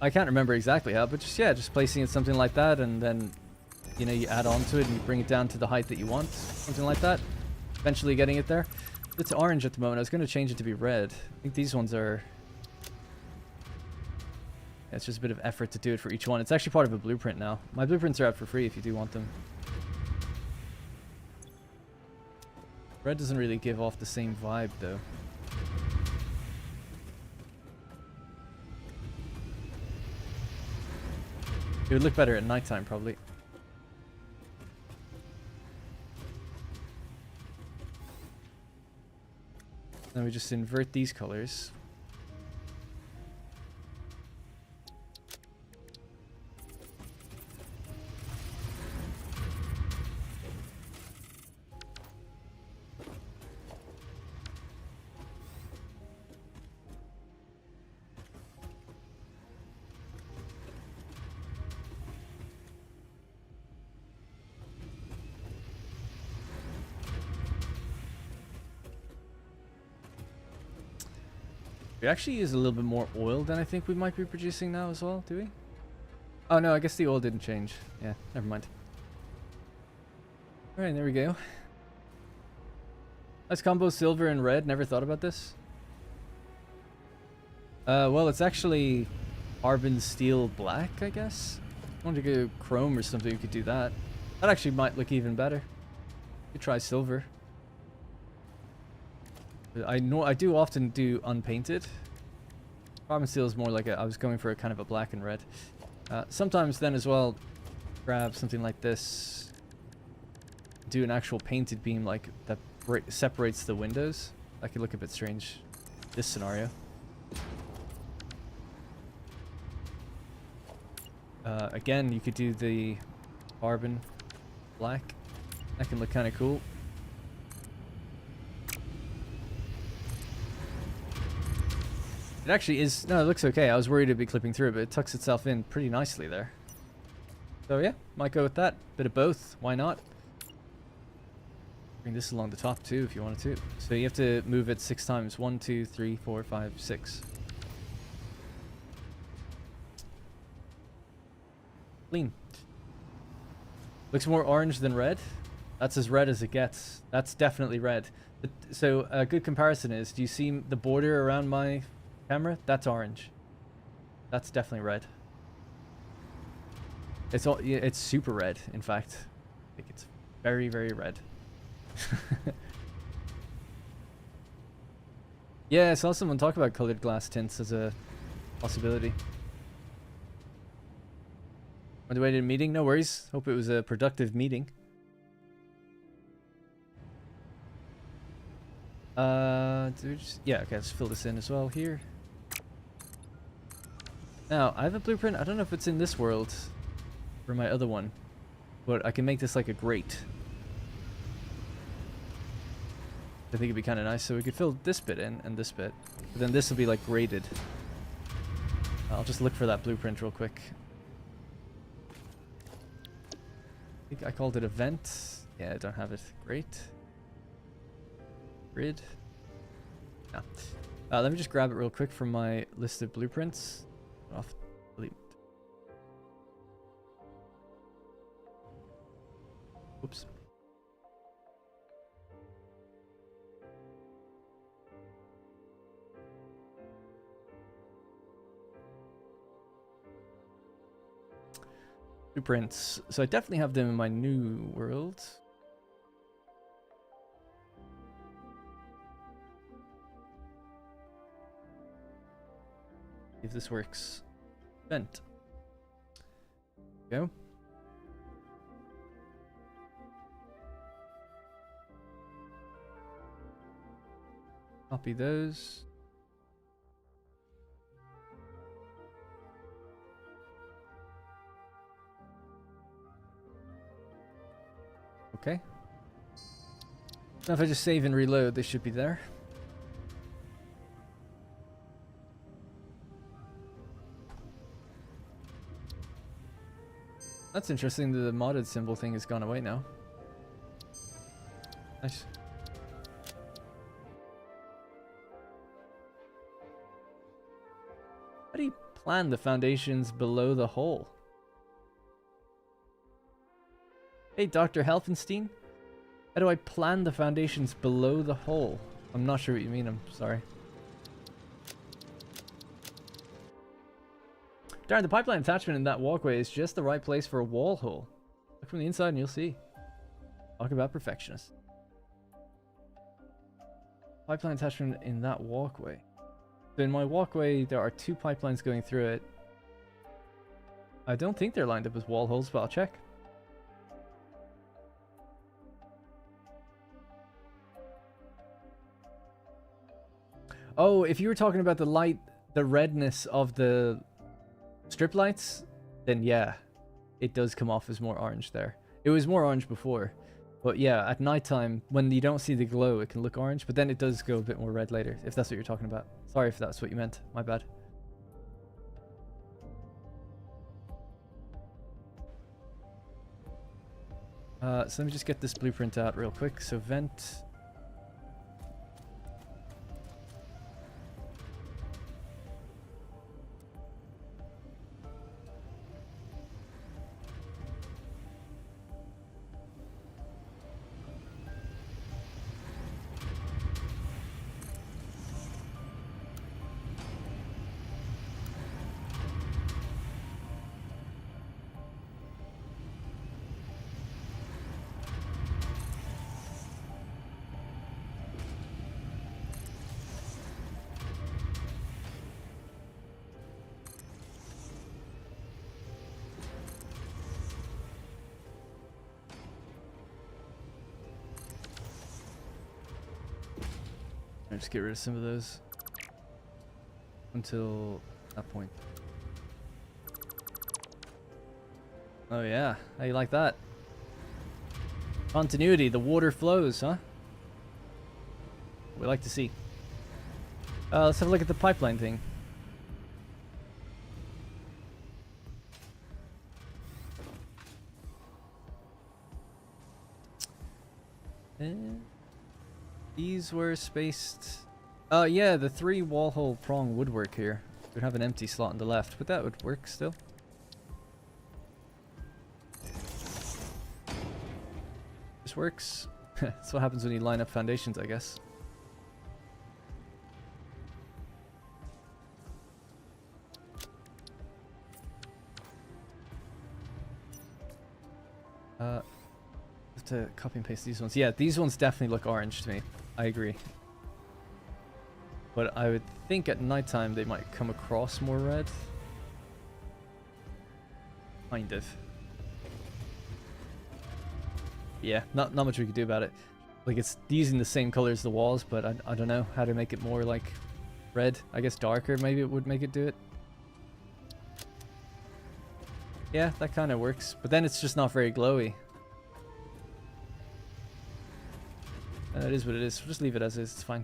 can't remember exactly how, but just placing it something like that, and then you know you add on to it and you bring it down to the height that you want, something like that. Eventually getting it there. It's orange at the moment. I was going to change it to be red. I think these ones are. Yeah, it's just a bit of effort to do it for each one. It's actually part of a blueprint now. My blueprints are out for free if you do want them. Red doesn't really give off the same vibe, though. It would look better at nighttime, probably. Then we just invert these colors. We actually use a little bit more oil than I think we might be producing now as well, do we? Oh no, I guess the oil didn't change. Yeah, never mind. Alright, there we go. Nice combo, silver and red. Never thought about this. Well, it's actually carbon steel black, I guess. If you want to go chrome or something, you could do that. That actually might look even better. You could try silver. I do often do unpainted. Carbon steel is more like I was going for a kind of a black and red. Sometimes then as well, grab something like this. Do an actual painted beam like that separates the windows. That could look a bit strange. This scenario. Again, you could do the carbon black. That can look kind of cool. It actually is... No, it looks okay. I was worried it'd be clipping through, but it tucks itself in pretty nicely there. So yeah, might go with that. Bit of both. Why not? Bring this along the top too if you wanted to. So you have to move it 6 times. 1, 2, 3, 4, 5, 6. Clean. Looks more orange than red. That's as red as it gets. That's definitely red. But, so a good comparison is, do you see the border around my camera? That's orange. That's definitely red. It's super red, in fact. I think it's very, very red. Yeah, I saw someone talk about colored glass tints as a possibility. On the way to the meeting? No worries. Hope it was a productive meeting. Yeah, okay, let's fill this in as well here. Now, I have a blueprint. I don't know if it's in this world or my other one, but I can make this like a grate. I think it'd be kind of nice. So we could fill this bit in and this bit, but then this will be like grated. I'll just look for that blueprint real quick. I think I called it a vent. Yeah, I don't have it. Great. Grid. No. Let me just grab it real quick from my list of blueprints. Off. Delete. Oops. Blueprints. So I definitely have them in my new world. If this works. Vent. Go. Copy those. Okay. Now if I just save and reload, they should be there. That's interesting that the modded symbol thing has gone away now. Nice. How do you plan the foundations below the hole? Hey, Dr. Helfenstein. How do I plan the foundations below the hole? I'm not sure what you mean, I'm sorry. Darn, the pipeline attachment in that walkway is just the right place for a wall hole. Look from the inside and you'll see. Talk about perfectionist. Pipeline attachment in that walkway. So in my walkway, there are 2 pipelines going through it. I don't think they're lined up as wall holes, but I'll check. Oh, if you were talking about the light, the redness of the strip lights, then yeah, it does come off as more orange there. It was more orange before, but yeah, at nighttime, when you don't see the glow, it can look orange, but then it does go a bit more red later, if that's what you're talking about. Sorry if that's what you meant, my bad. So let me just get this blueprint out real quick. So vent. I'll just get rid of some of those until that point. Oh yeah, how you like that? Continuity, the water flows, huh? We like to see. Let's have a look at the pipeline thing. These were spaced. Yeah, the 3 wall hole prong would work here. We'd have an empty slot on the left, but that would work still. This works. That's what happens when you line up foundations, I guess. Have to copy and paste these ones. Yeah, these ones definitely look orange to me. I agree. But I would think at nighttime they might come across more red. Kind of. Yeah, not much we could do about it. Like, it's using the same color as the walls, but I don't know how to make it more like red. I guess darker maybe it would make it do it. Yeah, that kind of works, but then it's just not very glowy. It is what it is. We'll just leave it as is. It's fine.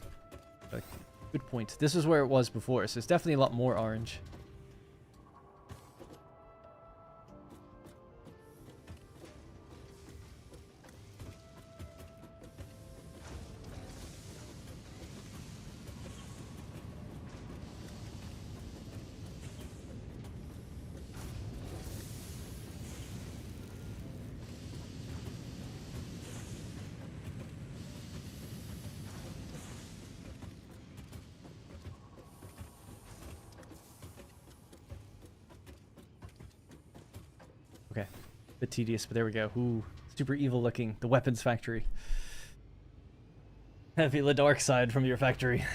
Like, good point. This is where it was before, so it's definitely a lot more orange. Okay, a bit tedious, but there we go. Ooh, super evil looking. The weapons factory. Feel the dark side from your factory.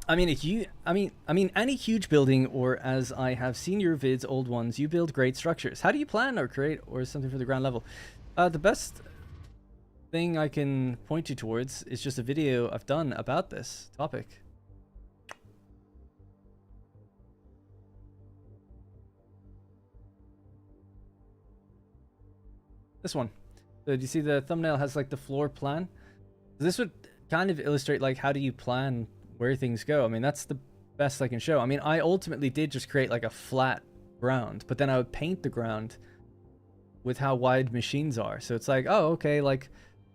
I mean, any huge building, or as I have seen your vids, old ones, you build great structures. How do you plan or create or something for the ground level? The best thing I can point you towards is just a video I've done about this topic. This one. So do you see the thumbnail has like the floor plan? This would kind of illustrate like how do you plan where things go. I mean, that's the best I can show. I mean, I ultimately did just create like a flat ground, but then I would paint the ground with how wide machines are. So it's like, oh, okay, like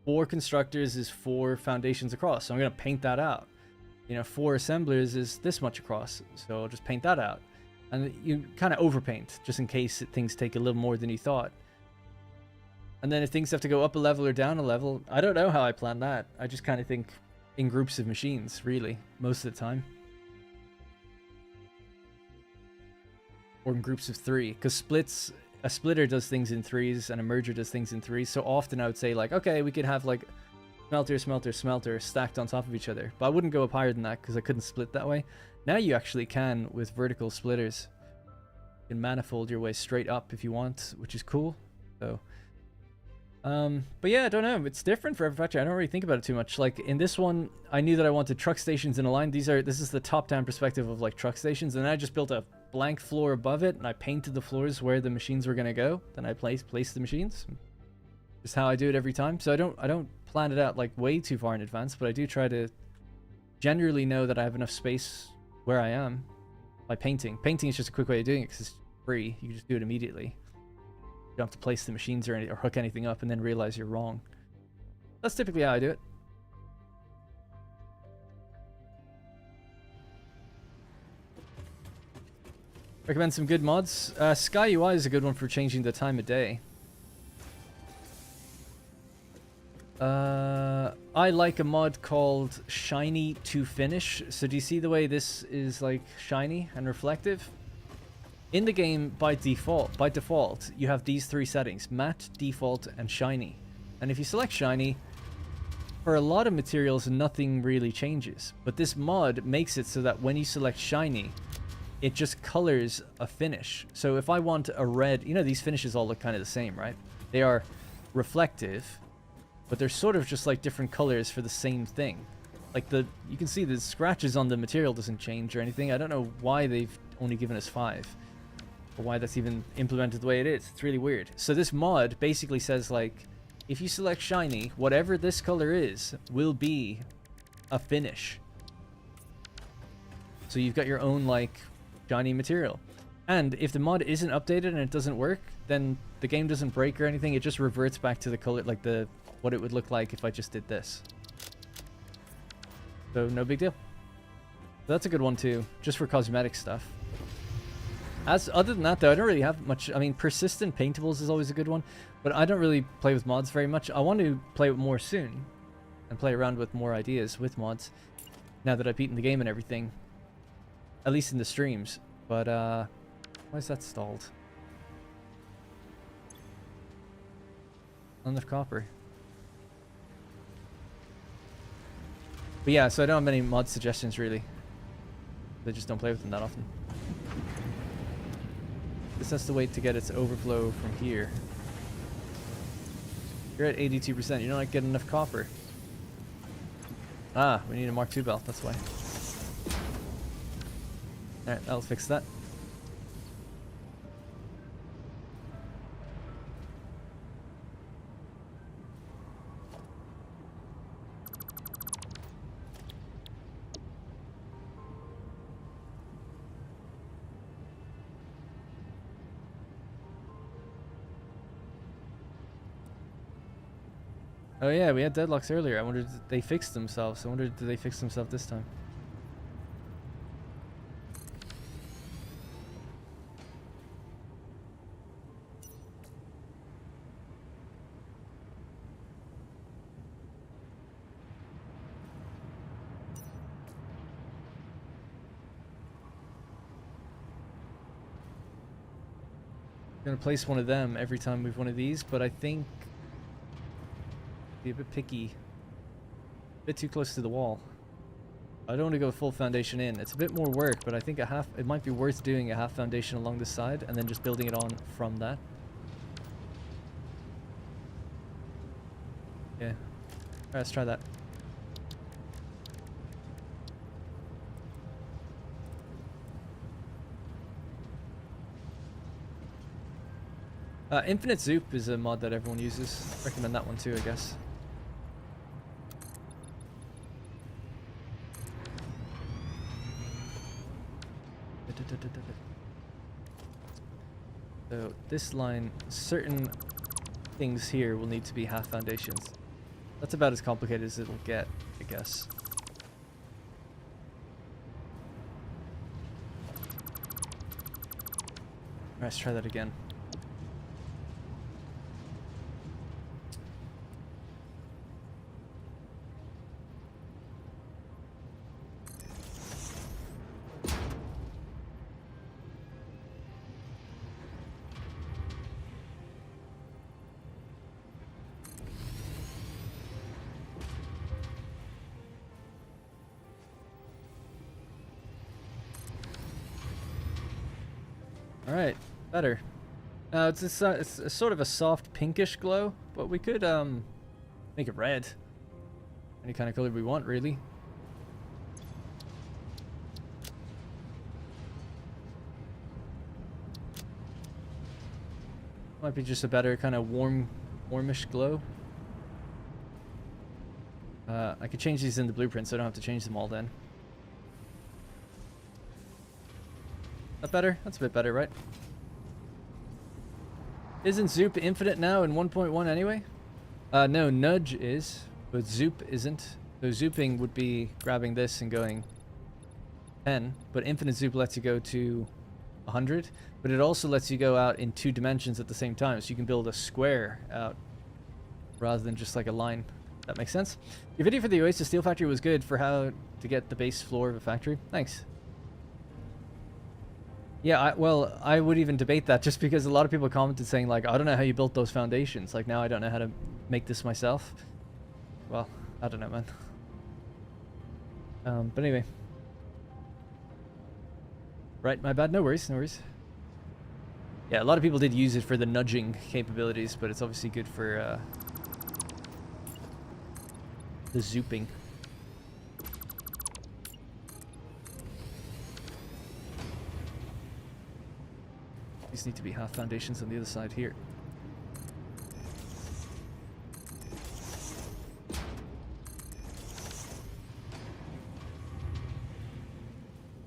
4 constructors is 4 foundations across. So I'm going to paint that out. You know, 4 assemblers is this much across. So I'll just paint that out. And you kind of overpaint just in case things take a little more than you thought. And then if things have to go up a level or down a level, I don't know how I plan that. I just kind of think in groups of machines, really, most of the time. Or in groups of 3, because a splitter does things in 3s and a merger does things in 3s. So often I would say like, okay, we could have like smelter, smelter, smelter stacked on top of each other. But I wouldn't go up higher than that because I couldn't split that way. Now you actually can with vertical splitters. You can manifold your way straight up if you want, which is cool. So... but yeah, I don't know. It's different for every factory. I don't really think about it too much. Like in this one, I knew that I wanted truck stations in a line. This is the top-down perspective of like truck stations, and I just built a blank floor above it, and I painted the floors where the machines were gonna go. Then I placed the machines. Just how I do it every time. So I don't plan it out like way too far in advance, but I do try to generally know that I have enough space where I am by painting. Painting is just a quick way of doing it because it's free. You can just do it immediately. You don't have to place the machines or hook anything up and then realize you're wrong. That's typically how I do it. Recommend some good mods. Sky UI is a good one for changing the time of day. I like a mod called Shiny to Finish. So do you see the way this is like shiny and reflective? In the game, by default, you have these 3 settings: matte, default, and shiny. And if you select shiny, for a lot of materials, nothing really changes. But this mod makes it so that when you select shiny, it just colors a finish. So if I want a red, you know, these finishes all look kind of the same, right? They are reflective, but they're sort of just like different colors for the same thing. Like you can see the scratches on the material doesn't change or anything. I don't know why they've only given us 5, or why that's even implemented the way it is. It's really weird. So this mod basically says, like, if you select shiny, whatever this color is will be a finish. So you've got your own, like, shiny material. And if the mod isn't updated and it doesn't work, then the game doesn't break or anything. It just reverts back to the color, like what it would look like if I just did this. So no big deal. That's a good one too, just for cosmetic stuff. Other than that though, I don't really have much. I mean, persistent paintables is always a good one, but I don't really play with mods very much. I want to play with more soon and play around with more ideas with mods now that I've beaten the game and everything, at least in the streams. But why is that stalled? Not enough copper. But yeah, so I don't have many mod suggestions really. I just don't play with them that often. This has to wait to get its overflow from here. You're at 82%. You're not getting enough copper. Ah, we need a Mark II belt. That's why. Alright, that'll fix that. Oh yeah, we had deadlocks earlier. I wondered if they fixed themselves. I wondered, did they fix themselves this time? I'm gonna place one of them every time we have one of these, but I think be a bit picky, a bit too close to the wall. I don't want to go full foundation in. It's a bit more work, but I think it might be worth doing a half foundation along the side and then just building it on from that. Yeah. Alright, let's try that. Infinite Zoop is a mod that everyone uses. Recommend that one too, I guess. So this line, certain things here will need to be half foundations. That's about as complicated as it'll get, I guess. Alright, let's try that again. Alright, better. It's a sort of a soft pinkish glow, but we could make it red. Any kind of color we want, really. Might be just a better kind of warmish glow. I could change these in the blueprint, so I don't have to change them all then. That better? That's a bit better, right? Isn't Zoop infinite now in 1.1 anyway? No, Nudge is, but Zoop isn't. So Zooping would be grabbing this and going 10, but infinite Zoop lets you go to 100, but it also lets you go out in 2 dimensions at the same time, so you can build a square out rather than just like a line. That makes sense. Your video for the Oasis Steel Factory was good for how to get the base floor of a factory. Thanks. Yeah, well, I would even debate that just because a lot of people commented saying, like, I don't know how you built those foundations. Like, now I don't know how to make this myself. Well, I don't know, man. But anyway. Right, my bad. No worries, no worries. Yeah, a lot of people did use it for the nudging capabilities, but it's obviously good for the zooping. These need to be half foundations on the other side here.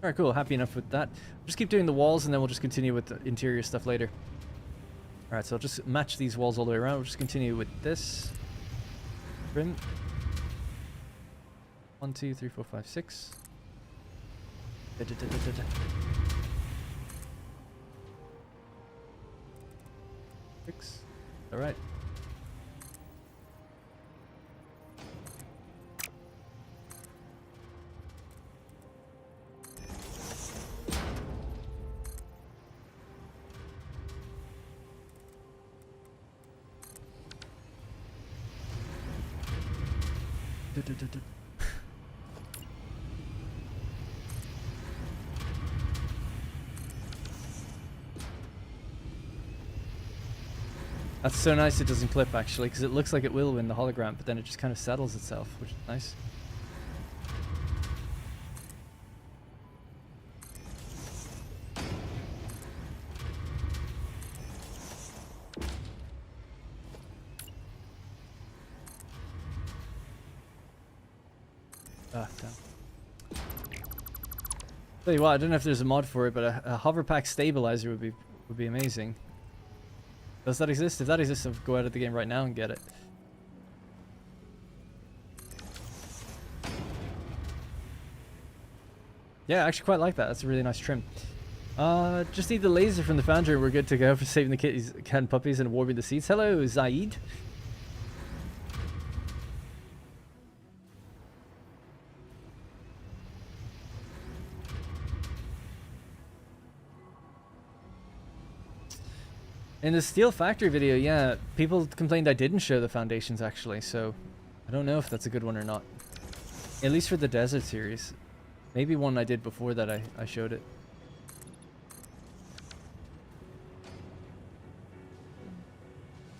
Alright, cool. Happy enough with that. Just keep doing the walls and then we'll just continue with the interior stuff later. Alright, so I'll just match these walls all the way around. We'll just continue with this. Trim. 1, 2, 3, 4, 5, 6. Six. Alright. That's so nice it doesn't clip actually, because it looks like it will in the hologram, but then it just kind of settles itself, which is nice. Ah, damn. Tell you what, I don't know if there's a mod for it, but a hover pack stabilizer would be amazing. Does that exist? If that exists, I'll go out of the game right now and get it. Yeah, I actually quite like that. That's a really nice trim. Just need the laser from the foundry and we're good to go for saving the kitties, cat and puppies and warming the seats. Hello, Zaid. In the Steel Factory video, yeah, people complained I didn't show the foundations actually, so I don't know if that's a good one or not. At least for the Desert series. Maybe one I did before that I showed it.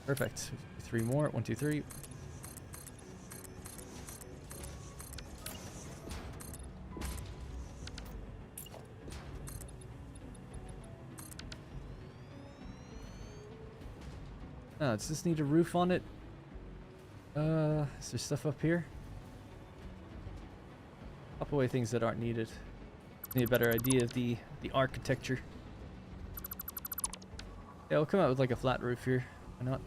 Perfect. 3 more. 1, 2, 3. Oh, does this need a roof on it? Is there stuff up here? Pop away things that aren't needed. Need a better idea of the architecture. Yeah, we'll come out with like a flat roof here. Why not?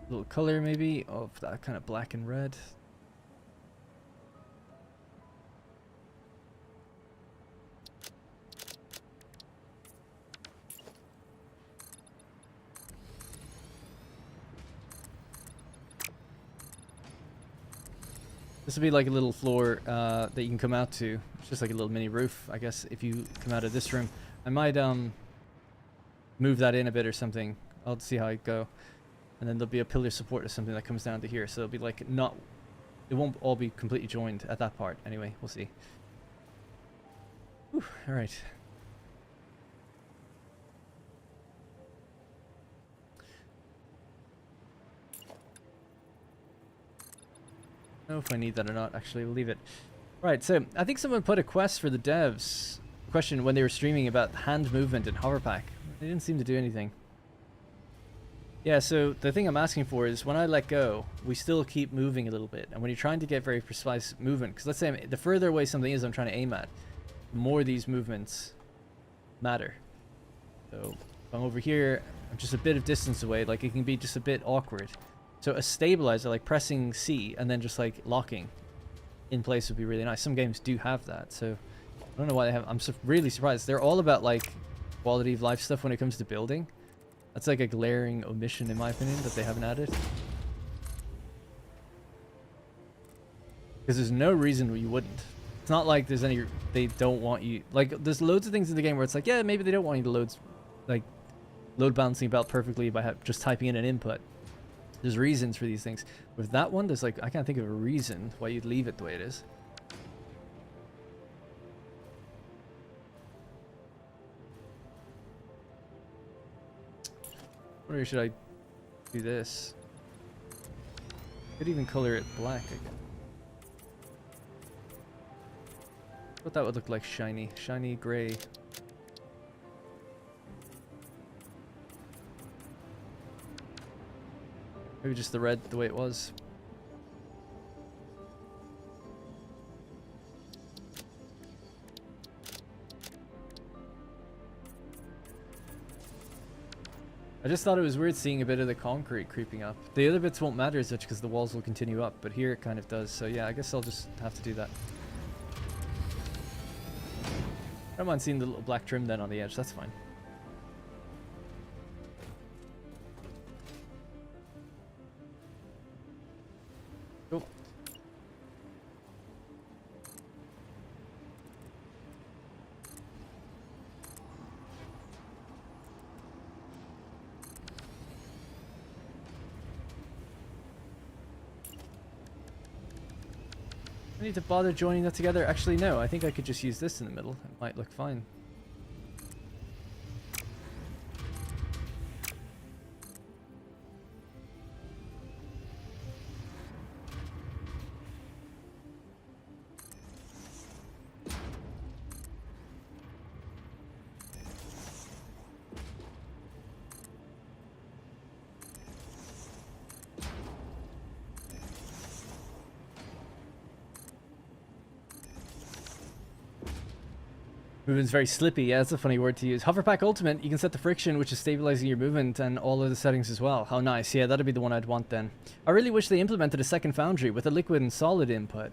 Little color maybe of that kind of black and red. This would be like a little floor that you can come out to. It's just like a little mini roof, I guess, if you come out of this room. I might move that in a bit or something. I'll see how I go. And then there'll be a pillar support or something that comes down to here. So it'll be like not it won't all be completely joined at that part. Anyway, we'll see. Whew, all right. I don't know if I need that or not. Actually, we'll leave it. Right, so I think someone put a quest for the devs question when they were streaming about hand movement in Hoverpack. They didn't seem to do anything. Yeah, so the thing I'm asking for is when I let go, we still keep moving a little bit. And when you're trying to get very precise movement, because let's say the further away something is I'm trying to aim at, the more these movements matter. So if I'm over here, I'm just a bit of distance away, like it can be just a bit awkward. So a stabilizer, like pressing C and then just like locking in place would be really nice. Some games do have that, so I don't know why they have. I'm really surprised. They're all about like quality of life stuff when it comes to building. That's like a glaring omission in my opinion that they haven't added. Because there's no reason you wouldn't. It's not like there's any, they don't want you, like there's loads of things in the game where it's like, yeah, maybe they don't want you to load balancing about perfectly by just typing in an input. There's reasons for these things. With that one, there's like, I can't think of a reason why you'd leave it the way it is. Or should I do this? Could even color it black again. What that would look like shiny gray. Maybe just the red the way it was. I just thought it was weird seeing a bit of the concrete creeping up. The other bits won't matter as much because the walls will continue up, but here it kind of does. So yeah, I guess I'll just have to do that. I don't mind seeing the little black trim then on the edge, that's fine. Cool. I need to bother joining that together? Actually, no. I think I could just use this in the middle. It might look fine. Movement's very slippy. Yeah, that's a funny word to use. Hoverpack Ultimate, you can set the friction, which is stabilizing your movement, and all of the settings as well. How nice. Yeah, that'd be the one I'd want then. I really wish they implemented a second foundry with a liquid and solid input.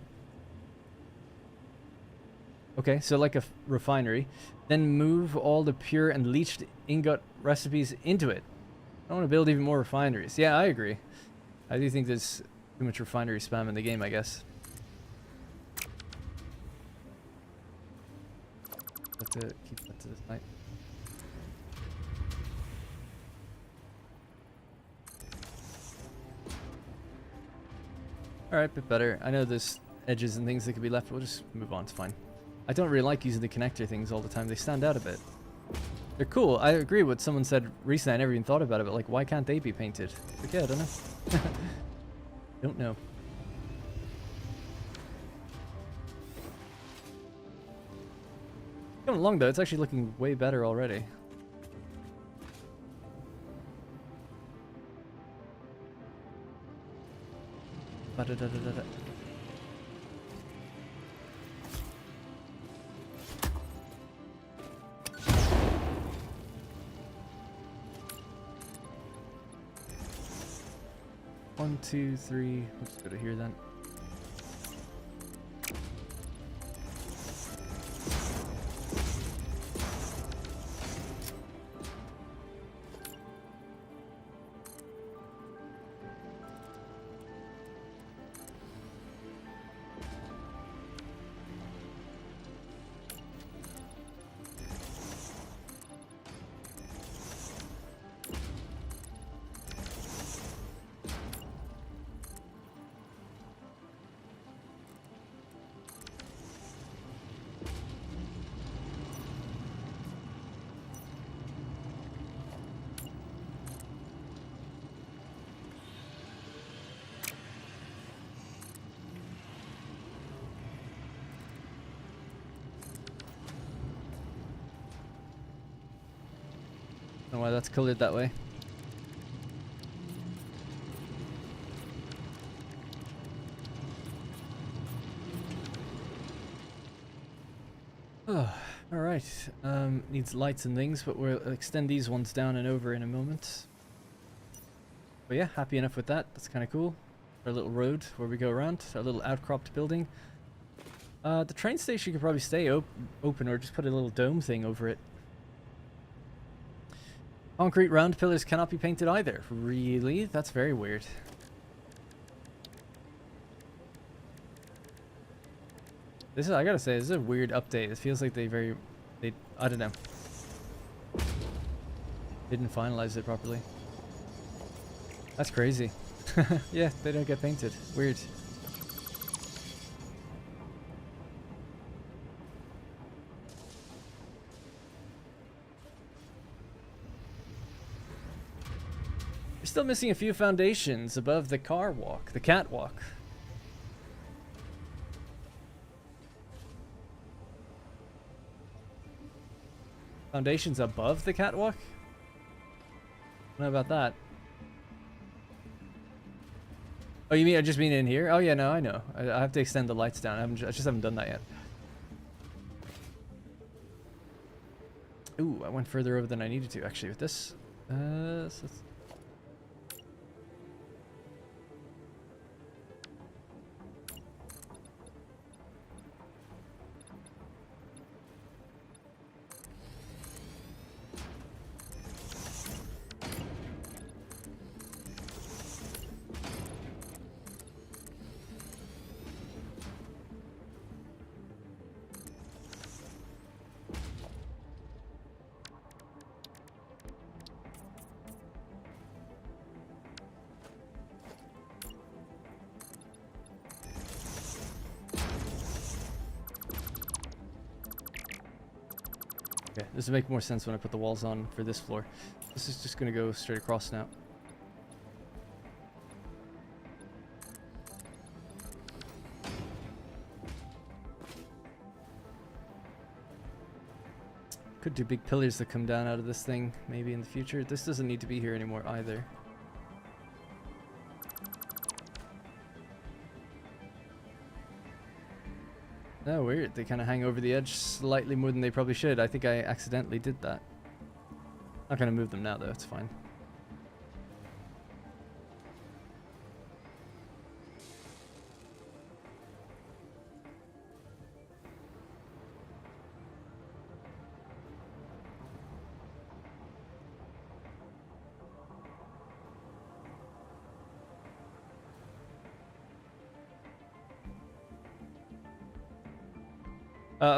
Okay, so like a refinery. Then move all the pure and leached ingot recipes into it. I want to build even more refineries. Yeah, I agree. I do think there's too much refinery spam in the game, I guess. Have to keep that to the side. Alright, bit better. I know there's edges and things that could be left, but we'll just move on, it's fine. I don't really like using the connector things all the time, they stand out a bit. They're cool, I agree with what someone said recently, I never even thought about it, but like, why can't they be painted? Like, yeah, I don't know. Don't know. Coming along though, it's actually looking way better already. Ba-da-da-da-da-da. One, two, three. Let's go to here then. Don't know why that's colored that way. Oh, alright. Needs lights and things, but we'll extend these ones down and over in a moment. But yeah, happy enough with that. That's kind of cool. Our little road where we go around. Our little outcropped building. The train station could probably stay open or just put a little dome thing over it. Concrete round pillars cannot be painted either. Really? That's very weird. This is, I gotta say, this is a weird update. It feels like they I don't know. Didn't finalize it properly. That's crazy. Yeah, they don't get painted. Weird. We're still missing a few foundations above the the catwalk. Foundations above the catwalk? I don't know about that. Oh, you mean I just mean in here? Oh yeah, no, I know. I have to extend the lights down. I just haven't done that yet. Ooh, I went further over than I needed to actually with this. So okay, this will make more sense when I put the walls on for this floor. This is just going to go straight across now. Could do big pillars that come down out of this thing maybe in the future. This doesn't need to be here anymore either. Oh, weird. They kind of hang over the edge slightly more than they probably should. I think I accidentally did that. Not going to move them now, though. It's fine.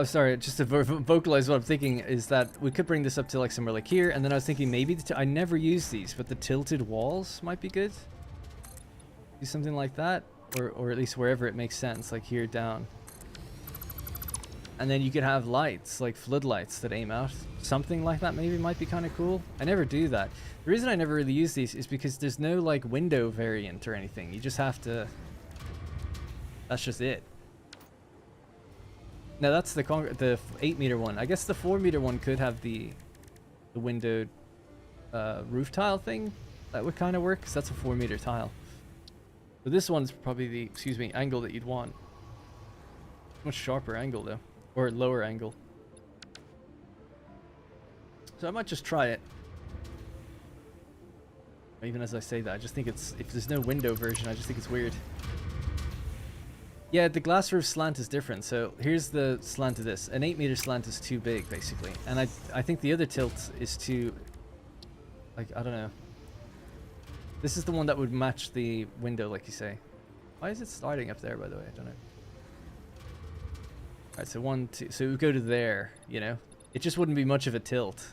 Sorry, just to vocalize what I'm thinking is that we could bring this up to like somewhere like here, and then I was thinking maybe I never use these, but the tilted walls might be good. Do something like that, or at least wherever it makes sense, like here down. And then you could have lights, like floodlights that aim out. Something like that maybe might be kind of cool. I never do that. The reason I never really use these is because there's no like window variant or anything. You just have to... That's just it. Now that's the 8-meter one. I guess the 4-meter one could have the windowed roof tile thing. That would kind of work, because that's a 4-meter tile. But this one's probably the, excuse me, angle that you'd want. Much sharper angle though, or lower angle. So I might just try it. Even as I say that, I just think it's, if there's no window version, I just think it's weird. Yeah, the glass roof slant is different. So here's the slant of this. An 8-meter slant is too big, basically. And I think the other tilt is too... Like, I don't know. This is the one that would match the window, like you say. Why is it starting up there, by the way? I don't know. Alright, so 1, 2... So we go to there, you know? It just wouldn't be much of a tilt.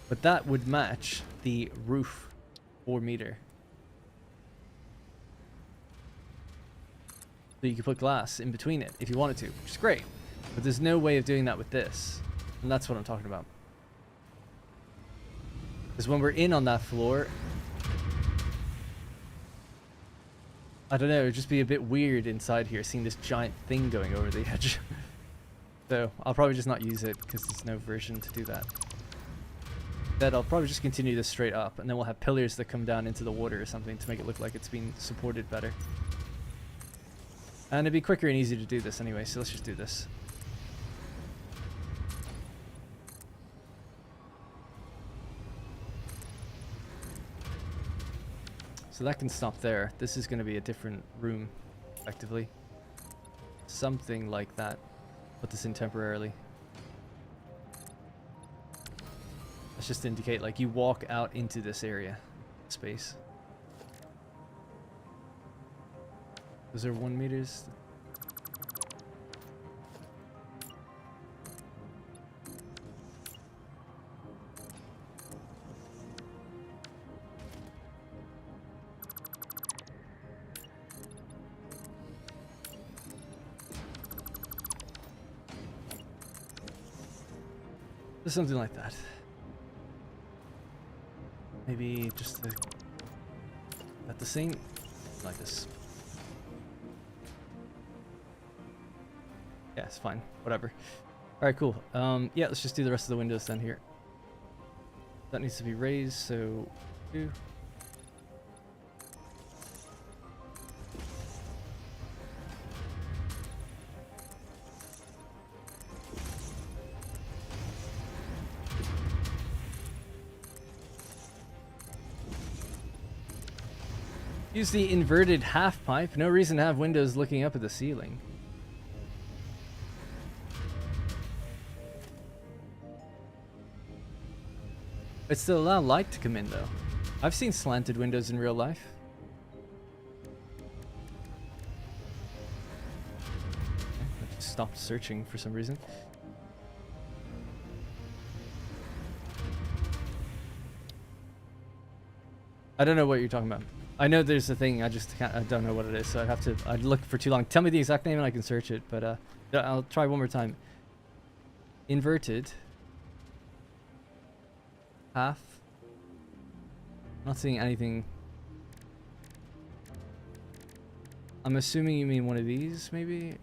But that would match the roof 4-meter. So you could put glass in between it if you wanted to, which is great. But there's no way of doing that with this. And that's what I'm talking about. Because when we're in on that floor, I don't know, it would just be a bit weird inside here seeing this giant thing going over the edge. So I'll probably just not use it because there's no version to do that. That I'll probably just continue this straight up, and then we'll have pillars that come down into the water or something to make it look like it's being supported better. And it'd be quicker and easier to do this anyway, so let's just do this. So that can stop there. This is going to be a different room, effectively. Something like that. Put this in temporarily. Let's just indicate, like, you walk out into this area. Space. Those are 1 meters. Just something like that. Maybe just at the same, like this. Yeah, it's fine. Whatever. All right, cool. Yeah, let's just do the rest of the windows then here. That needs to be raised, so 2. Use the inverted half pipe. No reason to have windows looking up at the ceiling. But still allow light to come in though. I've seen slanted windows in real life. Okay, I just stopped searching for some reason. I don't know what you're talking about. I know there's a thing, I just can't, I don't know what it is, so I'd look for too long. Tell me the exact name and I can search it, but I'll try one more time. Inverted. Half. Not seeing anything. I'm assuming you mean one of these, maybe?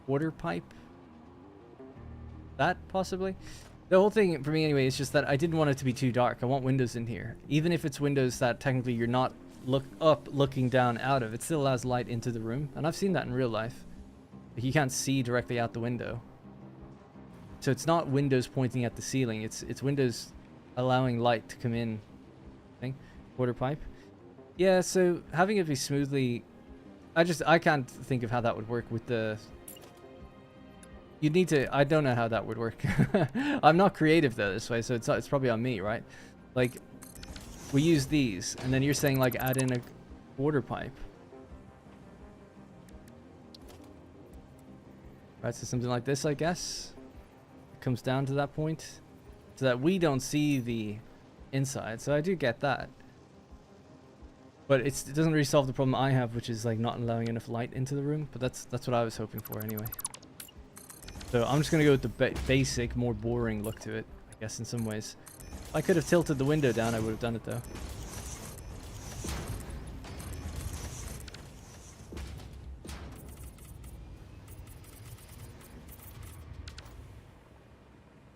Water pipe? That, possibly? The whole thing, for me anyway, is just that I didn't want it to be too dark. I want windows in here. Even if it's windows that technically you're not looking down out of, it still allows light into the room. And I've seen that in real life. Like, you can't see directly out the window. So it's not windows pointing at the ceiling. It's windows allowing light to come in. Thing. Water pipe. Yeah, so having it be smoothly... I can't think of how that would work with the... You'd need to... I don't know how that would work. I'm not creative though this way, so it's probably on me, right? Like, we use these, and then you're saying like add in a water pipe. Right, so something like this, I guess. It comes down to that point. So that we don't see the inside. So I do get that. But it doesn't really solve the problem I have, which is like not allowing enough light into the room. But that's what I was hoping for anyway. So I'm just going to go with the basic, more boring look to it, I guess, in some ways. If I could have tilted the window down, I would have done it, though.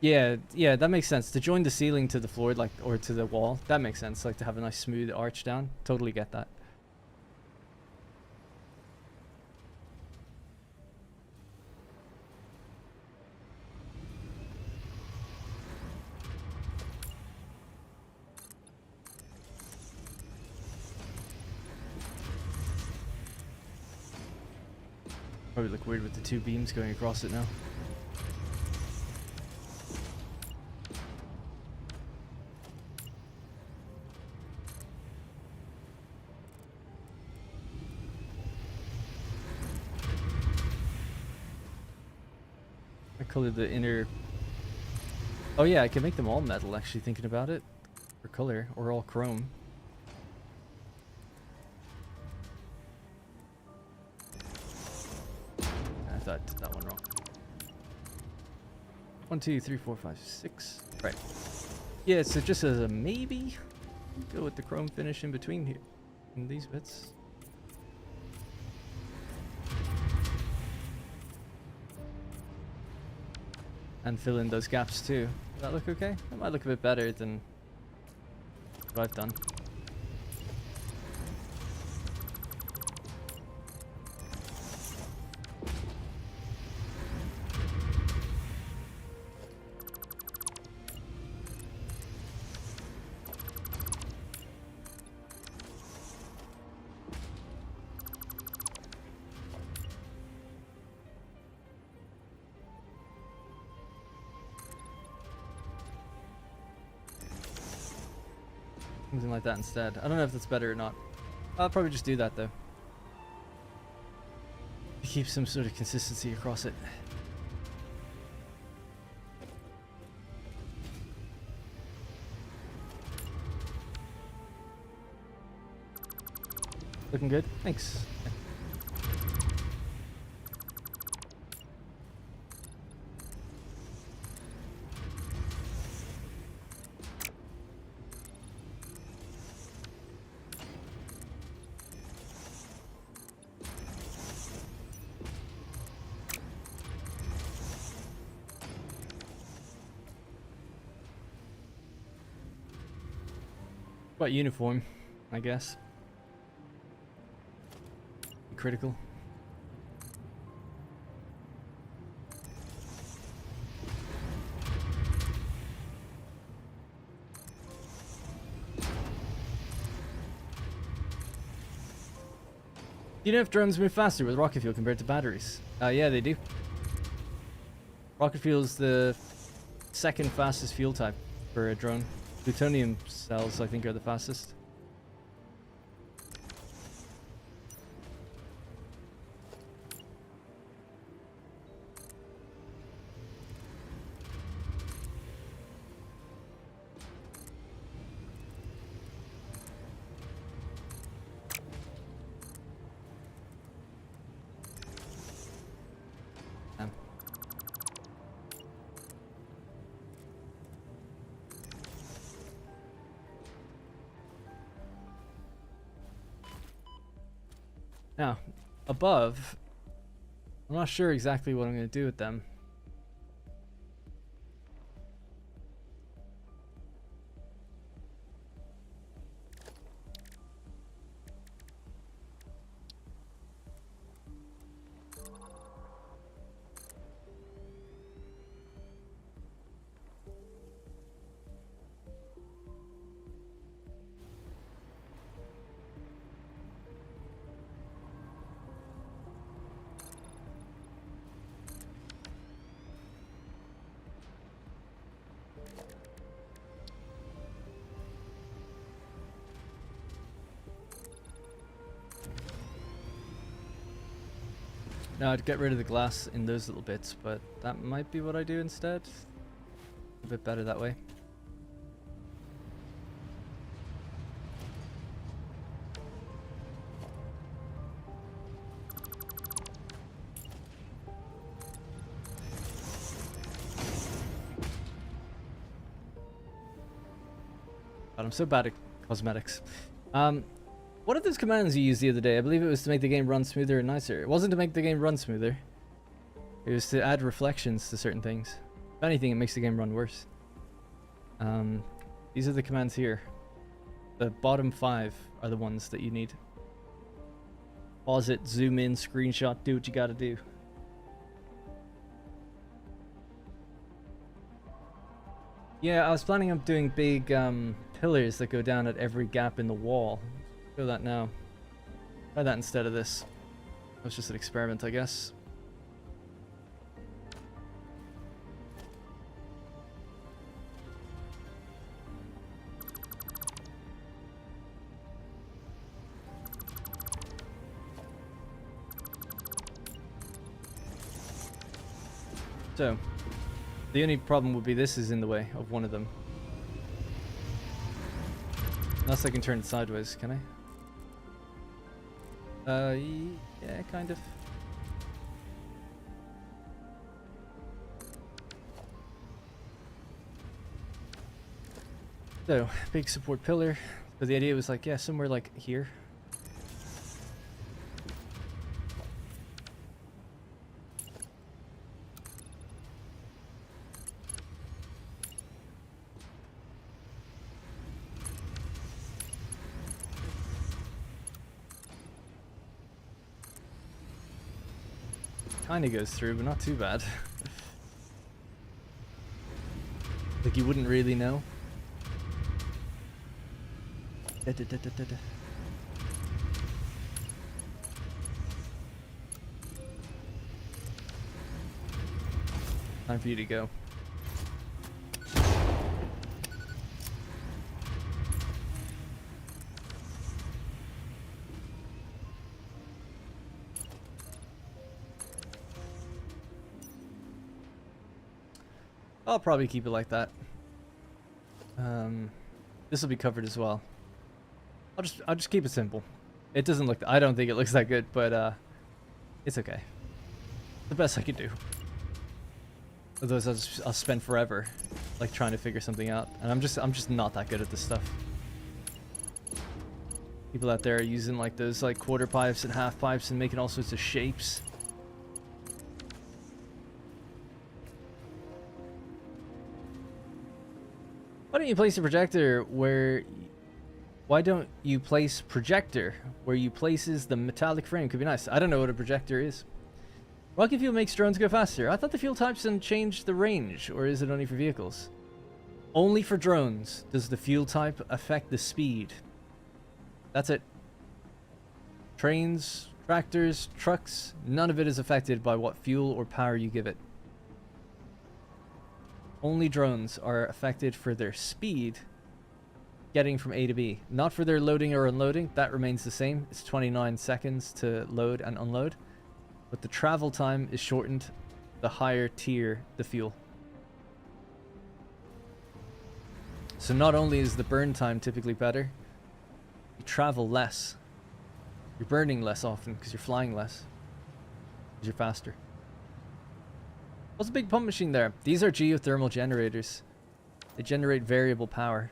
Yeah, that makes sense. To join the ceiling to the floor, like, or to the wall, that makes sense. Like, to have a nice smooth arch down. Totally get that. Probably look weird with the two beams going across it now. I colored the inner... Oh yeah, I can make them all metal, actually, thinking about it. For color, or all chrome. I thought I did that one wrong. 1, 2, 3, 4, 5, 6. Right. Yeah, so just as a maybe, go with the chrome finish in between here. In these bits. and fill in those gaps too. Does that look okay? That might look a bit better than what I've done. Something like that instead. I don't know if that's better or not. I'll probably just do that though. To keep some sort of consistency across it. Looking good. Thanks. Quite uniform, I guess. Critical. Do you know if drones move faster with rocket fuel compared to batteries? Yeah, they do. Rocket fuel is the second fastest fuel type for a drone. Plutonium cells, I think, are the fastest. Now, above, I'm not sure exactly what I'm going to do with them. Now I'd get rid of the glass in those little bits, but that might be what I do instead. A bit better that way. God, I'm so bad at cosmetics. What are those commands you used the other day? I believe it was to make the game run smoother and nicer. It wasn't to make the game run smoother. It was to add reflections to certain things. If anything, it makes the game run worse. These are the commands here. The bottom 5 are the ones that you need. Pause it, zoom in, screenshot, do what you gotta do. Yeah, I was planning on doing big pillars that go down at every gap in the wall. Do that now. Try that instead of this. That was just an experiment, I guess. So, the only problem would be this is in the way of one of them. Unless I can turn it sideways, can I? Yeah, kind of. So, big support pillar. But the idea was like, yeah, somewhere like here. kind of goes through, but not too bad. Like you wouldn't really know. Time for you to go. I'll probably keep it like that. This will be covered as well. I'll just keep it simple. It doesn't look. I don't think it looks that good, but it's okay. The best I could do. Otherwise, I'll spend forever, like trying to figure something out, and I'm just not that good at this stuff. People out there are using like those like quarter pipes and half pipes and making all sorts of shapes. Why don't you place a projector where... Why don't you place projector where you places the metallic frame? Could be nice. I don't know what a projector is. Rocketfuel makes drones go faster. I thought the fuel types didn't change the range, or is it only for vehicles? Only for drones does the fuel type affect the speed. That's it. Trains, tractors, trucks, none of it is affected by what fuel or power you give it. Only drones are affected for their speed getting from A to B. Not for their loading or unloading. That remains the same. It's 29 seconds to load and unload. But the travel time is shortened the higher tier the fuel. So not only is the burn time typically better, you travel less. You're burning less often because you're flying less. Because you're faster. What's a big pump machine there? These are geothermal generators. They generate variable power.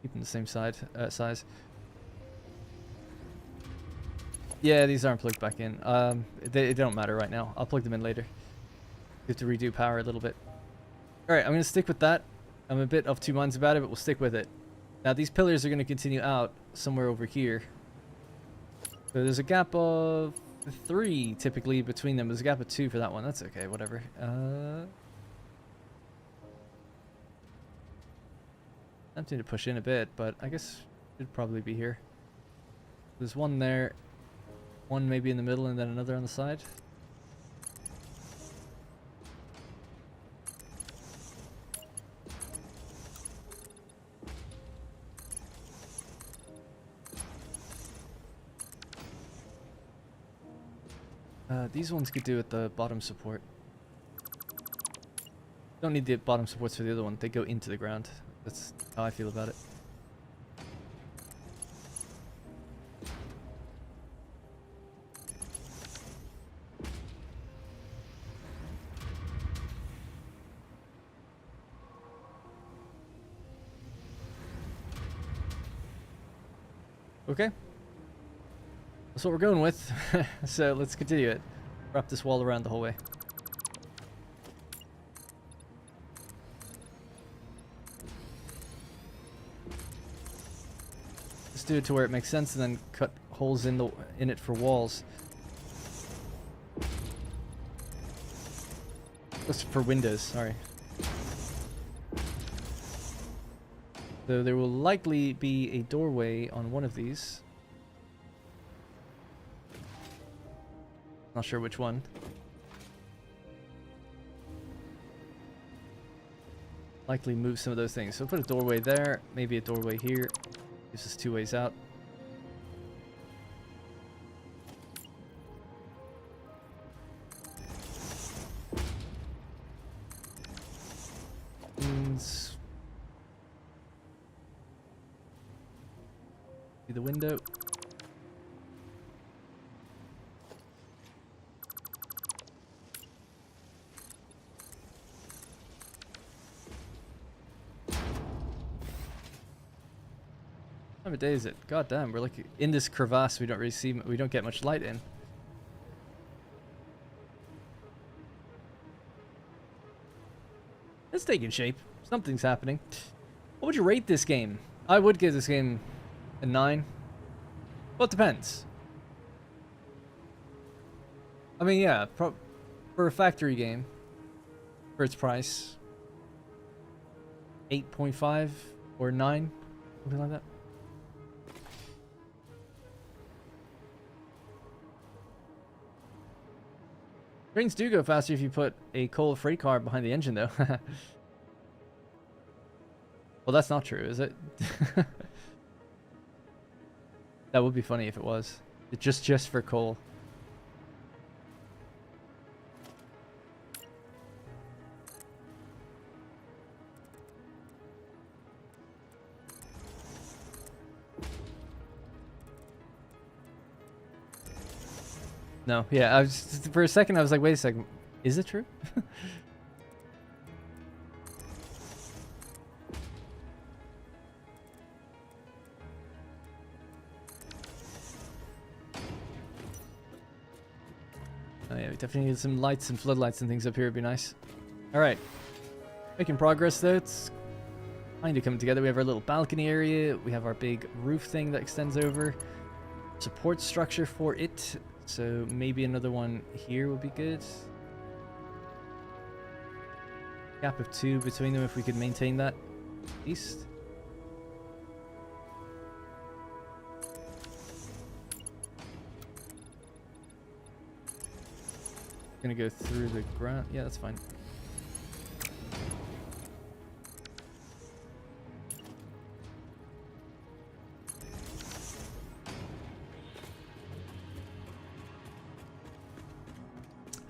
Keeping the same size. Yeah, these aren't plugged back in. They don't matter right now. I'll plug them in later. We have to redo power a little bit. Alright, I'm going to stick with that. I'm a bit of two minds about it, but we'll stick with it. Now, these pillars are going to continue out somewhere over here. So there's a gap of 3 typically between them. There's a gap of 2 for that one. That's okay, whatever. Tempting to push in a bit, but I guess it should probably be here. There's one there, one maybe in the middle, and then another on the side. These ones could do at the bottom support. Don't need the bottom supports for the other one. They go into the ground. That's how I feel about it. Okay. That's what we're going with. So let's continue it. Wrap this wall around the whole way. Just do it to where it makes sense and then cut holes in it for walls. Just for windows, sorry. So there will likely be a doorway on one of these. Not sure which one. Likely move some of those things. So put a doorway there, maybe a doorway here. Gives us 2 ways out. See the window. What time of day is it? God damn, we're like in this crevasse. We don't really see. We don't get much light in. It's taking shape. Something's happening. What would you rate this game? I would give this game a 9. Well, it depends. I mean, yeah, for a factory game, for its price, 8.5 or 9, something like that. Trains do go faster if you put a coal freight car behind the engine, though. Well, that's not true, is it? That would be funny if it was. Just for coal. No, yeah, I was for a second I was like, wait a second, is it true? Oh yeah, we definitely need some lights and floodlights and things up here, would be nice. Alright. Making progress though, it's kind of coming together. We have our little balcony area, we have our big roof thing that extends over. Support structure for it. So maybe another one here would be good. Gap of 2 between them if we could maintain that. At least. Gonna go through the ground. Yeah, that's fine.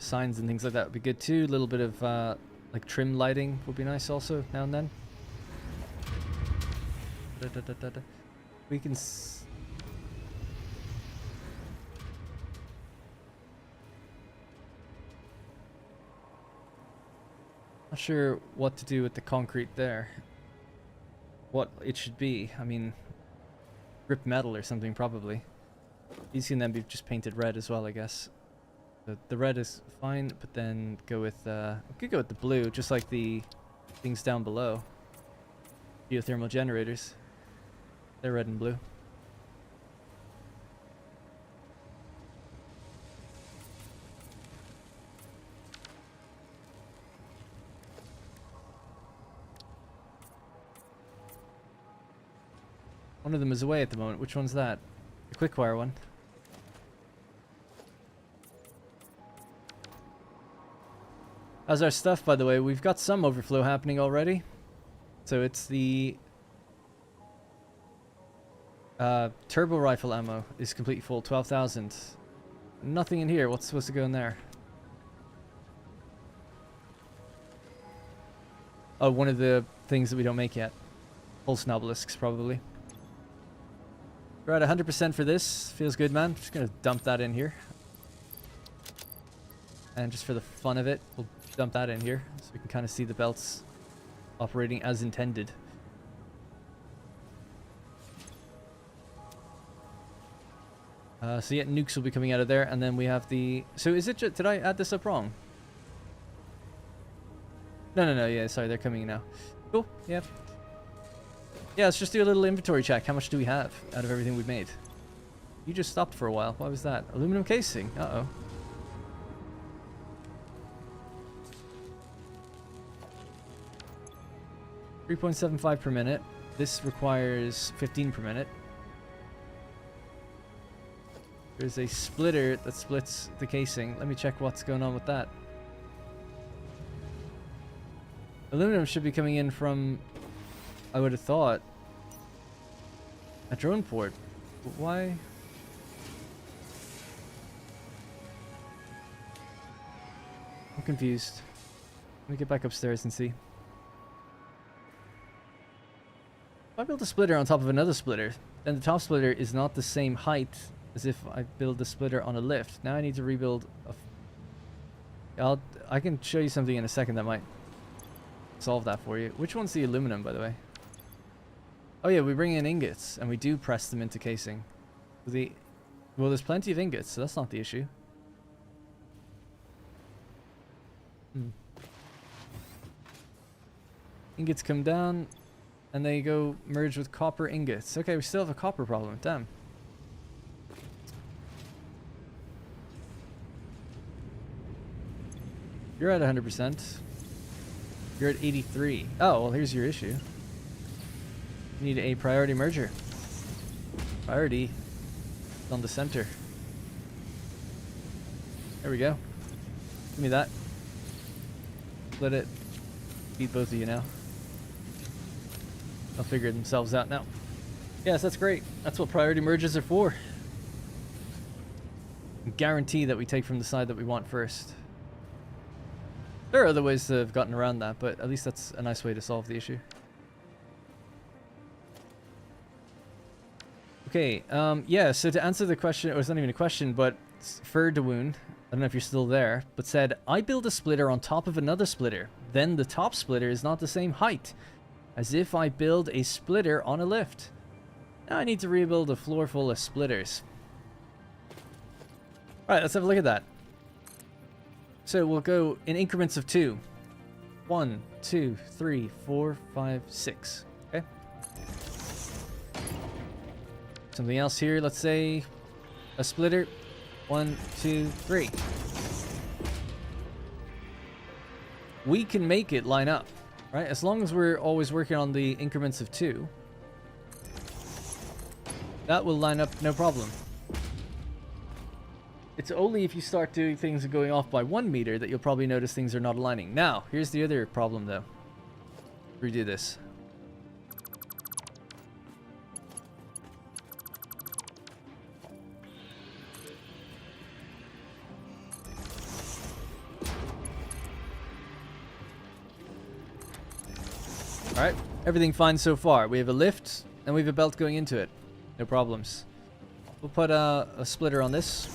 Signs and things like that would be good too. A little bit of like trim lighting would be nice also now and then. We can not sure what to do with the concrete there. What it should be. I mean, grip metal or something probably. These can then be just painted red as well, I guess. The red is fine, but then go with we could go with the blue, just like the things down below. Geothermal generators. They're red and blue. One of them is away at the moment. Which one's that? The Quickwire one. How's our stuff, by the way? We've got some overflow happening already. So it's the turbo rifle ammo is completely full, 12,000. Nothing in here. What's supposed to go in there? Oh, one of the things that we don't make yet. Pulse Nobilisks, probably. We're at 100% for this. Feels good, man. Just gonna dump that in here. And just for the fun of it, we'll dump that in here so we can kind of see the belts operating as intended. So yeah, nukes will be coming out of there, and then we have the... So is it did I add this up wrong? No, yeah, sorry, they're coming in now. Cool, yeah. Yeah, let's just do a little inventory check. How much do we have out of everything we've made? You just stopped for a while. What was that? Aluminum casing. Uh-oh. $3.75 per minute. This requires 15 per minute. There's a splitter that splits the casing. Let me check what's going on with that. Aluminum should be coming in from, I would have thought, a drone port. But why? I'm confused. Let me get back upstairs and see. If I build a splitter on top of another splitter, then the top splitter is not the same height as if I build the splitter on a lift. Now I need to rebuild I can show you something in a second that might solve that for you. Which one's the aluminum, by the way? Oh yeah, we bring in ingots and we do press them into casing. Well, there's plenty of ingots, so that's not the issue. Ingots come down and they go merge with copper ingots. Okay, we still have a copper problem. Damn. You're at 100%. You're at 83. Oh, well, here's your issue. You need a priority merger. Priority is on the center. There we go. Give me that. Let it beat both of you now. They'll figure themselves out now. Yes, that's great. That's what priority merges are for. Guarantee that we take from the side that we want first. There are other ways to have gotten around that, but at least that's a nice way to solve the issue. Okay, yeah, so to answer the question, or it's not even a question, but Ferdawoon, I don't know if you're still there, but said, I build a splitter on top of another splitter. Then the top splitter is not the same height, as if I build a splitter on a lift. Now I need to rebuild a floor full of splitters. Alright, let's have a look at that. So we'll go in increments of 2. 1, 2, 3, 4, 5, 6. Okay. Something else here, let's say a splitter. 1, 2, 3. We can make it line up, right? As long as we're always working on the increments of 2. That will line up no problem. It's only if you start doing things and going off by 1 meter that you'll probably notice things are not aligning. Now, here's the other problem though. Redo this. Alright, everything fine so far. We have a lift and we have a belt going into it. No problems. We'll put a splitter on this.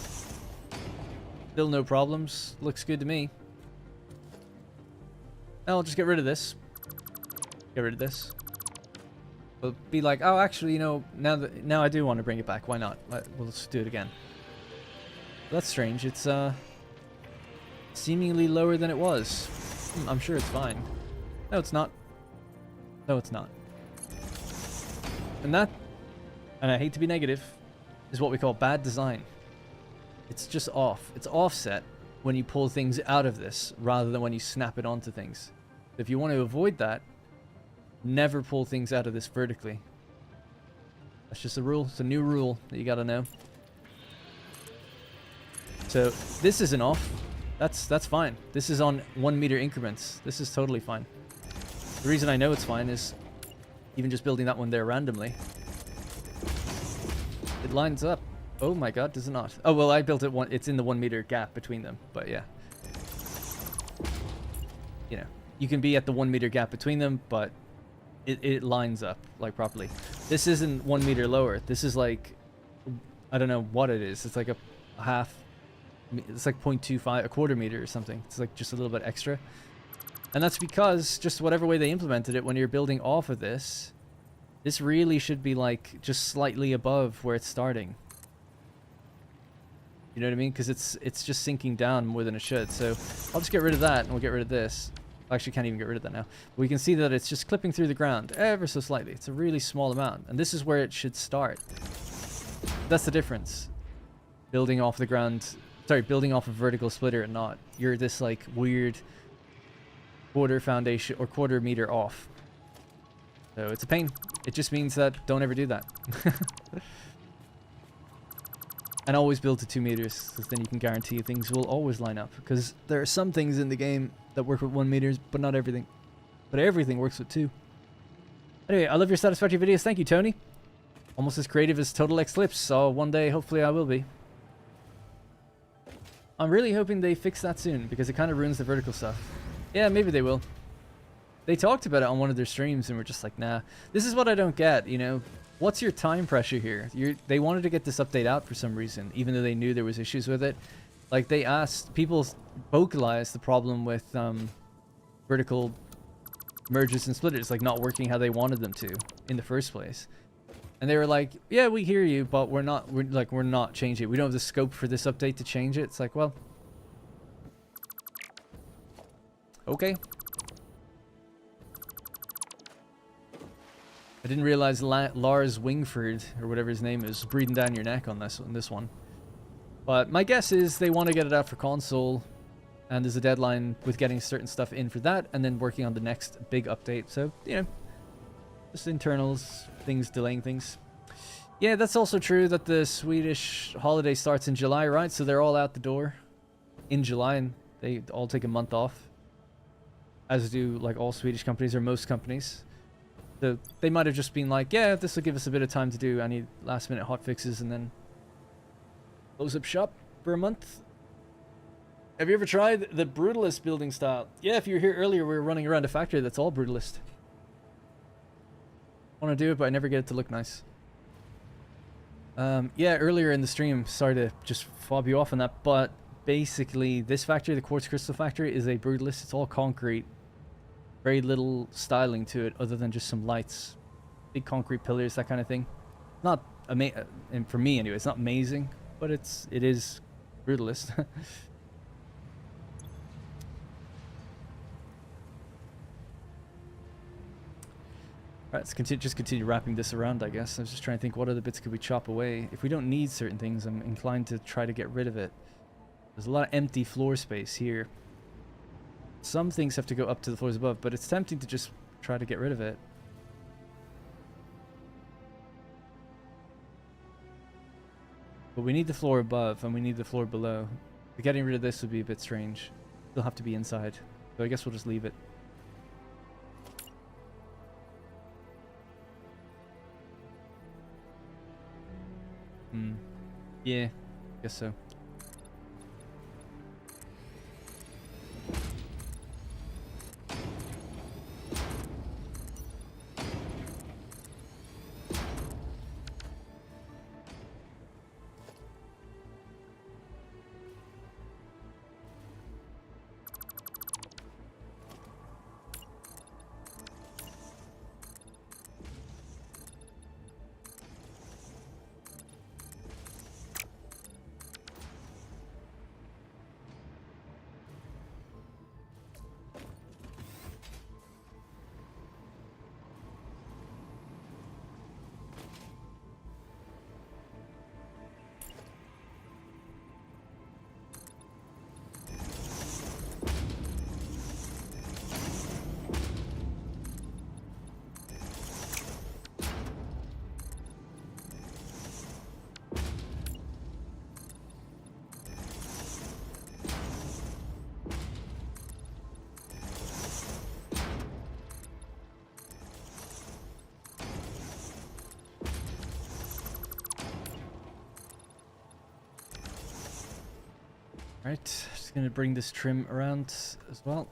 Still no problems. Looks good to me. Now I'll just get rid of this. Get rid of this. We'll be like, oh, actually, you know, now I do want to bring it back. Why not? We'll just do it again. That's strange. It's seemingly lower than it was. I'm sure it's fine. No, it's not. No, it's not. And that, and I hate to be negative, is what we call bad design. It's just off. It's offset when you pull things out of this rather than when you snap it onto things. If you want to avoid that, never pull things out of this vertically. That's just a rule. It's a new rule that you gotta know. So this isn't off. That's fine. This is on 1 meter increments. This is totally fine. The reason I know it's fine is even just building that one there randomly. It lines up. Oh my god, does it not? Oh, well, I built it it's in the 1 meter gap between them, but yeah. You know, you can be at the 1 meter gap between them, but it lines up, like, properly. This isn't 1 meter lower. This is like, I don't know what it is. It's like a half, it's like 0.25, a quarter meter or something. It's like just a little bit extra. And that's because just whatever way they implemented it, when you're building off of this, this really should be like just slightly above where it's starting. You know what I mean? Because it's just sinking down more than it should. So I'll just get rid of that and we'll get rid of this. I actually can't even get rid of that now. But we can see that it's just clipping through the ground ever so slightly. It's a really small amount. And this is where it should start. That's the difference. Building off the ground, sorry, building off a vertical splitter and not. You're this like weird quarter foundation or quarter meter off. So it's a pain. It just means that don't ever do that. And always build to 2 meters, because then you can guarantee things will always line up. Because there are some things in the game that work with 1 meters, but not everything. But everything works with 2. Anyway, I love your Satisfactory videos. Thank you, Tony. Almost as creative as Total Eclipse, so one day, hopefully, I will be. I'm really hoping they fix that soon, because it kind of ruins the vertical stuff. Yeah, maybe they will. They talked about it on one of their streams, and we're just like, nah. This is what I don't get, you know? What's your time pressure here? They wanted to get this update out for some reason, even though they knew there was issues with it. Like, they asked, people vocalized the problem with vertical merges and splitters, like, not working how they wanted them to in the first place. And they were like, yeah, we hear you, but we're not changing it. We don't have the scope for this update to change it. It's like, well, okay. I didn't realize Lars Wingford, or whatever his name is, breathing down your neck on this one. But my guess is they want to get it out for console And there's a deadline with getting certain stuff in for that, and then working on the next big update. So, you know, just internals, things delaying things. Yeah, that's also true that the Swedish holiday starts in July, right? So they're all out the door in July, and they all take a month off, as do like all Swedish companies or most companies. So they might have just been like, yeah, this will give us a bit of time to do any last minute hot fixes and then close up shop for a month. Have you ever tried the Brutalist building style? Yeah, if you were here earlier, we were running around a factory that's all Brutalist. I want to do it, but I never get it to look nice. Yeah, earlier in the stream, sorry to just fob you off on that, but basically this factory, the Quartz Crystal Factory, is a Brutalist. It's all concrete. Very little styling to it other than just some lights. Big concrete pillars, that kind of thing. Not amazing, and for me anyway, it's not amazing, but it is Brutalist. Alright, let's just continue wrapping this around, I guess. I was just trying to think, what other bits could we chop away? If we don't need certain things, I'm inclined to try to get rid of it. There's a lot of empty floor space here. Some things have to go up to the floors above, but it's tempting to just try to get rid of it. But we need the floor above, and we need the floor below. But getting rid of this would be a bit strange. They'll have to be inside. So I guess we'll just leave it. Yeah, guess so. Right, just gonna bring this trim around as well.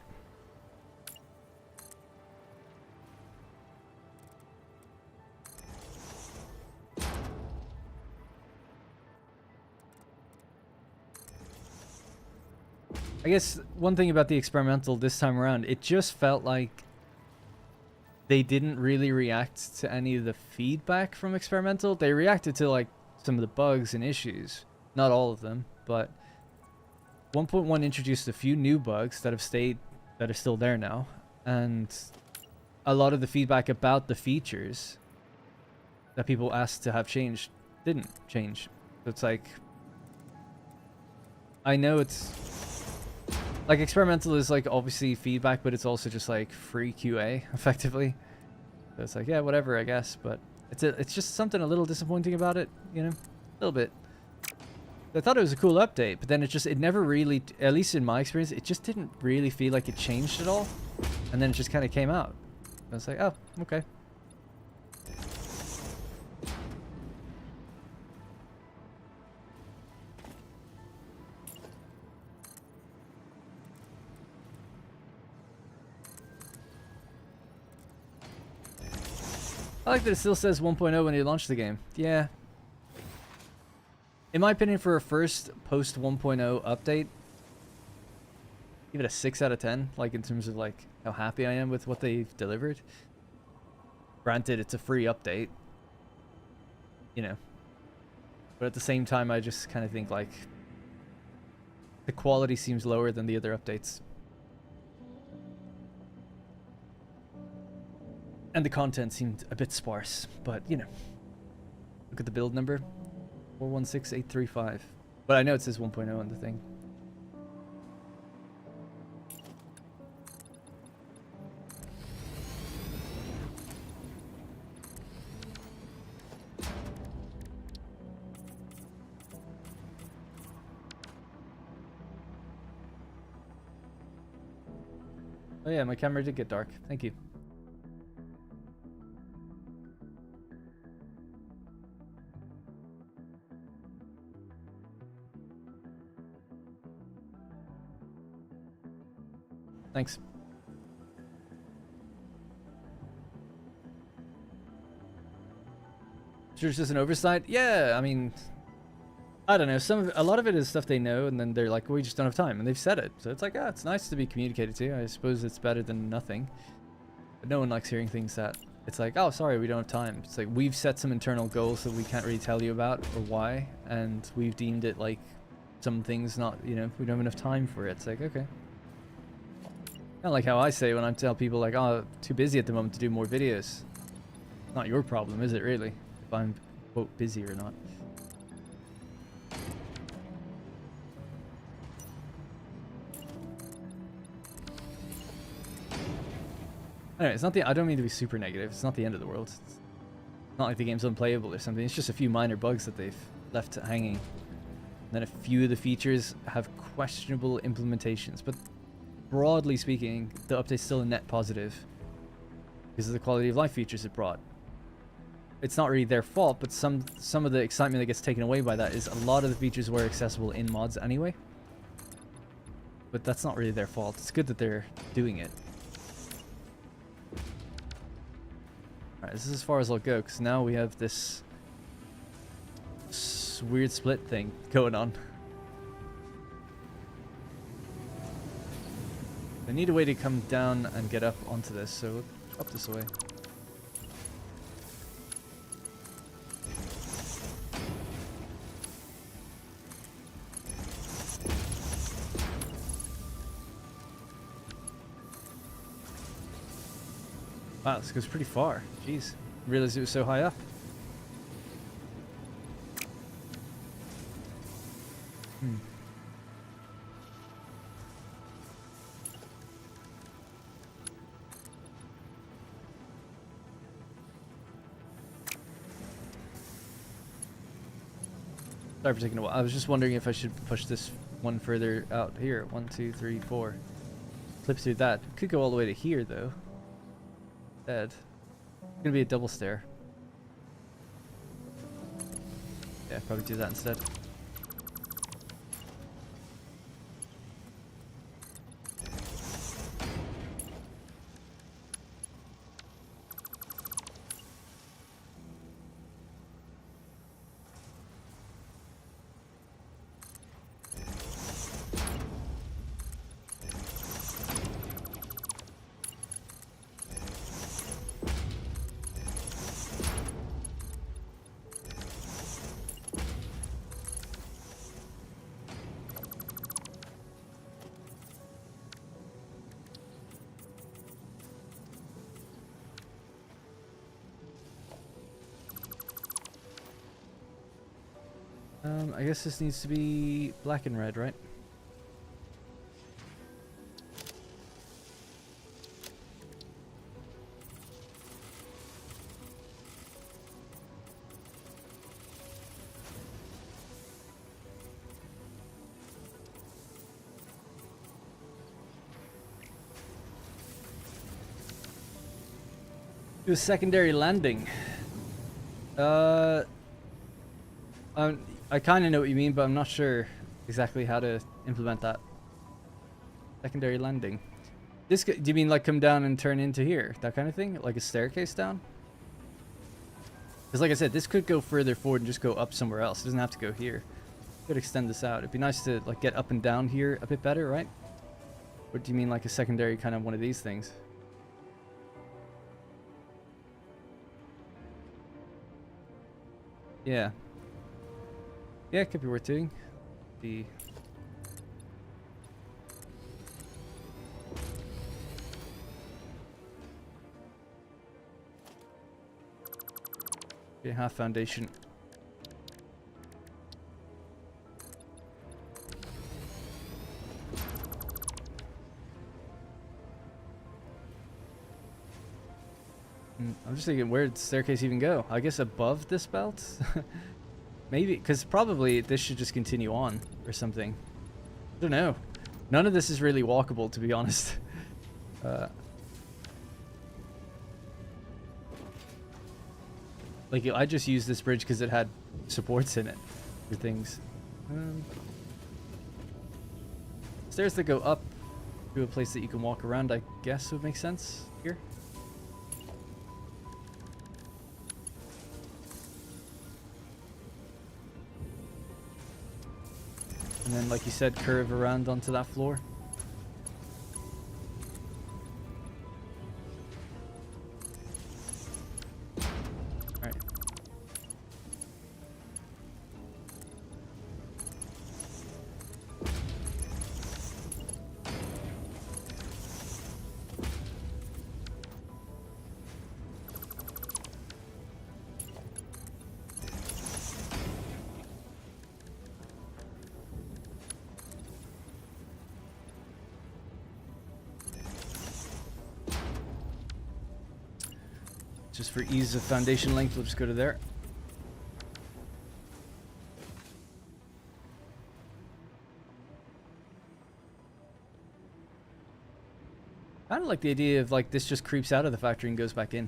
I guess one thing about the experimental this time around, it just felt like they didn't really react to any of the feedback from experimental. They reacted to like some of the bugs and issues, not all of them, but 1.1 introduced a few new bugs that have stayed, that are still there now, and a lot of the feedback about the features that people asked to have changed didn't change. So it's like, I know it's like experimental is like obviously feedback, but it's also just like free QA effectively. So it's like, yeah, whatever, I guess, but it's just something a little disappointing about it, you know, a little bit. I thought it was a cool update, but then it never really, at least in my experience, it just didn't really feel like it changed at all. And then it just kind of came out. I was like, oh, okay. I like that it still says 1.0 when you launch the game. Yeah. In my opinion, for a first post 1.0 update, give it a 6 out of 10, like in terms of like how happy I am with what they've delivered. Granted, it's a free update, you know, but at the same time, I just kind of think like the quality seems lower than the other updates. And the content seemed a bit sparse, but you know, look at the build number. 416835. But I know it says 1.0 on the thing. Oh yeah, my camera did get dark. Thank you. Thanks. Sure, it's just an oversight. Yeah, I mean, I don't know. A lot of it is stuff they know, and then they're like, "We just don't have time," and they've said it. So it's like, it's nice to be communicated to. I suppose it's better than nothing. But no one likes hearing things that it's like, "Oh, sorry, we don't have time." It's like we've set some internal goals that we can't really tell you about or why, and we've deemed it like some things not, we don't have enough time for it. It's like, okay. Kind of like how I say when I tell people like, "Oh, too busy at the moment to do more videos." Not your problem, is it really? If I'm, quote, busy or not. Anyway, it's not I don't mean to be super negative. It's not the end of the world. It's not like the game's unplayable or something. It's just a few minor bugs that they've left hanging. And then a few of the features have questionable implementations. But broadly speaking, the update's still a net positive because of the quality of life features it brought. It's not really their fault, but some of the excitement that gets taken away by that is a lot of the features were accessible in mods anyway. But that's not really their fault. It's good that they're doing it. Alright, this is as far as I'll go, because now we have this weird split thing going on. I need a way to come down and get up onto this, so we'll up this way. Wow, this goes pretty far. Jeez. Realized it was so high up. Sorry for taking a while. I was just wondering if I should push this one further out here. 1, 2, 3, 4. Clip through that. Could go all the way to here, though. Dead. It's gonna be a double stair. Yeah, probably do that instead. I guess this needs to be black and red, right? Do a secondary landing. I kind of know what you mean, but I'm not sure exactly how to implement that. Secondary landing. Do you mean like come down and turn into here? That kind of thing? Like a staircase down? Because like I said, this could go further forward and just go up somewhere else. It doesn't have to go here. Could extend this out. It'd be nice to like get up and down here a bit better, right? Or do you mean like a secondary kind of one of these things? Yeah. Yeah, it could be worth doing. Be half foundation. I'm just thinking, where did the staircase even go? I guess above this belt? Maybe, because probably this should just continue on or something. I don't know. None of this is really walkable, to be honest. Like, I just used this bridge because it had supports in it for things. Stairs that go up to a place that you can walk around, I guess would make sense here. And then, like you said, curve around onto that floor. Alright. Just for ease of foundation length, we'll just go to there. Kind of like the idea of like this just creeps out of the factory and goes back in.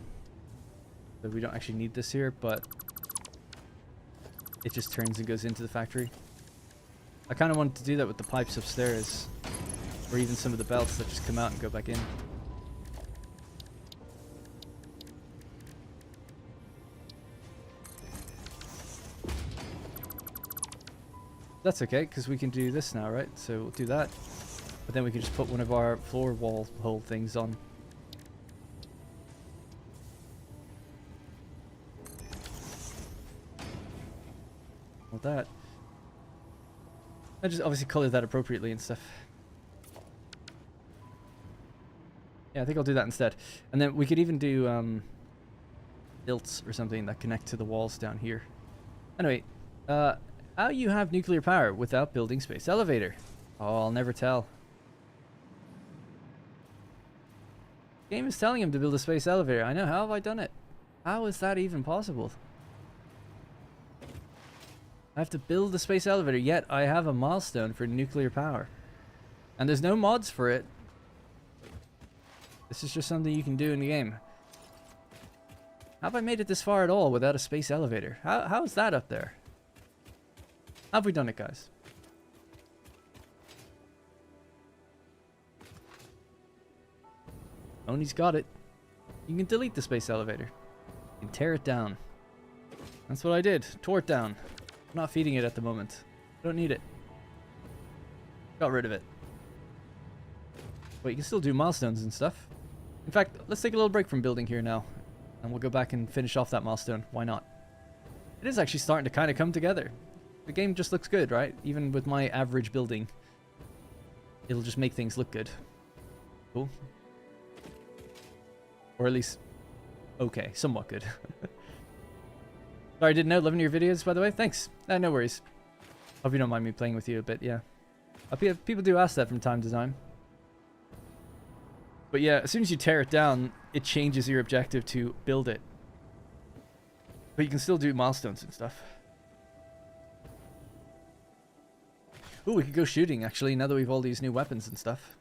So we don't actually need this here, but it just turns and goes into the factory. I kind of wanted to do that with the pipes upstairs, or even some of the belts that just come out and go back in. That's okay, because we can do this now, right? So we'll do that. But then we can just put one of our floor wall hole things on. With that. I just obviously color that appropriately and stuff. Yeah, I think I'll do that instead. And then we could even do tilts or something that connect to the walls down here. Anyway, how you have nuclear power without building space elevator? Oh, I'll never tell. Game is telling him to build a space elevator. I know. How have I done it? How is that even possible? I have to build a space elevator, yet I have a milestone for nuclear power. And there's no mods for it. This is just something you can do in the game. How have I made it this far at all without a space elevator? How is that up there? How have we done it, guys? Oni's got it. You can delete the space elevator. You can tear it down. That's what I did. Tore it down. I'm not feeding it at the moment. Don't need it. Got rid of it. But you can still do milestones and stuff. In fact, let's take a little break from building here now. And we'll go back and finish off that milestone. Why not? It is actually starting to kind of come together. The game just looks good, right? Even with my average building, it'll just make things look good. Cool. Or at least, okay, somewhat good. Sorry, I didn't know. Loving your videos, by the way. Thanks. No worries. Hope you don't mind me playing with you a bit, yeah. People do ask that from time to time. But yeah, as soon as you tear it down, it changes your objective to build it. But you can still do milestones and stuff. Ooh, we could go shooting, actually, now that we've all these new weapons and stuff.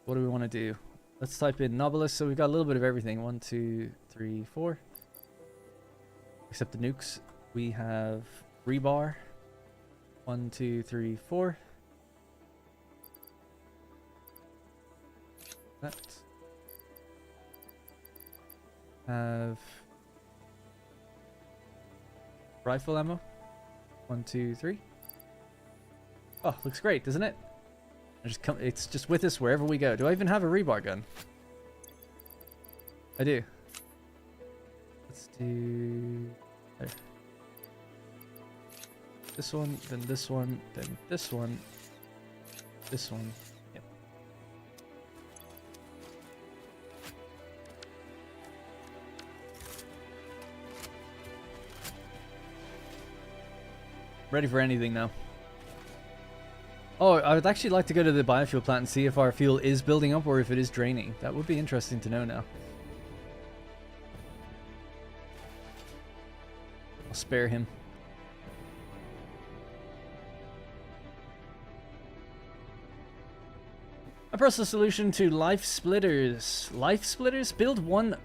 What do we want to do? Let's type in Nobilisk, so we've got a little bit of everything. 1, 2, 3, 4. Except the nukes. We have rebar. 1, 2, 3, 4. That. Have rifle ammo. 1, 2, 3. Oh, looks great, doesn't it? It's just with us wherever we go. Do I even have a rebar gun? I do. Let's do there. This one, then this one, then this one, this one. Yep. Ready for anything now. Oh, I would actually like to go to the biofuel plant and see if our fuel is building up or if it is draining. That would be interesting to know now. I'll spare him. A personal solution to life splitters. Life splitters? Build one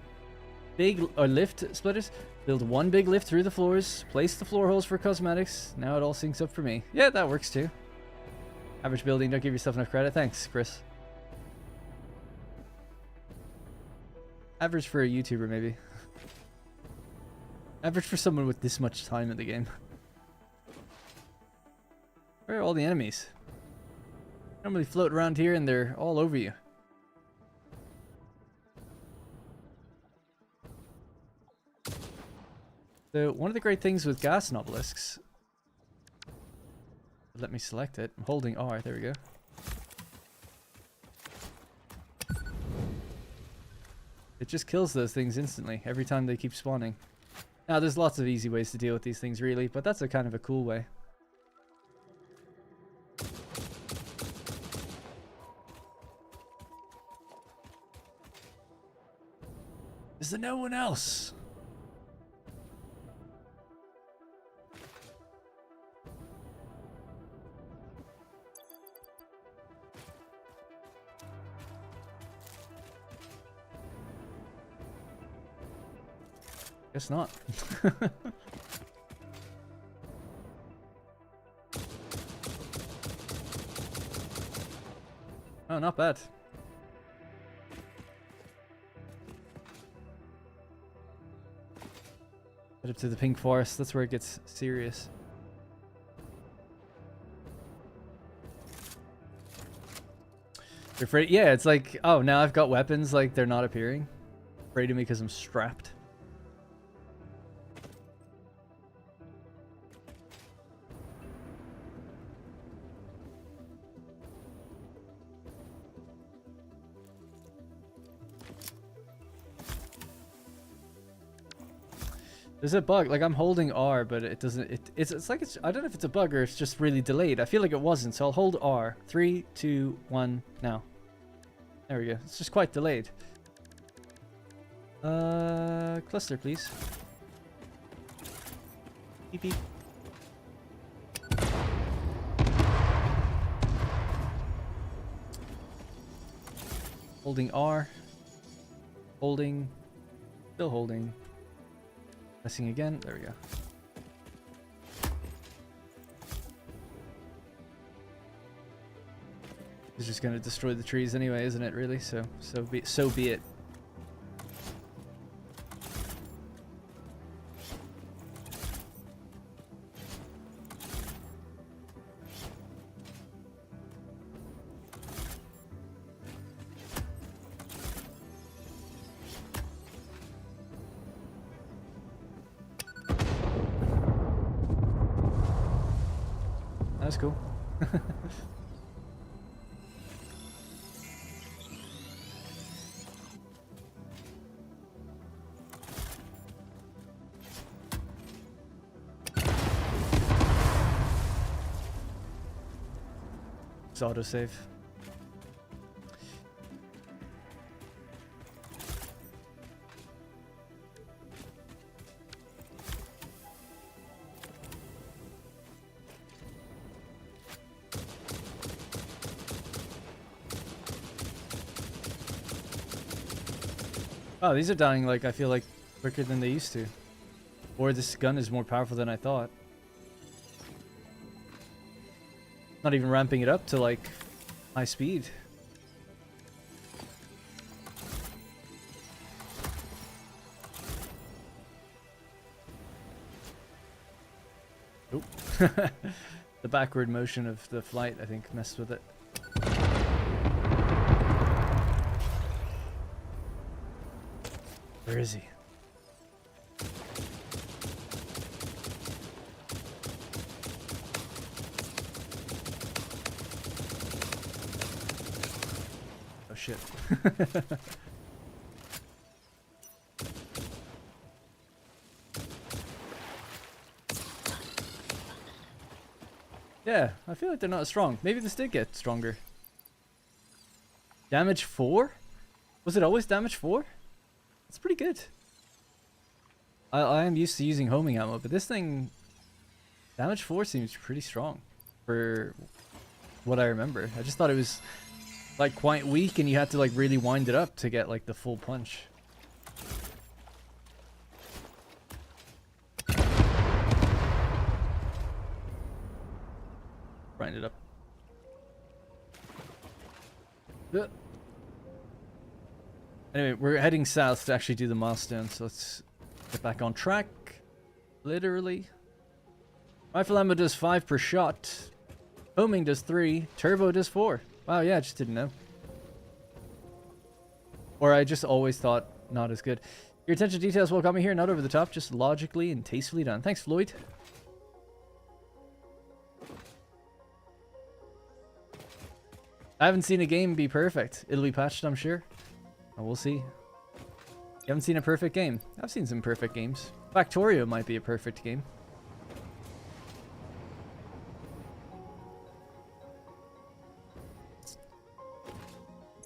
big, or lift splitters? Build one big lift through the floors. Place the floor holes for cosmetics. Now it all syncs up for me. Yeah, that works too. Average building, don't give yourself enough credit. Thanks, Chris. Average for a YouTuber, maybe. Average for someone with this much time in the game. Where are all the enemies? Normally float around here and they're all over you. So one of the great things with gas Nobilisks, let me select it. I'm holding R, there we go. It just kills those things instantly every time they keep spawning. Now there's lots of easy ways to deal with these things really, but that's a kind of a cool way. Is there no one else? Guess not. Oh, not bad. Head up to the pink forest, that's where it gets serious. You're afraid? Yeah, it's like, oh, now I've got weapons, like they're not appearing. Afraid of me because I'm strapped. There's a bug, like I'm holding R, but it doesn't, it's like it's, I don't know if it's a bug or it's just really delayed. I feel like it wasn't, so I'll hold R. 3, 2, 1, now. There we go, it's just quite delayed. Cluster, please. Beep beep. Holding R. Holding. Still holding. Pressing again. There we go. It's just gonna destroy the trees anyway, isn't it? Really? So be it. That's cool. It's autosave. Oh, these are dying, like, I feel like, quicker than they used to. Or this gun is more powerful than I thought. Not even ramping it up to, like, high speed. Oop. The backward motion of the flight, I think, messed with it. Where is he? Oh shit. Yeah, I feel like they're not as strong. Maybe this did get stronger. Damage 4? Was it always damage 4? It's pretty good. I am used to using homing ammo, but this thing, damage 4 seems pretty strong for what I remember. I just thought it was like quite weak, and you had to like really wind it up to get like the full punch. Grind it up. Anyway, we're heading south to actually do the milestone, so let's get back on track. Literally. Rifle ammo does 5 per shot. Homing does 3. Turbo does 4. Wow, yeah, I just didn't know. Or I just always thought not as good. Your attention to details will got me here, not over the top, just logically and tastefully done. Thanks, Floyd. I haven't seen a game be perfect. It'll be patched, I'm sure. And we'll see. You haven't seen a perfect game. I've seen some perfect games. Factorio might be a perfect game.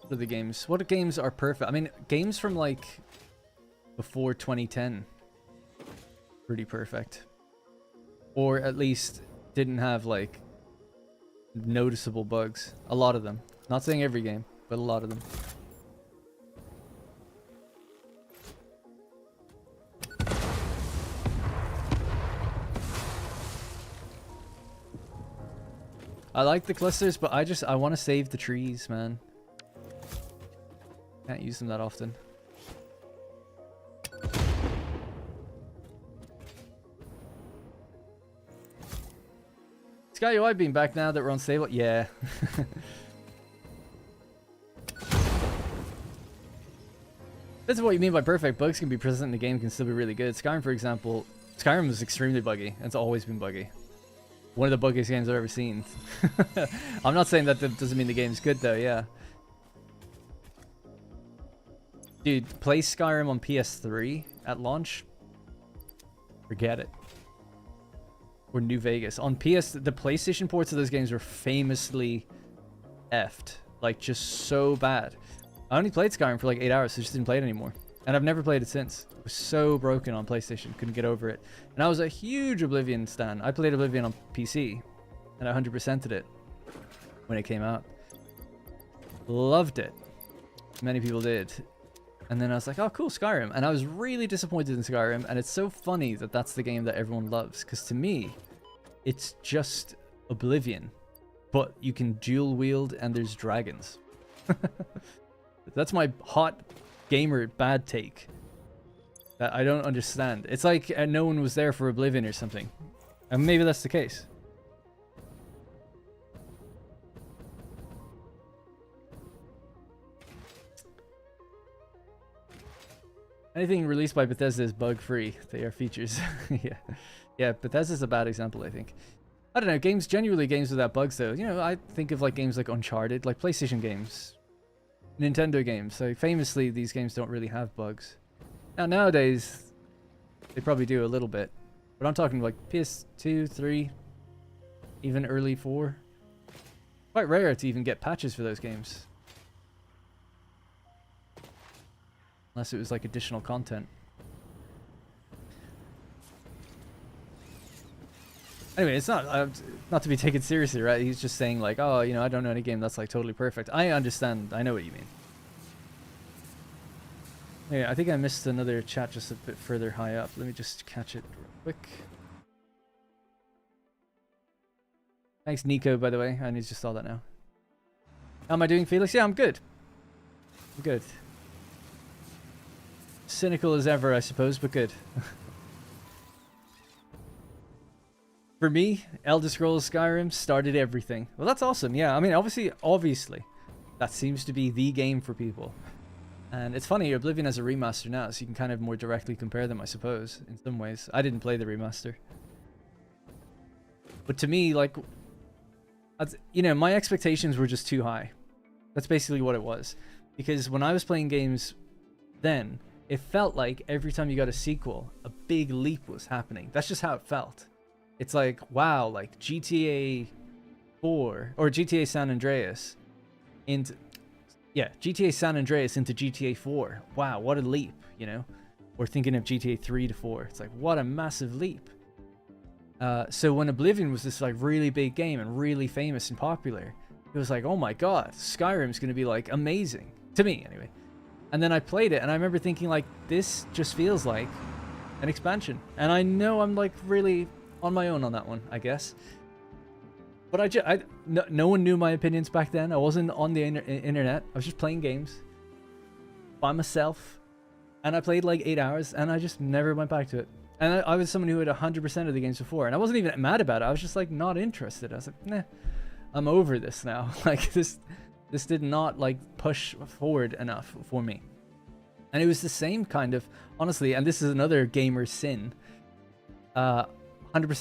What are the games? What games are perfect? I mean, games from like before 2010. Pretty perfect. Or at least didn't have like noticeable bugs. A lot of them. Not saying every game, but a lot of them. I like the clusters, but I want to save the trees, man. Can't use them that often. Sky UI being back now that we're unstable? Yeah. This is what you mean by perfect. Bugs can be present in the game, can still be really good. Skyrim, for example, Skyrim is extremely buggy. And it's always been buggy. One of the buggiest games I've ever seen. I'm not saying that doesn't mean the game's good though, yeah. Dude, play Skyrim on PS3 at launch. Forget it. Or New Vegas. On PS, the PlayStation ports of those games were famously effed. Like, just so bad. I only played Skyrim for like 8 hours, so I just didn't play it anymore. And I've never played it since. It was so broken on PlayStation. Couldn't get over it. And I was a huge Oblivion stan. I played Oblivion on PC. And I 100%ed it when it came out. Loved it. Many people did. And then I was like, oh, cool, Skyrim. And I was really disappointed in Skyrim. And it's so funny that that's the game that everyone loves. Because to me, it's just Oblivion. But you can dual wield and there's dragons. That's my hot gamer bad take. That I don't understand. It's like no one was there for Oblivion or something. And maybe that's the case. Anything released by Bethesda is bug-free. They are features. Yeah, Bethesda's a bad example, I think. I don't know, genuinely games without bugs, though. You know, I think of like games like Uncharted, like PlayStation games, Nintendo games. So famously, these games don't really have bugs. Now, nowadays, they probably do a little bit. But I'm talking like PS2, 3, even early 4. Quite rare to even get patches for those games. Unless it was like additional content. Anyway, it's not to be taken seriously, right? He's just saying like, oh, you know, I don't know any game that's like totally perfect. I understand. I know what you mean. Yeah, I think I missed another chat just a bit further high up. Let me just catch it real quick. Thanks, Nico, by the way. I just saw that now. How am I doing, Felix? Yeah, I'm good. I'm good. Cynical as ever, I suppose, but good. For me, Elder Scrolls Skyrim started everything. Well, that's awesome. Yeah, I mean, obviously, that seems to be the game for people. And it's funny, Oblivion has a remaster now, so you can kind of more directly compare them, I suppose, in some ways. I didn't play the remaster. But to me, like, you know, my expectations were just too high. That's basically what it was. Because when I was playing games then, it felt like every time you got a sequel, a big leap was happening. That's just how it felt. It's like, wow, like GTA 4 or GTA San Andreas into, yeah, GTA San Andreas into GTA 4. Wow, what a leap, you know? Or thinking of GTA 3 to 4. It's like, what a massive leap. So when Oblivion was this like really big game and really famous and popular, it it was like, oh my god, Skyrim's gonna be like amazing to me anyway. And then I played it, and I remember thinking like, this just feels like an expansion. And I know I'm like really on my own on that one, I guess. But no one knew my opinions back then. I wasn't on the internet. I was just playing games by myself, and I played like 8 hours, and I just never went back to it. And I was someone who had 100% of the games before, and I wasn't even mad about it. I was just like not interested. I was like, nah, I'm over this now. Like this did not like push forward enough for me. And it was the same kind of, honestly, and this is another gamer sin. 100%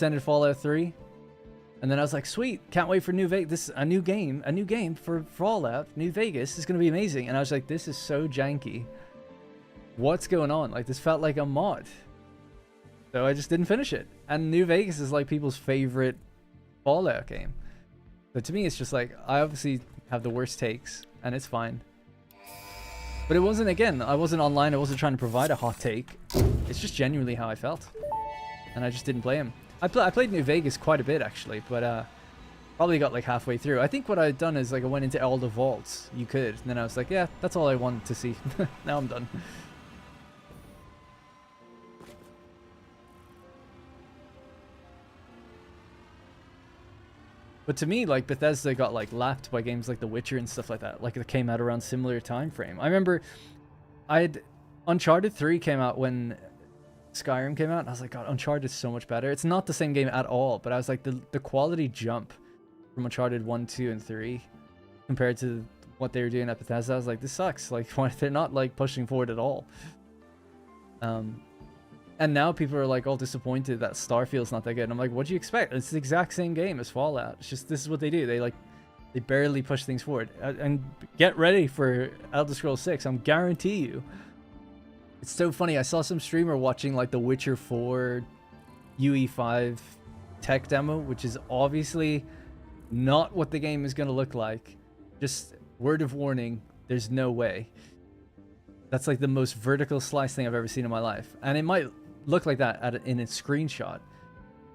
in Fallout 3. And then I was like, sweet, can't wait for New Vegas. This is a new game for Fallout. New Vegas is going to be amazing. And I was like, this is so janky. What's going on? Like, this felt like a mod. So I just didn't finish it. And New Vegas is like people's favorite Fallout game. So to me, it's just like, I obviously have the worst takes, and it's fine. But it wasn't, again, I wasn't online. I wasn't trying to provide a hot take. It's just genuinely how I felt. And I just didn't play him. I played New Vegas quite a bit, actually, but probably got like halfway through. I think what I'd done is like I went into all the vaults you could, and then I was like, yeah, that's all I wanted to see. Now I'm done. But to me, like, Bethesda got like lapped by games like The Witcher and stuff like that. Like, it came out around similar time frame. I remember Uncharted 3 came out when Skyrim came out, and I was like, God, Uncharted is so much better. It's not the same game at all, but I was like, the quality jump from Uncharted 1, 2, and 3 compared to what they were doing at Bethesda, I was like, this sucks. Like, they're not like pushing forward at all. And now people are like all disappointed that Starfield's not that good. And I'm like, what do you expect? It's the exact same game as Fallout. It's just, this is what they do. They barely push things forward. And get ready for Elder Scrolls 6. I'm guarantee you. It's so funny. I saw some streamer watching like the Witcher 4 UE5 tech demo, which is obviously not what the game is going to look like. Just word of warning, there's no way. That's like the most vertical slice thing I've ever seen in my life. And it might look like that in a screenshot.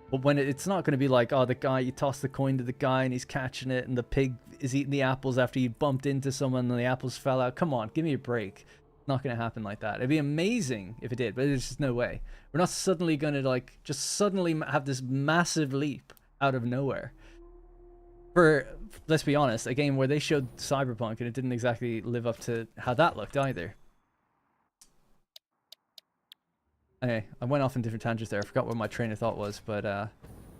But when it's not going to be like, oh, the guy, you toss the coin to the guy and he's catching it, and the pig is eating the apples after you bumped into someone and the apples fell out. Come on, give me a break. Not going to happen like that. It'd be amazing if it did, but there's just no way. We're not suddenly going to like just suddenly have this massive leap out of nowhere. For, let's be honest, a game where they showed Cyberpunk and it didn't exactly live up to how that looked either. Anyway, I went off in different tangents there. I forgot what my train of thought was, but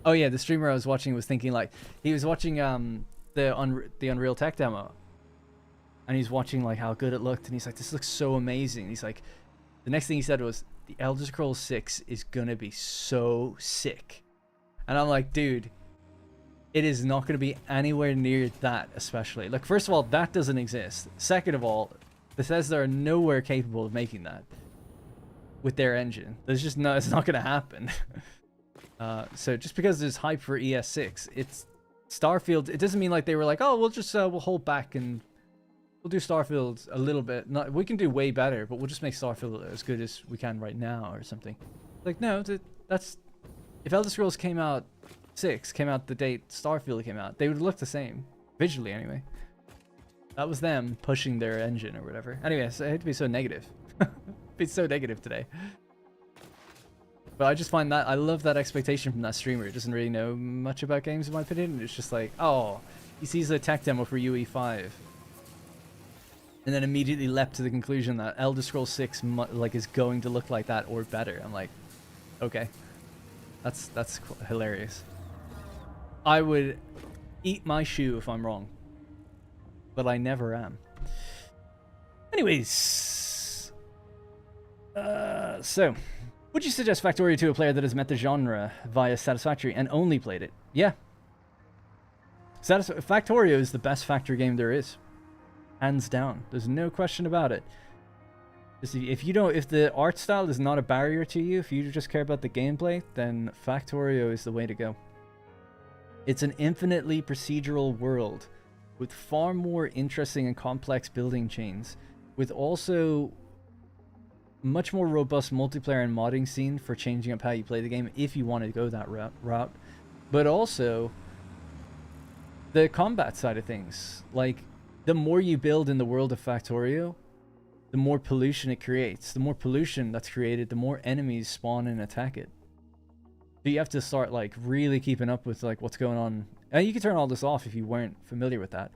oh yeah, the streamer I was watching was thinking like, he was watching the Unreal Tech demo, and he's watching like how good it looked, and he's like, this looks so amazing. He's like, the next thing he said was, the Elder Scrolls 6 is gonna be so sick. And I'm like, dude, it is not gonna be anywhere near that, especially. Like, first of all, that doesn't exist. Second of all, Bethesda are nowhere capable of making that with their engine. There's just no, it's not gonna happen. So just because there's hype for ES6, it's Starfield, it doesn't mean like they were like, oh, we'll just we'll hold back and we'll do Starfield a little bit. Not, we can do way better, but we'll just make Starfield as good as we can right now or something. Like, no, that's, if Elder Scrolls came out 6 came out the date Starfield came out, they would look the same visually anyway. That was them pushing their engine or whatever. Anyway, so I hate to be so negative. It's so negative today. But I just find that, I love that expectation from that streamer. It doesn't really know much about games in my opinion. It's just like, oh, he sees a tech demo for UE5. And then immediately leapt to the conclusion that Elder Scrolls 6 like is going to look like that or better. I'm like, okay. That's hilarious. I would eat my shoe if I'm wrong. But I never am. Anyways. So, would you suggest Factorio to a player that has met the genre via Satisfactory and only played it? Yeah. Factorio is the best factory game there is. Hands down. There's no question about it. If the art style is not a barrier to you, if you just care about the gameplay, then Factorio is the way to go. It's an infinitely procedural world with far more interesting and complex building chains, with also much more robust multiplayer and modding scene for changing up how you play the game if you want to go that route. But also the combat side of things, like, the more you build in the world of Factorio, the more pollution it creates. The more pollution that's created, the more enemies spawn and attack it. So you have to start, like, really keeping up with, like, what's going on. And you can turn all this off if you weren't familiar with that.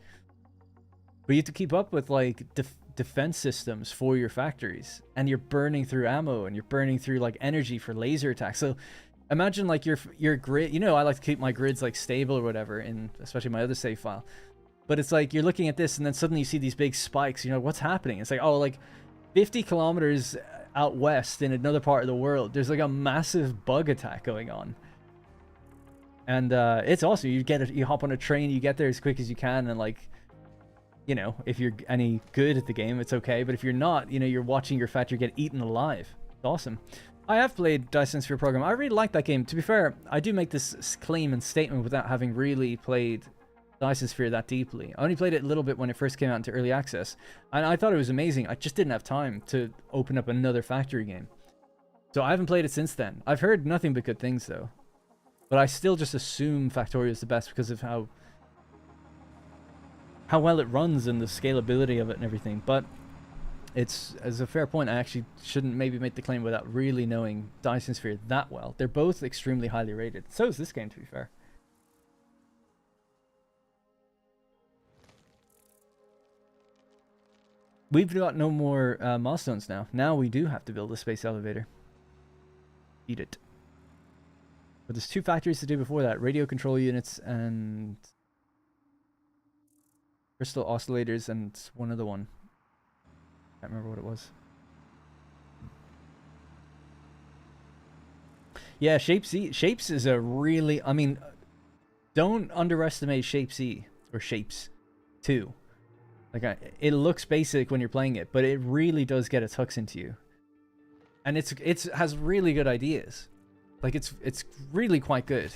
But you have to keep up with, like, defense systems for your factories. And you're burning through ammo, and you're burning through, like, energy for laser attacks. So imagine, like, your grid. You know, I like to keep my grids, like, stable or whatever, in especially my other save file. But it's like, you're looking at this, and then suddenly you see these big spikes. You know, what's happening? It's like, oh, like, 50 kilometers out west in another part of the world, there's, like, a massive bug attack going on. And it's awesome. You hop on a train, you get there as quick as you can, and, like, you know, if you're any good at the game, it's okay. But if you're not, you know, you're watching your factory get eaten alive. It's awesome. I have played Dyson Sphere Program. I really like that game. To be fair, I do make this claim and statement without having really played Dyson Sphere that deeply. I only played it a little bit when it first came out into early access, and I thought it was amazing. I just didn't have time to open up another factory game, so I haven't played it since then. I've heard nothing but good things though, but I still just assume Factorio is the best because of how well it runs and the scalability of it and everything. But it's, as a fair point, I actually shouldn't maybe make the claim without really knowing Dyson Sphere that well. They're both extremely highly rated. So is this game, to be fair. We've got no more milestones now. Now we do have to build a space elevator. Eat it. But there's 2 factories to do before that. Radio control units and crystal oscillators and one other one. Can't remember what it was. Yeah, Shape C. Shapes is a really... I mean, don't underestimate Shape C. Or Shapes 2. Like, it looks basic when you're playing it, but it really does get its hooks into you. And it has really good ideas. Like, it's really quite good.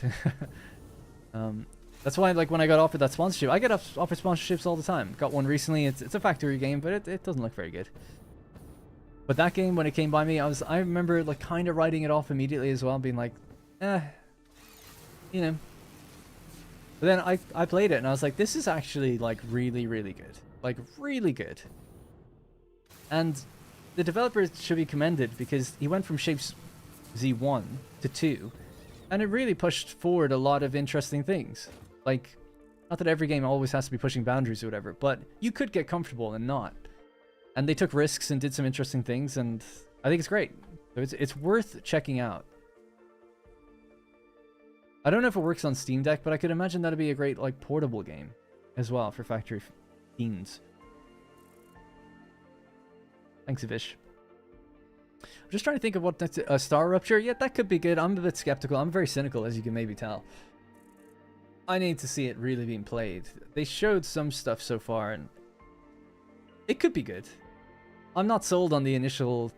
That's why, like, when I got offered that sponsorship, I get offered sponsorships all the time. Got one recently. It's a factory game, but it doesn't look very good. But that game, when it came by me, I remember, like, kind of writing it off immediately as well, being like, you know. But then I played it, and I was like, this is actually, like, really, really good. Like, really good. And the developer should be commended, because he went from Shapes Z1 to 2, and it really pushed forward a lot of interesting things. Like, not that every game always has to be pushing boundaries or whatever, but you could get comfortable and not. And they took risks and did some interesting things, and I think it's great. So it's worth checking out. I don't know if it works on Steam Deck, but I could imagine that'd be a great, like, portable game as well for factory fiends. Thanks, Avish. I'm just trying to think of what that's a Star Rupture. Yeah, that could be good. I'm a bit skeptical. I'm very cynical, as you can maybe tell. I need to see it really being played. They showed some stuff so far, and it could be good. I'm not sold on the initial...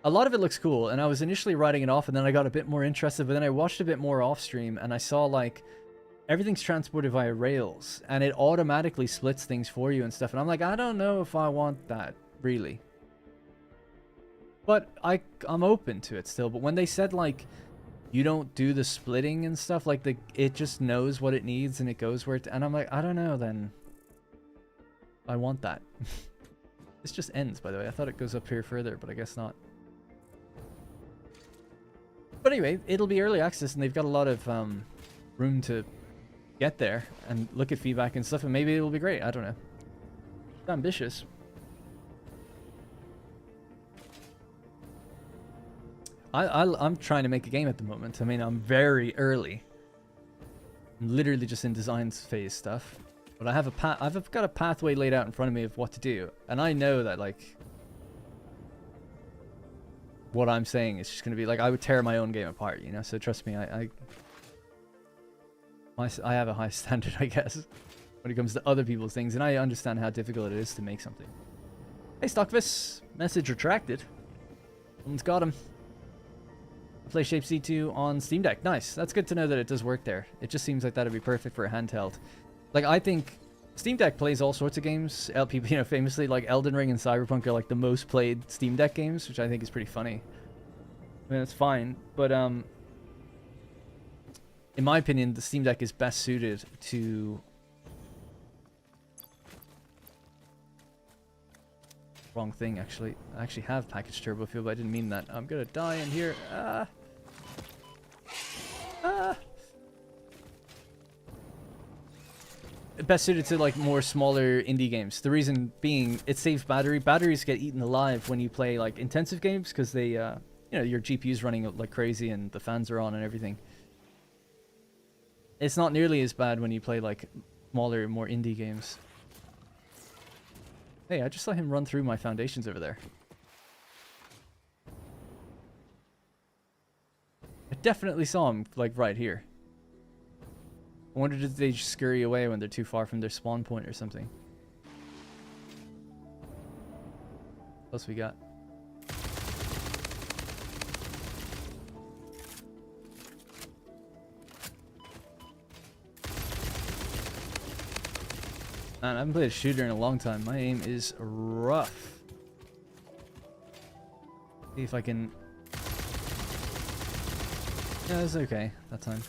A lot of it looks cool, and I was initially writing it off, and then I got a bit more interested, but then I watched a bit more off stream, and I saw, like, everything's transported via rails, and it automatically splits things for you and stuff, and I'm like, I don't know if I want that, really. But I'm open to it still. But when they said, like, you don't do the splitting and stuff, like, it just knows what it needs and it goes where it... And I'm like, I don't know, then. I want that. This just ends, by the way. I thought it goes up here further, but I guess not. But anyway, it'll be early access, and they've got a lot of room to get there and look at feedback and stuff, and maybe it'll be great. I don't know. It's ambitious. I'm trying to make a game at the moment. I mean, I'm very early. I'm literally just in design phase stuff. But I have I've got a pathway laid out in front of me of what to do. And I know that, like, what I'm saying is just going to be, like, I would tear my own game apart, you know? So trust me, I have a high standard, I guess, when it comes to other people's things. And I understand how difficult it is to make something. Hey, Stockvis. Message retracted. Someone's got him. Play Shape C2 on Steam Deck. Nice. That's good to know that it does work there. It just seems like that'd be perfect for a handheld. Like, I think Steam Deck plays all sorts of games. People, you know, famously, like, Elden Ring and Cyberpunk are, like, the most played Steam Deck games, which I think is pretty funny. I mean, it's fine. But, in my opinion, the Steam Deck is best suited to Wrong thing, actually. I actually have packaged turbo fuel, but I didn't mean that. I'm gonna die in here. Best suited to like more smaller indie games. The reason being, it saves battery. Batteries get eaten alive when you play like intensive games because they, you know, your GPU's running like crazy and the fans are on and everything. It's not nearly as bad when you play like smaller, more indie games. Hey, I just saw him run through my foundations over there. I definitely saw him like right here. I wonder if they just scurry away when they're too far from their spawn point or something. What else we got? Man, I haven't played a shooter in a long time. My aim is rough. See if I can... Yeah, it's okay that time.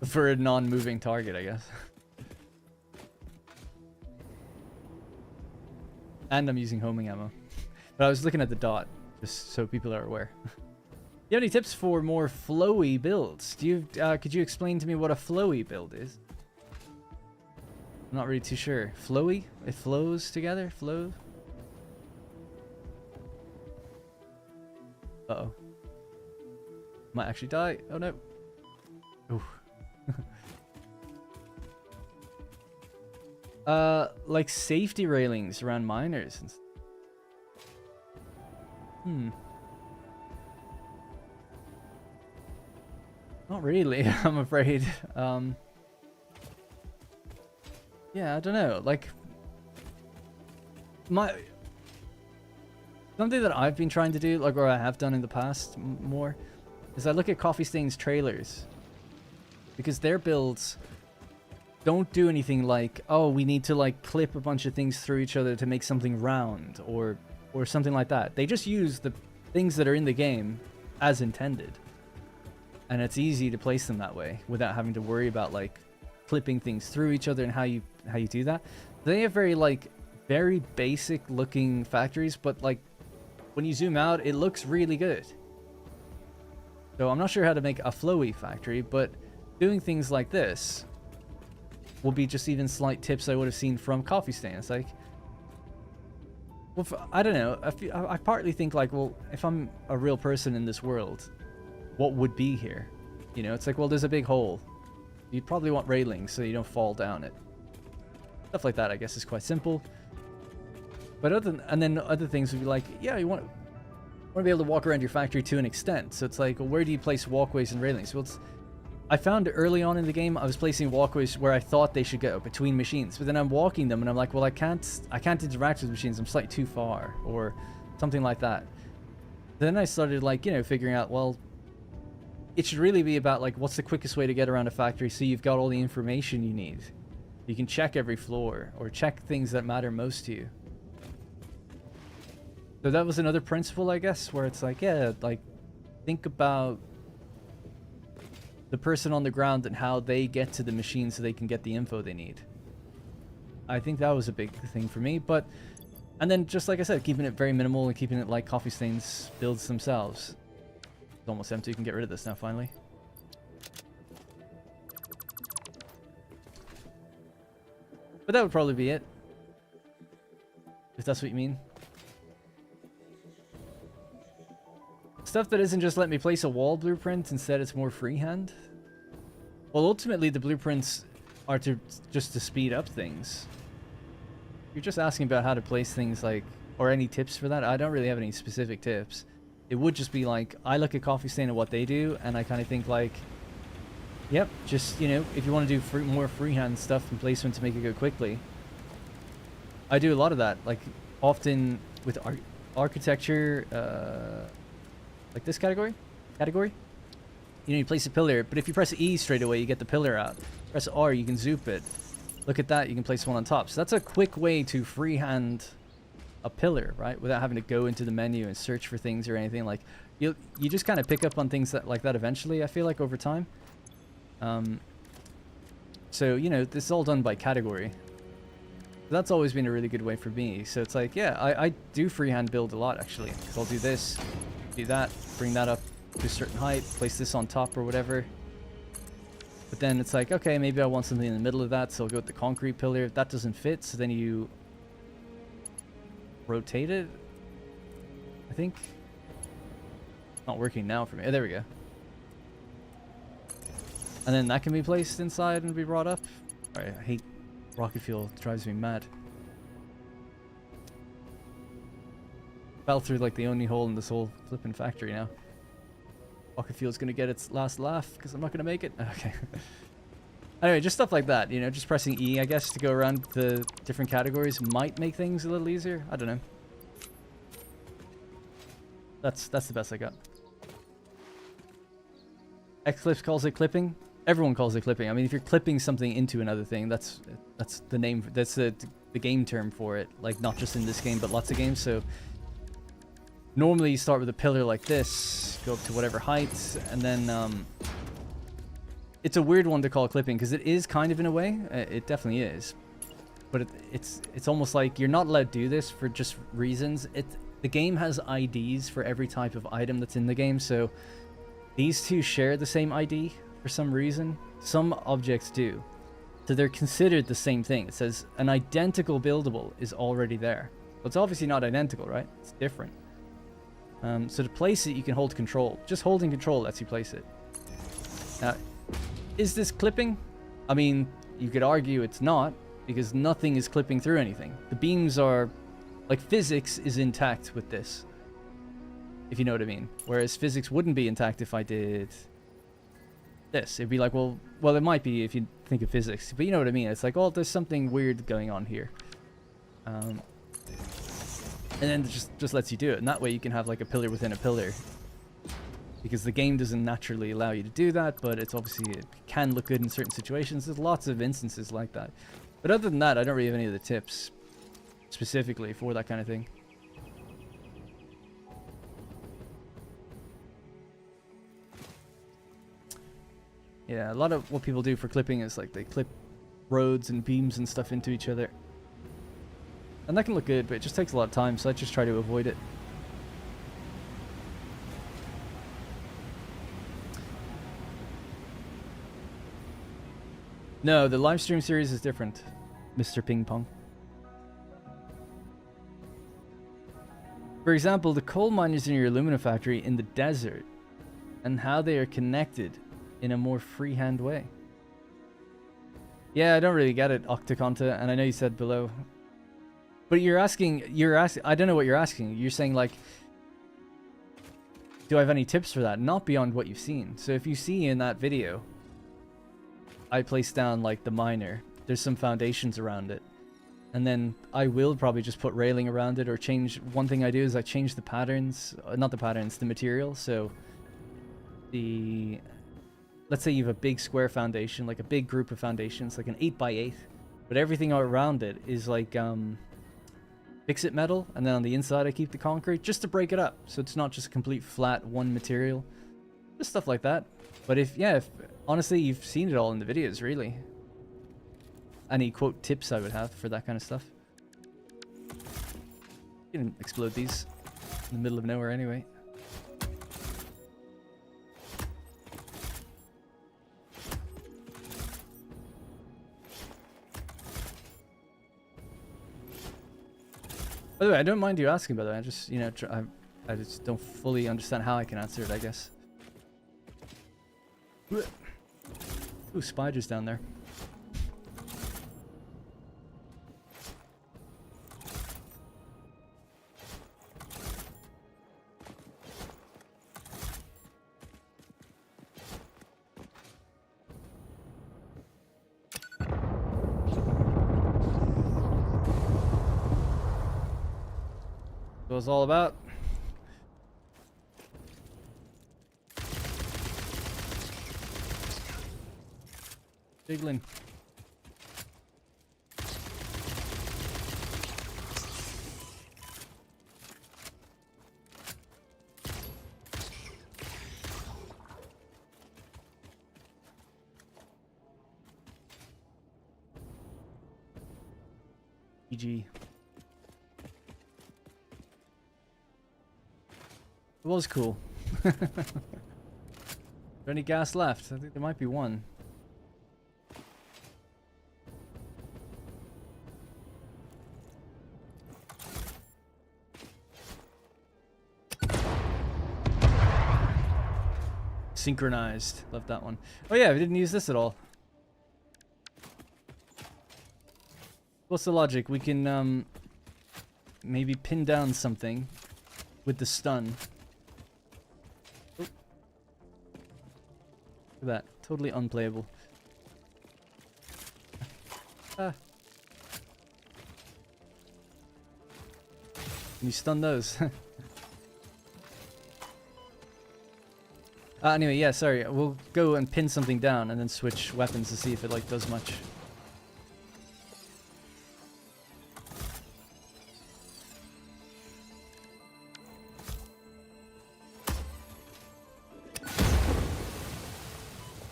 For a non-moving target, I guess. And I'm using homing ammo. But I was looking at the dot, just so people are aware. Do you have any tips for more flowy builds? Do you, could you explain to me what a flowy build is? I'm not really too sure. Flowy? It flows together? Flow? Uh-oh. Might actually die. Oh no. Ooh. Like safety railings around miners. Not really, I'm afraid. Yeah, I don't know. Like, something that I've been trying to do, like, or I have done in the past more, is I look at Coffee Stain's trailers. Because their builds don't do anything like, oh, we need to like clip a bunch of things through each other to make something round or something like that. They just use the things that are in the game as intended. And it's easy to place them that way without having to worry about like clipping things through each other and how you do that. They have very basic looking factories, but like when you zoom out, it looks really good. So I'm not sure how to make a flowy factory, but doing things like this will be just even slight tips I would have seen from Coffee Stain. It's like, well, I don't know. I partly think like, well, if I'm a real person in this world, what would be here? You know, it's like, well, there's a big hole. You'd probably want railings so you don't fall down it. Stuff like that, I guess, is quite simple. But other things would be like, yeah, you want to be able to walk around your factory to an extent. So it's like, well, where do you place walkways and railings? Well, I found early on in the game I was placing walkways where I thought they should go between machines, but then I'm walking them and I'm like, well, I can't interact with machines. I'm slightly too far or something like that. Then I started like, you know, figuring out, well, it should really be about like what's the quickest way to get around a factory so you've got all the information you need. You can check every floor or check things that matter most to you. So that was another principle, I guess, where it's like, yeah, like think about the person on the ground and how they get to the machine so they can get the info they need. I think that was a big thing for me, and then just like I said, keeping it very minimal and keeping it like Coffee Stain's builds themselves. It's almost empty, you can get rid of this now finally. But that would probably be it. If that's what you mean. Stuff that isn't just let me place a wall blueprint, instead it's more freehand. Well, ultimately the blueprints are just to speed up things. You're just asking about how to place things like, or any tips for that. I don't really have any specific tips. It would just be like, I look at Coffee Stain and what they do, and I kind of think like, yep, just, you know, if you want to do more freehand stuff and placement to make it go quickly. I do a lot of that, like often with architecture, like this category, you know, you place a pillar, but if you press E straight away, you get the pillar out. Press R, you can zoop it. Look at that, you can place one on top. So that's a quick way to freehand a pillar, right? Without having to go into the menu and search for things or anything. Like, you just kind of pick up on things like that eventually, I feel like, over time. So, you know, this is all done by category. That's always been a really good way for me. So it's like, yeah, I do freehand build a lot, actually. So I'll do this, do that, bring that up to a certain height, place this on top or whatever. But then it's like, okay, maybe I want something in the middle of that, so I'll go with the concrete pillar. If that doesn't fit, so then you rotate it, I think. Not working now for me. Oh, there we go. And then that can be placed inside and be brought up. Alright, I hate Rocketfuel. It drives me mad. Fell through like the only hole in this whole flipping factory now. Rocketfuel's gonna get its last laugh because I'm not gonna make it. Okay. Anyway, just stuff like that, you know, just pressing E, I guess, to go around the different categories might make things a little easier. I don't know. That's the best I got. Xclips calls it clipping. Everyone calls it clipping. I mean, if you're clipping something into another thing, that's the name. That's the game term for it. Like, not just in this game, but lots of games. So normally you start with a pillar like this, go up to whatever height, and then it's a weird one to call clipping because it is kind of in a way. It definitely is, but it's almost like you're not allowed to do this for just reasons. The game has IDs for every type of item that's in the game, so these two share the same ID for some reason. Some objects do. So they're considered the same thing. It says an identical buildable is already there. But it's obviously not identical, right? It's different. So to place it, you can hold control. Just holding control lets you place it. Now, is this clipping? I mean, you could argue it's not, because nothing is clipping through anything. The beams are... like, physics is intact with this, if you know what I mean. Whereas physics wouldn't be intact if I did this. It'd be like, well, it might be if you think of physics, but you know what I mean. It's like, oh, there's something weird going on here. And then it just lets you do it. And that way you can have like a pillar within a pillar. Because the game doesn't naturally allow you to do that, but it's obviously, it can look good in certain situations. There's lots of instances like that. But other than that, I don't really have any of the tips specifically for that kind of thing. Yeah, a lot of what people do for clipping is like they clip roads and beams and stuff into each other. And that can look good, but it just takes a lot of time, so I just try to avoid it. No, the live stream series is different, Mr. Ping Pong. For example, the coal miners in your aluminum factory in the desert and how they are connected in a more freehand way. Yeah, I don't really get it, Octaconta, and I know you said below. But you're asking, I don't know what you're asking. You're saying like, do I have any tips for that? Not beyond what you've seen. So if you see in that video, I place down like the miner, there's some foundations around it. And then I will probably just put railing around it or change. One thing I do is I change the patterns, not the patterns, the material. So let's say you have a big square foundation, like a big group of foundations, like an 8x8, but everything around it is like fix-it metal, and then on the inside I keep the concrete just to break it up, so it's not just a complete flat one material. Just stuff like that. But if honestly, you've seen it all in the videos, really. Any quote tips I would have for that kind of stuff. You can explode these in the middle of nowhere anyway. By the way, I don't mind you asking, by the way. I just, you know, I just don't fully understand how I can answer it, I guess. Ooh, spiders down there. What it's all about. Jiggling. GG. It was cool. Is there any gas left? I think there might be one. Synchronized. Love that one. Oh yeah, we didn't use this at all. What's the logic? We can maybe pin down something with the stun. Oh. Look at that. Totally unplayable. Ah. Can you stun those? Anyway, yeah, sorry. We'll go and pin something down and then switch weapons to see if it like does much.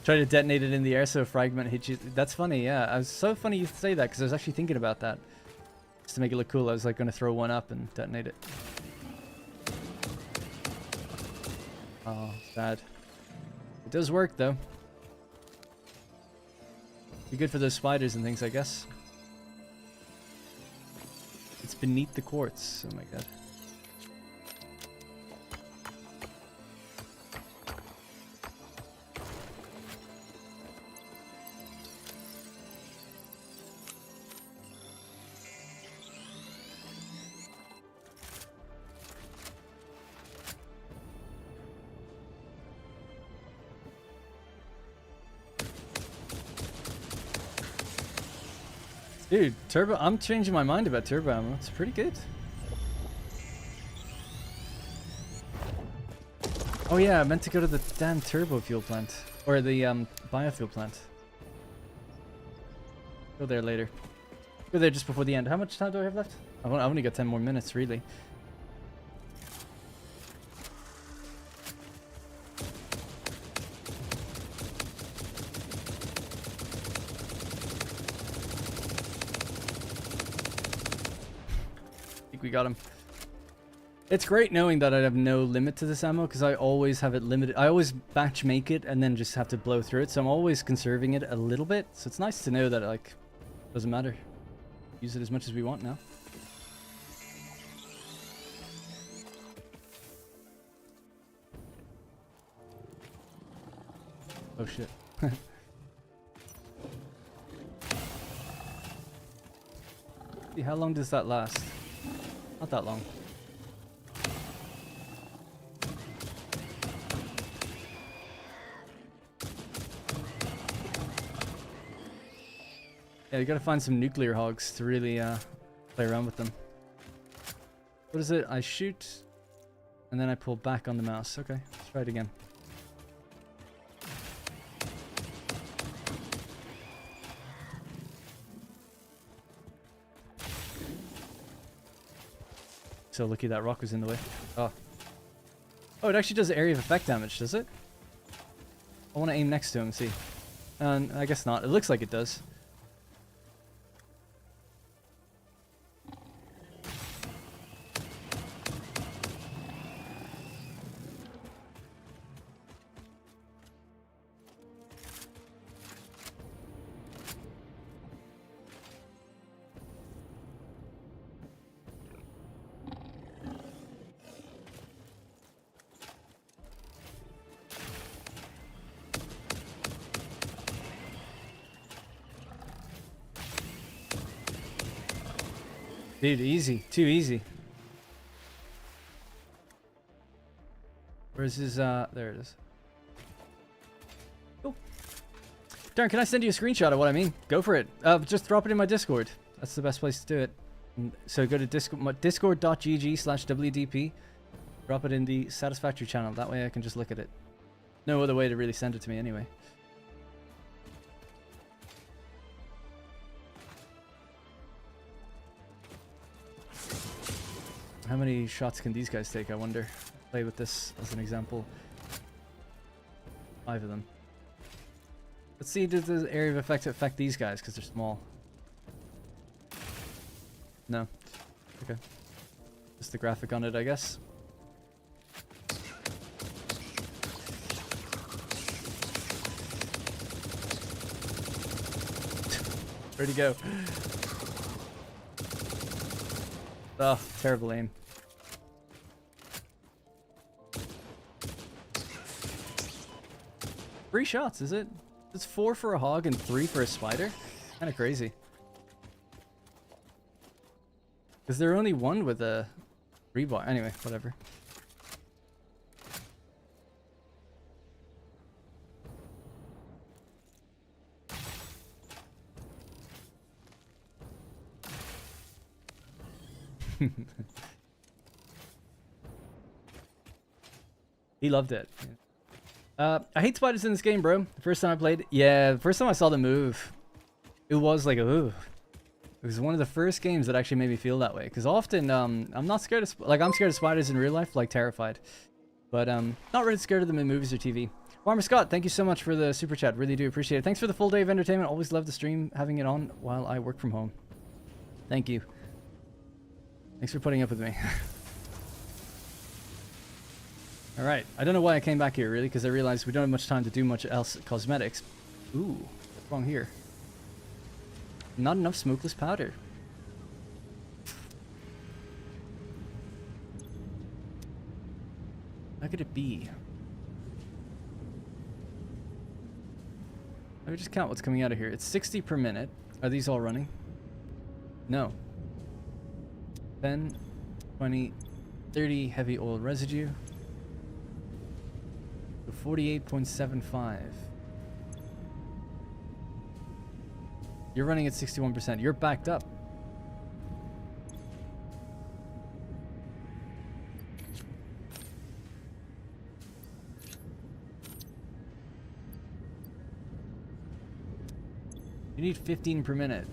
Try to detonate it in the air so a fragment hits you. That's funny, yeah. I was so funny you say that because I was actually thinking about that. Just to make it look cool, I was like going to throw one up and detonate it. Oh, sad. It does work though. Be good for those spiders and things, I guess. It's beneath the quartz. Oh my god. Dude, turbo. I'm changing my mind about turbo ammo. It's pretty good. Oh yeah, I meant to go to the damn turbo fuel plant. Or the biofuel plant. Go there later. Go there just before the end. How much time do I have left? I've only got 10 more minutes, really. We got him. It's great knowing that I have no limit to this ammo because I always have it limited. I always batch make it and then just have to blow through it, so I'm always conserving it a little bit. So it's nice to know that like doesn't matter. Use it as much as we want now. Oh shit. See, how long does that last? Not that long. Yeah, you gotta find some nuclear hogs to really play around with them. What is it? I shoot, and then I pull back on the mouse. Okay, let's try it again. So lucky that rock was in the way. Oh. Oh, it actually does area of effect damage, does it? I want to aim next to him and see. I guess not. It looks like it does. Dude, easy. Too easy. Where's his, there it is. Oh. Darren, can I send you a screenshot of what I mean? Go for it. Just drop it in my Discord. That's the best place to do it. So go to discord.gg/WDP. Drop it in the Satisfactory channel. That way I can just look at it. No other way to really send it to me anyway. How many shots can these guys take, I wonder? Play with this as an example. 5 of them. Let's see, does the area of effect affect these guys, because they're small. No. Okay. Just the graphic on it, I guess. Where'd he go? Oh, terrible aim. Three shots, is it? It's 4 for a hog and 3 for a spider? Kind of crazy. Because there only one with a rebar. Anyway, whatever. He loved it. I hate spiders in this game, bro. The first time I played, yeah, the first time I saw the move, it was like, ooh. It was one of the first games that actually made me feel that way. Because often, I'm not scared of, I'm scared of spiders in real life, like terrified. But not really scared of them in movies or TV. Farmer Scott, thank you so much for the super chat. Really do appreciate it. Thanks for the full day of entertainment. Always love the stream, having it on while I work from home. Thank you. Thanks for putting up with me. Alright, I don't know why I came back here, really, because I realized we don't have much time to do much else cosmetics. Ooh, what's wrong here? Not enough smokeless powder. How could it be? Let me just count what's coming out of here. It's 60 per minute. Are these all running? No. 10, 20, 30 heavy oil residue. 48.75. You're running at 61%. You're backed up. You need 15 per minute.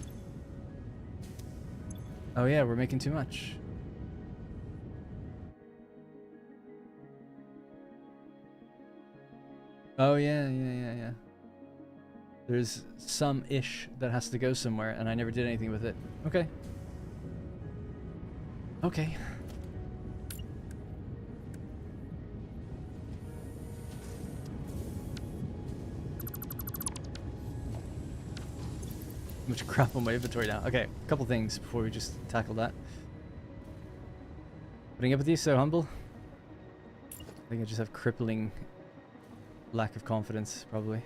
Oh yeah, we're making too much. Oh yeah. There's some ish that has to go somewhere, and I never did anything with it. Okay. Okay. Much crap on my inventory now. Okay, a couple things before we just tackle that. Putting up with you, so humble. I think I just have crippling lack of confidence, probably.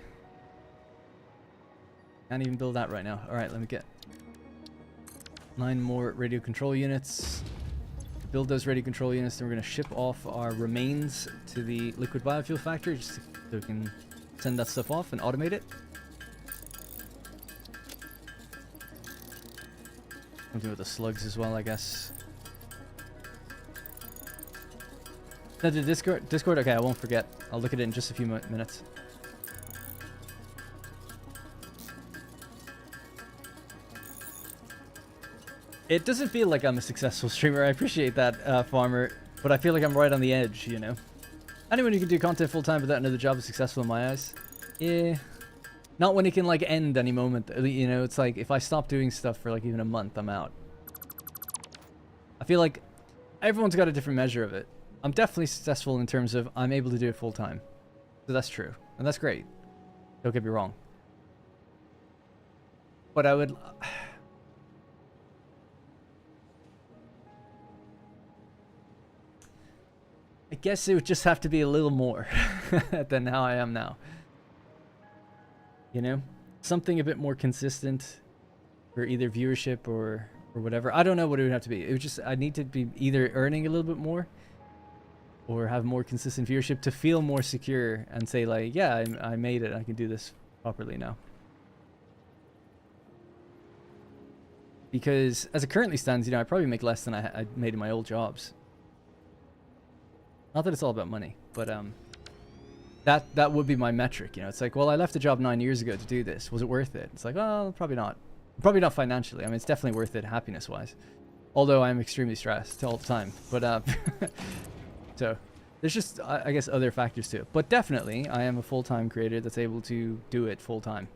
Can't even build that right now. Alright, let me get 9 more radio control units. Build those radio control units, then we're going to ship off our remains to the liquid biofuel factory just so we can send that stuff off and automate it. Something with the slugs as well, I guess. No, the Discord? Okay, I won't forget. I'll look at it in just a few minutes. It doesn't feel like I'm a successful streamer. I appreciate that, Farmer. But I feel like I'm right on the edge, you know? Anyone who can do content full-time without another job is successful in my eyes. Yeah. Not when it can, like, end any moment. You know, it's like, if I stop doing stuff for, like, even a month, I'm out. I feel like everyone's got a different measure of it. I'm definitely successful in terms of I'm able to do it full-time. So that's true. And that's great. Don't get me wrong. But I would... I guess it would just have to be a little more than how I am now. You know? Something a bit more consistent for either viewership or whatever. I don't know what it would have to be. It would just... I need to be either earning a little bit more or have more consistent viewership to feel more secure and say like, yeah, I made it. I can do this properly now. Because as it currently stands, you know, I probably make less than I made in my old jobs. Not that it's all about money, but that would be my metric, you know. It's like, well, I left a job 9 years ago to do this. Was it worth it? It's like, well, probably not. Probably not financially. I mean, it's definitely worth it happiness-wise. Although I'm extremely stressed all the time. But so there's just, I guess, other factors to it. But definitely, I am a full-time creator that's able to do it full-time.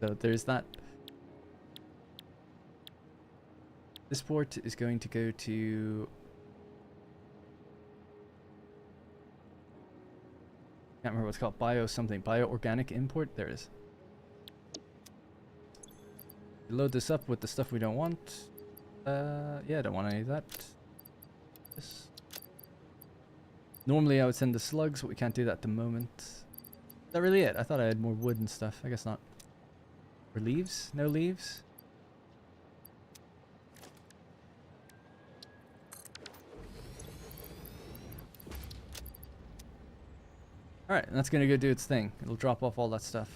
So there's that. This port is going to go to... Can't remember what it's called. Bio something. Bio organic import. There it is. Load this up with the stuff we don't want. Yeah, I don't want any of that. This. Normally I would send the slugs, but we can't do that at the moment. Is that really it? I thought I had more wood and stuff. I guess not. Or leaves? No leaves? Alright, and that's gonna go do its thing. It'll drop off all that stuff.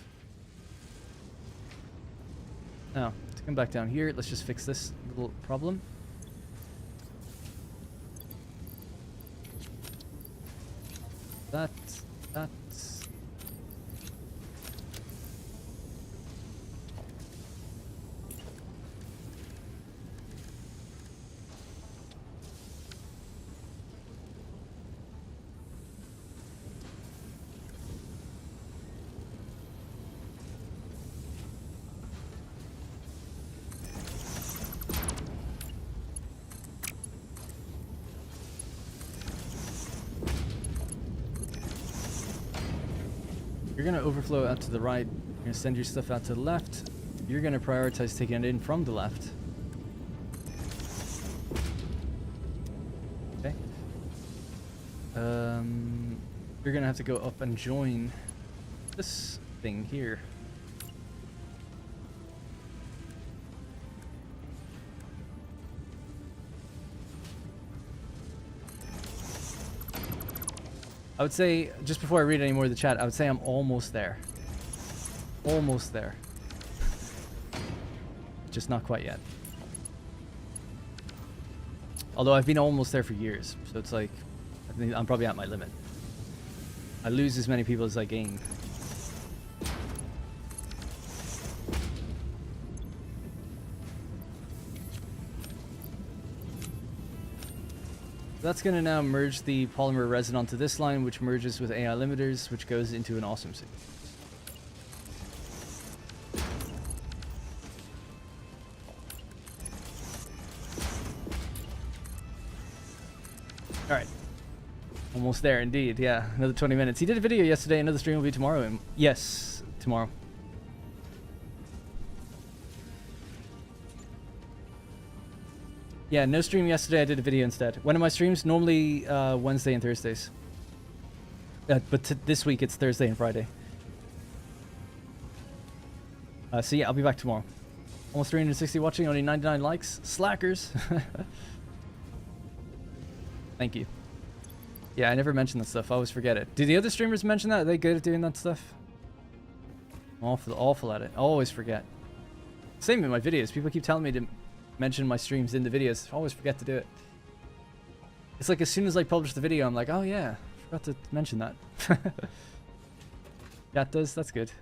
Now, to come back down here, let's just fix this little problem. That. You're gonna overflow out to the right. You're gonna send your stuff out to the left. You're gonna prioritize taking it in from the left. Okay. You're gonna have to go up and join this thing here. I would say, just before I read any more of the chat, I would say I'm almost there. Almost there. Just not quite yet. Although I've been almost there for years, so it's like, I think I'm probably at my limit. I lose as many people as I gain. That's going to now merge the polymer resin onto this line, which merges with AI limiters, which goes into an awesome suit. Alright. Almost there, indeed. Yeah, another 20 minutes. He did a video yesterday. Another stream will be tomorrow. And yes, tomorrow. Yeah, no stream yesterday. I did a video instead. When are my streams? Normally Wednesday and Thursdays. But this week it's Thursday and Friday. So yeah, I'll be back tomorrow. Almost 360 watching, only 99 likes. Slackers. Thank you. Yeah, I never mention that stuff. I always forget it. Do the other streamers mention that? Are they good at doing that stuff? I'm awful at it. I always forget. Same in my videos. People keep telling me to mention my streams in the videos. I always forget to do it. It's like as soon as I publish the video, I'm like, oh yeah, forgot to mention that. That does. That's good.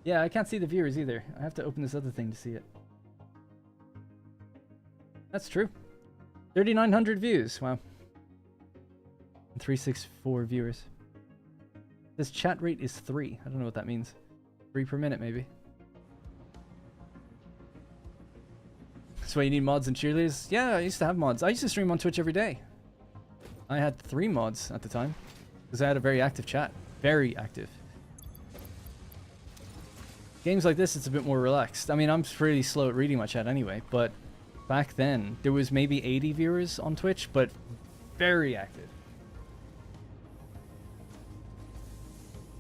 Yeah, I can't see the viewers either. I have to open this other thing to see it. That's true. 3,900 views. Wow. 364 viewers. This chat rate is 3. I don't know what that means. 3 per minute, maybe. That's why you need mods and cheerleaders? Yeah, I used to have mods. I used to stream on Twitch every day. I had 3 mods at the time. Because I had a very active chat. Very active. Games like this, it's a bit more relaxed. I mean, I'm pretty slow at reading my chat anyway, but back then, there was maybe 80 viewers on Twitch, but very active.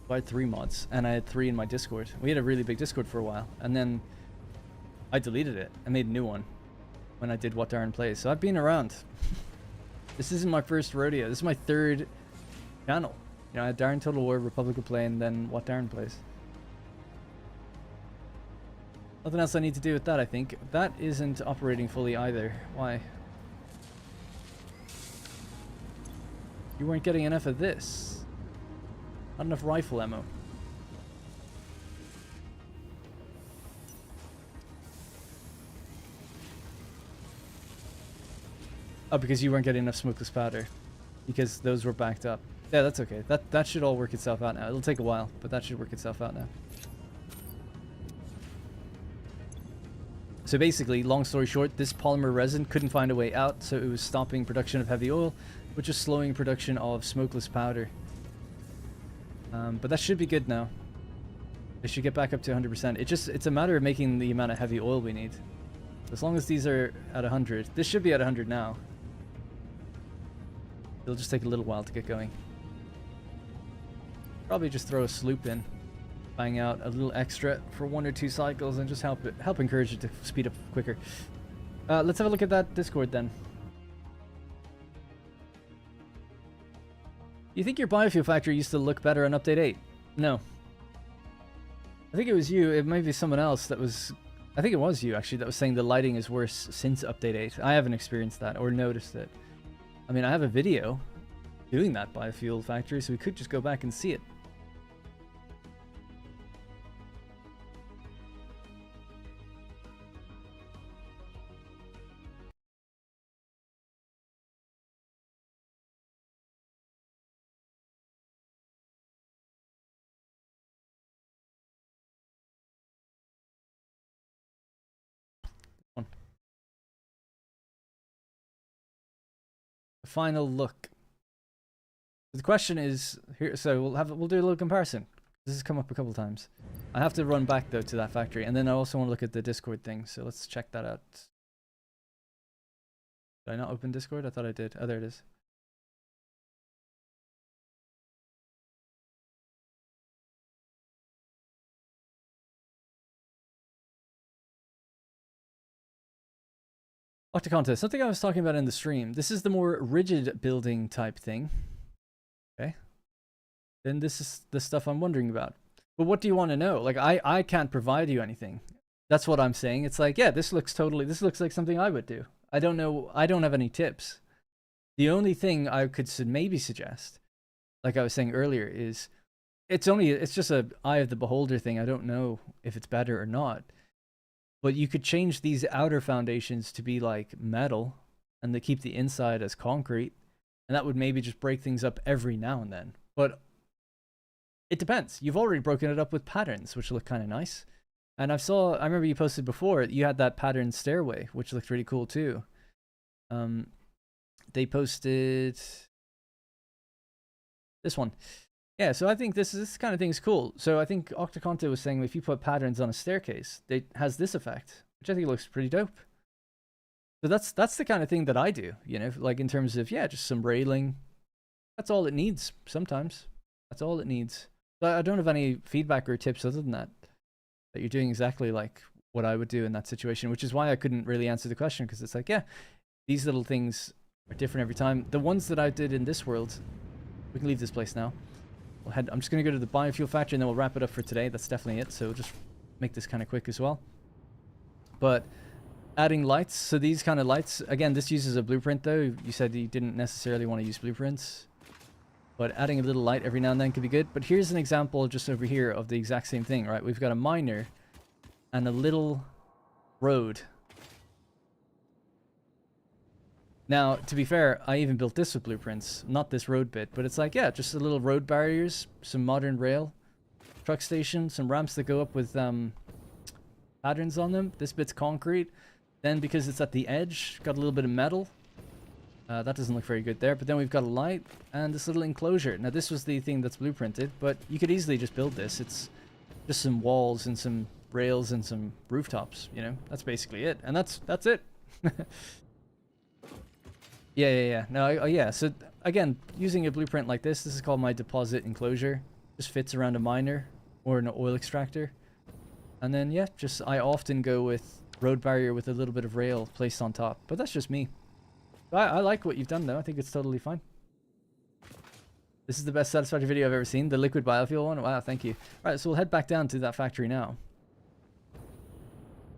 I had 3 mods, and I had 3 in my Discord. We had a really big Discord for a while, and then I deleted it. I made a new one when I did What Darren Plays. So I've been around. This isn't my first rodeo. This is my 3rd channel. You know, I had Darren Total War, Republic of Play, and then What Darren Plays. Nothing else I need to do with that, I think. That isn't operating fully either. Why? You weren't getting enough of this. Not enough rifle ammo. Oh, because you weren't getting enough smokeless powder. Because those were backed up. Yeah, that's okay. That should all work itself out now. It'll take a while, but that should work itself out now. So basically, long story short, this polymer resin couldn't find a way out, so it was stopping production of heavy oil, which is slowing production of smokeless powder. But that should be good now. It should get back up to 100%. It's a matter of making the amount of heavy oil we need. As long as these are at 100. This should be at 100 now. It'll just take a little while to get going. Probably just throw a sloop in. Bang out a little extra for 1 or 2 cycles and just help encourage it to speed up quicker. Let's have a look at that Discord then. You think your biofuel factory used to look better on update 8? No. I think it was you. It might be someone else that was... I think it was you, actually, that was saying the lighting is worse since update 8. I haven't experienced that or noticed it. I mean, I have a video doing that biofuel factory, so we could just go back and see it. Final look. The question is here, so we'll do a little comparison. This has come up a couple times. I have to run back though to that factory, and then I also want to look at the Discord thing. So let's check that out. Did I not open Discord? I thought I did. Oh, there it is. Octaconta, something I was talking about in the stream. This is the more rigid building type thing. Okay. Then this is the stuff I'm wondering about. But what do you want to know? Like, I can't provide you anything. That's what I'm saying. It's like, yeah, this looks like something I would do. I don't know. I don't have any tips. The only thing I could maybe suggest, like I was saying earlier, is it's just a eye of the beholder thing. I don't know if it's better or not. But you could change these outer foundations to be like metal, and they keep the inside as concrete, and that would maybe just break things up every now and then. But it depends. You've already broken it up with patterns, which look kind of nice. And I remember you posted before, you had that pattern stairway, which looked really cool too. They posted this one. Yeah, so I think this kind of thing is cool. So I think Octaconte was saying if you put patterns on a staircase, it has this effect, which I think looks pretty dope. So that's the kind of thing that I do, you know, like in terms of, yeah, just some railing. That's all it needs sometimes. That's all it needs. But I don't have any feedback or tips other than that you're doing exactly like what I would do in that situation, which is why I couldn't really answer the question, because it's like, yeah, these little things are different every time. The ones that I did in this world, we can leave this place now. I'm just going to go to the biofuel factory and then we'll wrap it up for today. That's definitely it. So we'll just make this kind of quick as well. But adding lights. So these kind of lights, again, this uses a blueprint though. You said you didn't necessarily want to use blueprints. But adding a little light every now and then could be good. But here's an example just over here of the exact same thing, right? We've got a miner and a little road. Now, to be fair, I even built this with blueprints, not this road bit, but it's like, yeah, just a little road barriers, some modern rail, truck station, some ramps that go up with patterns on them. This bit's concrete. Then because it's at the edge, got a little bit of metal. That doesn't look very good there, but then we've got a light and this little enclosure. Now this was the thing that's blueprinted, but you could easily just build this. It's just some walls and some rails and some rooftops, you know? That's basically it. And that's it. Yeah. No, yeah. So again, using a blueprint like this is called my deposit enclosure. Just fits around a miner or an oil extractor. And then, yeah, I often go with road barrier with a little bit of rail placed on top. But that's just me. I like what you've done, though. I think it's totally fine. This is the best Satisfactory video I've ever seen. The liquid biofuel one. Wow, thank you. All right, so we'll head back down to that factory now.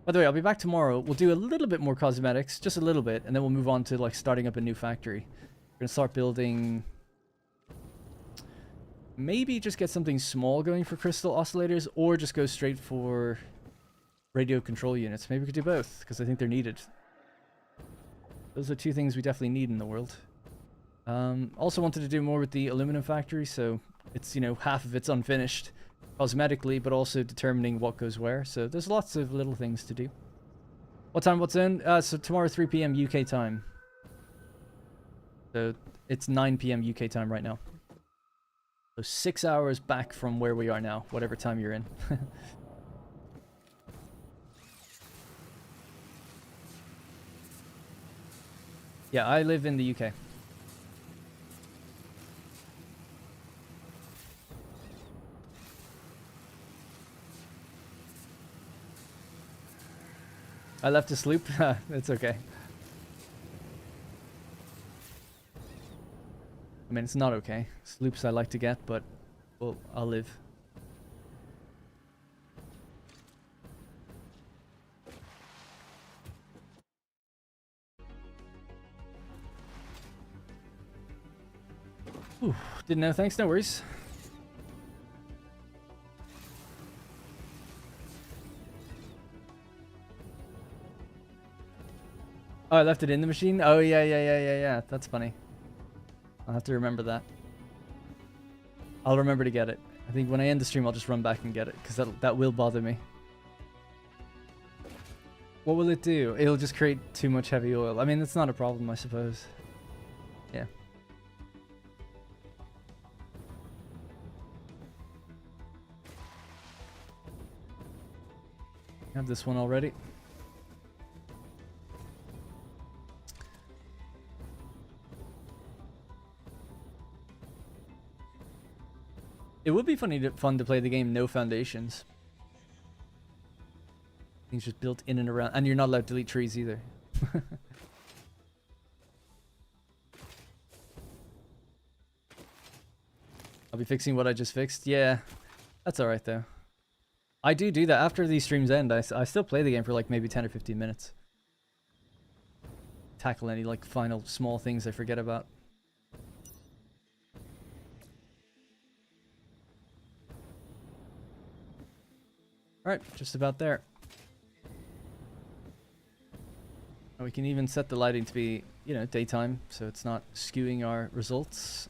By the way, I'll be back tomorrow. We'll do a little bit more cosmetics, just a little bit, and then we'll move on to like starting up a new factory. We're gonna start building. Maybe just get something small going for crystal oscillators, or just go straight for radio control units. Maybe we could do both, because I think they're needed. Those are two things we definitely need in the world. Also wanted to do more with the aluminum factory, so it's, you know, half of it's unfinished cosmetically, but also determining what goes where. So there's lots of little things to do. What time? What's in? So tomorrow 3 p.m. UK time. So it's 9 p.m. UK time right now. So 6 hours back from where we are now, whatever time you're in. Yeah, I live in the UK. I left a sloop. It's okay. I mean, it's not okay. Sloops I like to get, but well, I'll live. Ooh, didn't know. Thanks, no worries. Oh, I left it in the machine? Oh, yeah. That's funny. I'll have to remember that. I'll remember to get it. I think when I end the stream, I'll just run back and get it, because that will bother me. What will it do? It'll just create too much heavy oil. I mean, that's not a problem, I suppose. Yeah. I have this one already. It would be fun to play the game no foundations. Things just built in and around, and you're not allowed to delete trees either. I'll be fixing what I just fixed. Yeah, that's all right though. I do that after these streams end. I still play the game for like maybe 10 or 15 minutes. Tackle any like final small things I forget about. Alright, just about there. And we can even set the lighting to be, you know, daytime, so it's not skewing our results.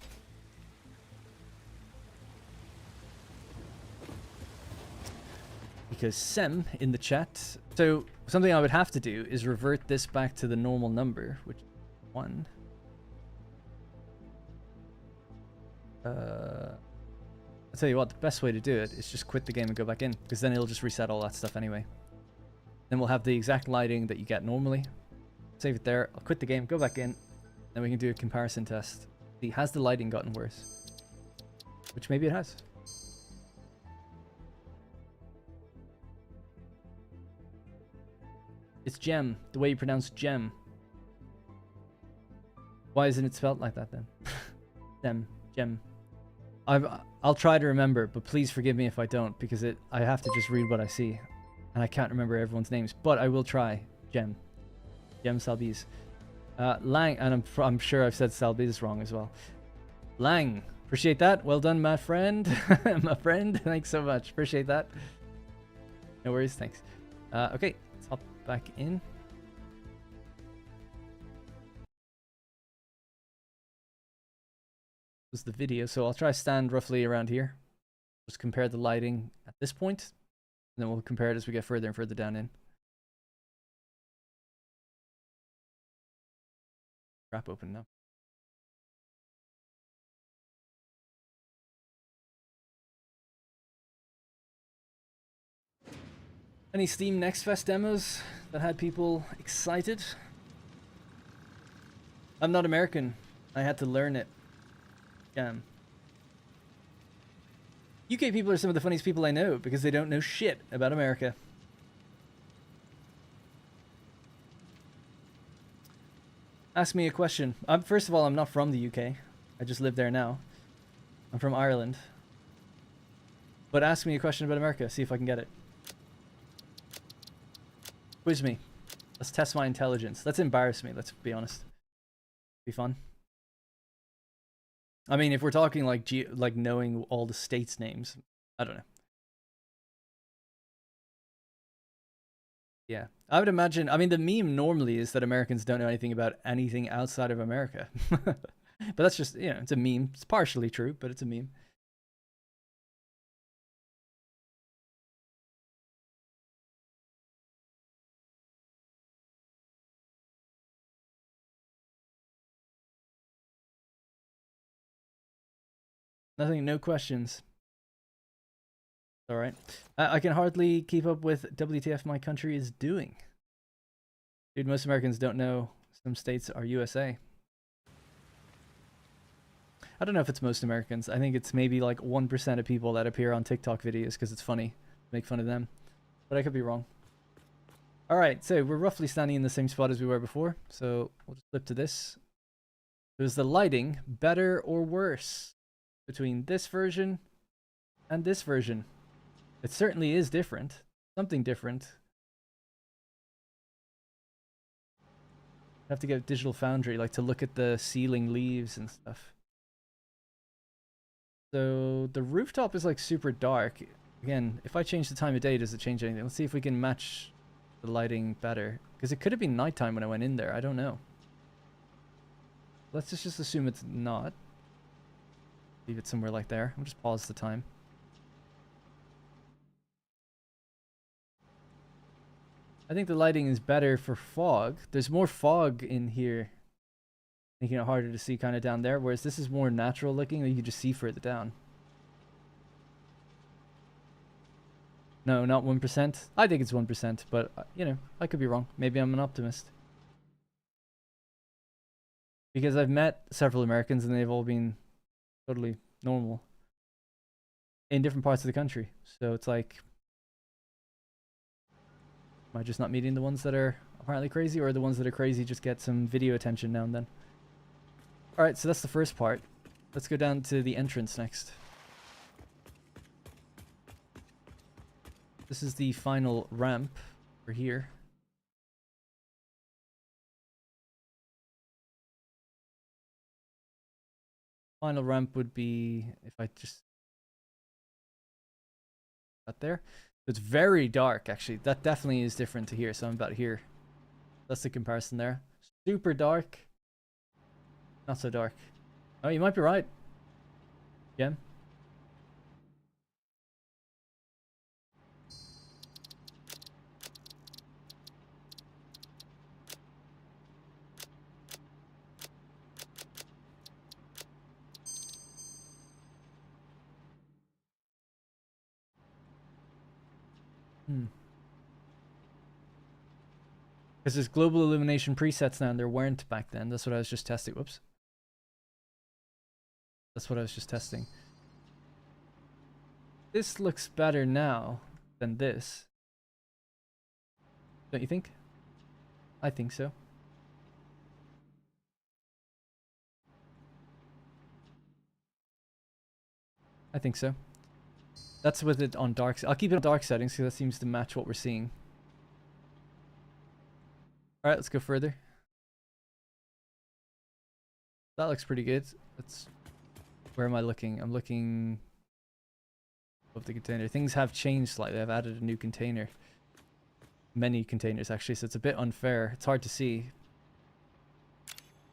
Because Sem in the chat, so something I would have to do is revert this back to the normal number, which is 1. I'll tell you what, the best way to do it is just quit the game and go back in, because then it'll just reset all that stuff anyway. Then we'll have the exact lighting that you get normally. Save it there, I'll quit the game, go back in, then we can do a comparison test. See, has the lighting gotten worse? Which maybe it has. It's gem, the way you pronounce gem. Why isn't it spelled like that then? Gem. I'll try to remember, but please forgive me if I don't, because I have to just read what I see, and I can't remember everyone's names. But I will try. Gem Salbiz. Lang, and I'm sure I've said Salbiz wrong as well. Lang, appreciate that. Well done, my friend. My friend, thanks so much. Appreciate that. No worries, thanks. Okay, let's hop back in. Was the video, so I'll try to stand roughly around here. Just compare the lighting at this point, and then we'll compare it as we get further and further down in. Wrap open now. Any Steam Next Fest demos that had people excited? I'm not American. I had to learn it. UK people are some of the funniest people I know because they don't know shit about America. Ask me a question. First of all, I'm not from the UK. I just live there now. I'm from Ireland. But ask me a question about America. See if I can get it. Quiz me. Let's test my intelligence. Let's embarrass me. Let's be honest. Be fun. I mean, if we're talking like knowing all the states' names, I don't know. Yeah, I would imagine. I mean, the meme normally is that Americans don't know anything about anything outside of America. But that's just, you know, it's a meme. It's partially true, but it's a meme. Nothing, no questions. All right. I can hardly keep up with WTF my country is doing. Dude, most Americans don't know some states are USA. I don't know if it's most Americans. I think it's maybe like 1% of people that appear on TikTok videos because it's funny. Make fun of them. But I could be wrong. Alright, so we're roughly standing in the same spot as we were before. So we'll just flip to this. Is the lighting better or worse between this version and this version? It certainly is different. Something different. I have to get Digital Foundry like to look at the ceiling leaves and stuff. So the rooftop is like super dark. Again, if I change the time of day, does it change anything? Let's see if we can match the lighting better. Because it could have been nighttime when I went in there. I don't know. Let's just assume it's not. Leave it somewhere like there. I'll just pause the time. I think the lighting is better for fog. There's more fog in here, making it harder to see kind of down there, whereas this is more natural looking, you can just see further down. No, not 1%. I think it's 1%, but, you know, I could be wrong. Maybe I'm an optimist. Because I've met several Americans and they've all been totally normal in different parts of the country. So it's like, am I just not meeting the ones that are apparently crazy, or the ones that are crazy just get some video attention now and then? Alright, so that's the first part. Let's go down to the entrance next. This is the final ramp for here. Final ramp would be if I just got there. It's very dark, actually. That definitely is different to here. So I'm about here. That's the comparison there. Super dark. Not so dark. Oh, you might be right. Again. Because there's global illumination presets now and there weren't back then. That's what I was just testing. Whoops. That's what I was just testing. This looks better now than this. Don't you think? I think so. I think so. That's with it on dark. I'll keep it on dark settings because that seems to match what we're seeing. Alright, let's go further. That looks pretty good. Let's... Where am I looking? I'm looking above the container. Things have changed slightly. I've added a new container. Many containers, actually, so it's a bit unfair. It's hard to see.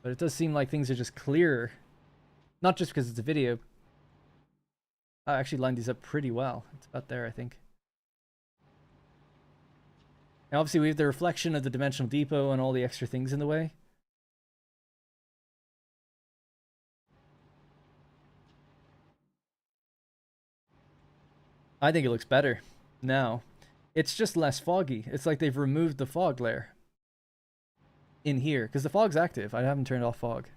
But it does seem like things are just clearer. Not just because it's a video. I actually lined these up pretty well. It's about there, I think. Now, obviously, we have the reflection of the dimensional depot and all the extra things in the way. I think it looks better now. It's just less foggy. It's like they've removed the fog layer in here because the fog's active. I haven't turned off fog.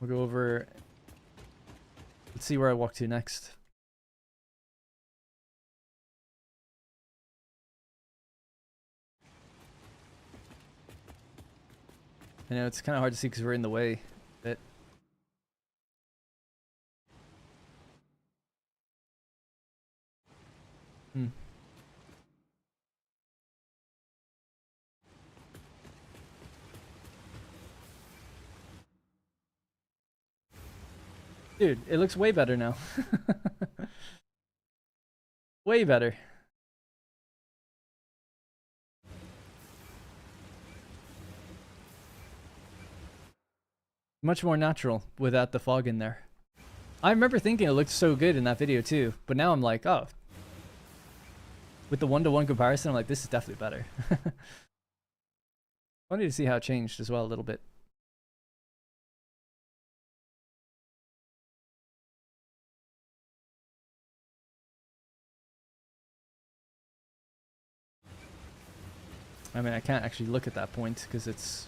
We'll go over. Let's see where I walk to next. I know it's kind of hard to see because we're in the way. But dude, it looks way better now. Way better. Much more natural without the fog in there. I remember thinking it looked so good in that video too, but now I'm like, oh. With the 1-to-1 comparison, I'm like, this is definitely better. Funny to see how it changed as well a little bit. I mean, I can't actually look at that point because it's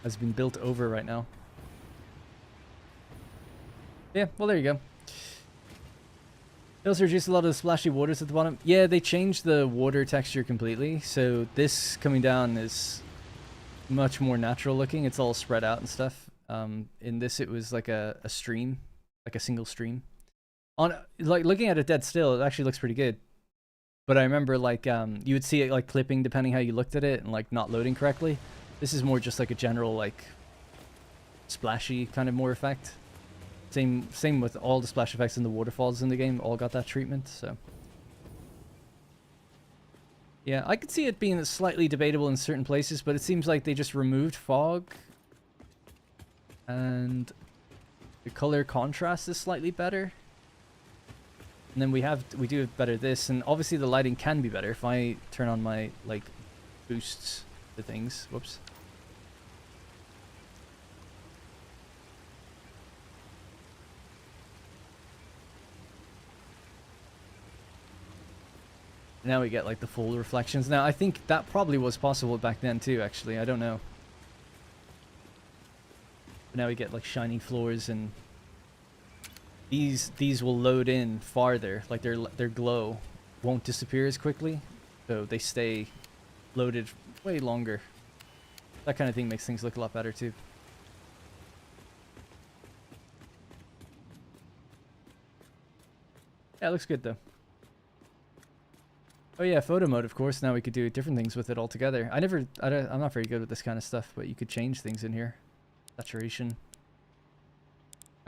has been built over right now. Yeah, well, there you go. They also reduced a lot of the splashy waters at the bottom. Yeah, they changed the water texture completely. So this coming down is much more natural looking. It's all spread out and stuff. In this, it was like a stream, like a single stream. On like looking at it dead still, it actually looks pretty good. But I remember like you would see it like clipping depending how you looked at it and like not loading correctly. This is more just like a general like splashy kind of more effect. Same with all the splash effects in the waterfalls in the game, all got that treatment, so. Yeah, I could see it being slightly debatable in certain places, but it seems like they just removed fog. And the color contrast is slightly better. And then we do have better this, and obviously the lighting can be better if I turn on my, like, boosts to things. Whoops. Now we get like the full reflections. Now I think that probably was possible back then too, actually. I don't know. But now we get like shining floors, and these will load in farther. Like their glow won't disappear as quickly, so they stay loaded way longer. That kind of thing makes things look a lot better too. Yeah, it looks good though. Oh yeah, photo mode, of course. Now we could do different things with it altogether. I'm not very good with this kind of stuff, but you could change things in here. Saturation.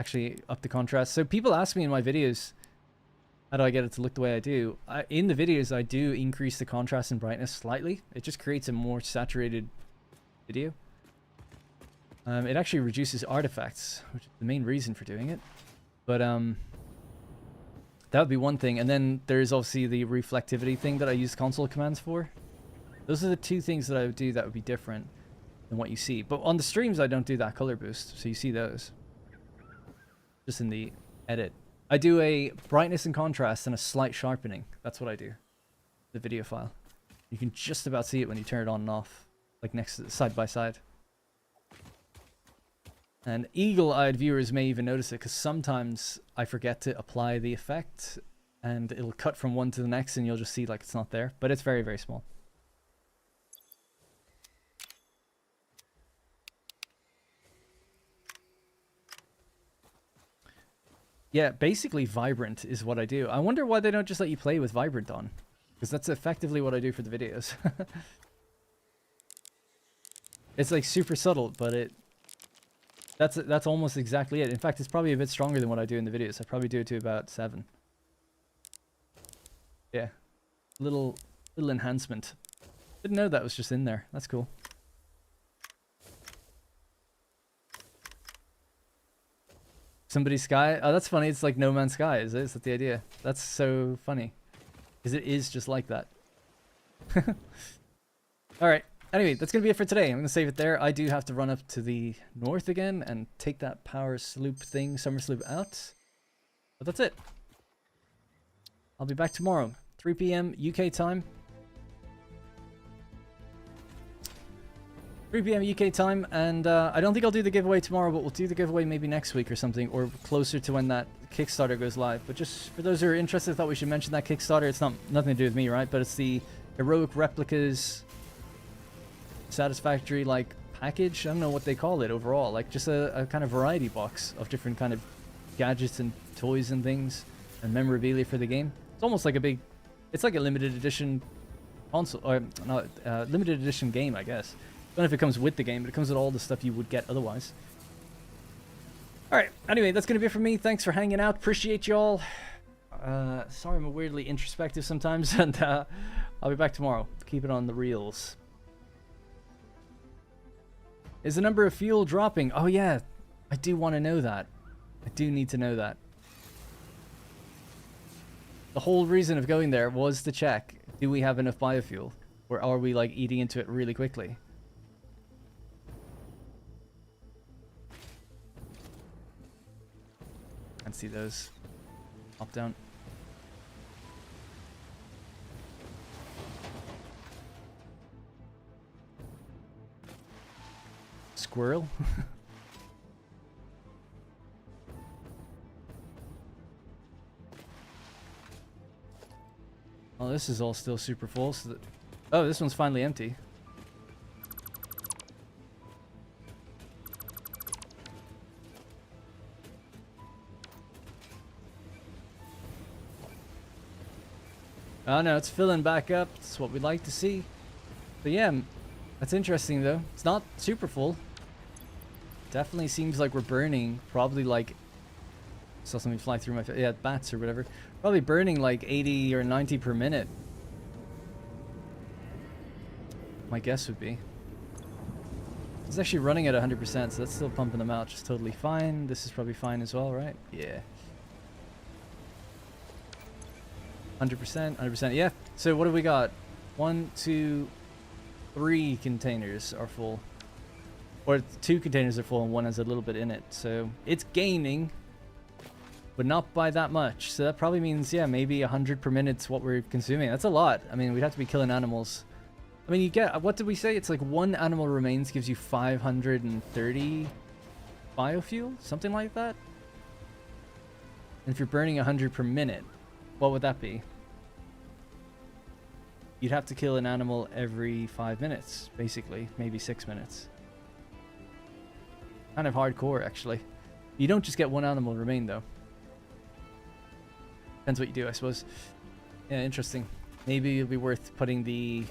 Actually, up the contrast. So people ask me in my videos, how do I get it to look the way I do? In the videos, I do increase the contrast and brightness slightly. It just creates a more saturated video. It actually reduces artifacts, which is the main reason for doing it. But, that would be one thing, and then there's obviously the reflectivity thing that I use console commands for. Those are the two things that I would do that would be different than what you see. But on the streams, I don't do that color boost, so you see those. Just in the edit. I do a brightness and contrast and a slight sharpening. That's what I do. The video file. You can just about see it when you turn it on and off, like next to, side by side. And eagle-eyed viewers may even notice it, because sometimes I forget to apply the effect, and it'll cut from one to the next, and you'll just see like it's not there. But it's very, very small. Yeah, basically Vibrant is what I do. I wonder why they don't just let you play with Vibrant on, because that's effectively what I do for the videos. It's like super subtle, but that's almost exactly it. In fact, it's probably a bit stronger than what I do in the videos. I probably do it to about 7. Yeah. Little enhancement. Didn't know that was just in there. That's cool. Somebody's sky? Oh, that's funny. It's like No Man's Sky, is it? Is that the idea? That's so funny. Because it is just like that. Alright. Anyway, that's going to be it for today. I'm going to save it there. I do have to run up to the north again and take that power sloop thing, summer sloop out. But that's it. I'll be back tomorrow, 3 p.m. UK time. 3 p.m. UK time, and I don't think I'll do the giveaway tomorrow, but we'll do the giveaway maybe next week or something, or closer to when that Kickstarter goes live. But just for those who are interested, I thought we should mention that Kickstarter. It's nothing to do with me, right? But it's the Heroic Replicas Satisfactory like package. I don't know what they call it overall, like just a kind of variety box of different kind of gadgets and toys and things and memorabilia for the game. It's almost like it's like a limited edition console, or not limited edition game, I guess. I don't know if it comes with the game, but it comes with all the stuff you would get otherwise. Alright, anyway, that's gonna be it for me. Thanks for hanging out, appreciate y'all. Sorry I'm weirdly introspective sometimes, and I'll be back tomorrow. Keep it on the reels. Is the number of fuel dropping? Oh yeah, I do want to know that. I do need to know that. The whole reason of going there was to check, do we have enough biofuel? Or are we like eating into it really quickly? Can't see those. Up, down. squirrel. Oh, this is all still super full. So that... Oh, this one's finally empty. Oh no, it's filling back up. That's what we'd like to see. But yeah, that's interesting though. It's not super full. Definitely seems like we're burning probably like... Saw something fly through my face. Yeah, bats or whatever. Probably burning like 80 or 90 per minute. My guess would be. It's actually running at 100%, so that's still pumping them out just totally fine. This is probably fine as well, right? Yeah. 100%, 100%. Yeah. So what do we got? 1, 2, 3 containers are full. Or 2 containers are full and 1 has a little bit in it. So it's gaining, but not by that much. So that probably means, yeah, maybe 100 per minute's what we're consuming. That's a lot. I mean, we'd have to be killing animals. I mean, you get, what did we say? It's like 1 animal remains gives you 530 biofuel? Something like that? And if you're burning 100 per minute, what would that be? You'd have to kill an animal every 5 minutes, basically. Maybe 6 minutes. Kind of hardcore, actually. You don't just get 1 animal remain, though. Depends what you do, I suppose. Yeah, interesting. Maybe it'll be worth putting the...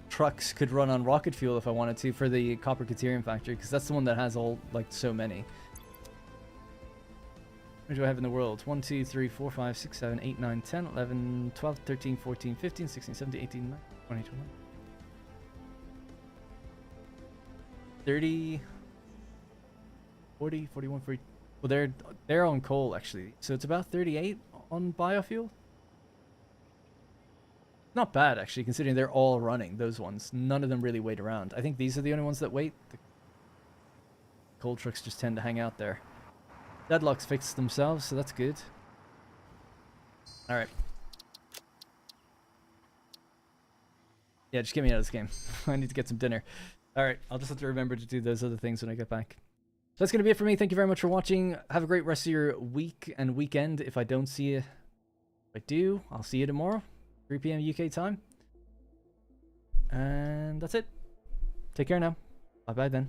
Trucks could run on Rocketfuel if I wanted to for the copper caterium factory, because that's the one that has all, like, so many. What do I have in the world? 1, 2, 3, 4, 5, 6, 7, 8, 9, 10, 11, 12, 13, 14, 15, 16, 17, 18, 19, 20, 21. 30, 40, 41, 40. Well, they're on coal, actually. So it's about 38 on biofuel. Not bad, actually, considering they're all running, those ones. None of them really wait around. I think these are the only ones that wait. The coal trucks just tend to hang out there. Deadlocks fixed themselves, so that's good. Alright. Yeah, just get me out of this game. I need to get some dinner. Alright, I'll just have to remember to do those other things when I get back. So that's going to be it for me. Thank you very much for watching. Have a great rest of your week and weekend. If I don't see you, if I do, I'll see you tomorrow. 3 p.m. UK time. And that's it. Take care now. Bye-bye then.